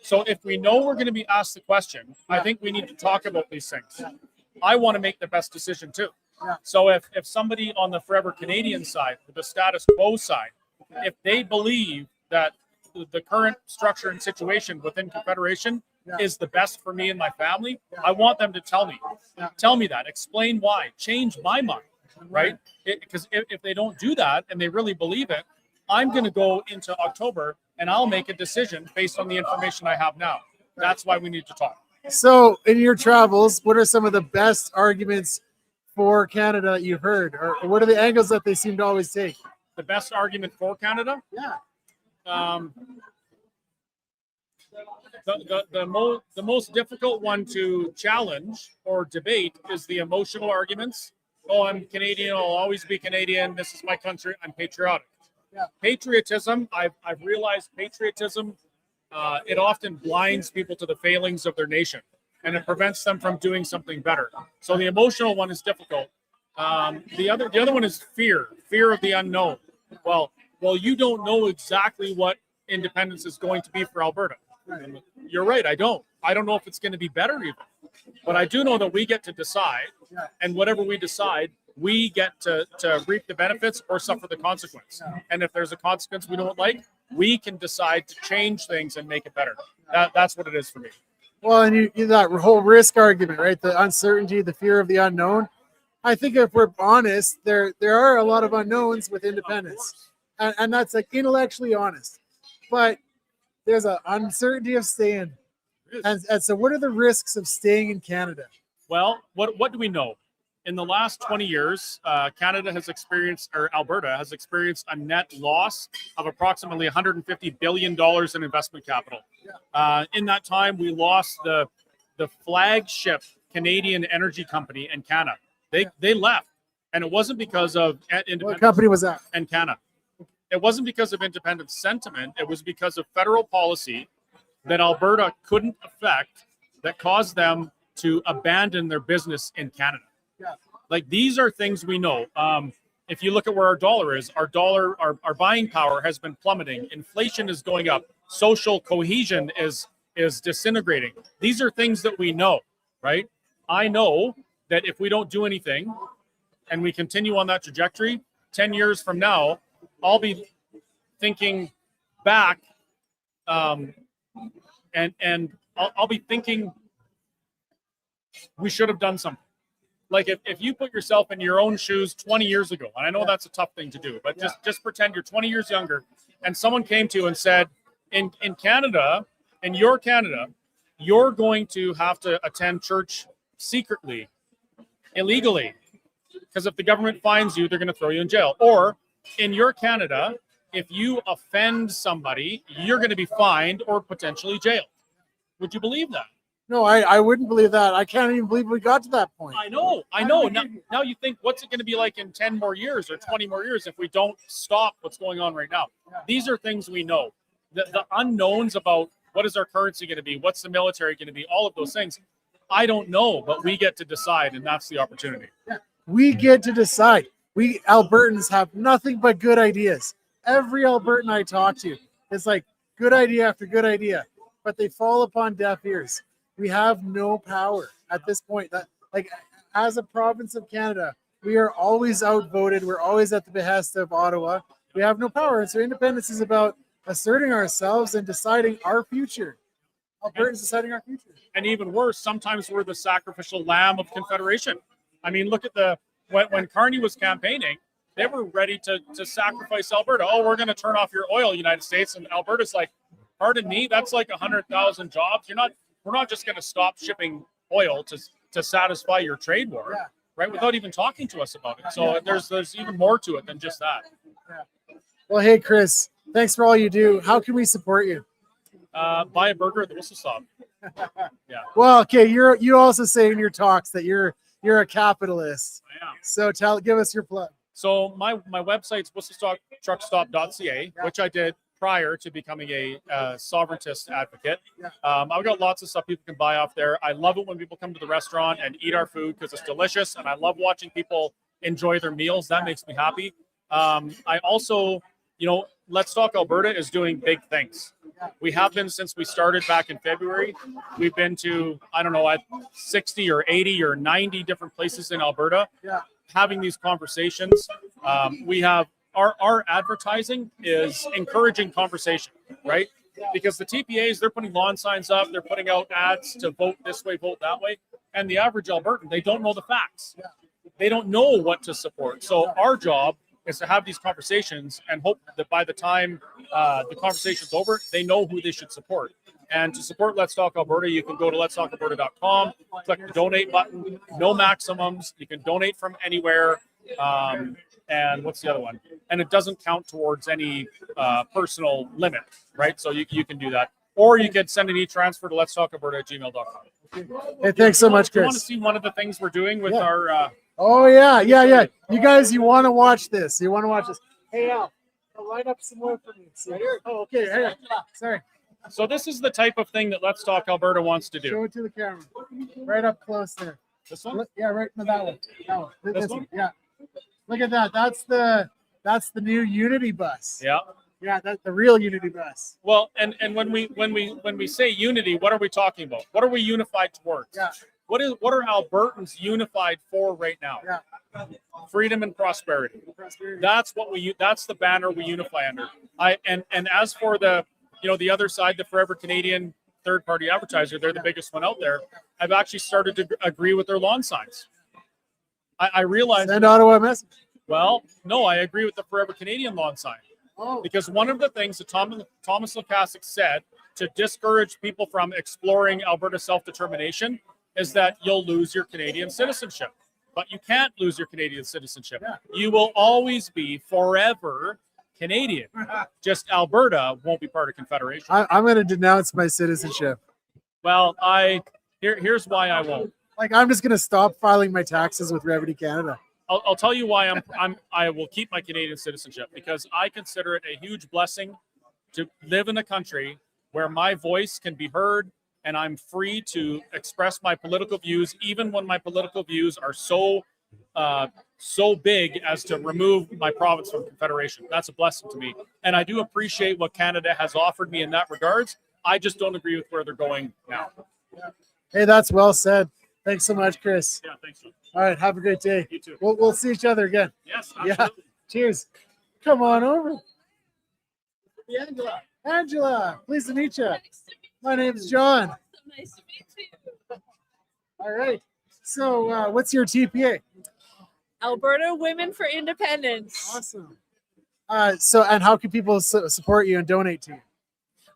So if we know we're gonna be asked the question, I think we need to talk about these things. I want to make the best decision too.
Yeah.
So if somebody on the Forever Canadian side, the status quo side, if they believe that the current structure and situation within Confederation is the best for me and my family, I want them to tell me. Tell me that. Explain why. Change my mind, right? Because if they don't do that and they really believe it, I'm going to go into October and I'll make a decision based on the information I have now. That's why we need to talk.
So in your travels, what are some of the best arguments for Canada that you've heard? Or what are the angles that they seem to always take?
The best argument for Canada?
Yeah.
The most difficult one to challenge or debate is the emotional arguments. Oh, I'm Canadian. I'll always be Canadian. This is my country. I'm patriotic.
Yeah.
Patriotism. I've realized patriotism. It often blinds people to the failings of their nation, and it prevents them from doing something better. So the emotional one is difficult. The other one is fear of the unknown. Well, you don't know exactly what independence is going to be for Alberta. You're right. I don't know if it's going to be better even, but I do know that we get to decide, and whatever we decide, we get to reap the benefits or suffer the consequence. And if there's a consequence we don't like, we can decide to change things and make it better. That's what it is for me.
Well, and you that whole risk argument, right? The uncertainty, the fear of the unknown. I think if we're honest, there are a lot of unknowns with independence, and that's like intellectually honest. But there's an uncertainty of staying, and so what are the risks of staying in Canada?
Well, what do we know? In the last 20 years, Canada has experienced, or Alberta has experienced, a net loss of approximately $150 billion in investment capital. In that time, we lost the flagship Canadian energy company, Encana. They left, and it wasn't because of independence.
What company was that?
Encana. It wasn't because of independent sentiment. It was because of federal policy that Alberta couldn't affect that caused them to abandon their business in Canada. Like, these are things we know. If you look at where our dollar is, our buying power has been plummeting. Inflation is going up. Social cohesion is disintegrating. These are things that we know, right? I know that if we don't do anything and we continue on that trajectory, 10 years from now, I'll be thinking back, and I'll be thinking we should have done something. Like, if you put yourself in your own shoes 20 years ago, and I know that's a tough thing to do, but just pretend you're 20 years younger, and someone came to you and said, in Canada, in your Canada, you're going to have to attend church secretly, illegally, because if the government finds you, they're going to throw you in jail. Or in your Canada, if you offend somebody, you're going to be fined or potentially jailed. Would you believe that?
No, I wouldn't believe that. I can't even believe we got to that point.
I know. Now you think, what's it going to be like in 10 more years or 20 more years if we don't stop what's going on right now? These are things we know. The unknowns about what is our currency going to be, what's the military going to be, all of those things, I don't know, but we get to decide, and that's the opportunity.
We get to decide. We Albertans have nothing but good ideas. Every Albertan I talk to, it's like good idea after good idea, but they fall upon deaf ears. We have no power at this point. That, like, as a province of Canada, we are always outvoted. We're always at the behest of Ottawa. We have no power. And so independence is about asserting ourselves and deciding our future. Albertans deciding our future.
And even worse, sometimes we're the sacrificial lamb of Confederation. I mean, look at when Carney was campaigning, they were ready to sacrifice Alberta. Oh, we're going to turn off your oil, United States. And Alberta's like, pardon me, that's like 100,000 jobs. We're not just going to stop shipping oil to satisfy your trade war, right? Without even talking to us about it. So there's even more to it than just that.
Well, hey, Chris, thanks for all you do. How can we support you?
Buy a burger at the Whistle Stop. Yeah.
Well, okay, you also say in your talks that you're a capitalist.
I am.
So give us your plug.
So my website's whistlestoptruckstop.ca, which I did prior to becoming a sovereigntist advocate. I've got lots of stuff people can buy off there. I love it when people come to the restaurant and eat our food because it's delicious, and I love watching people enjoy their meals. That makes me happy. I also, Let's Talk Alberta is doing big things. We have been since we started back in February. We've been to, 60 or 80 or 90 different places in Alberta having these conversations. We have our advertising is encouraging conversation, right? Because the TPAs, they're putting lawn signs up, they're putting out ads to vote this way, vote that way. And the average Albertan, they don't know the facts. They don't know what to support. So our job is to have these conversations and hope that by the time the conversation's over, they know who they should support. And to support Let's Talk Alberta, you can go to letstalkalberta.com, click the donate button, no maximums. You can donate from anywhere. And what's the other one? And it doesn't count towards any personal limit, right? So you can do that. Or you can send an e-transfer to letstalkalberta@gmail.com.
Hey, thanks so much, Chris.
You want to see one of the things we're doing with our...
Oh, yeah. You guys, you want to watch this. Hey, Al, line up some more for me. Oh, okay. Hey, sorry.
So this is the type of thing that Let's Talk Alberta wants to do.
Show it to the camera. Right up close there.
This one?
Yeah, right. No, that one.
This one?
Yeah. Look at that. That's the new Unity bus.
Yeah.
Yeah, that's the real Unity bus.
Well, and when we say unity, what are we talking about? What are we unified towards?
Yeah.
What are Albertans unified for right now?
Yeah.
Freedom and prosperity. That's that's the banner we unify under. And as for the the other side, the Forever Canadian third-party advertiser. They're the biggest one out there. I've actually started to agree with their lawn signs. I realize.
Send Ottawa a message.
Well, no, I agree with the Forever Canadian lawn sign. Because one of the things that Thomas Lukasik said to discourage people from exploring Alberta self-determination is that you'll lose your Canadian citizenship. But you can't lose your Canadian citizenship. You will always be forever Canadian. Just Alberta won't be part of Confederation.
I'm going to denounce my citizenship.
Well, here's why I won't.
Like, I'm just going to stop filing my taxes with Revenue Canada.
I'll tell you why I will keep my Canadian citizenship, because I consider it a huge blessing to live in a country where my voice can be heard and I'm free to express my political views, even when my political views are so big as to remove my province from Confederation. That's a blessing to me. And I do appreciate what Canada has offered me in that regards. I just don't agree with where they're going now.
Hey, that's well said. Thanks so much, Chris.
Yeah, thanks, John.
All right, have a great day.
You too.
We'll see each other again.
Yes,
Yeah.
absolutely.
Cheers. Come on over. Angela, pleased to meet you. My name's John.
Nice to meet you.
All right. So, what's your TPA?
Alberta Women for Independence.
Awesome. And how can people support you and donate to you?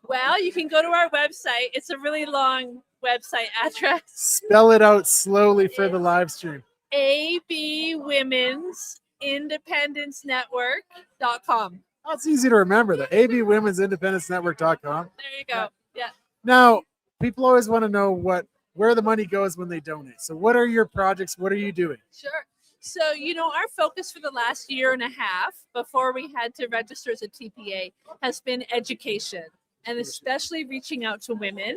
Well, you can go to our website. It's a really long website address.
Spell it out slowly for the live stream.
abwomensindependencenetwork.com.
That's easy to remember. The abwomensindependencenetwork.com.
There you go. Yeah.
Now, people always want to know where the money goes when they donate. So what are your projects? What are you doing?
Sure. So, our focus for the last year and a half before we had to register as a TPA has been education, and especially reaching out to women,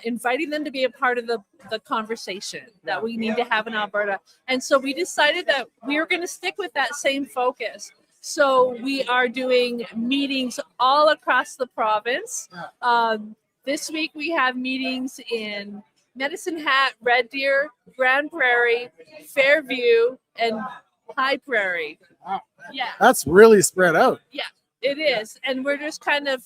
inviting them to be a part of the conversation that we need to have in Alberta. And so we decided that we were going to stick with that same focus. So we are doing meetings all across the province. This week we have meetings in Medicine Hat, Red Deer, Grand Prairie, Fairview, and High Prairie.
Wow.
Yeah.
That's really spread out.
Yeah, it is. And we're just Kathy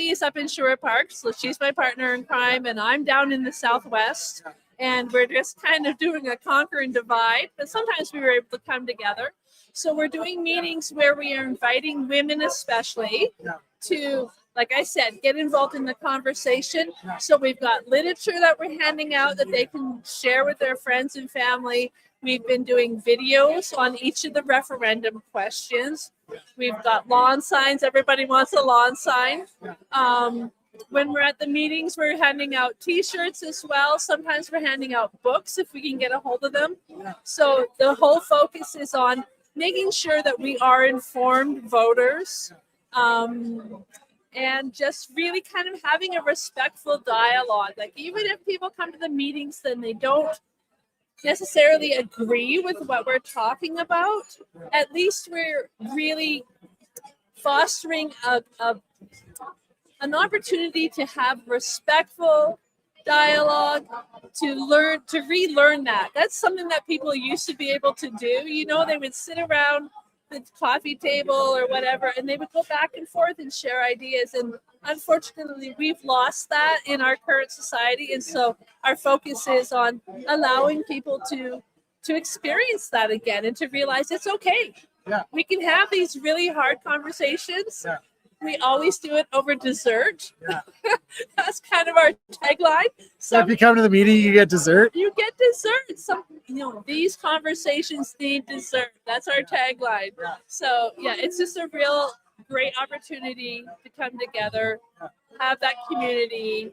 is up in Sherwood Park, so she's my partner in crime, and I'm down in the Southwest. And we're just kind of doing a conquer and divide, but sometimes we were able to come together. So we're doing meetings where we are inviting women especially to, like I said, get involved in the conversation. So we've got literature that we're handing out that they can share with their friends and family. We've been doing videos on each of the referendum questions. We've got lawn signs. Everybody wants a lawn sign. When we're at the meetings, we're handing out T-shirts as well. Sometimes we're handing out books if we can get a hold of them. So the whole focus is on making sure that we are informed voters, and just really kind of having a respectful dialogue. Like, even if people come to the meetings, then they don't necessarily agree with what we're talking about, at least we're really fostering an opportunity to have respectful dialogue, to relearn that. That's something that people used to be able to do. They would sit around the coffee table or whatever, and they would go back and forth and share ideas. And unfortunately, we've lost that in our current society. And so our focus is on allowing people to experience that again and to realize it's okay.
Yeah.
We can have these really hard conversations. Yeah. We always do it over dessert.
Yeah.
That's kind of our tagline.
So if you come to the meeting, you get dessert?
You get dessert. These conversations need dessert. That's our tagline.
Yeah.
So yeah, it's just a real great opportunity to come together, have that community,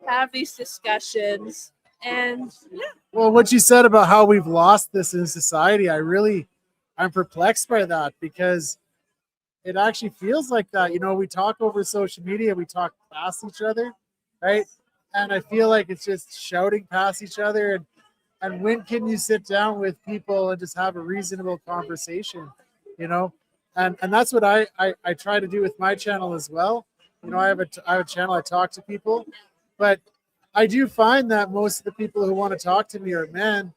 have these discussions, and yeah.
Well, what you said about how we've lost this in society, I'm perplexed by that, because it actually feels like that. We talk over social media, we talk past each other, right? And I feel like it's just shouting past each other. And when can you sit down with people and just have a reasonable conversation, And that's what I try to do with my channel as well. I have a channel, I talk to people, but I do find that most of the people who want to talk to me are men,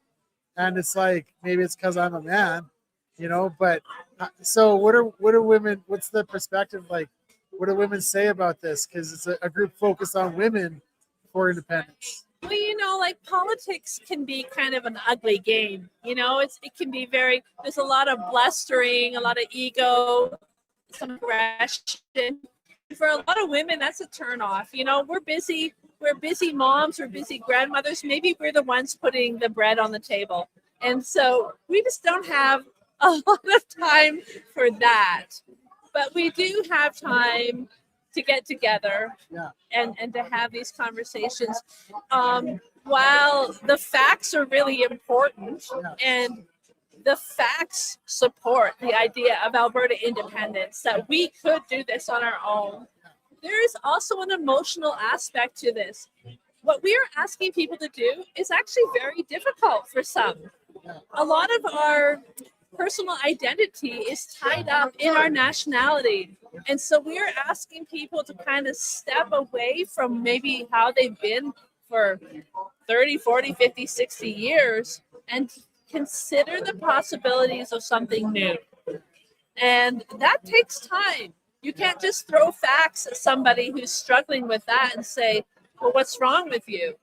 and it's like, maybe it's because I'm a man, but so what are women, what's the perspective like? What do women say about this? Because it's a group focused on women for independence.
Well, you know, like politics can be kind of an ugly game. You know, it can be very. There's a lot of blustering, a lot of ego, some aggression. For a lot of women, that's a turnoff. You know, we're busy. We're busy moms. We're busy grandmothers. Maybe we're the ones putting the bread on the table, and so we just don't have a lot of time for that. But we do have time to get together and to have these conversations. While the facts are really important and the facts support the idea of Alberta independence, that we could do this on our own, there is also an emotional aspect to this. What we are asking people to do is actually very difficult for some. A lot of our personal identity is tied up in our nationality. And so we're asking people to kind of step away from maybe how they've been for 30, 40, 50, 60 years and consider the possibilities of something new. And that takes time. You can't just throw facts at somebody who's struggling with that and say, well, what's wrong with you?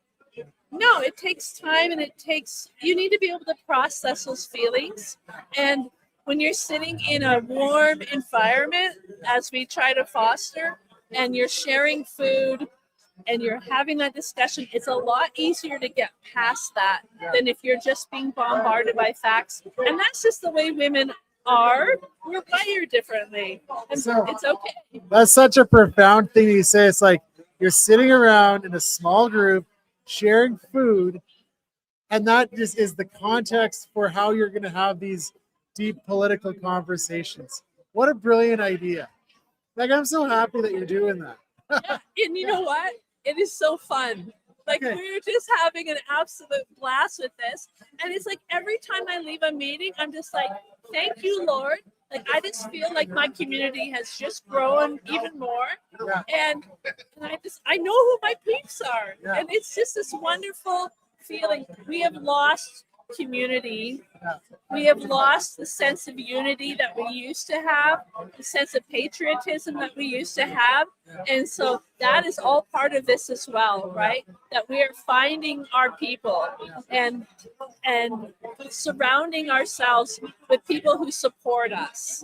No, it takes time, and you need to be able to process those feelings. And when you're sitting in a warm environment, as we try to foster, and you're sharing food and you're having that discussion, it's a lot easier to get past that than if you're just being bombarded by facts. And that's just the way women are. We're wired differently. And
So-
it's okay.
That's such a profound thing to say. It's like you're sitting around in a small group sharing food, and that just is the context for how you're going to have these deep political conversations. What a brilliant idea. Like, I'm so happy that you're doing that.
And you know what? It is so fun. Like, we're just having an absolute blast with this. And it's like every time I leave a meeting, I'm just like, thank you, Lord. Like, I just feel like my community has just grown even more. And I know who my peeps are. And it's just this wonderful feeling. We have lost community. We have lost the sense of unity that we used to have, the sense of patriotism that we used to have. And so that is all part of this as well, right? That we are finding our people and surrounding ourselves with people who support us.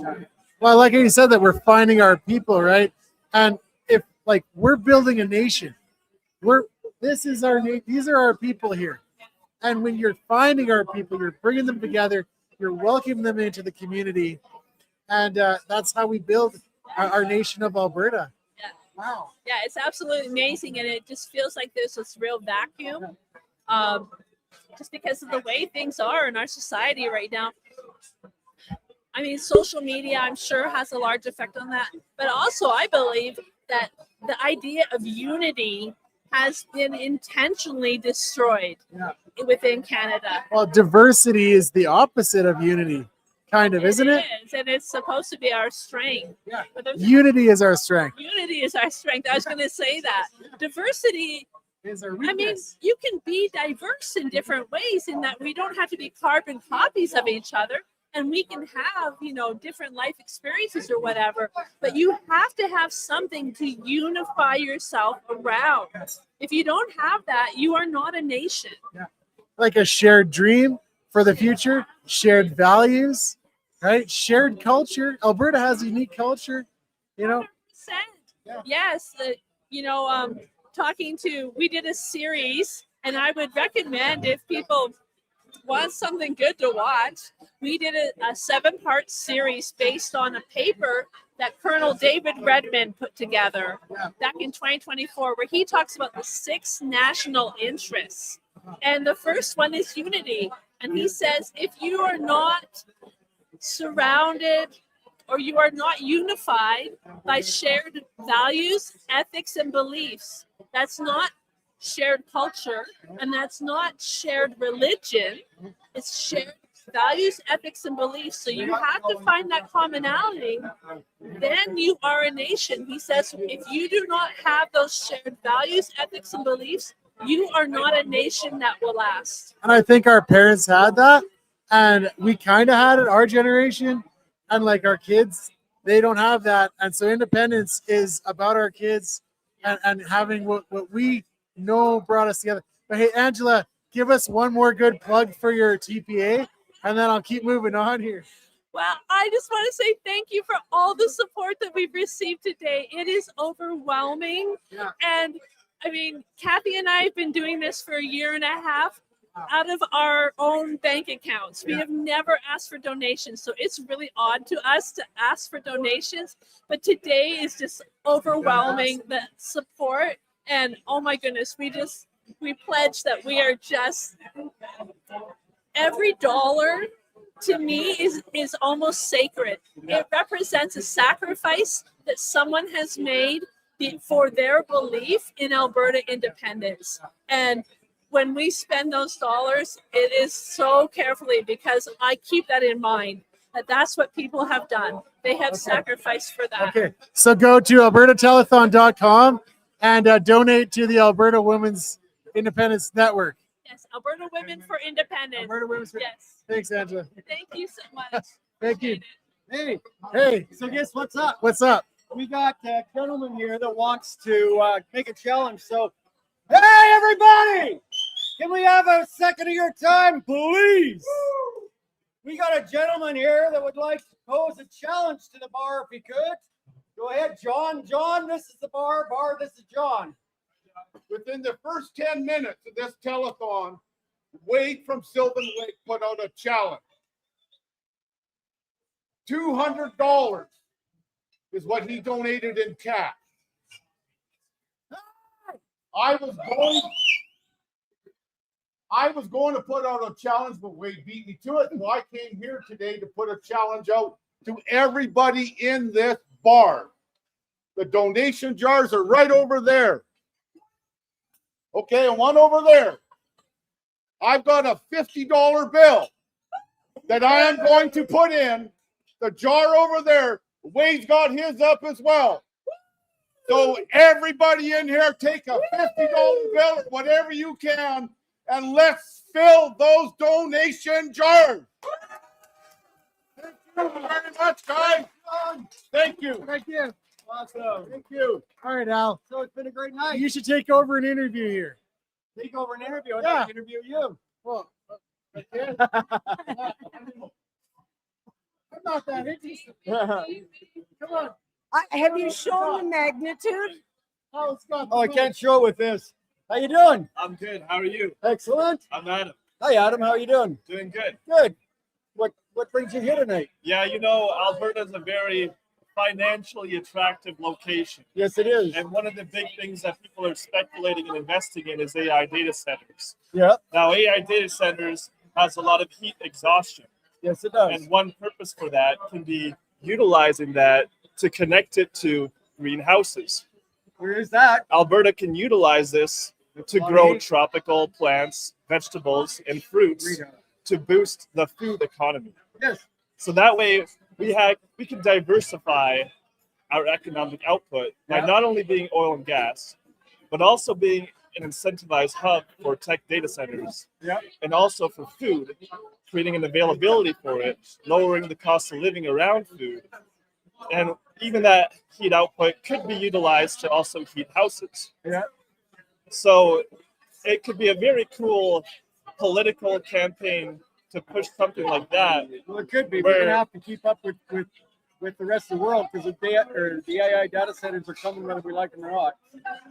Well, like you said, that we're finding our people, right? And if like we're building a nation, these are our people here. And when you're finding our people, you're bringing them together, you're welcoming them into the community, and that's how we build our nation of Alberta.
Yeah.
Wow.
Yeah, it's absolutely amazing, and it just feels like there's this real vacuum, just because of the way things are in our society right now. I mean, social media, I'm sure, has a large effect on that, but also I believe that the idea of unity has been intentionally destroyed within Canada.
Well, diversity is the opposite of unity, kind of, isn't it?
It is, and it's supposed to be our strength.
Yeah.
But there's-
Unity is our strength.
Unity is our strength. I was going to say that. Diversity
is our
weakness. I mean, you can be diverse in different ways in that we don't have to be carbon copies of each other. And we can have, different life experiences or whatever, but you have to have something to unify yourself around. If you don't have that, you are not a nation.
Like a shared dream for the future, shared values, right? Shared culture. Alberta has a unique culture,
100%. Yes. We did a series, and I would recommend if people want something good to watch, we did a 7-part series based on a paper that Colonel David Redmond put together back in 2024, where he talks about the 6 national interests. And the first one is unity. And he says, if you are not surrounded or you are not unified by shared values, ethics, and beliefs, that's not shared culture, and that's not shared religion. It's shared values, ethics, and beliefs. So you have to find that commonality. Then you are a nation. He says, if you do not have those shared values, ethics, and beliefs, you are not a nation that will last.
And I think our parents had that, and we kind of had it, our generation, and like our kids, they don't have that. And so independence is about our kids and having what we know brought us together. But hey, Angela, give us one more good plug for your TPA, and then I'll keep moving on here.
Well, I just want to say thank you for all the support that we've received today. It is overwhelming.
Yeah.
And I mean, Kathy and I have been doing this for a year and a half out of our own bank accounts. We have never asked for donations. So it's really odd to us to ask for donations. But today is just overwhelming, the support. And oh my goodness, we pledge that we are just, every dollar to me is almost sacred. It represents a sacrifice that someone has made for their belief in Alberta independence. And when we spend those dollars, it is so carefully, because I keep that in mind, that that's what people have done. They have sacrificed for that.
Okay, so go to albertatelethon.com and donate to the Alberta Women's Independence Network.
Yes, Alberta Women for Independence.
Alberta Women's for
Yes.
Thanks, Angela.
Thank you so much.
Thank you.
Hey, so guess what's up?
What's up?
We got a gentleman here that wants to make a challenge. So, hey, everybody! Can we have a second of your time, please? We got a gentleman here that would like to pose a challenge to the bar if he could. Go ahead, John. John, this is the bar. Bar, this is John.
Within the first 10 minutes of this telethon, Wade from Sylvan Lake put out a challenge. $200 is what he donated in cash. I was going to put out a challenge, but Wade beat me to it. So I came here today to put a challenge out to everybody in this bar. The donation jars are right over there. Okay, and one over there. I've got a $50 bill that I am going to put in the jar over there. Wade's got his up as well. So everybody in here, take a $50 bill, whatever you can, and let's fill those donation jars. Thank you very much, guys. Thank you.
Thank you.
Awesome.
Thank you.
All right, Al.
So it's been a great night.
You should take over an interview here.
Take over an interview. I'd
Yeah.
like to interview you.
Well, okay. I'm not that interested. Come on.
Have you shown the magnitude?
Oh, Scott.
Oh, I can't show with this. How you doing?
I'm good. How are you?
Excellent.
I'm Adam.
Hi, Adam. How are you doing?
Doing good.
Good. What brings you here tonight?
Yeah, you know, Alberta is a very financially attractive location.
Yes, it is.
And one of the big things that people are speculating and investing in is AI data centers.
Yeah.
Now, AI data centers has a lot of heat exhaustion.
Yes, it does.
And one purpose for that can be utilizing that to connect it to greenhouses.
Where is that?
Alberta can utilize this to grow tropical plants, vegetables, and fruits to boost the food economy.
Yes.
So that way we can diversify our economic output by not only being oil and gas, but also being an incentivized hub for tech data centers, and also for food, creating an availability for it, lowering the cost of living around food. And even that heat output could be utilized to also heat houses.
Yeah.
So it could be a very cool political campaign to push something like that.
Well, it could be. We're gonna have to keep up with the rest of the world, because the AI data centers are coming whether we like them or not.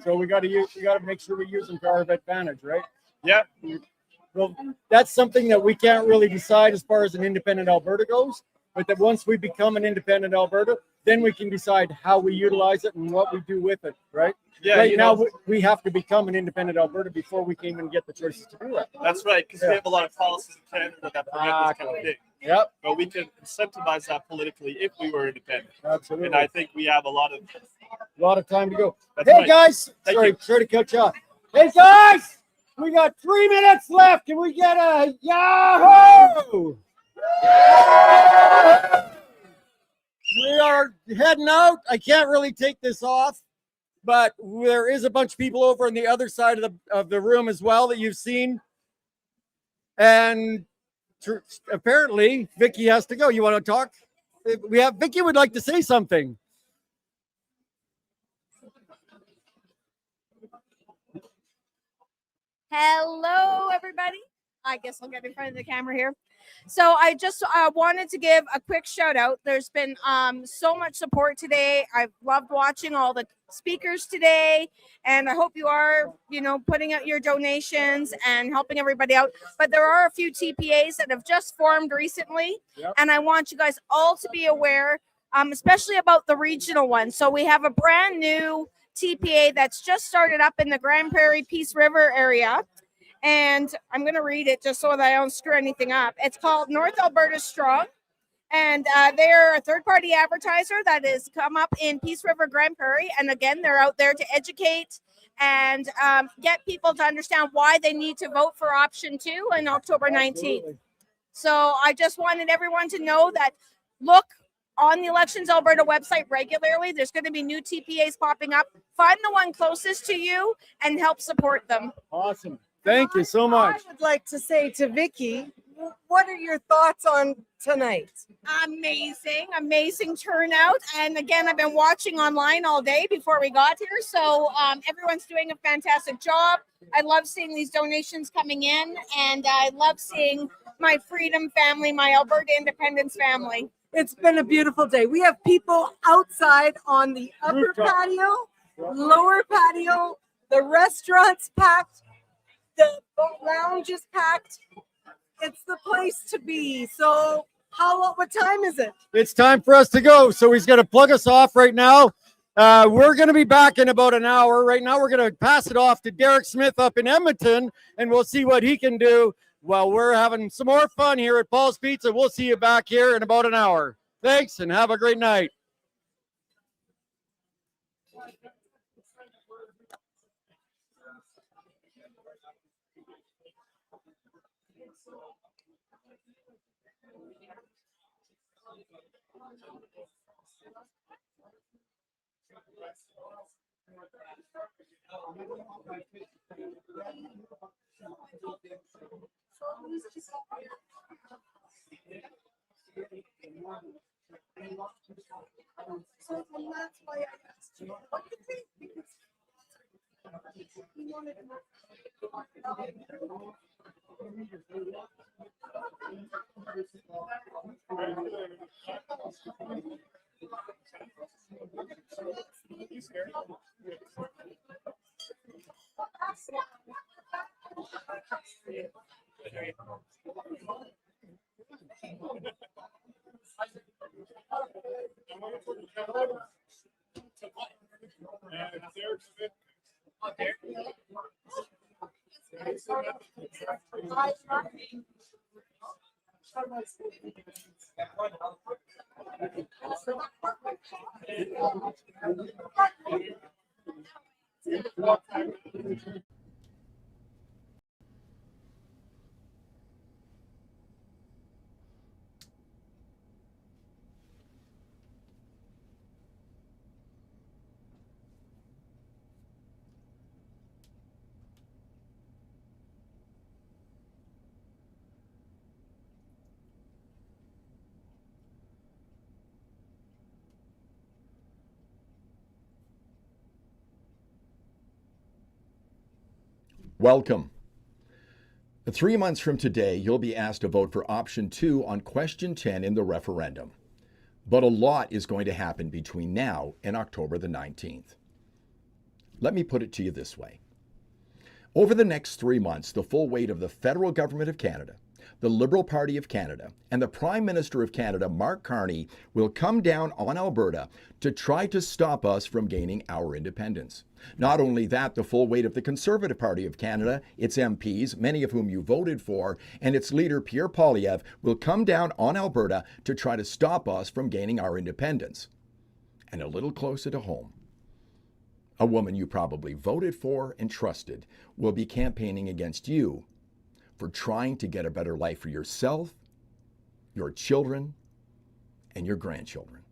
So we got to make sure we use them to our advantage, right?
Yeah.
Well, that's something that we can't really decide as far as an independent Alberta goes. But that once we become an independent Alberta, then we can decide how we utilize it and what we do with it, right?
Yeah.
Right now, we have to become an independent Alberta before we can even get the choices to do that.
That's right, because we have a lot of policies in Canada that prevent this kind of thing.
Yep.
But we can incentivize that politically if we were independent.
Absolutely.
And I think we have a lot of
time to go.
That's
Hey
right.
guys, sorry to cut you off. Hey guys, we got 3 minutes left. Can we get a Yahoo? We are heading out. I can't really take this off, but there is a bunch of people over on the other side of the room as well that you've seen. And apparently, Vicky has to go. You want to talk? We have Vicky would like to say something.
Hello, everybody. I guess I'll get in front of the camera here. So I just wanted to give a quick shout out. There's been so much support today. I've loved watching all the speakers today, and I hope you are, putting out your donations and helping everybody out. But there are a few TPAs that have just formed recently, and I want you guys all to be aware, especially about the regional one. So we have a brand new TPA that's just started up in the Grand Prairie Peace River area. And I'm going to read it just so that I don't screw anything up. It's called North Alberta Strong. And they're a third-party advertiser that has come up in Peace River, Grand Prairie. And again, they're out there to educate and get people to understand why they need to vote for option 2 on October 19th. Absolutely. So I just wanted everyone to know that look on the Elections Alberta website regularly. There's going to be new TPAs popping up. Find the one closest to you and help support them.
Awesome. Thank you so much.
I would like to say to Vicky, what are your thoughts on tonight?
Amazing turnout. And again, I've been watching online all day before we got here. So everyone's doing a fantastic job. I love seeing these donations coming in, and I love seeing my Freedom family, my Alberta Independence family.
It's been a beautiful day. We have people outside on the upper patio, lower patio, the restaurant's packed, the boat lounge is packed. It's the place to be. So what time is it?
It's time for us to go. So he's going to plug us off right now. We're going to be back in about an hour. Right now, we're going to pass it off to Derek Smith up in Edmonton, and we'll see what he can do while we're having some more fun here at Paul's Pizza. We'll see you back here in about an hour. Thanks, and have a great night.
So that's why I asked you. What do you think? Because you wanted to
Welcome. 3 months from today, you'll be asked to vote for option 2 on question 10 in the referendum. But a lot is going to happen between now and October the 19th. Let me put it to you this way. Over the next 3 months, the full weight of the federal government of Canada, the Liberal Party of Canada, and the Prime Minister of Canada, Mark Carney, will come down on Alberta to try to stop us from gaining our independence. Not only that, the full weight of the Conservative Party of Canada, its MPs, many of whom you voted for, and its leader, Pierre Poilievre, will come down on Alberta to try to stop us from gaining our independence. And a little closer to home, a woman you probably voted for and trusted will be campaigning against you for trying to get a better life for yourself, your children, and your grandchildren.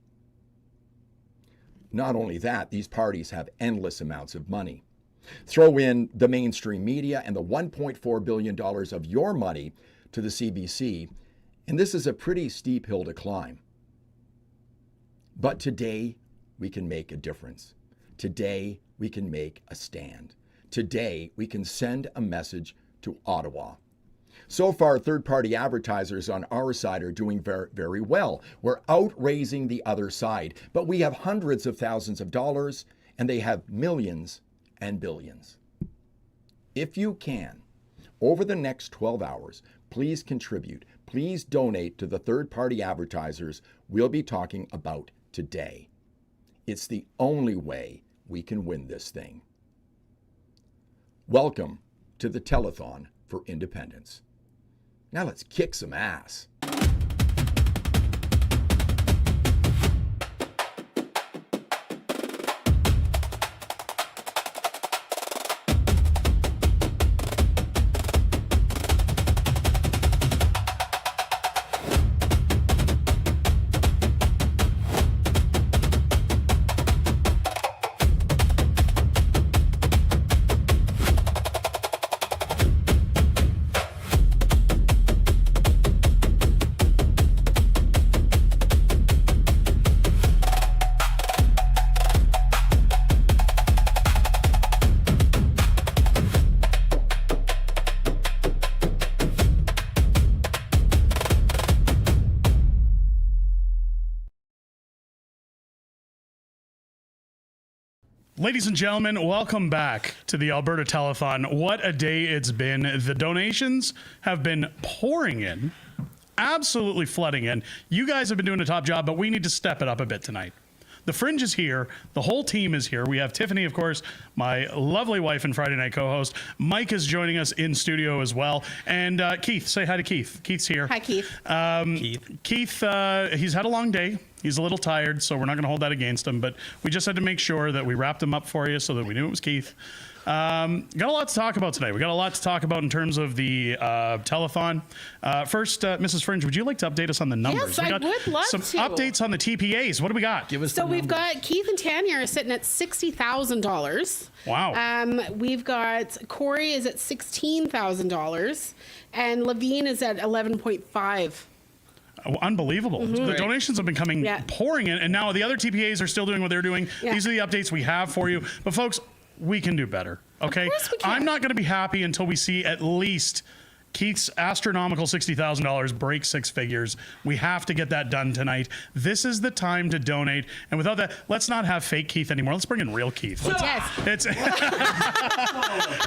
Not only that, these parties have endless amounts of money. Throw in the mainstream media and the $1.4 billion of your money to the CBC, and this is a pretty steep hill to climb. But today, we can make a difference. Today, we can make a stand. Today, we can send a message to Ottawa. So far, third-party advertisers on our side are doing very, very well. We're outraising the other side, but we have hundreds of thousands of dollars, and they have millions and billions. If you can, over the next 12 hours, please contribute. Please donate to the third-party advertisers we'll be talking about today. It's the only way we can win this thing. Welcome to the Telethon for Independence. Now let's kick some ass.
Ladies and gentlemen, welcome back to the Alberta Telethon. What a day it's been. The donations have been pouring in, absolutely flooding in. You guys have been doing a top job, but we need to step it up a bit tonight. The Fringe is here. The whole team is here. We have Tiffany, of course, my lovely wife and Friday night co-host. Mike is joining us in studio as well. And Keith, say hi to Keith. Keith's here.
Hi, Keith.
Keith, he's had a long day. He's a little tired, so we're not going to hold that against him. But we just had to make sure that we wrapped him up for you so that we knew it was Keith. Got a lot to talk about today. We got a lot to talk about in terms of the telethon. First, Mrs. Fringe, would you like to update us on the numbers?
Yes, I would love
some
to.
Updates on the TPAs. What do we got? Give us
So we've got Keith and Tanya are sitting at $60,000.
Wow.
We've got Corey is at $16,000, and Levine is at 11.5.
Oh, unbelievable. The donations have been coming pouring in, and now the other TPAs are still doing what they're doing.
Yeah.
These are the updates we have for you. But folks, we can do better, okay?
Of course we can.
I'm not going to be happy until we see at least Keith's astronomical $60,000 break six figures. We have to get that done tonight. This is the time to donate. And without that, let's not have fake Keith anymore. Let's bring in real Keith. It's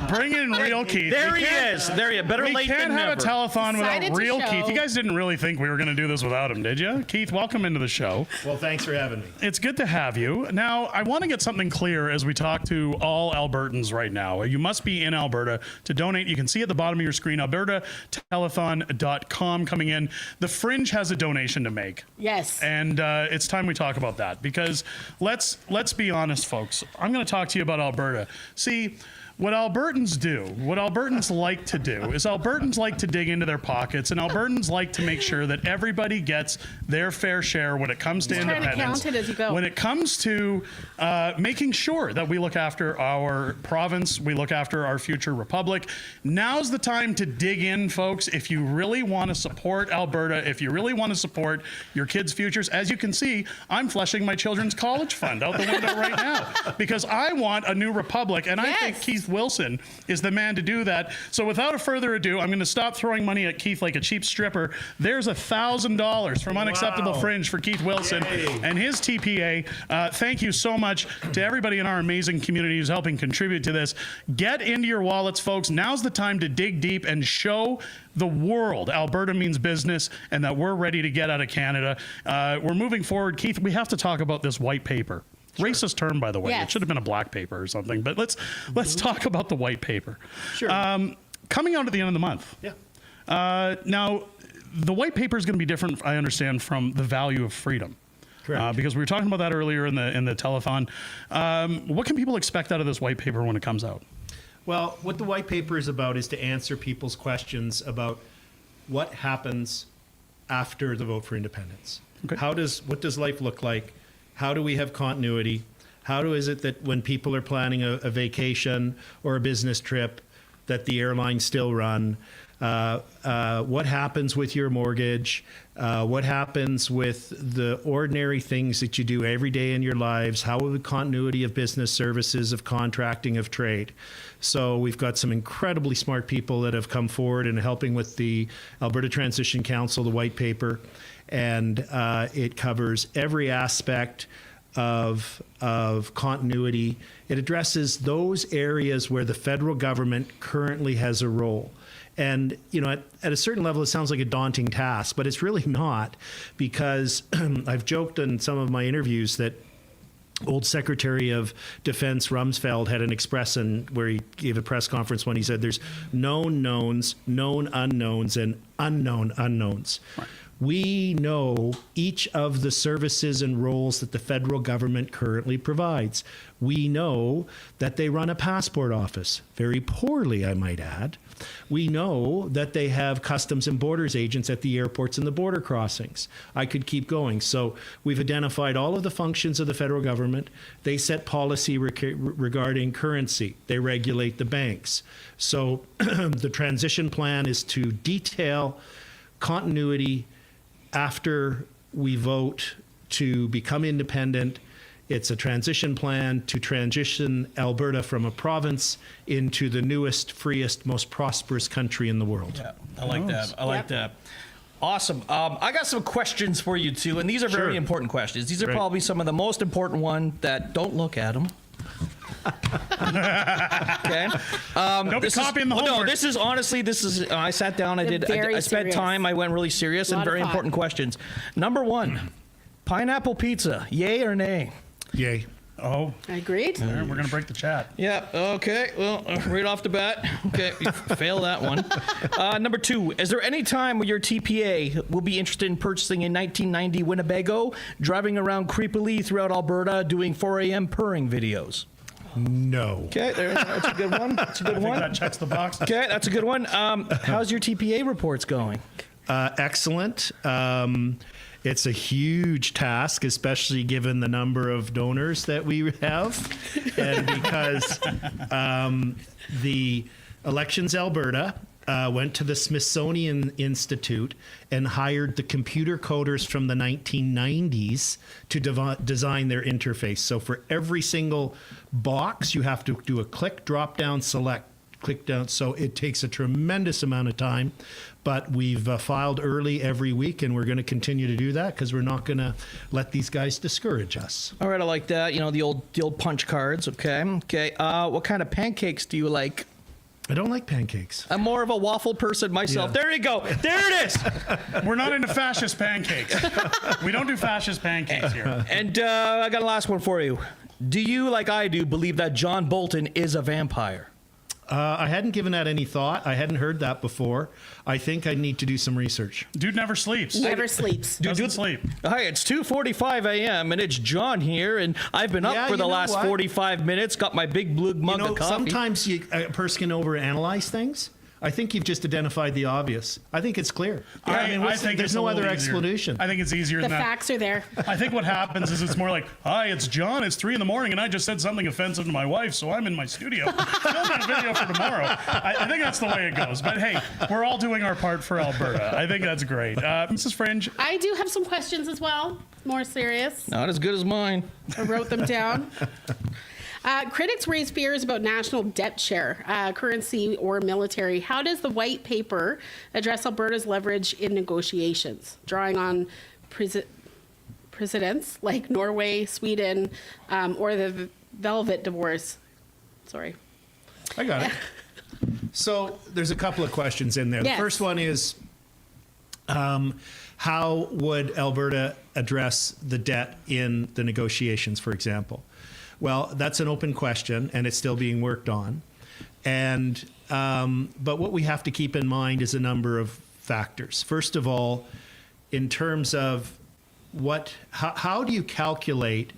bring in real Keith.
There he is. There you better late than
never. We can't have a telethon
Excited
without
to
real
show.
Keith. You guys didn't really think we were going to do this without him, did you? Keith, welcome into the show.
Well, thanks for having me.
It's good to have you. Now, I want to get something clear as we talk to all Albertans right now. You must be in Alberta to donate. You can see at the bottom of your screen, albertatelethon.com coming in. The Fringe has a donation to make.
Yes.
And it's time we talk about that, because let's be honest, folks. I'm going to talk to you about Alberta. See, what Albertans do, what Albertans like to do, is Albertans like to dig into their pockets, and Albertans like to make sure that everybody gets their fair share when it comes to independence.
Trying to count it as you go.
When it comes to making sure that we look after our province, we look after our future republic. Now's the time to dig in, folks. If you really want to support Alberta, if you really want to support your kids' futures, as you can see, I'm flushing my children's college fund out the window right now because I want a new republic, and I think Keith Wilson is the man to do that. So without further ado, I'm going to stop throwing money at Keith like a cheap stripper. There's $1,000 from Unacceptable Fringe for Keith Wilson and his TPA. Thank you so much to everybody in our amazing community who's helping contribute to this. Get into your wallets, folks. Now's the time to dig deep and show the world Alberta means business and that we're ready to get out of Canada. We're moving forward. Keith, we have to talk about this white paper. Racist term, by the way.
Yes.
It should have been a black paper or something. But let's talk about the white paper.
Sure.
Coming out at the end of the month.
Yeah.
Now, the white paper is going to be different, I understand, from the value of freedom.
Correct.
Because we were talking about that earlier in the telethon. What can people expect out of this white paper when it comes out?
Well, what the white paper is about is to answer people's questions about what happens after the vote for independence.
Okay.
What does life look like? How do we have continuity? How is it that when people are planning a vacation or a business trip, that the airlines still run? What happens with your mortgage? What happens with the ordinary things that you do every day in your lives? How will the continuity of business services, of contracting, of trade? So we've got some incredibly smart people that have come forward and helping with the Alberta Transition Council, the white paper, and it covers every aspect of continuity. It addresses those areas where the federal government currently has a role. And, you know, at a certain level, it sounds like a daunting task, but it's really not, because I've joked in some of my interviews that old Secretary of Defense Rumsfeld had an expression where he gave a press conference when he said there's known knowns, known unknowns, and unknown unknowns. Right. We know each of the services and roles that the federal government currently provides. We know that they run a passport office, very poorly, I might add. We know that they have customs and borders agents at the airports and the border crossings. I could keep going. So we've identified all of the functions of the federal government. They set policy regarding currency. They regulate the banks. So the transition plan is to detail continuity after we vote to become independent. It's a transition plan to transition Alberta from a province into the newest, freest, most prosperous country in the world.
Yeah, I like that. I like that. Awesome. I got some questions for you too, and these are very important questions. These are probably some of the most important ones that don't look at them. Okay.
Don't be copying the homework.
No, this is honestly, I sat down, I spent time, I went really serious, and very important questions. Number one, pineapple pizza, yay or nay?
Yay.
Oh.
I agreed.
We're going to break the chat.
Yeah, okay. Well, right off the bat. Okay, you fail that one. Number two, is there any time where your TPA will be interested in purchasing a 1990 Winnebago, driving around creepily throughout Alberta, doing 4 a.m. purring videos?
No.
Okay, that's a good one. That's a good one.
That checks the box.
Okay, that's a good one. How's your TPA reports going?
Excellent. It's a huge task, especially given the number of donors that we have. And because the Elections Alberta went to the Smithsonian Institute and hired the computer coders from the 1990s to design their interface. So for every single box, you have to do a click, drop down, select, click down. So it takes a tremendous amount of time. But we've filed early every week, and we're going to continue to do that because we're not going to let these guys discourage us.
All right, I like that. You know, the old punch cards. Okay. Okay. What kind of pancakes do you like?
I don't like pancakes.
I'm more of a waffle person myself.
Yeah.
There you go. There it is.
We're not into fascist pancakes. We don't do fascist pancakes here.
And I got a last one for you. Do you, like I do, believe that John Bolton is a vampire?
I hadn't given that any thought. I hadn't heard that before. I think I need to do some research.
Dude never sleeps.
Never sleeps.
Doesn't sleep.
Hi, it's 2:45 a.m. and it's John here, and I've been up for the last 45 minutes. Got my big blue mug of coffee.
Sometimes a person can overanalyze things. I think you've just identified the obvious. I think it's clear.
I think
there's no other explanation.
I think it's easier
The
than that.
facts are there.
I think what happens is it's more like, hi, it's John. It's 3 a.m. and I just said something offensive to my wife, so I'm in my studio filming a video for tomorrow. I think that's the way it goes. But hey, we're all doing our part for Alberta. I think that's great. Mrs. Fringe.
I do have some questions as well, more serious.
Not as good as mine.
I wrote them down. Critics raise fears about national debt share, currency or military. How does the white paper address Alberta's leverage in negotiations, drawing on precedents like Norway, Sweden, or the Velvet Divorce? Sorry.
I got it. So there's a couple of questions in there.
Yes.
The first one is, how would Alberta address the debt in the negotiations, for example? Well, that's an open question, and it's still being worked on. And but what we have to keep in mind is a number of factors. First of all, in terms of how do you calculate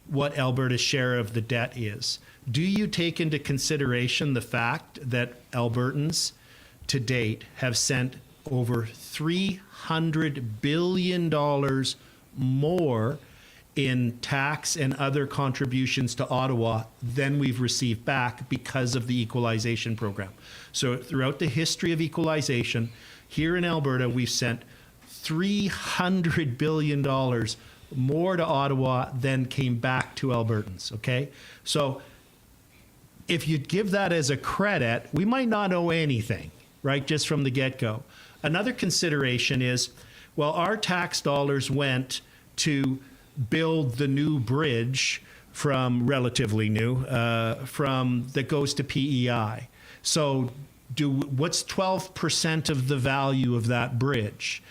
what Alberta's share of the debt is? Do you take into consideration the fact that Albertans to date have sent over $300 billion more in tax and other contributions to Ottawa than we've received back because of the equalization program. So throughout the history of equalization, here in Alberta, we've sent $300 billion more to Ottawa than came back to Albertans, okay? So if you give that as a credit, we might not owe anything, right, just from the get-go. Another consideration is, well, our tax dollars went to build the new bridge from relatively new, from that goes to PEI. So what's 12% of the value of that bridge?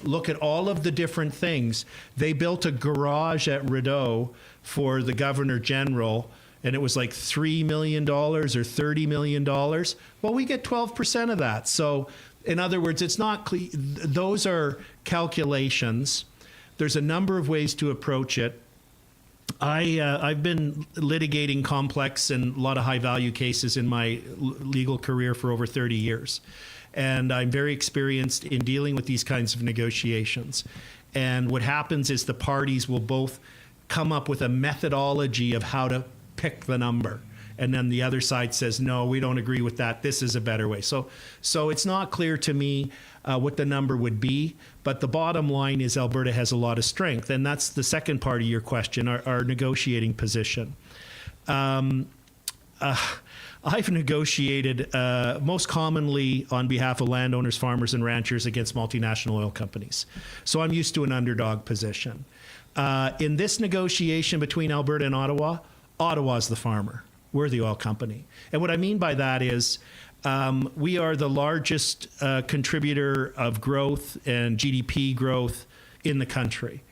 Look at all of the different things. They built a garage at Rideau for the Governor General, and it was like $3 million or $30 million. Well, we get 12% of that. So in other words, it's not those are calculations. There's a number of ways to approach it. I've been litigating complex and a lot of high-value cases in my legal career for over 30 years. And I'm very experienced in dealing with these kinds of negotiations. And what happens is the parties will both come up with a methodology of how to pick the number. And then the other side says, no, we don't agree with that. This is a better way. So it's not clear to me what the number would be. But the bottom line is Alberta has a lot of strength. And that's the second part of your question, our negotiating position. I've negotiated most commonly on behalf of landowners, farmers, and ranchers against multinational oil companies. So I'm used to an underdog position. In this negotiation between Alberta and Ottawa, Ottawa's the farmer. We're the oil company. And what I mean by that is we are the largest contributor of growth and GDP growth in the country.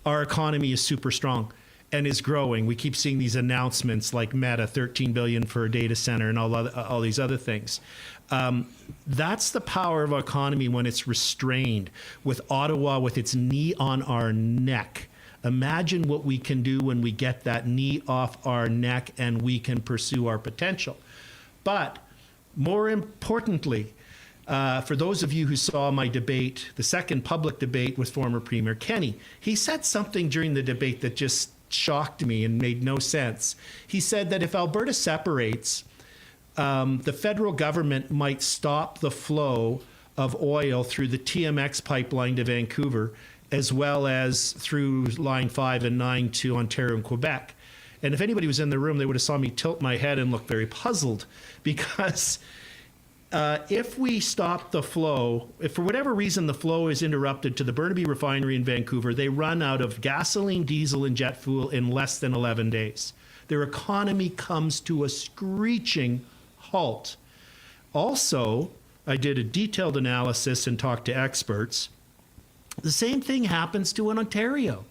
Our economy is super strong and is growing. We keep seeing these announcements like Meta, $13 billion for a data center and all these other things. That's the power of our economy when it's restrained, with Ottawa with its knee on our neck. Imagine what we can do when we get that knee off our neck and we can pursue our potential. But more importantly, for those of you who saw my debate, the second public debate with former Premier Kenney, he said something during the debate that just shocked me and made no sense. He said that if Alberta separates, the federal government might stop the flow of oil through the TMX pipeline to Vancouver, as well as through Line 5 and 9 to Ontario and Quebec. And if anybody was in the room, they would have saw me tilt my head and look very puzzled, because if we stop the flow, if for whatever reason the flow is interrupted to the Burnaby refinery in Vancouver, they run out of gasoline, diesel, and jet fuel in less than 11 days. Their economy comes to a screeching halt. Also, I did a detailed analysis and talked to experts. The same thing happens to in Ontario.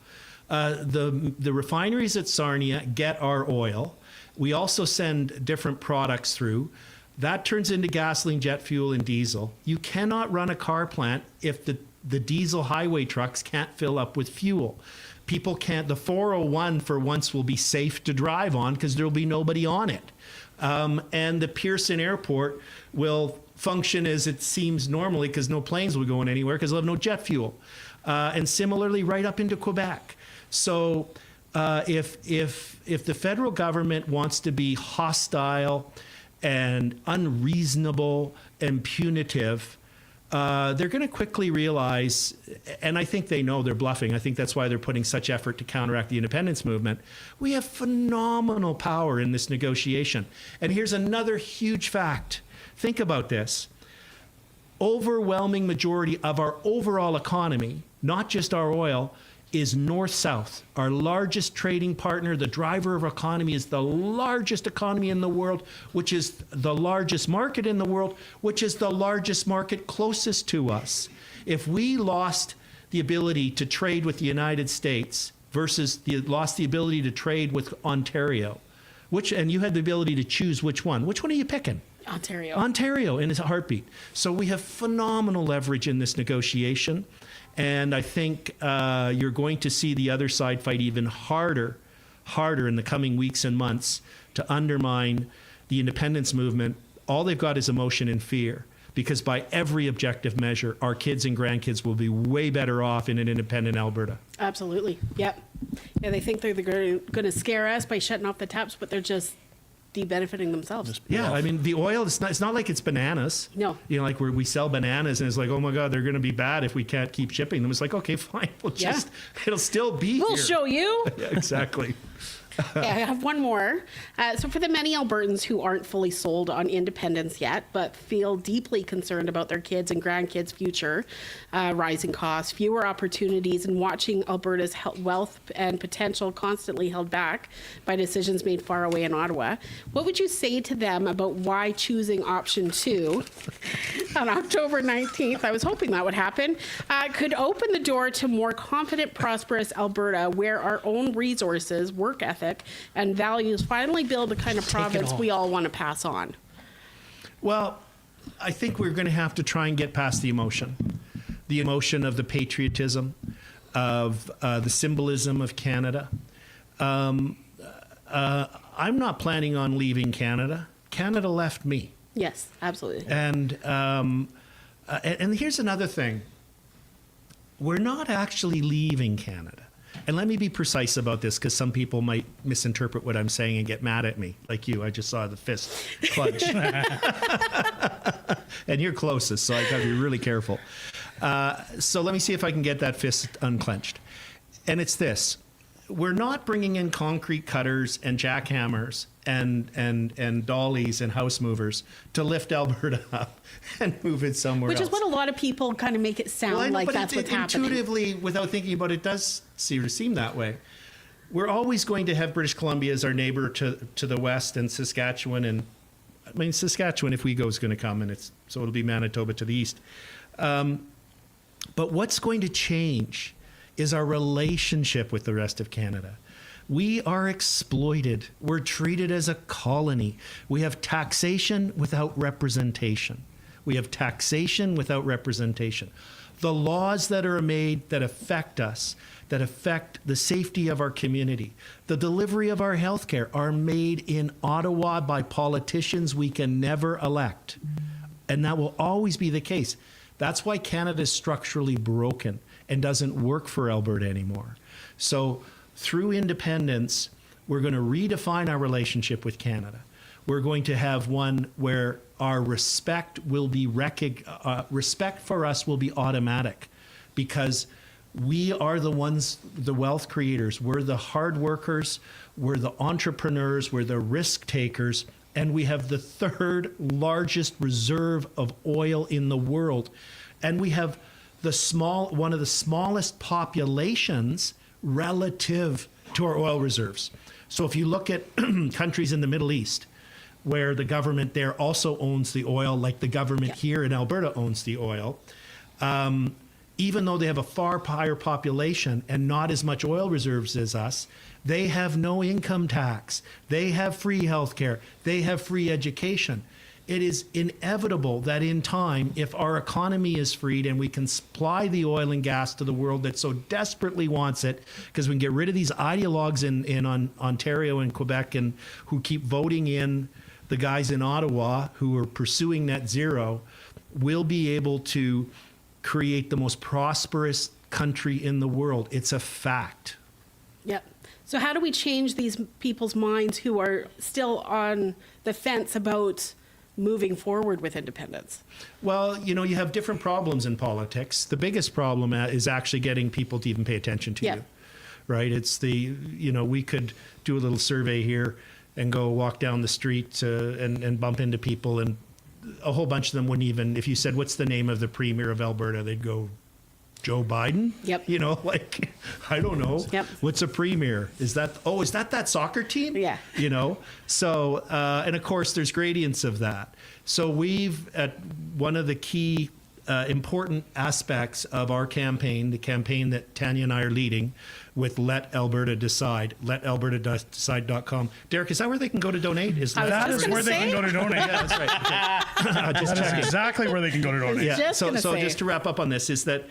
The refineries at Sarnia get our oil. We also send different products through. That turns into gasoline, jet fuel, and diesel. You cannot run a car plant if the diesel highway trucks can't fill up with fuel. People can't, the 401 for once will be safe to drive on because there'll be nobody on it. And the Pearson Airport will function as it seems normally because no planes will go in anywhere because they'll have no jet fuel. And similarly, right up into Quebec. So if the federal government wants to be hostile and unreasonable and punitive, they're going to quickly realize, and I think they know they're bluffing. I think that's why they're putting such effort to counteract the independence movement. We have phenomenal power in this negotiation. And here's another huge fact. Think about this. Overwhelming majority of our overall economy, not just our oil, is north-south. Our largest trading partner, the driver of our economy, is the largest economy in the world, which is the largest market in the world, which is the largest market closest to us. If we lost the ability to trade with the United States versus lost the ability to trade with Ontario, and you had the ability to choose which one are you picking? Ontario in a heartbeat. So we have phenomenal leverage in this negotiation. And I think you're going to see the other side fight even harder in the coming weeks and months to undermine the independence movement. All they've got is emotion and fear. because by every objective measure, our kids and grandkids will be way better off in an independent Alberta.
Absolutely. Yep. Yeah, they think they're going to scare us by shutting off the taps, but they're just de-benefiting themselves.
Yeah, I mean, the oil, it's not like it's bananas.
No.
You know, like where we sell bananas and it's like, oh my God, they're going to be bad if we can't keep shipping them. It's like, okay, fine. It'll still be
We'll
here.
show you.
Yeah, exactly.
Okay, I have one more. So for the many Albertans who aren't fully sold on independence yet, but feel deeply concerned about their kids' and grandkids' future, rising costs, fewer opportunities, and watching Alberta's wealth and potential constantly held back by decisions made far away in Ottawa, what would you say to them about why choosing option 2 on October 19th, I was hoping that would happen, could open the door to more confident, prosperous Alberta, where our own resources, work ethic, and values finally build the kind of province we all want to pass on?
Well, I think we're going to have to try and get past the emotion of the patriotism, of the symbolism of Canada. I'm not planning on leaving Canada. Canada left me.
Yes, absolutely.
And here's another thing. We're not actually leaving Canada. And let me be precise about this, because some people might misinterpret what I'm saying and get mad at me, like you. I just saw the fist clench. And you're closest, so I got to be really careful. So let me see if I can get that fist unclenched. And it's this. We're not bringing in concrete cutters and jackhammers and dollies and house movers to lift Alberta up and move it somewhere else.
Which is what a lot of people kind of make it sound like that's what's happening.
Intuitively, without thinking about it, does seem that way. We're always going to have British Columbia as our neighbor to the west, and Saskatchewan, and I mean Saskatchewan, if we go, is going to come, and so it'll be Manitoba to the east. But what's going to change is our relationship with the rest of Canada. We are exploited. We're treated as a colony. We have taxation without representation. We have taxation without representation. The laws that are made that affect us, that affect the safety of our community, the delivery of our healthcare, are made in Ottawa by politicians we can never elect. And that will always be the case. That's why Canada is structurally broken and doesn't work for Alberta anymore. So through independence, we're going to redefine our relationship with Canada. We're going to have one where our respect will be respect for us will be automatic, because we are the ones, the wealth creators. We're the hard workers. We're the entrepreneurs. We're the risk takers. And we have the third largest reserve of oil in the world. And we have one of the smallest populations relative to our oil reserves. So if you look at countries in the Middle East, where the government there also owns the oil, like the government here in Alberta owns the oil, even though they have a far higher population and not as much oil reserves as us, they have no income tax. They have free healthcare. They have free education. It is inevitable that in time, if our economy is freed and we can supply the oil and gas to the world that so desperately wants it, because we can get rid of these ideologues in Ontario and Quebec and who keep voting in the guys in Ottawa who are pursuing net zero, we'll be able to create the most prosperous country in the world. It's a fact.
Yep. So how do we change these people's minds who are still on the fence about moving forward with independence?
Well, you know, you have different problems in politics. The biggest problem is actually getting people to even pay attention to you, right? It's we could do a little survey here and go walk down the street and bump into people, and a whole bunch of them wouldn't even, if you said, what's the name of the premier of Alberta, they'd go, Joe Biden?
Yep.
You know, like, I don't know.
Yep.
What's a premier? Is that soccer team?
Yeah.
You know? So, and of course, there's gradients of that. So at one of the key important aspects of our campaign, the campaign that Tanya and I are leading with Let Alberta Decide, letalbertadecide.com. Derek, is that where they can go to donate?
That is where they can go to donate.
Yeah, that's right. Okay.
That's exactly where they can go to donate.
Yeah. So just to wrap up on this is that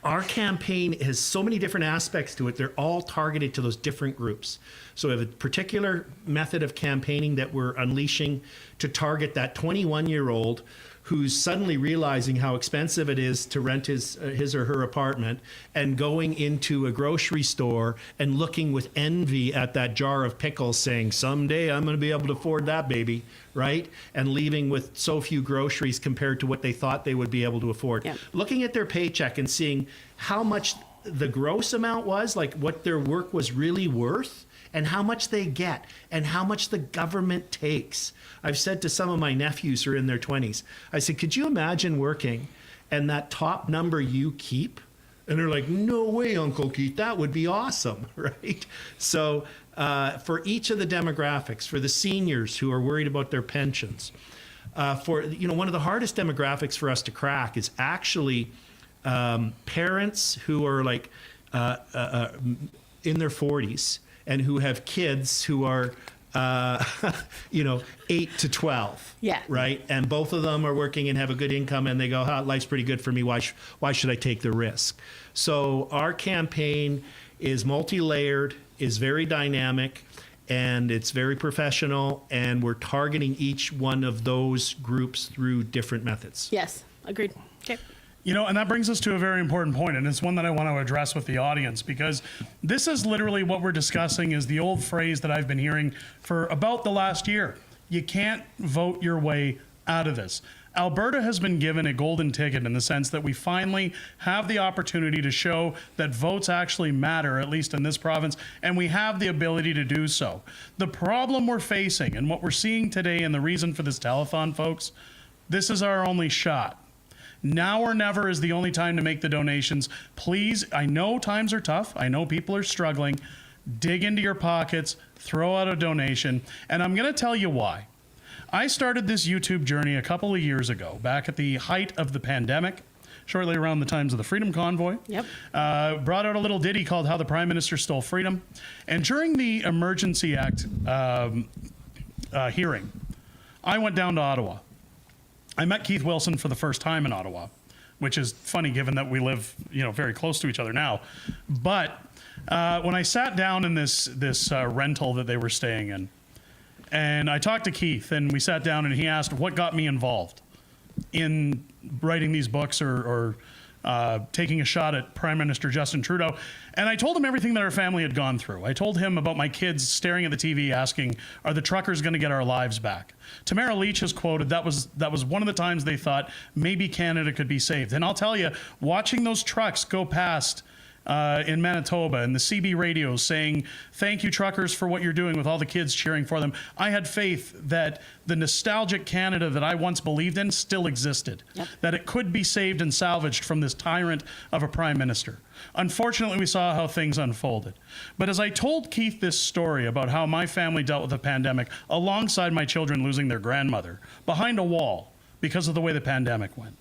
our campaign has so many different aspects to it. They're all targeted to those different groups. So we have a particular method of campaigning that we're unleashing to target that 21-year-old who's suddenly realizing how expensive it is to rent his or her apartment and going into a grocery store and looking with envy at that jar of pickles saying, someday I'm going to be able to afford that, baby, right? And leaving with so few groceries compared to what they thought they would be able to afford.
Yeah.
Looking at their paycheck and seeing how much the gross amount was, like what their work was really worth, and how much they get and how much the government takes. I've said to some of my nephews who are in their 20s, I said, could you imagine working and that top number you keep? And they're like, no way, Uncle Keith, that would be awesome, right? So for each of the demographics, for the seniors who are worried about their pensions, for, one of the hardest demographics for us to crack is actually parents who are like in their 40s and who have kids who are, 8 to 12.
Yeah.
Right. And both of them are working and have a good income, and they go, life's pretty good for me. Why should I take the risk? So our campaign is multi-layered, is very dynamic, and it's very professional, and we're targeting each one of those groups through different methods.
Yes, agreed. Okay.
And that brings us to a very important point, and it's one that I want to address with the audience, because this is literally what we're discussing is the old phrase that I've been hearing for about the last year. You can't vote your way out of this. Alberta has been given a golden ticket in the sense that we finally have the opportunity to show that votes actually matter, at least in this province, and we have the ability to do so. The problem we're facing and what we're seeing today, and the reason for this telethon, folks, this is our only shot. Now or never is the only time to make the donations. Please, I know times are tough. I know people are struggling. Dig into your pockets, throw out a donation, and I'm going to tell you why. I started this YouTube journey a couple of years ago, back at the height of the pandemic, shortly around the times of the Freedom Convoy.
Yep.
Brought out a little ditty called How the Prime Minister Stole Freedom. And during the Emergency Act hearing, I went down to Ottawa. I met Keith Wilson for the first time in Ottawa, which is funny given that we live, very close to each other now. But when I sat down in this rental that they were staying in, and I talked to Keith, and we sat down, and he asked what got me involved in writing these books or taking a shot at Prime Minister Justin Trudeau. And I told him everything that our family had gone through. I told him about my kids staring at the TV asking, are the truckers going to get our lives back? Tamara Leach has quoted that was one of the times they thought maybe Canada could be saved. And I'll tell you, watching those trucks go past in Manitoba and the CB radios saying, thank you truckers for what you're doing, with all the kids cheering for them, I had faith that the nostalgic Canada that I once believed in still existed. Yep. That it could be saved and salvaged from this tyrant of a prime minister. Unfortunately, we saw how things unfolded. But as I told Keith this story about how my family dealt with the pandemic alongside my children losing their grandmother behind a wall because of the way the pandemic went,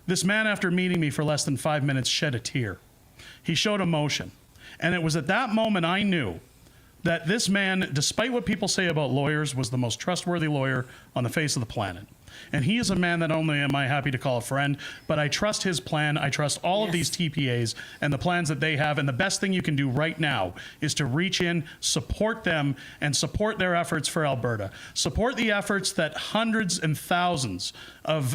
this man, after meeting me for less than 5 minutes, shed a tear. He showed emotion. And it was at that moment I knew that this man, despite what people say about lawyers, was the most trustworthy lawyer on the face of the planet. And he is a man that not only am I happy to call a friend, but I trust his plan. I trust all of these TPAs and the plans that they have. And the best thing you can do right now is to reach in, support them, and support their efforts for Alberta. Support the efforts that hundreds and thousands of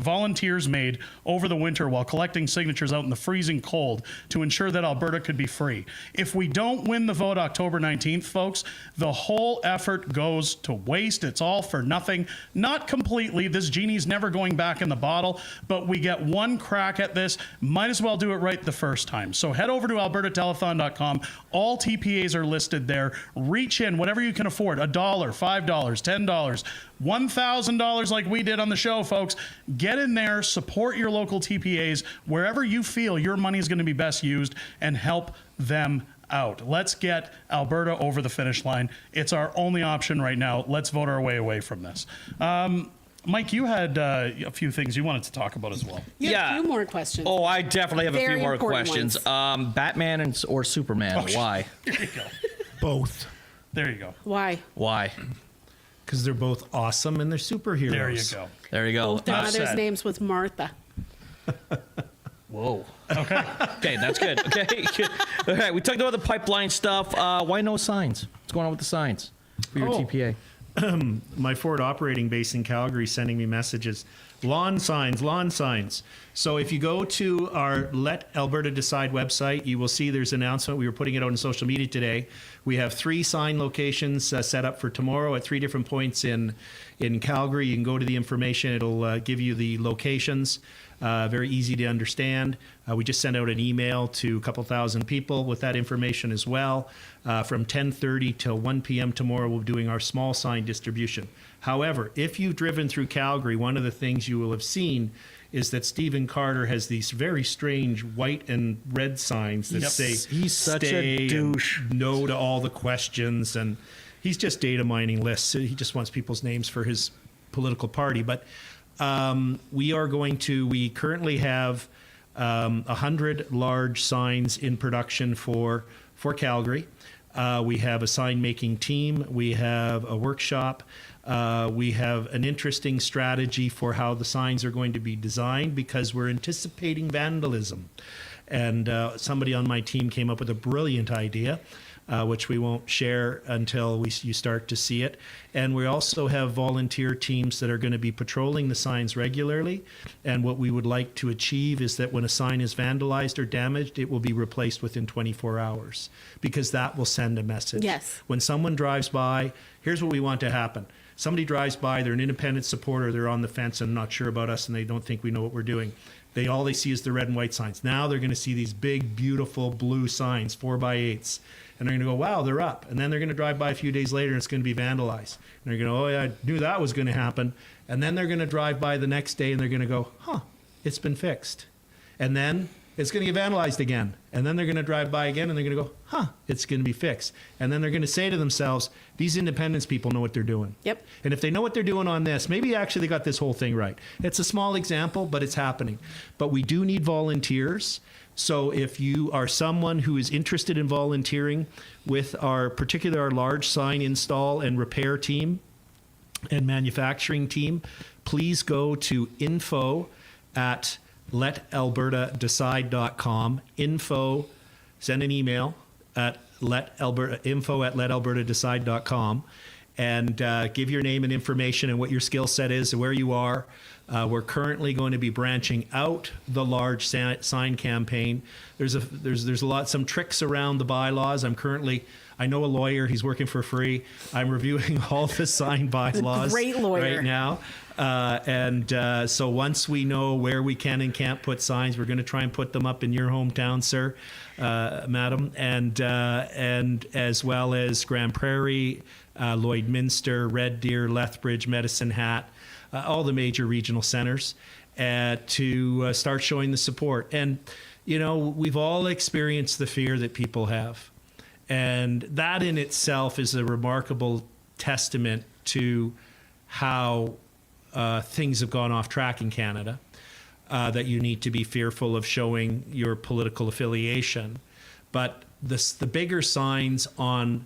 volunteers made over the winter while collecting signatures out in the freezing cold to ensure that Alberta could be free. If we don't win the vote October 19th, folks, the whole effort goes to waste. It's all for nothing. Not completely. This genie's never going back in the bottle, but we get one crack at this. Might as well do it right the first time. So head over to albertatelethon.com. All TPAs are listed there. Reach in, whatever you can afford, $1, $5, $10, $1,000 like we did on the show, folks. Get in there, support your local TPAs wherever you feel your money is going to be best used, and help them out. Let's get Alberta over the finish line. It's our only option right now. Let's vote our way away from this. Mike, you had a few things you wanted to talk about as well.
Yeah, a few more questions.
Oh, I definitely have a
Very
few more
important
questions.
ones.
Batman or Superman? Why?
There you go.
Both.
There you go.
Why?
Why?
Because they're both awesome and they're superheroes.
There you go.
There you go.
Both their mother's names was Martha.
Whoa. Okay. Okay, that's good. Okay. All right, we talked about the pipeline stuff. Why no signs? What's going on with the signs for your TPA?
My Ford operating base in Calgary sending me messages. Lawn signs. So if you go to our Let Alberta Decide website, you will see there's an announcement. We were putting it out on social media today. We have 3 sign locations set up for tomorrow at 3 different points in Calgary. You can go to the information. It'll give you the locations. Very easy to understand. We just sent out an email to a couple thousand people with that information as well. From 10:30 till 1 p.m. tomorrow, we'll be doing our small sign distribution. However, if you've driven through Calgary, one of the things you will have seen is that Stephen Carter has these very strange white and red signs that say,
he's such
stay
a douche.
and no to all the questions. And he's just data mining lists. He just wants people's names for his political party. But we currently have 100 large signs in production for Calgary. We have a sign making team. We have a workshop. We have an interesting strategy for how the signs are going to be designed because we're anticipating vandalism. And somebody on my team came up with a brilliant idea, which we won't share until you start to see it. And we also have volunteer teams that are going to be patrolling the signs regularly. And what we would like to achieve is that when a sign is vandalized or damaged, it will be replaced within 24 hours because that will send a message.
Yes.
When someone drives by, here's what we want to happen. Somebody drives by, they're an independent supporter, they're on the fence and not sure about us and they don't think we know what we're doing. All they see is the red and white signs. Now they're going to see these big, beautiful blue signs, 4x8s. And they're going to go, wow, they're up. And then they're going to drive by a few days later and it's going to be vandalized. And they're going to, oh yeah, I knew that was going to happen. And then they're going to drive by the next day and they're going to go, huh, it's been fixed. And then it's going to get vandalized again. And then they're going to drive by again and they're going to go, huh, it's going to be fixed. And then they're going to say to themselves, these independence people know what they're doing.
Yep.
And if they know what they're doing on this, maybe actually they got this whole thing right. It's a small example, but it's happening. But we do need volunteers. So if you are someone who is interested in volunteering with our large sign install and repair team and manufacturing team, please go to info@letalbertadecide.com. Send an email at info@letalbertadecide.com and give your name and information and what your skill set is and where you are. We're currently going to be branching out the large sign campaign. There's some tricks around the bylaws. I know a lawyer. He's working for free. I'm reviewing all the sign bylaws
Great lawyer.
right now. So once we know where we can and can't put signs, we're going to try and put them up in your hometown, sir, madam, and as well as Grand Prairie, Lloydminster, Red Deer, Lethbridge, Medicine Hat, all the major regional centers, to start showing the support. And, we've all experienced the fear that people have. And that in itself is a remarkable testament to how things have gone off track in Canada, that you need to be fearful of showing your political affiliation. But the bigger signs on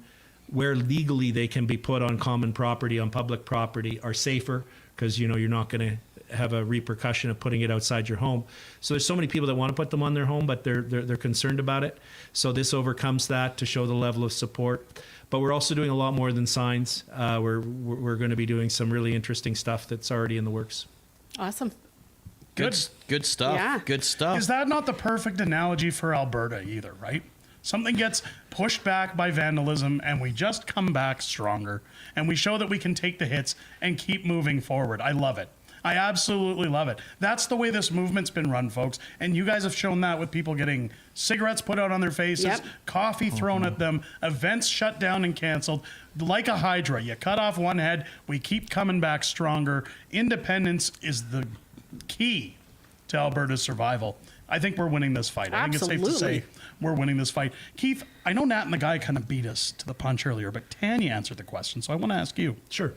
where legally they can be put on common property, on public property, are safer because you're not going to have a repercussion of putting it outside your home. So there's so many people that want to put them on their home, but they're concerned about it. So this overcomes that to show the level of support. But we're also doing a lot more than signs. We're going to be doing some really interesting stuff that's already in the works.
Awesome.
Good stuff.
Yeah.
Good stuff.
Is that not the perfect analogy for Alberta either, right? Something gets pushed back by vandalism and we just come back stronger and we show that we can take the hits and keep moving forward. I love it. I absolutely love it. That's the way this movement's been run, folks. And you guys have shown that with people getting cigarettes put out on their faces,
Yep.
coffee thrown at them, events shut down and canceled. Like a hydra, you cut off one head, we keep coming back stronger. Independence is the key to Alberta's survival. I think we're winning this fight. I think it's safe to say we're winning this fight. Keith, I know Nat and the guy kind of beat us to the punch earlier, but Tanya answered the question, so I want to ask you.
Sure.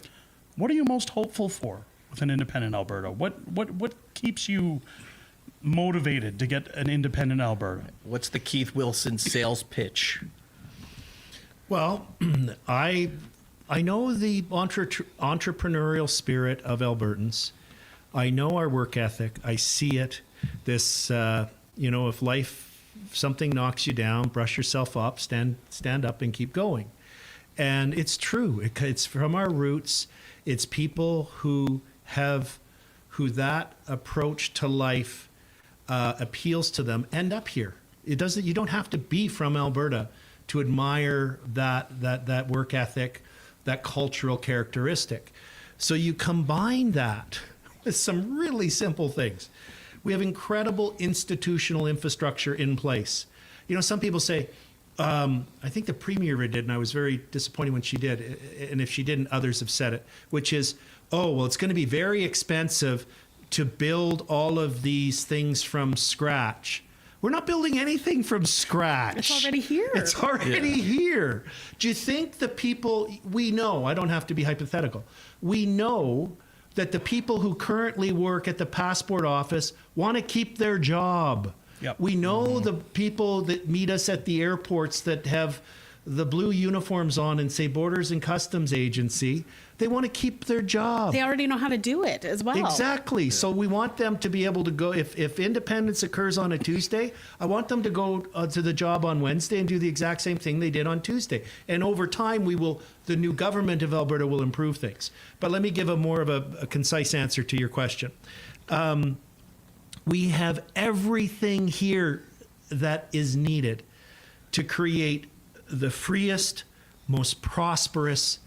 What are you most hopeful for with an independent Alberta? What keeps you motivated to get an independent Alberta?
What's the Keith Wilson sales pitch?
Well, I know the entrepreneurial spirit of Albertans. I know our work ethic. I see it. This You know, if something knocks you down, brush yourself up, stand up and keep going. And it's true. It's from our roots. It's people who that approach to life appeals to them end up here. You don't have to be from Alberta to admire that work ethic, that cultural characteristic. So you combine that with some really simple things. We have incredible institutional infrastructure in place. You know, some people say, I think the Premier did, and I was very disappointed when she did, and if she didn't, others have said it, which is, oh, well, it's going to be very expensive to build all of these things from scratch. We're not building anything from scratch.
It's already here.
It's already here. Do you think the people, we know, I don't have to be hypothetical, we know that the people who currently work at the passport office want to keep their job.
Yep.
We know the people that meet us at the airports that have the blue uniforms on and say Borders and Customs Agency, they want to keep their job.
They already know how to do it as well.
Exactly. Yeah. So we want them to be able to go, if independence occurs on a Tuesday, I want them to go to the job on Wednesday and do the exact same thing they did on Tuesday. And over time, the new government of Alberta will improve things. But let me give more of a concise answer to your question. We have everything here that is needed to create the freest, most prosperous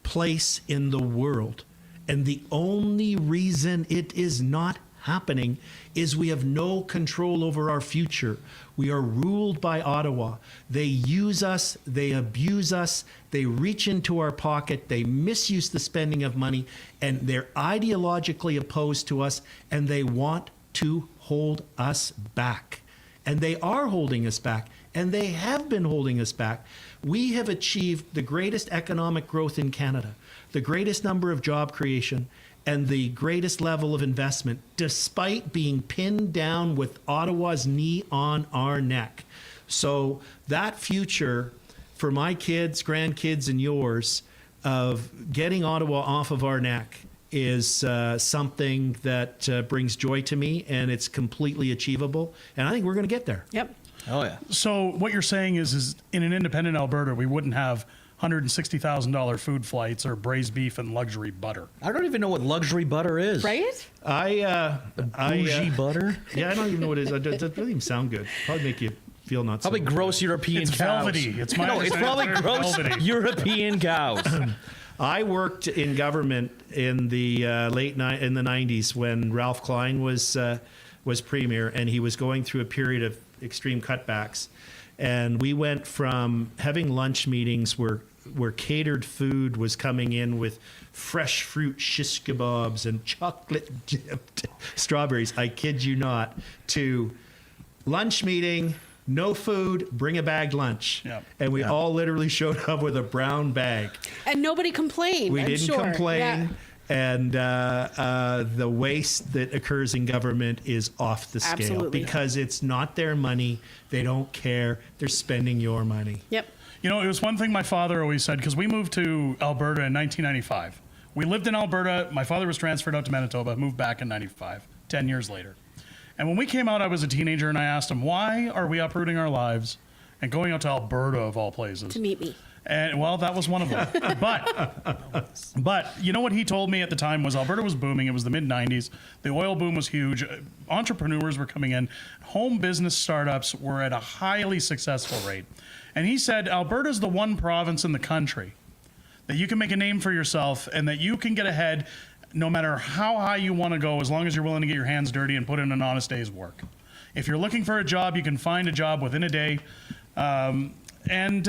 place in the world. And the only reason it is not happening is we have no control over our future. We are ruled by Ottawa. They use us, they abuse us, they reach into our pocket, they misuse the spending of money, and they're ideologically opposed to us, and they want to hold us back. And they are holding us back, and they have been holding us back. We have achieved the greatest economic growth in Canada, the greatest number of job creation, and the greatest level of investment, despite being pinned down with Ottawa's knee on our neck. So that future for my kids, grandkids, and yours of getting Ottawa off of our neck is something that brings joy to me, and it's completely achievable. And I think we're going to get there.
Yep.
Oh, yeah.
So what you're saying is in an independent Alberta, we wouldn't have $160,000 food flights or braised beef and luxury butter.
I don't even know what luxury butter is.
Right?
Bougie butter?
Yeah, I don't even know what it is. It doesn't even sound good. Probably make you feel not so
Probably gross European
It's
cows.
velvety. It's my
No, it's probably gross
velvety.
European cows.
I worked in government in the in the 90s when Ralph Klein was premier, and he was going through a period of extreme cutbacks. And we went from having lunch meetings where catered food was coming in with fresh fruit shish kebabs and chocolate dipped strawberries, I kid you not, to lunch meeting, no food, bring a bagged lunch.
Yep.
And we all literally showed up with a brown bag.
And nobody complained.
We
I'm
didn't
sure.
complain.
Yeah.
And the waste that occurs in government is off the scale.
Absolutely.
Because it's not their money. They don't care. They're spending your money.
Yep.
You know, it was one thing my father always said, because we moved to Alberta in 1995. We lived in Alberta. My father was transferred out to Manitoba, moved back in 95, 10 years later. And when we came out, I was a teenager, and I asked him, why are we uprooting our lives and going out to Alberta, of all places?
To meet me.
And well, that was one of them. But you know what he told me at the time was Alberta was booming. It was the mid 90s. The oil boom was huge. Entrepreneurs were coming in. Home business startups were at a highly successful rate. And he said, Alberta's the one province in the country that you can make a name for yourself and that you can get ahead no matter how high you want to go, as long as you're willing to get your hands dirty and put in an honest day's work. If you're looking for a job, you can find a job within a day. And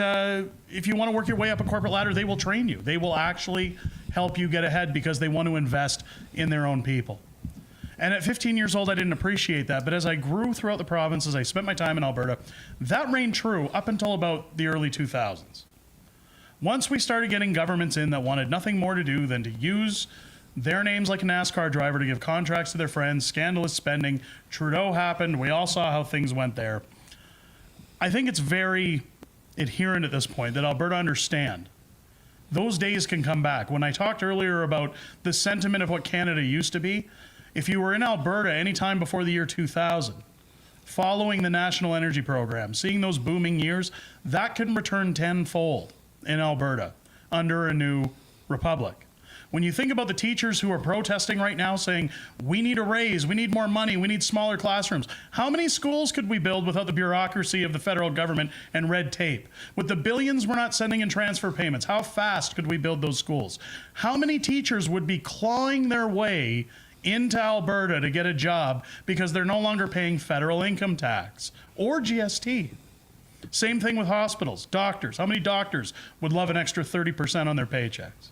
if you want to work your way up a corporate ladder, they will train you. They will actually help you get ahead because they want to invest in their own people. And at 15 years old, I didn't appreciate that. But as I grew throughout the province, as I spent my time in Alberta, that reigned true up until about the early 2000s. Once we started getting governments in that wanted nothing more to do than to use their names like a NASCAR driver to give contracts to their friends, scandalous spending, Trudeau happened, we all saw how things went there. I think it's very adherent at this point that Alberta understand those days can come back. When I talked earlier about the sentiment of what Canada used to be, If you were in Alberta anytime before the year 2000, following the National Energy Program, seeing those booming years, that can return tenfold in Alberta under a new republic. When you think about the teachers who are protesting right now saying, we need a raise, we need more money, we need smaller classrooms, how many schools could we build without the bureaucracy of the federal government and red tape? With the billions we're not sending in transfer payments, how fast could we build those schools? How many teachers would be clawing their way into Alberta to get a job because they're no longer paying federal income tax or GST? Same thing with hospitals, doctors. How many doctors would love an extra 30% on their paychecks?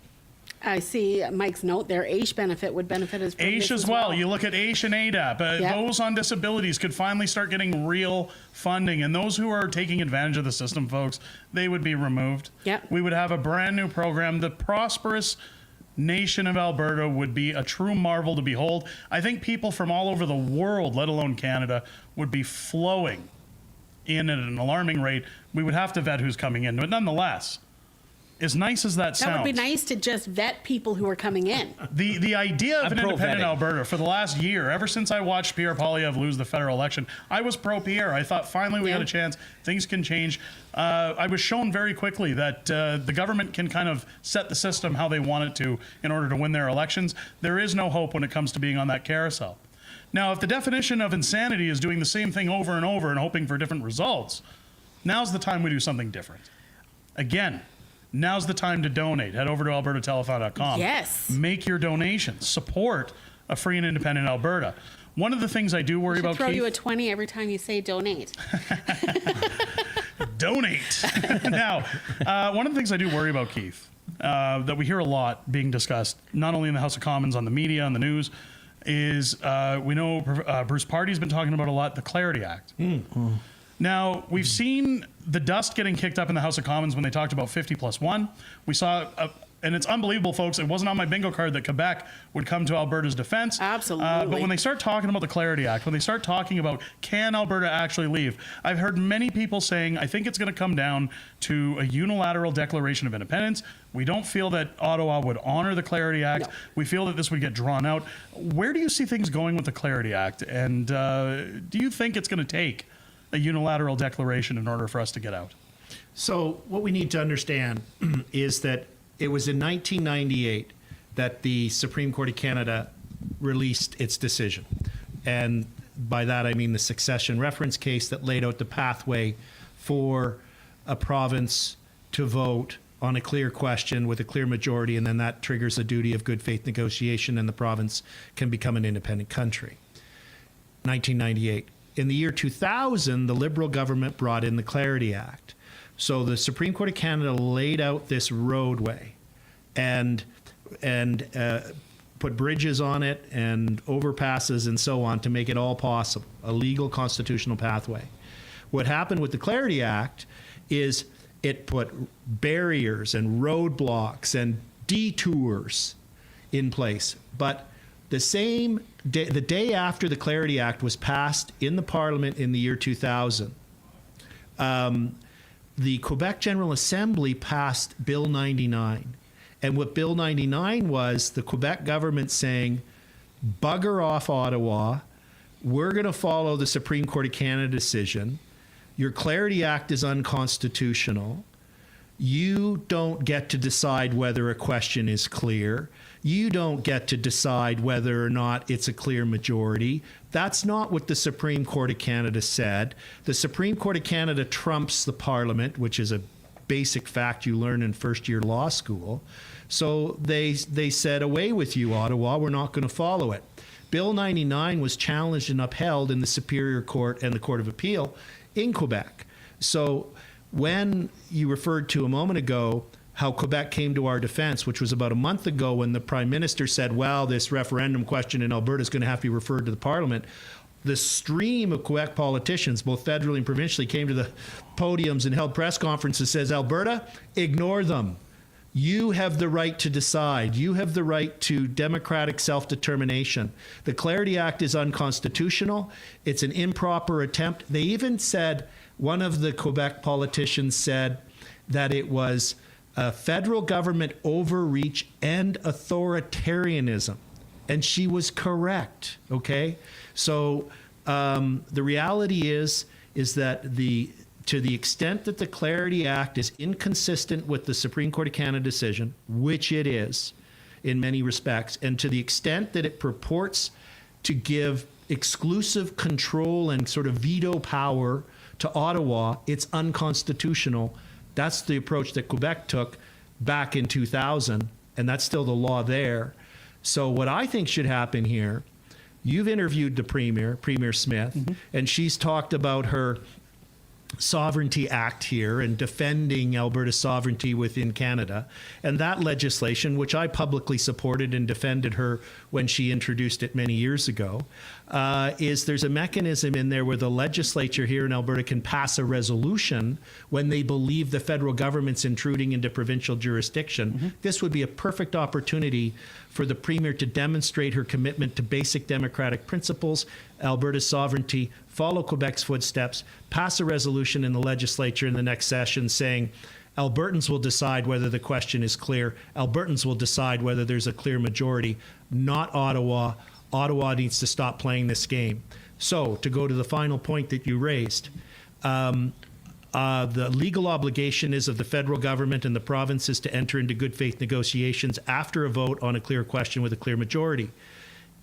I see Mike's note there. AISH benefit would benefit us.
AISH as well. You look at AISH and ADAP. Those on disabilities could finally start getting real funding. And those who are taking advantage of the system, folks, they would be removed.
Yep.
We would have a brand new program. The prosperous nation of Alberta would be a true marvel to behold. I think people from all over the world, let alone Canada, would be flowing in at an alarming rate. We would have to vet who's coming in. But nonetheless, as nice as that sounds.
That would be nice to just vet people who are coming in.
The idea of
I'm
an independent
pro-vetting.
Alberta for the last year, ever since I watched Pierre Poilievre lose the federal election, I was pro-Pierre. I thought finally we had a chance. Things can change. I was shown very quickly that the government can kind of set the system how they want it to in order to win their elections. There is no hope when it comes to being on that carousel. Now, if the definition of insanity is doing the same thing over and over and hoping for different results, now's the time we do something different. Again, now's the time to donate. Head over to albertatelethon.com.
Yes.
Make your donations. Support a free and independent Alberta. One of the things I do worry about,
Throw
Keith,
you a 20 every time you say donate.
donate. Now, one of the things I do worry about, Keith, that we hear a lot being discussed, not only in the House of Commons, on the media, on the news, is we know Bruce Party's been talking about a lot, the Clarity Act. Now, we've seen the dust getting kicked up in the House of Commons when they talked about 50+1. We saw, and it's unbelievable, folks, it wasn't on my bingo card that Quebec would come to Alberta's defense.
Absolutely.
But when they start talking about the Clarity Act, when they start talking about can Alberta actually leave, I've heard many people saying, I think it's going to come down to a unilateral declaration of independence. We don't feel that Ottawa would honor the Clarity Act. No. We feel that this would get drawn out. Where do you see things going with the Clarity Act? And do you think it's going to take a unilateral declaration in order for us to get out?
So what we need to understand is that it was in 1998 that the Supreme Court of Canada released its decision. And by that, I mean the succession reference case that laid out the pathway for a province to vote on a clear question with a clear majority, and then that triggers a duty of good faith negotiation, and the province can become an independent country. 1998. In the year 2000, the Liberal government brought in the Clarity Act. So the Supreme Court of Canada laid out this roadway and put bridges on it and overpasses and so on to make it all possible, a legal constitutional pathway. What happened with the Clarity Act is it put barriers and roadblocks and detours in place. But the same day, the day after the Clarity Act was passed in the Parliament in the year 2000, the Quebec General Assembly passed Bill 99. And what Bill 99 was, the Quebec government saying, bugger off Ottawa, we're going to follow the Supreme Court of Canada decision. Your Clarity Act is unconstitutional. You don't get to decide whether a question is clear. You don't get to decide whether or not it's a clear majority. That's not what the Supreme Court of Canada said. The Supreme Court of Canada trumps the Parliament, which is a basic fact you learn in first-year law school. So they said, away with you, Ottawa. We're not going to follow it. Bill 99 was challenged and upheld in the Superior Court and the Court of Appeal in Quebec. So when you referred to a moment ago how Quebec came to our defense, which was about a month ago when the Prime Minister said, well, this referendum question in Alberta is going to have to be referred to the Parliament, the stream of Quebec politicians, both federally and provincially, came to the podiums and held press conferences, says, Alberta, ignore them. You have the right to decide. You have the right to democratic self-determination. The Clarity Act is unconstitutional. It's an improper attempt. They even said, one of the Quebec politicians said that it was a federal government overreach and authoritarianism And she was correct, okay? So the reality is that to the extent that the Clarity Act is inconsistent with the Supreme Court of Canada decision, which it is in many respects, and to the extent that it purports to give exclusive control and sort of veto power to Ottawa, it's unconstitutional. That's the approach that Quebec took back in 2000, and that's still the law there. So what I think should happen here, you've interviewed the Premier Smith, and she's talked about her Sovereignty Act here and defending Alberta's sovereignty within Canada. And that legislation, which I publicly supported and defended her when she introduced it many years ago, is there's a mechanism in there where the legislature here in Alberta can pass a resolution when they believe the federal government's intruding into provincial jurisdiction. This would be a perfect opportunity for the Premier to demonstrate her commitment to basic democratic principles, Alberta's sovereignty, follow Quebec's footsteps, pass a resolution in the legislature in the next session saying Albertans will decide whether the question is clear. Albertans will decide whether there's a clear majority, not Ottawa. Ottawa needs to stop playing this game. So to go to the final point that you raised, the legal obligation is of the federal government and the provinces to enter into good faith negotiations after a vote on a clear question with a clear majority.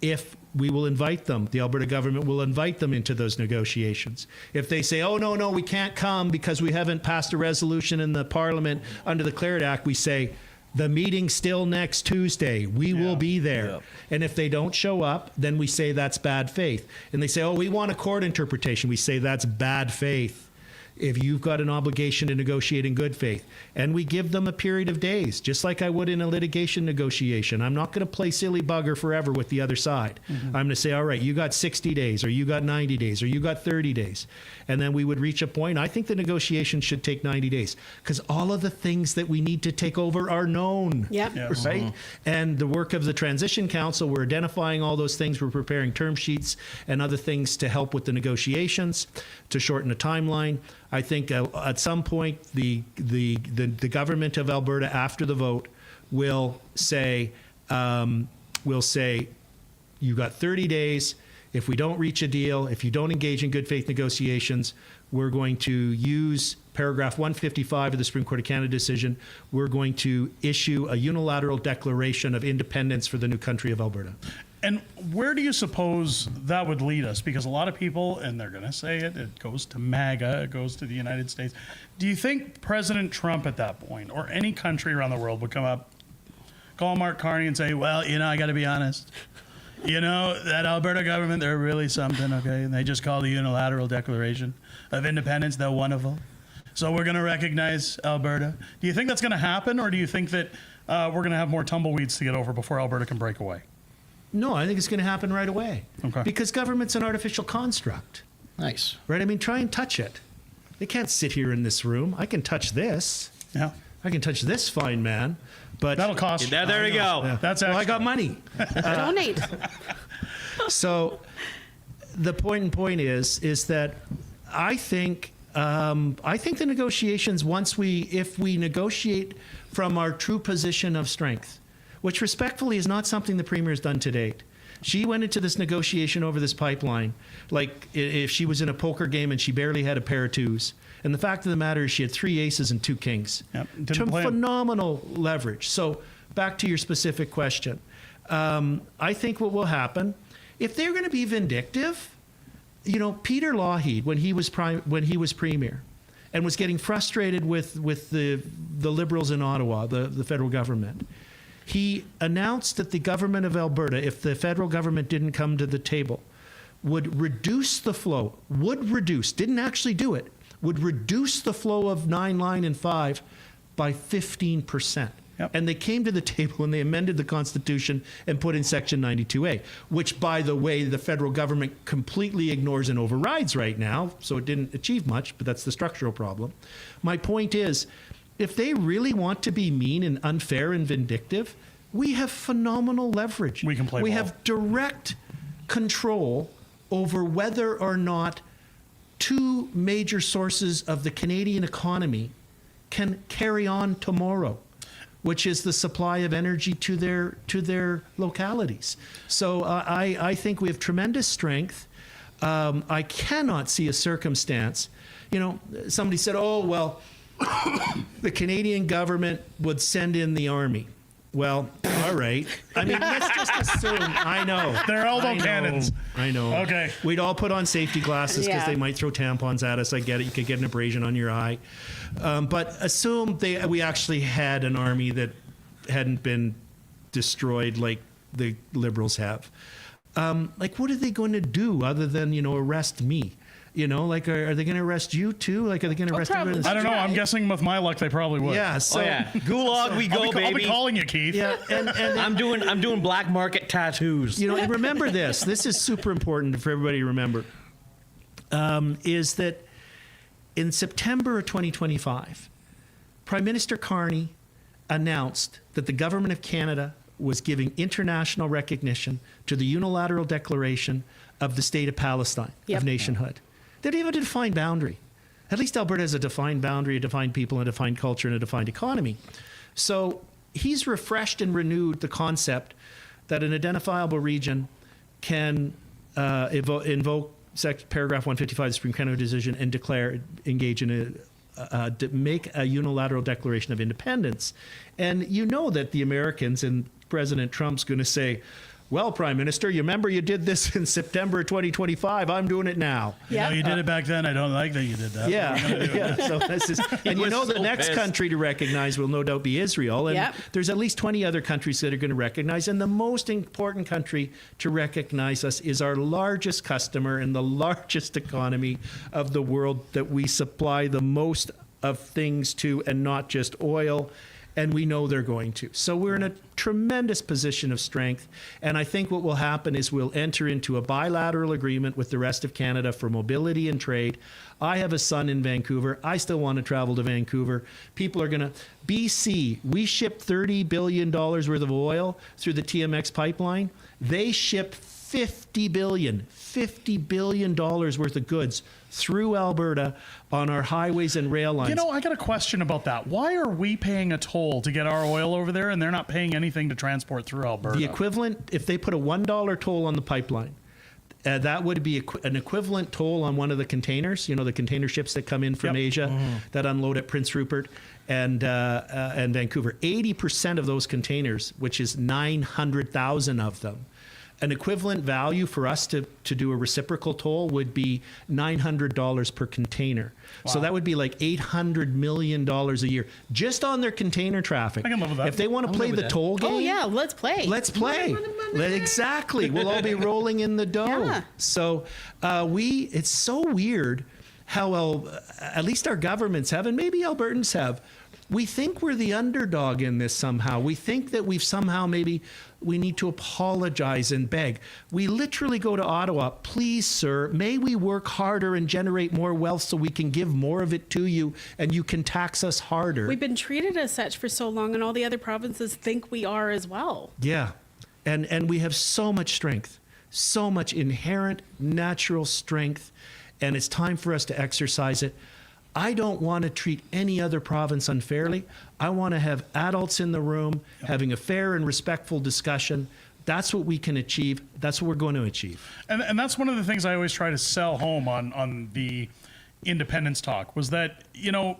If we will invite them, the Alberta government will invite them into those negotiations. If they say, oh, no, we can't come because we haven't passed a resolution in the Parliament under the Clarity Act, we say, the meeting's still next Tuesday. We will be there. And if they don't show up, then we say that's bad faith. And they say, oh, we want a court interpretation. We say that's bad faith. If you've got an obligation to negotiate in good faith. And we give them a period of days, just like I would in a litigation negotiation. I'm not going to play silly bugger forever with the other side. I'm going to say, all right, you got 60 days, or you got 90 days, or you got 30 days. And then we would reach a point. I think the negotiation should take 90 days because all of the things that we need to take over are known.
Yes.
Right? And the work of the Transition Council, we're identifying all those things. We're preparing term sheets and other things to help with the negotiations, to shorten the timeline. I think at some point the government of Alberta after the vote will say you got 30 days. If we don't reach a deal, if you don't engage in good faith negotiations, we're going to use paragraph 155 of the Supreme Court of Canada decision. We're going to issue a unilateral declaration of independence for the new country of Alberta.
And where do you suppose that would lead us? Because a lot of people, and they're going to say it goes to MAGA, it goes to the United States. Do you think President Trump at that point, or any country around the world, would come up, call Mark Carney and say, well, I got to be honest. That Alberta government, they're really something, okay? And they just call the Unilateral Declaration of Independence, they're wonderful. So we're going to recognize Alberta. Do you think that's going to happen, or do you think that we're going to have more tumbleweeds to get over before Alberta can break away?
No, I think it's going to happen right away.
Okay.
Because government's an artificial construct.
Nice.
Right? I mean, try and touch it. They can't sit here in this room. I can touch this.
Yeah.
I can touch this fine man. But
that'll cost.
There you go.
Yeah.
That's
I got money.
Donate.
So the point is that I think the negotiations, if we negotiate from our true position of strength, which respectfully is not something the Premier has done to date. She went into this negotiation over this pipeline like if she was in a poker game and she barely had a pair of twos. And the fact of the matter is she had 3 aces and 2 kings.
Yep.
Phenomenal leverage. So back to your specific question. I think what will happen, if they're going to be vindictive, Peter Lougheed, when he was Premier, and was getting frustrated with the Liberals in Ottawa, the federal government, he announced that the government of Alberta, if the federal government didn't come to the table, would reduce the flow, didn't actually do it, would reduce the flow of 9 Line and 5 by 15%.
Yep.
And they came to the table and they amended the Constitution and put in Section 92A, which, by the way, the federal government completely ignores and overrides right now, so it didn't achieve much, but that's the structural problem. My point is, if they really want to be mean and unfair and vindictive, we have phenomenal leverage.
We can play
We
ball.
have direct control over whether or not 2 major sources of the Canadian economy can carry on tomorrow. which is the supply of energy to their localities. So I think we have tremendous strength. I cannot see a circumstance. You know, somebody said, "Oh well, the Canadian government would send in the army." Well, all right. I mean, let's just assume. I know.
They're elbow cannons.
I know.
Okay.
We'd all put on safety glasses because
Yeah.
they might throw tampons at us. I get it. You could get an abrasion on your eye. But assume we actually had an army that hadn't been destroyed like the Liberals have. Like, what are they going to do other than, arrest me? Are they going to arrest you too? Like, are they going to arrest everyone?
I don't know. I'm guessing with my luck, they probably would.
Yeah. So,
Gulag, we go, baby.
I'll be calling you, Keith.
Yeah. And
I'm doing black market tattoos.
and remember this. This is super important for everybody to remember. Is that in September of 2025, Prime Minister Carney announced that the government of Canada was giving international recognition to the unilateral declaration of the state of Palestine, of nationhood. They didn't even have a defined boundary. At least Alberta has a defined boundary, a defined people, a defined culture, and a defined economy. So he's refreshed and renewed the concept that an identifiable region can invoke paragraph 155 of the Supreme Canada decision and engage in make a unilateral declaration of independence. And you know that the Americans and President Trump's going to say, well, Prime Minister, you remember you did this in September 2025. I'm doing it now.
Yeah. You did it back then. I don't like that you did that.
Yeah. So this is, and the next country to recognize will no doubt be Israel. And there's at least 20 other countries that are going to recognize. And the most important country to recognize us is our largest customer and the largest economy of the world that we supply the most of things to, and not just oil. And we know they're going to. So we're in a tremendous position of strength. And I think what will happen is we'll enter into a bilateral agreement with the rest of Canada for mobility and trade. I have a son in Vancouver. I still want to travel to Vancouver. People are going to... BC, we ship $30 billion worth of oil through the TMX pipeline. They ship $50 billion worth of goods through Alberta on our highways and rail lines.
I got a question about that. Why are we paying a toll to get our oil over there and they're not paying anything to transport through Alberta?
The equivalent, if they put a $1 toll on the pipeline, that would be an equivalent toll on one of the containers, the container ships that come in from Asia that unload at Prince Rupert and Vancouver. 80% of those containers, which is 900,000 of them, an equivalent value for us to do a reciprocal toll would be $900 per container. Wow. So that would be like $800 million a year just on their container traffic.
I can live with that.
If they want to play the toll game,
oh yeah, let's play.
Let's play. Exactly. We'll all be rolling in the dough.
Yeah.
So it's so weird how at least our governments have, and maybe Albertans have. We think we're the underdog in this somehow. We think that we've somehow we need to apologize and beg. We literally go to Ottawa, please, sir, may we work harder and generate more wealth so we can give more of it to you and you can tax us harder.
We've been treated as such for so long, and all the other provinces think we are as well.
Yeah. And we have so much strength, so much inherent natural strength, and it's time for us to exercise it. I don't want to treat any other province unfairly. I want to have adults in the room having a fair and respectful discussion. That's what we can achieve. That's what we're going to achieve.
And that's one of the things I always try to sell home on the independence talk was that,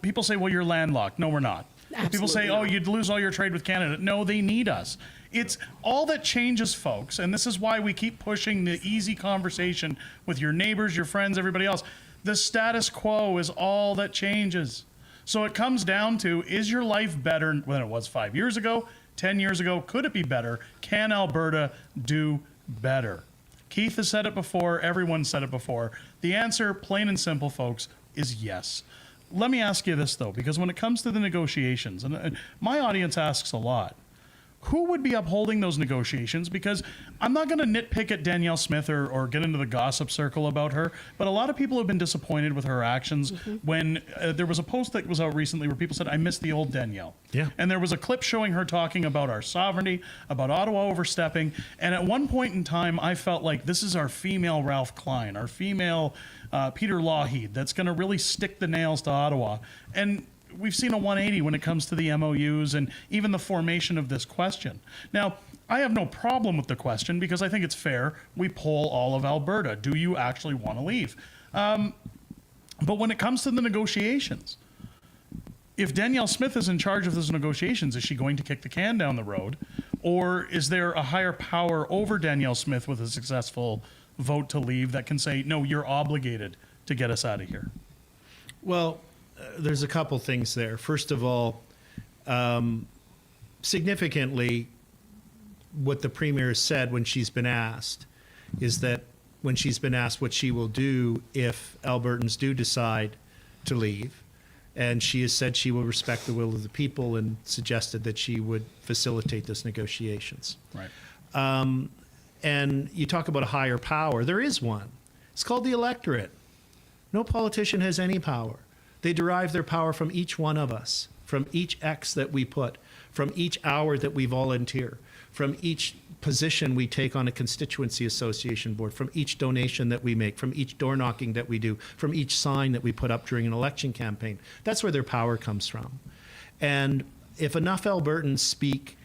people say, well, you're landlocked. No, we're not.
Absolutely
People say,
not.
oh, you'd lose all your trade with Canada. No, they need us. It's all that changes, folks. And this is why we keep pushing the easy conversation with your neighbors, your friends, everybody else. The status quo is all that changes. So it comes down to, is your life better than it was 5 years ago, 10 years ago? Could it be better? Can Alberta do better? Keith has said it before. Everyone said it before. The answer, plain and simple, folks, is yes. Let me ask you this, though, because when it comes to the negotiations, and my audience asks a lot, who would be upholding those negotiations? Because I'm not going to nitpick at Danielle Smith or get into the gossip circle about her, but a lot of people have been disappointed with her actions when there was a post that was out recently where people said, I miss the old Danielle.
Yeah.
And there was a clip showing her talking about our sovereignty, about Ottawa overstepping. And at one point in time, I felt like this is our female Ralph Klein, our female Peter Lougheed that's going to really stick the nails to Ottawa. And we've seen a 180 when it comes to the MOUs and even the formation of this question. Now, I have no problem with the question because I think it's fair. We poll all of Alberta. Do you actually want to leave? But when it comes to the negotiations, if Danielle Smith is in charge of those negotiations, is she going to kick the can down the road? Or is there a higher power over Danielle Smith with a successful vote to leave that can say, no, you're obligated to get us out of here?
Well, there's a couple things there. First of all, significantly, what the Premier has said when she's been asked is that when she's been asked what she will do if Albertans do decide to leave, and she has said she will respect the will of the people and suggested that she would facilitate those negotiations.
Right.
And you talk about a higher power. There is one. It's called the electorate. No politician has any power. They derive their power from each one of us, from each X that we put, from each hour that we volunteer, from each position we take on a constituency association board, from each donation that we make, from each door knocking that we do, from each sign that we put up during an election campaign. That's where their power comes from. And if enough Albertans speak,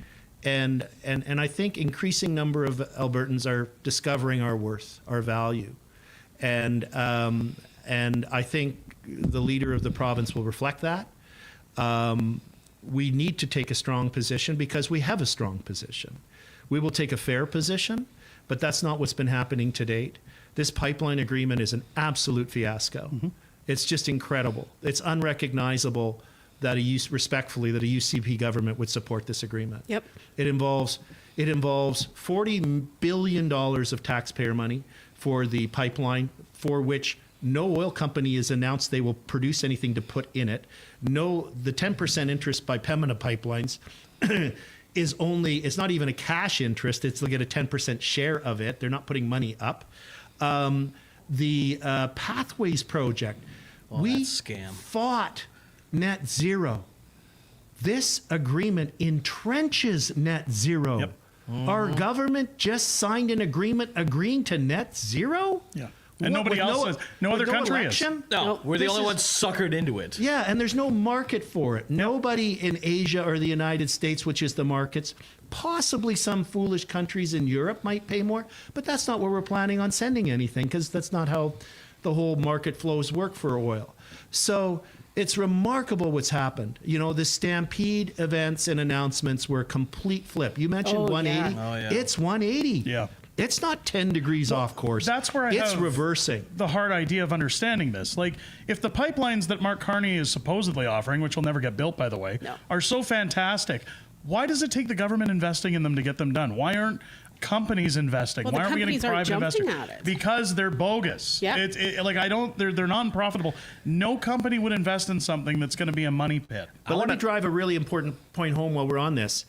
and I think increasing number of Albertans are discovering our worth, our value. And I think the leader of the province will reflect that. We need to take a strong position because we have a strong position. We will take a fair position, but that's not what's been happening to date. This pipeline agreement is an absolute fiasco.
Mm-hmm.
It's just incredible. It's unrecognizable that respectfully, that a UCP government would support this agreement.
Yep.
It involves $40 billion of taxpayer money for the pipeline, for which no oil company has announced they will produce anything to put in it. No, the 10% interest by Pembina Pipelines it's not even a cash interest. They'll get a 10% share of it. They're not putting money up. The Pathways project, we fought net zero. This agreement entrenches net zero.
Yep.
Our government just signed an agreement agreeing to net zero?
Yeah. And nobody else, no other country is.
No, we're the only ones suckered into it.
Yeah, and there's no market for it. Nobody in Asia or the United States, which is the markets, possibly some foolish countries in Europe might pay more, but that's not where we're planning on sending anything because that's not how the whole market flows work for oil. So it's remarkable what's happened. You know, the Stampede events and announcements were a complete flip. You mentioned 180.
Yeah. Oh, yeah.
It's 180.
Yeah.
It's not 10 degrees off course.
That's where
it's
have
reversing.
The hard idea of understanding this. Like, if the pipelines that Mark Carney is supposedly offering, which will never get built, by the way, are so fantastic, why does it take the government investing in them to get them done? Why aren't companies investing?
Well,
why aren't we getting private investors?
at it.
Because they're bogus.
Yeah.
They're non-profitable. No company would invest in something that's going to be a money pit.
But let me drive a really important point home while we're on this.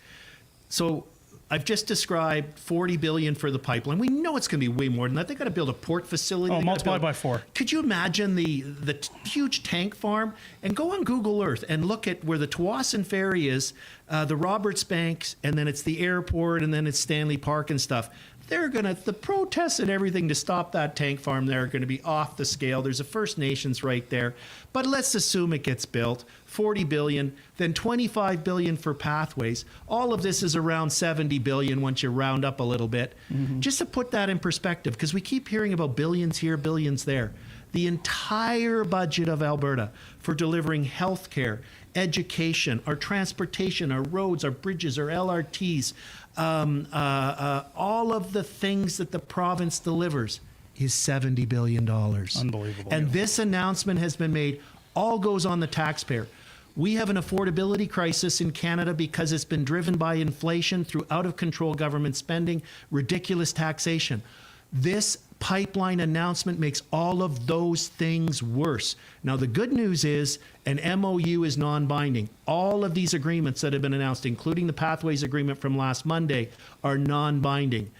So I've just described $40 billion for the pipeline. We know it's going to be way more than that. They got to build a port facility.
Oh, multiply by 4.
Could you imagine the huge tank farm? And go on Google Earth and look at where the Tawasin Ferry is, the Roberts Banks, and then it's the airport, and then it's Stanley Park and stuff. The protests and everything to stop that tank farm there are going to be off the scale. There's a First Nations right there. But let's assume it gets built. $40 billion, then $25 billion for Pathways. All of this is around $70 billion once you round up a little bit. Mm-hmm. Just to put that in perspective, because we keep hearing about billions here, billions there. The entire budget of Alberta for delivering health care, education, our transportation, our roads, our bridges, our LRTs, all of the things that the province delivers is $70 billion.
Unbelievable.
And this announcement has been made. All goes on the taxpayer. We have an affordability crisis in Canada because it's been driven by inflation through out-of-control government spending, ridiculous taxation. This pipeline announcement makes all of those things worse. Now, the good news is an MOU is non-binding. All of these agreements that have been announced, including the Pathways agreement from last Monday, are non-binding.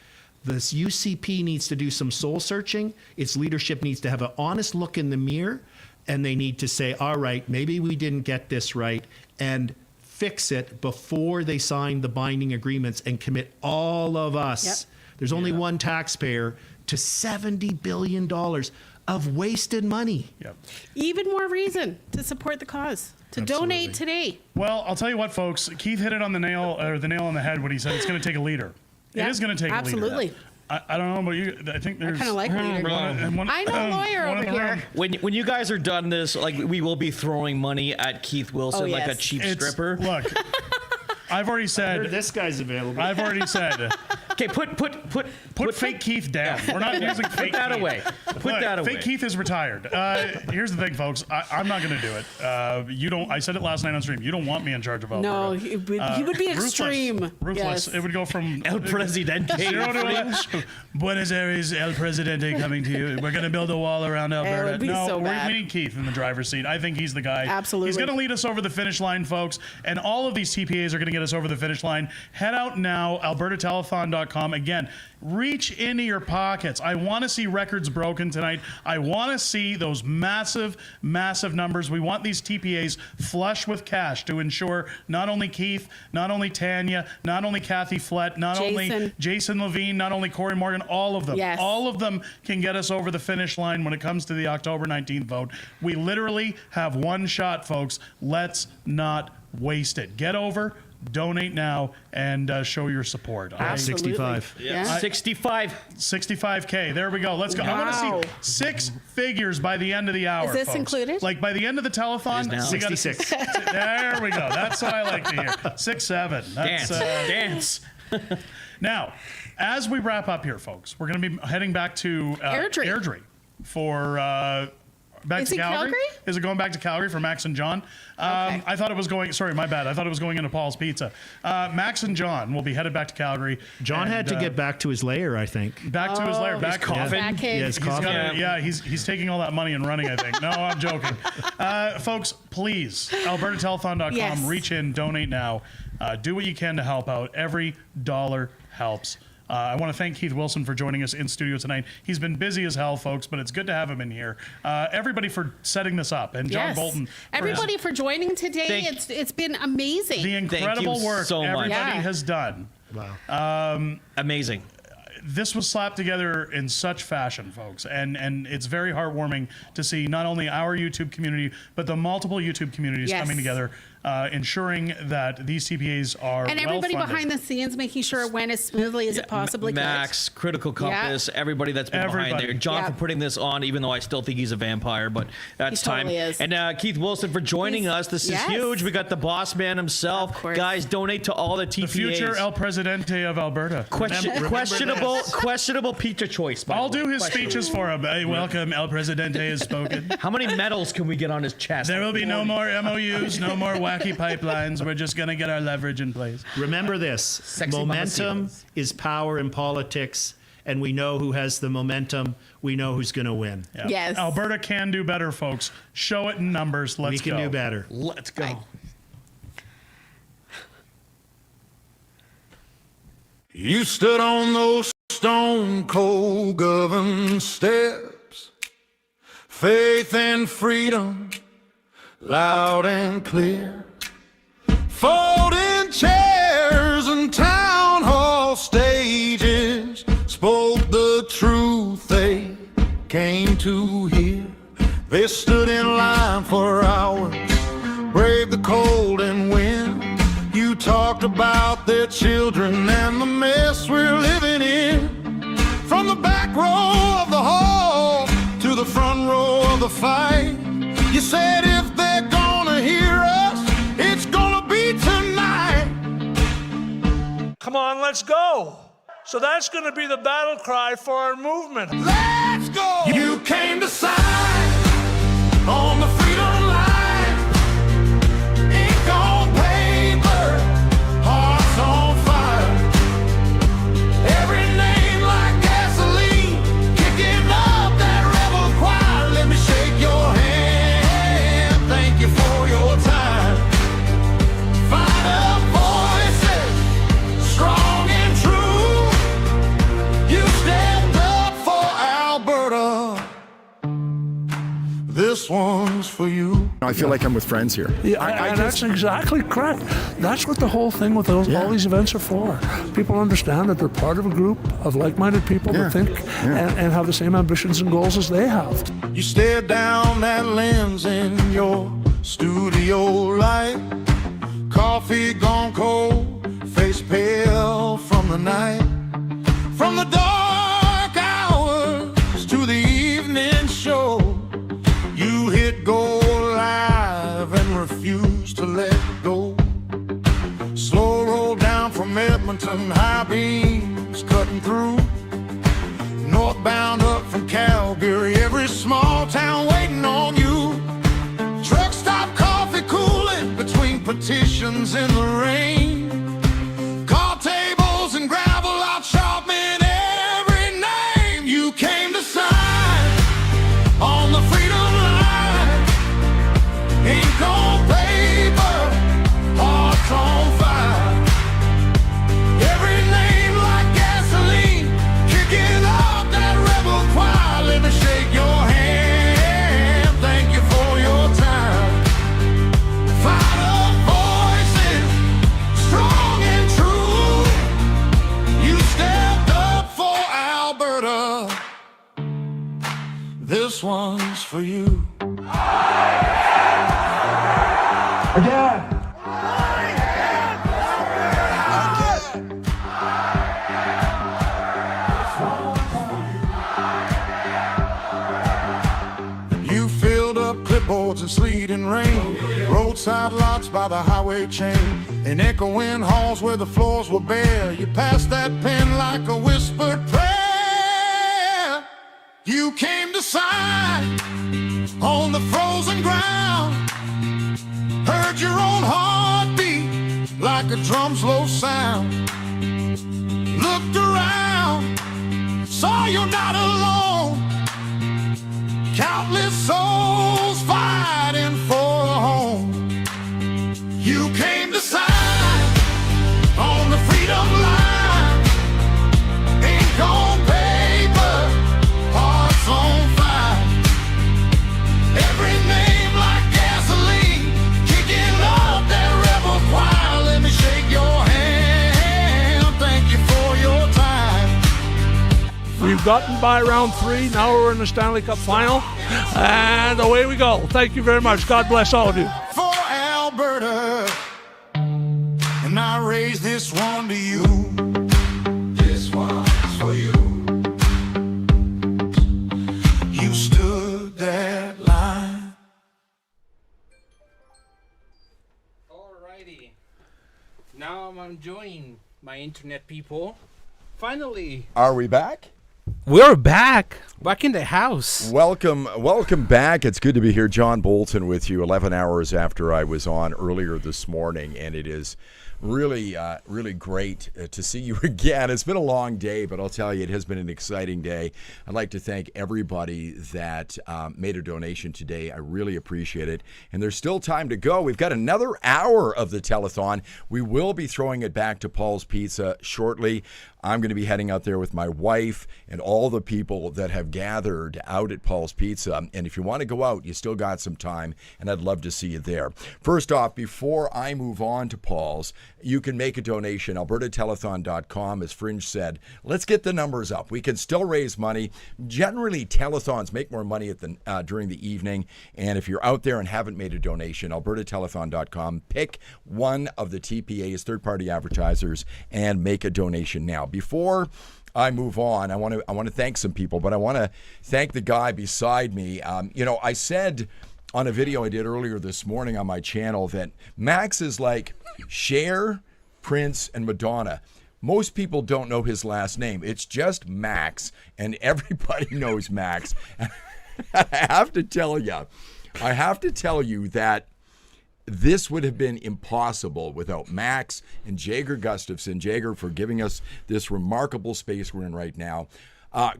This UCP needs to do some soul searching. Its leadership needs to have an honest look in the mirror, and they need to say, all right, maybe we didn't get this right, and fix it before they sign the binding agreements and commit all of us. There's only one taxpayer to $70 billion. of wasted money.
Yep.
Even more reason to support the cause, to donate today.
Well, I'll tell you what, folks. Keith hit it on the nail on the head when he said it's going to take a leader.
Yeah,
it is going to take a leader.
absolutely.
I don't know about you. I think there's.
I kind of like leader. I know a lawyer over here.
When you guys are done this, like we will be throwing money at Keith Wilson like a cheap stripper.
Look, I've already said
this guy's available.
I've already said.
Okay, put
fake Keith down. We're not using fake.
Put that
Keith.
away. Put that away.
Fake Keith is retired. Here's the thing, folks. I'm not going to do it. You don't. I said it last night on stream. You don't want me in charge of Alberta.
No, he would be extreme.
Ruthless.
Yes.
It would go from
El Presidente.
0 to Buenos Aires, El Presidente coming to you. We're going to build a wall around Alberta.
It would be so bad.
We need Keith in the driver's seat. I think he's the guy.
Absolutely.
He's going to lead us over the finish line, folks. And all of these TPAs are going to get us over the finish line. Head out now, albertatelethon.com. Again, reach into your pockets. I want to see records broken tonight. I want to see those massive, massive numbers. We want these TPAs flush with cash to ensure not only Keith, not only Tanya, not only Kathy Flett, not only Jason Levine, not only Corey Morgan, all of them.
Yes.
All of them can get us over the finish line when it comes to the October 19th vote. We literally have one shot, folks. Let's not waste it. Get over, donate now, and show your support.
Absolutely. 65.
Yeah.
65K. There we go. Let's go. I want to see 6 figures by the end of the hour.
Is this
folks.
included?
Like by the end of the telethon, we gotta-
66.
There we go. That's what I like to hear. 6, 7. That's,
Dance.
Now, as we wrap up here, folks, we're going to be heading back to Airdrie for back
Is
to
it
Calgary.
Calgary?
Is it going back to Calgary for Max and John? I thought it was going. Sorry, my bad. I thought it was going into Paul's Pizza. Max and John will be headed back to Calgary.
John had to get back to his lair, I think.
Back to his lair. Back
coughing.
Yeah, his coughing.
He's taking all that money and running, I think. No, I'm joking. Folks, please, albertatelethon.com.
Yes.
Reach in, donate now. Do what you can to help out. Every dollar helps. I want to thank Keith Wilson for joining us in studio tonight. He's been busy as hell, folks, but it's good to have him in here. Everybody for setting this up, and John Bolton.
Everybody for joining today. It's been amazing.
The incredible work
so much.
everybody has done.
Wow.
Amazing.
This was slapped together in such fashion, folks, and it's very heartwarming to see not only our YouTube community, but the multiple YouTube communities coming together, ensuring that these TPAs are
and everybody
well-funded.
behind the scenes making sure it went as smoothly as it possibly
Max, Critical Compass, everybody that's been behind there. John for putting this on, even though I still think he's a vampire, but that's
He totally
time.
is.
And Keith Wilson for joining us. This is huge. We got the boss man himself. Guys, donate to all the TPAs.
The future El Presidente of Alberta.
Questionable pizza choice.
I'll do his speeches for him. Hey, welcome, El Presidente has spoken.
How many medals can we get on his chest?
There will be no more MOUs, no more wacky pipelines. We're just going to get our leverage in place.
Remember this, momentum is power in politics, and we know who has the momentum. We know who's going to win.
Yeah.
Yes.
Alberta can do better, folks. Show it in numbers. Let's go.
We can do better.
Let's go.
You stood on those stone cold government steps, faith and freedom, loud and clear. Folding chairs and town hall stages spoke the truth they came to hear. They stood in line for hours, braved the cold and wind. You talked about their children and the mess we're living in. From the back row of the hall to the front row of the fight, you said if they're gonna hear us, it's gonna be tonight.
Come on, let's go. So that's going to be the battle cry for our movement.
Let's go! You came to sign on the freedom line. Ink on paper, hearts on fire. Every name like gasoline, kicking up that rebel choir. Let me shake your hand. Thank you for your time. Find up voices, strong and true. You stepped up for Alberta. one's for you.
I feel like I'm with friends here.
Yeah, and that's exactly correct. That's what the whole thing with all these events are for. People understand that they're part of a group of like-minded people that think and have the same ambitions and goals as they have.
You stare down that lens in your studio light. Coffee gone cold, face pale from the night. From the dark hours to the evening show, you hit go live and refuse to let go. Slow roll down from Edmonton, high beams cutting through. Northbound up from Calgary, every small town waiting on you. Truck stop coffee cooling between petitions in the rain. Call tables and gravel out sharpening every name. You came to sign on the freedom line. Ink on paper, hearts on fire. Every name like gasoline, kicking up that rebel choir. Let me shake your hand, thank you for your time. Fired up voices, strong and true. You stepped up for Alberta. This one's for you. Again. You filled up clipboards in sleet and rain, roadside lots by the highway chain, in echoing halls where the floors were bare. You passed that pen like a whispered prayer. You came to sign on the frozen ground, heard your own heartbeat like a drum's low sound. Looked around, saw you're not alone. Countless souls fighting for a home. You came to sign on the freedom line. Ink on paper, hearts on fire. Every name like gasoline, kicking up that rebel choir. Let me shake your hand, thank you for your time.
We've gotten by round 3. Now we're in the Stanley Cup final. And away we go. Thank you very much. God bless all of you.
For Alberta, and I raise this one to you. This one's for you. You stood that line.
Alrighty. Now I'm enjoying my internet people. Finally.
Are we back?
We're back in the house.
Welcome back. It's good to be here. John Bolton with you 11 hours after I was on earlier this morning, and it is really great to see you again. It's been a long day, but I'll tell you, it has been an exciting day. I'd like to thank everybody that made a donation today. I really appreciate it. And there's still time to go. We've got another hour of the telethon. We will be throwing it back to Paul's Pizza shortly. I'm going to be heading out there with my wife and all the people that have gathered out at Paul's Pizza. And if you want to go out, you still got some time, and I'd love to see you there. First off, before I move on to Paul's, you can make a donation, albertatelethon.com. As Fringe said, let's get the numbers up. We can still raise money. Generally, telethons make more money during the evening. And if you're out there and haven't made a donation, albertatelethon.com, pick one of the TPA's third-party advertisers and make a donation now. Before I move on, I want to thank some people, but I want to thank the guy beside me. I said on a video I did earlier this morning on my channel that Max is like Cher, Prince, and Madonna. Most people don't know his last name. It's just Max, and everybody knows Max. I have to tell you that this would have been impossible without Max and Jager Gustafson. Jager for giving us this remarkable space we're in right now.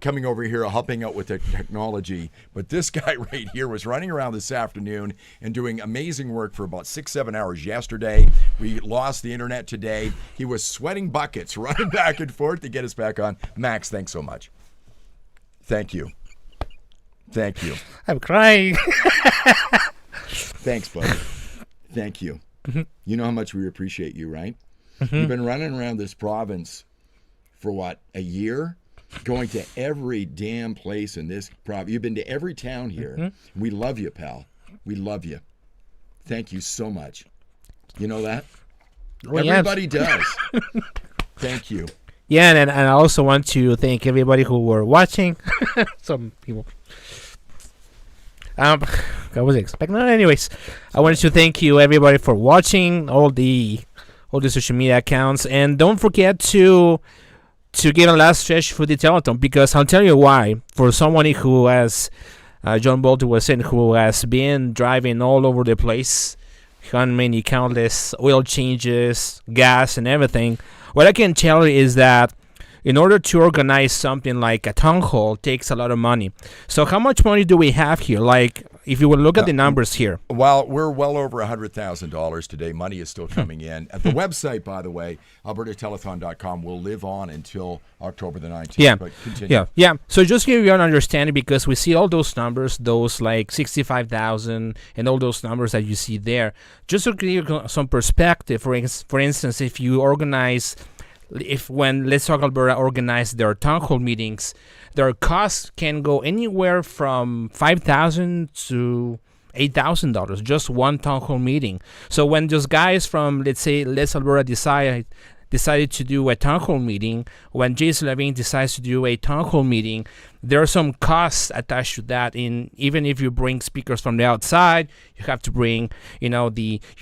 Coming over here, helping out with the technology. But this guy right here was running around this afternoon and doing amazing work for about 6-7 hours yesterday. We lost the internet today. He was sweating buckets, running back and forth to get us back on. Max, thanks so much. Thank you. Thank you.
I'm crying.
Thanks, buddy. Thank you. You know how much we appreciate you, right? You've been running around this province for what, a year? Going to every damn place in this province. You've been to every town here. We love you, pal. We love you. Thank you so much. You know that?
Well,
Everybody does. Thank you.
Yeah, and I also want to thank everybody who were watching. Some people. I was expecting. No, anyways, I wanted to thank you everybody for watching all the social media accounts, and don't forget to give a last stretch for the telethon, because I'll tell you why. For someone who has, John Bolton was saying, who has been driving all over the place, on many countless oil changes, gas, and everything. What I can tell you is that in order to organize something like a town hall takes a lot of money. So how much money do we have here? Like, if you would look at the numbers here.
Well, we're well over $100,000 today. Money is still coming in. At the website, by the way, albertatelethon.com, will live on until October the 19th.
Yeah.
But continue.
Yeah. So just give you an understanding, because we see all those numbers, those like 65,000 and all those numbers that you see there. Just to give you some perspective, for instance, if you organize, when Let's Talk Alberta organize their town hall meetings, their costs can go anywhere from $5,000 to $8,000, just one town hall meeting. So when those guys from, let's say, Let's Alberta decided to do a town hall meeting, when Jason Levine decides to do a town hall meeting, there are some costs attached to that. Even if you bring speakers from the outside, you have to bring, you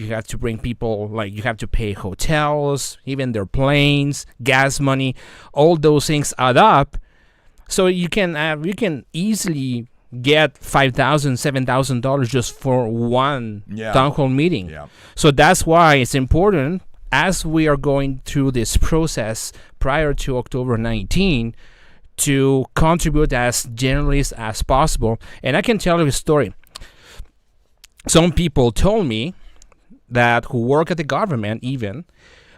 have to bring people, like you have to pay hotels, even their planes, gas money, all those things add up. So you can easily get $5,000, $7,000 just for one town hall meeting. Yeah. So that's why it's important, as we are going through this process prior to October 19, to contribute as generally as possible. And I can tell you a story. Some people told me that, who work at the government even,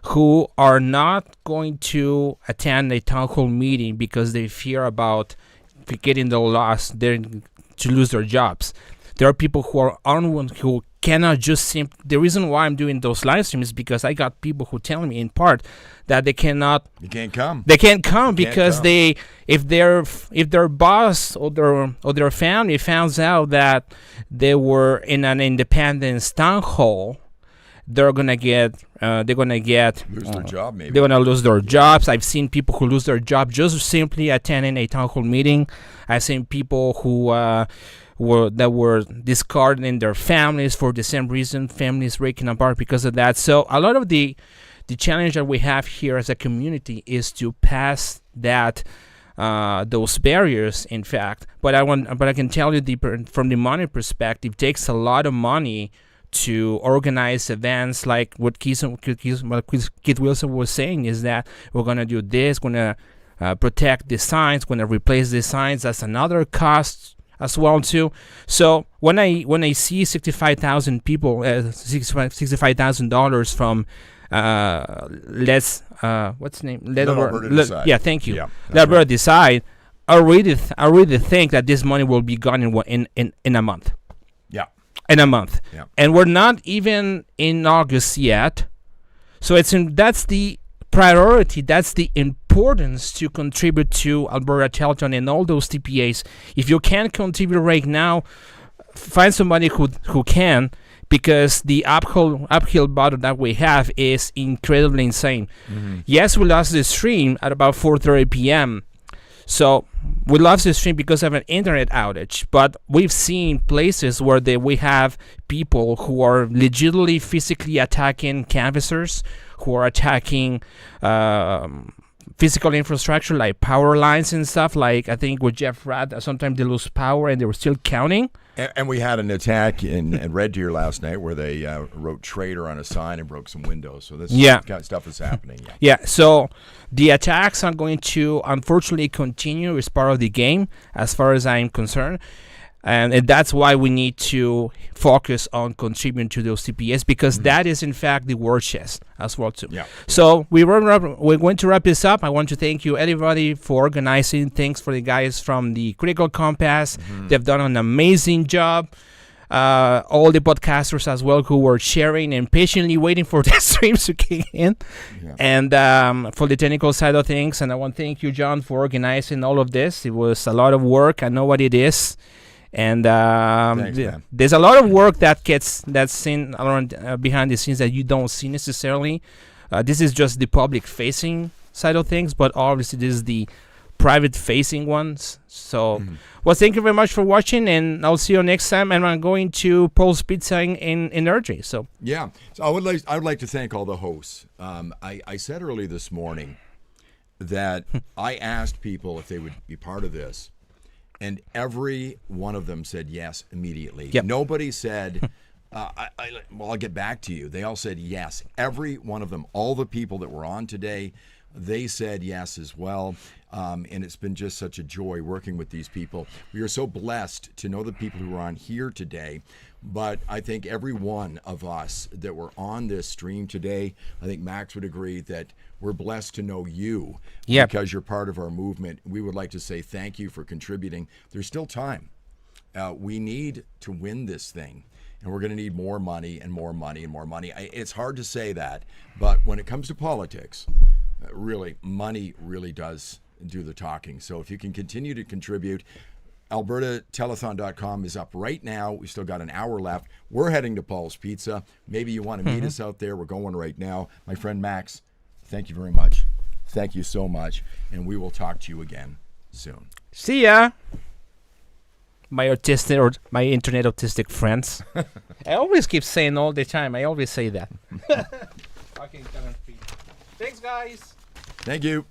who are not going to attend a town hall meeting because they fear about getting the loss, to lose their jobs. There are people who are who cannot just the reason why I'm doing those live streams is because I got people who tell me in part that they cannot.
You can't come.
They can't come because if their boss or their family finds out that they were in an independence town hall, they're gonna lose
their job. Maybe
they're gonna lose their jobs. I've seen people who lose their job just simply attending a town hall meeting. I've seen people who were discarding their families for the same reason, families breaking apart because of that. So a lot of the challenge that we have here as a community is to pass that those barriers, in fact. But I can tell you from the money perspective, it takes a lot of money to organize events like what Keith Wilson was saying, is that we're going to do this, going to protect the signs, going to replace the signs. That's another cost as well too. So when I see 65,000 people, $65,000 from what's the name? Let
Alberta Decide.
Yeah, thank you.
Yeah,
Let Alberta Decide. I really think that this money will be gone in a month.
Yeah.
In a month.
Yeah.
And we're not even in August yet. So that's the priority, that's the importance to contribute to Alberta Telethon and all those TPAs. If you can't contribute right now, find somebody who can, because the uphill battle that we have is incredibly insane. Yes, we lost the stream at about 4:30 p.m. So we lost the stream because of an internet outage, but we've seen places where we have people who are legitimately physically attacking canvassers, who are attacking physical infrastructure like power lines and stuff. Like I think with Jeff Radd, sometimes they lose power and they were still counting.
And we had an attack in Red Deer last night where they wrote "traitor" on a sign and broke some windows. So this kind of stuff is happening.
Yeah. So the attacks are going to unfortunately continue as part of the game, as far as I'm concerned. And that's why we need to focus on contributing to those TPAs, because that is in fact the war chest as well too.
Yeah.
So we're going to wrap this up. I want to thank you everybody for organizing. Thanks for the guys from the Critical Compass. They've done an amazing job. All the podcasters as well who were sharing and patiently waiting for the streams to kick in, and for the technical side of things. And I want to thank you, John, for organizing all of this. It was a lot of work. I know what it is. And there's a lot of work that's seen around behind the scenes that you don't see necessarily. This is just the public facing side of things, but obviously this is the private facing ones. So well, thank you very much for watching, and I'll see you next time. And I'm going to Paul's Pizza in Energy. So
so I would like to thank all the hosts. I said earlier this morning that I asked people if they would be part of this, and every one of them said yes immediately. Nobody said, I'll get back to you. They all said yes. Every one of them, all the people that were on today, they said yes as well. And it's been just such a joy working with these people. We are so blessed to know the people who are on here today. But I think every one of us that were on this stream today, I think Max would agree that we're blessed to know you because you're part of our movement. We would like to say thank you for contributing. There's still time. We need to win this thing. And we're going to need more money and more money and more money. It's hard to say that. But when it comes to politics, really, money really does do the talking. So if you can continue to contribute, AlbertaTelethon.com is up right now. We still got an hour left. We're heading to Paul's Pizza. Maybe you want to meet us out there. We're going right now. My friend Max, thank you very much. Thank you so much. And we will talk to you again soon.
See ya. My internet autistic friends. I always keep saying all the time. I always say that. Thanks, guys.
Thank you.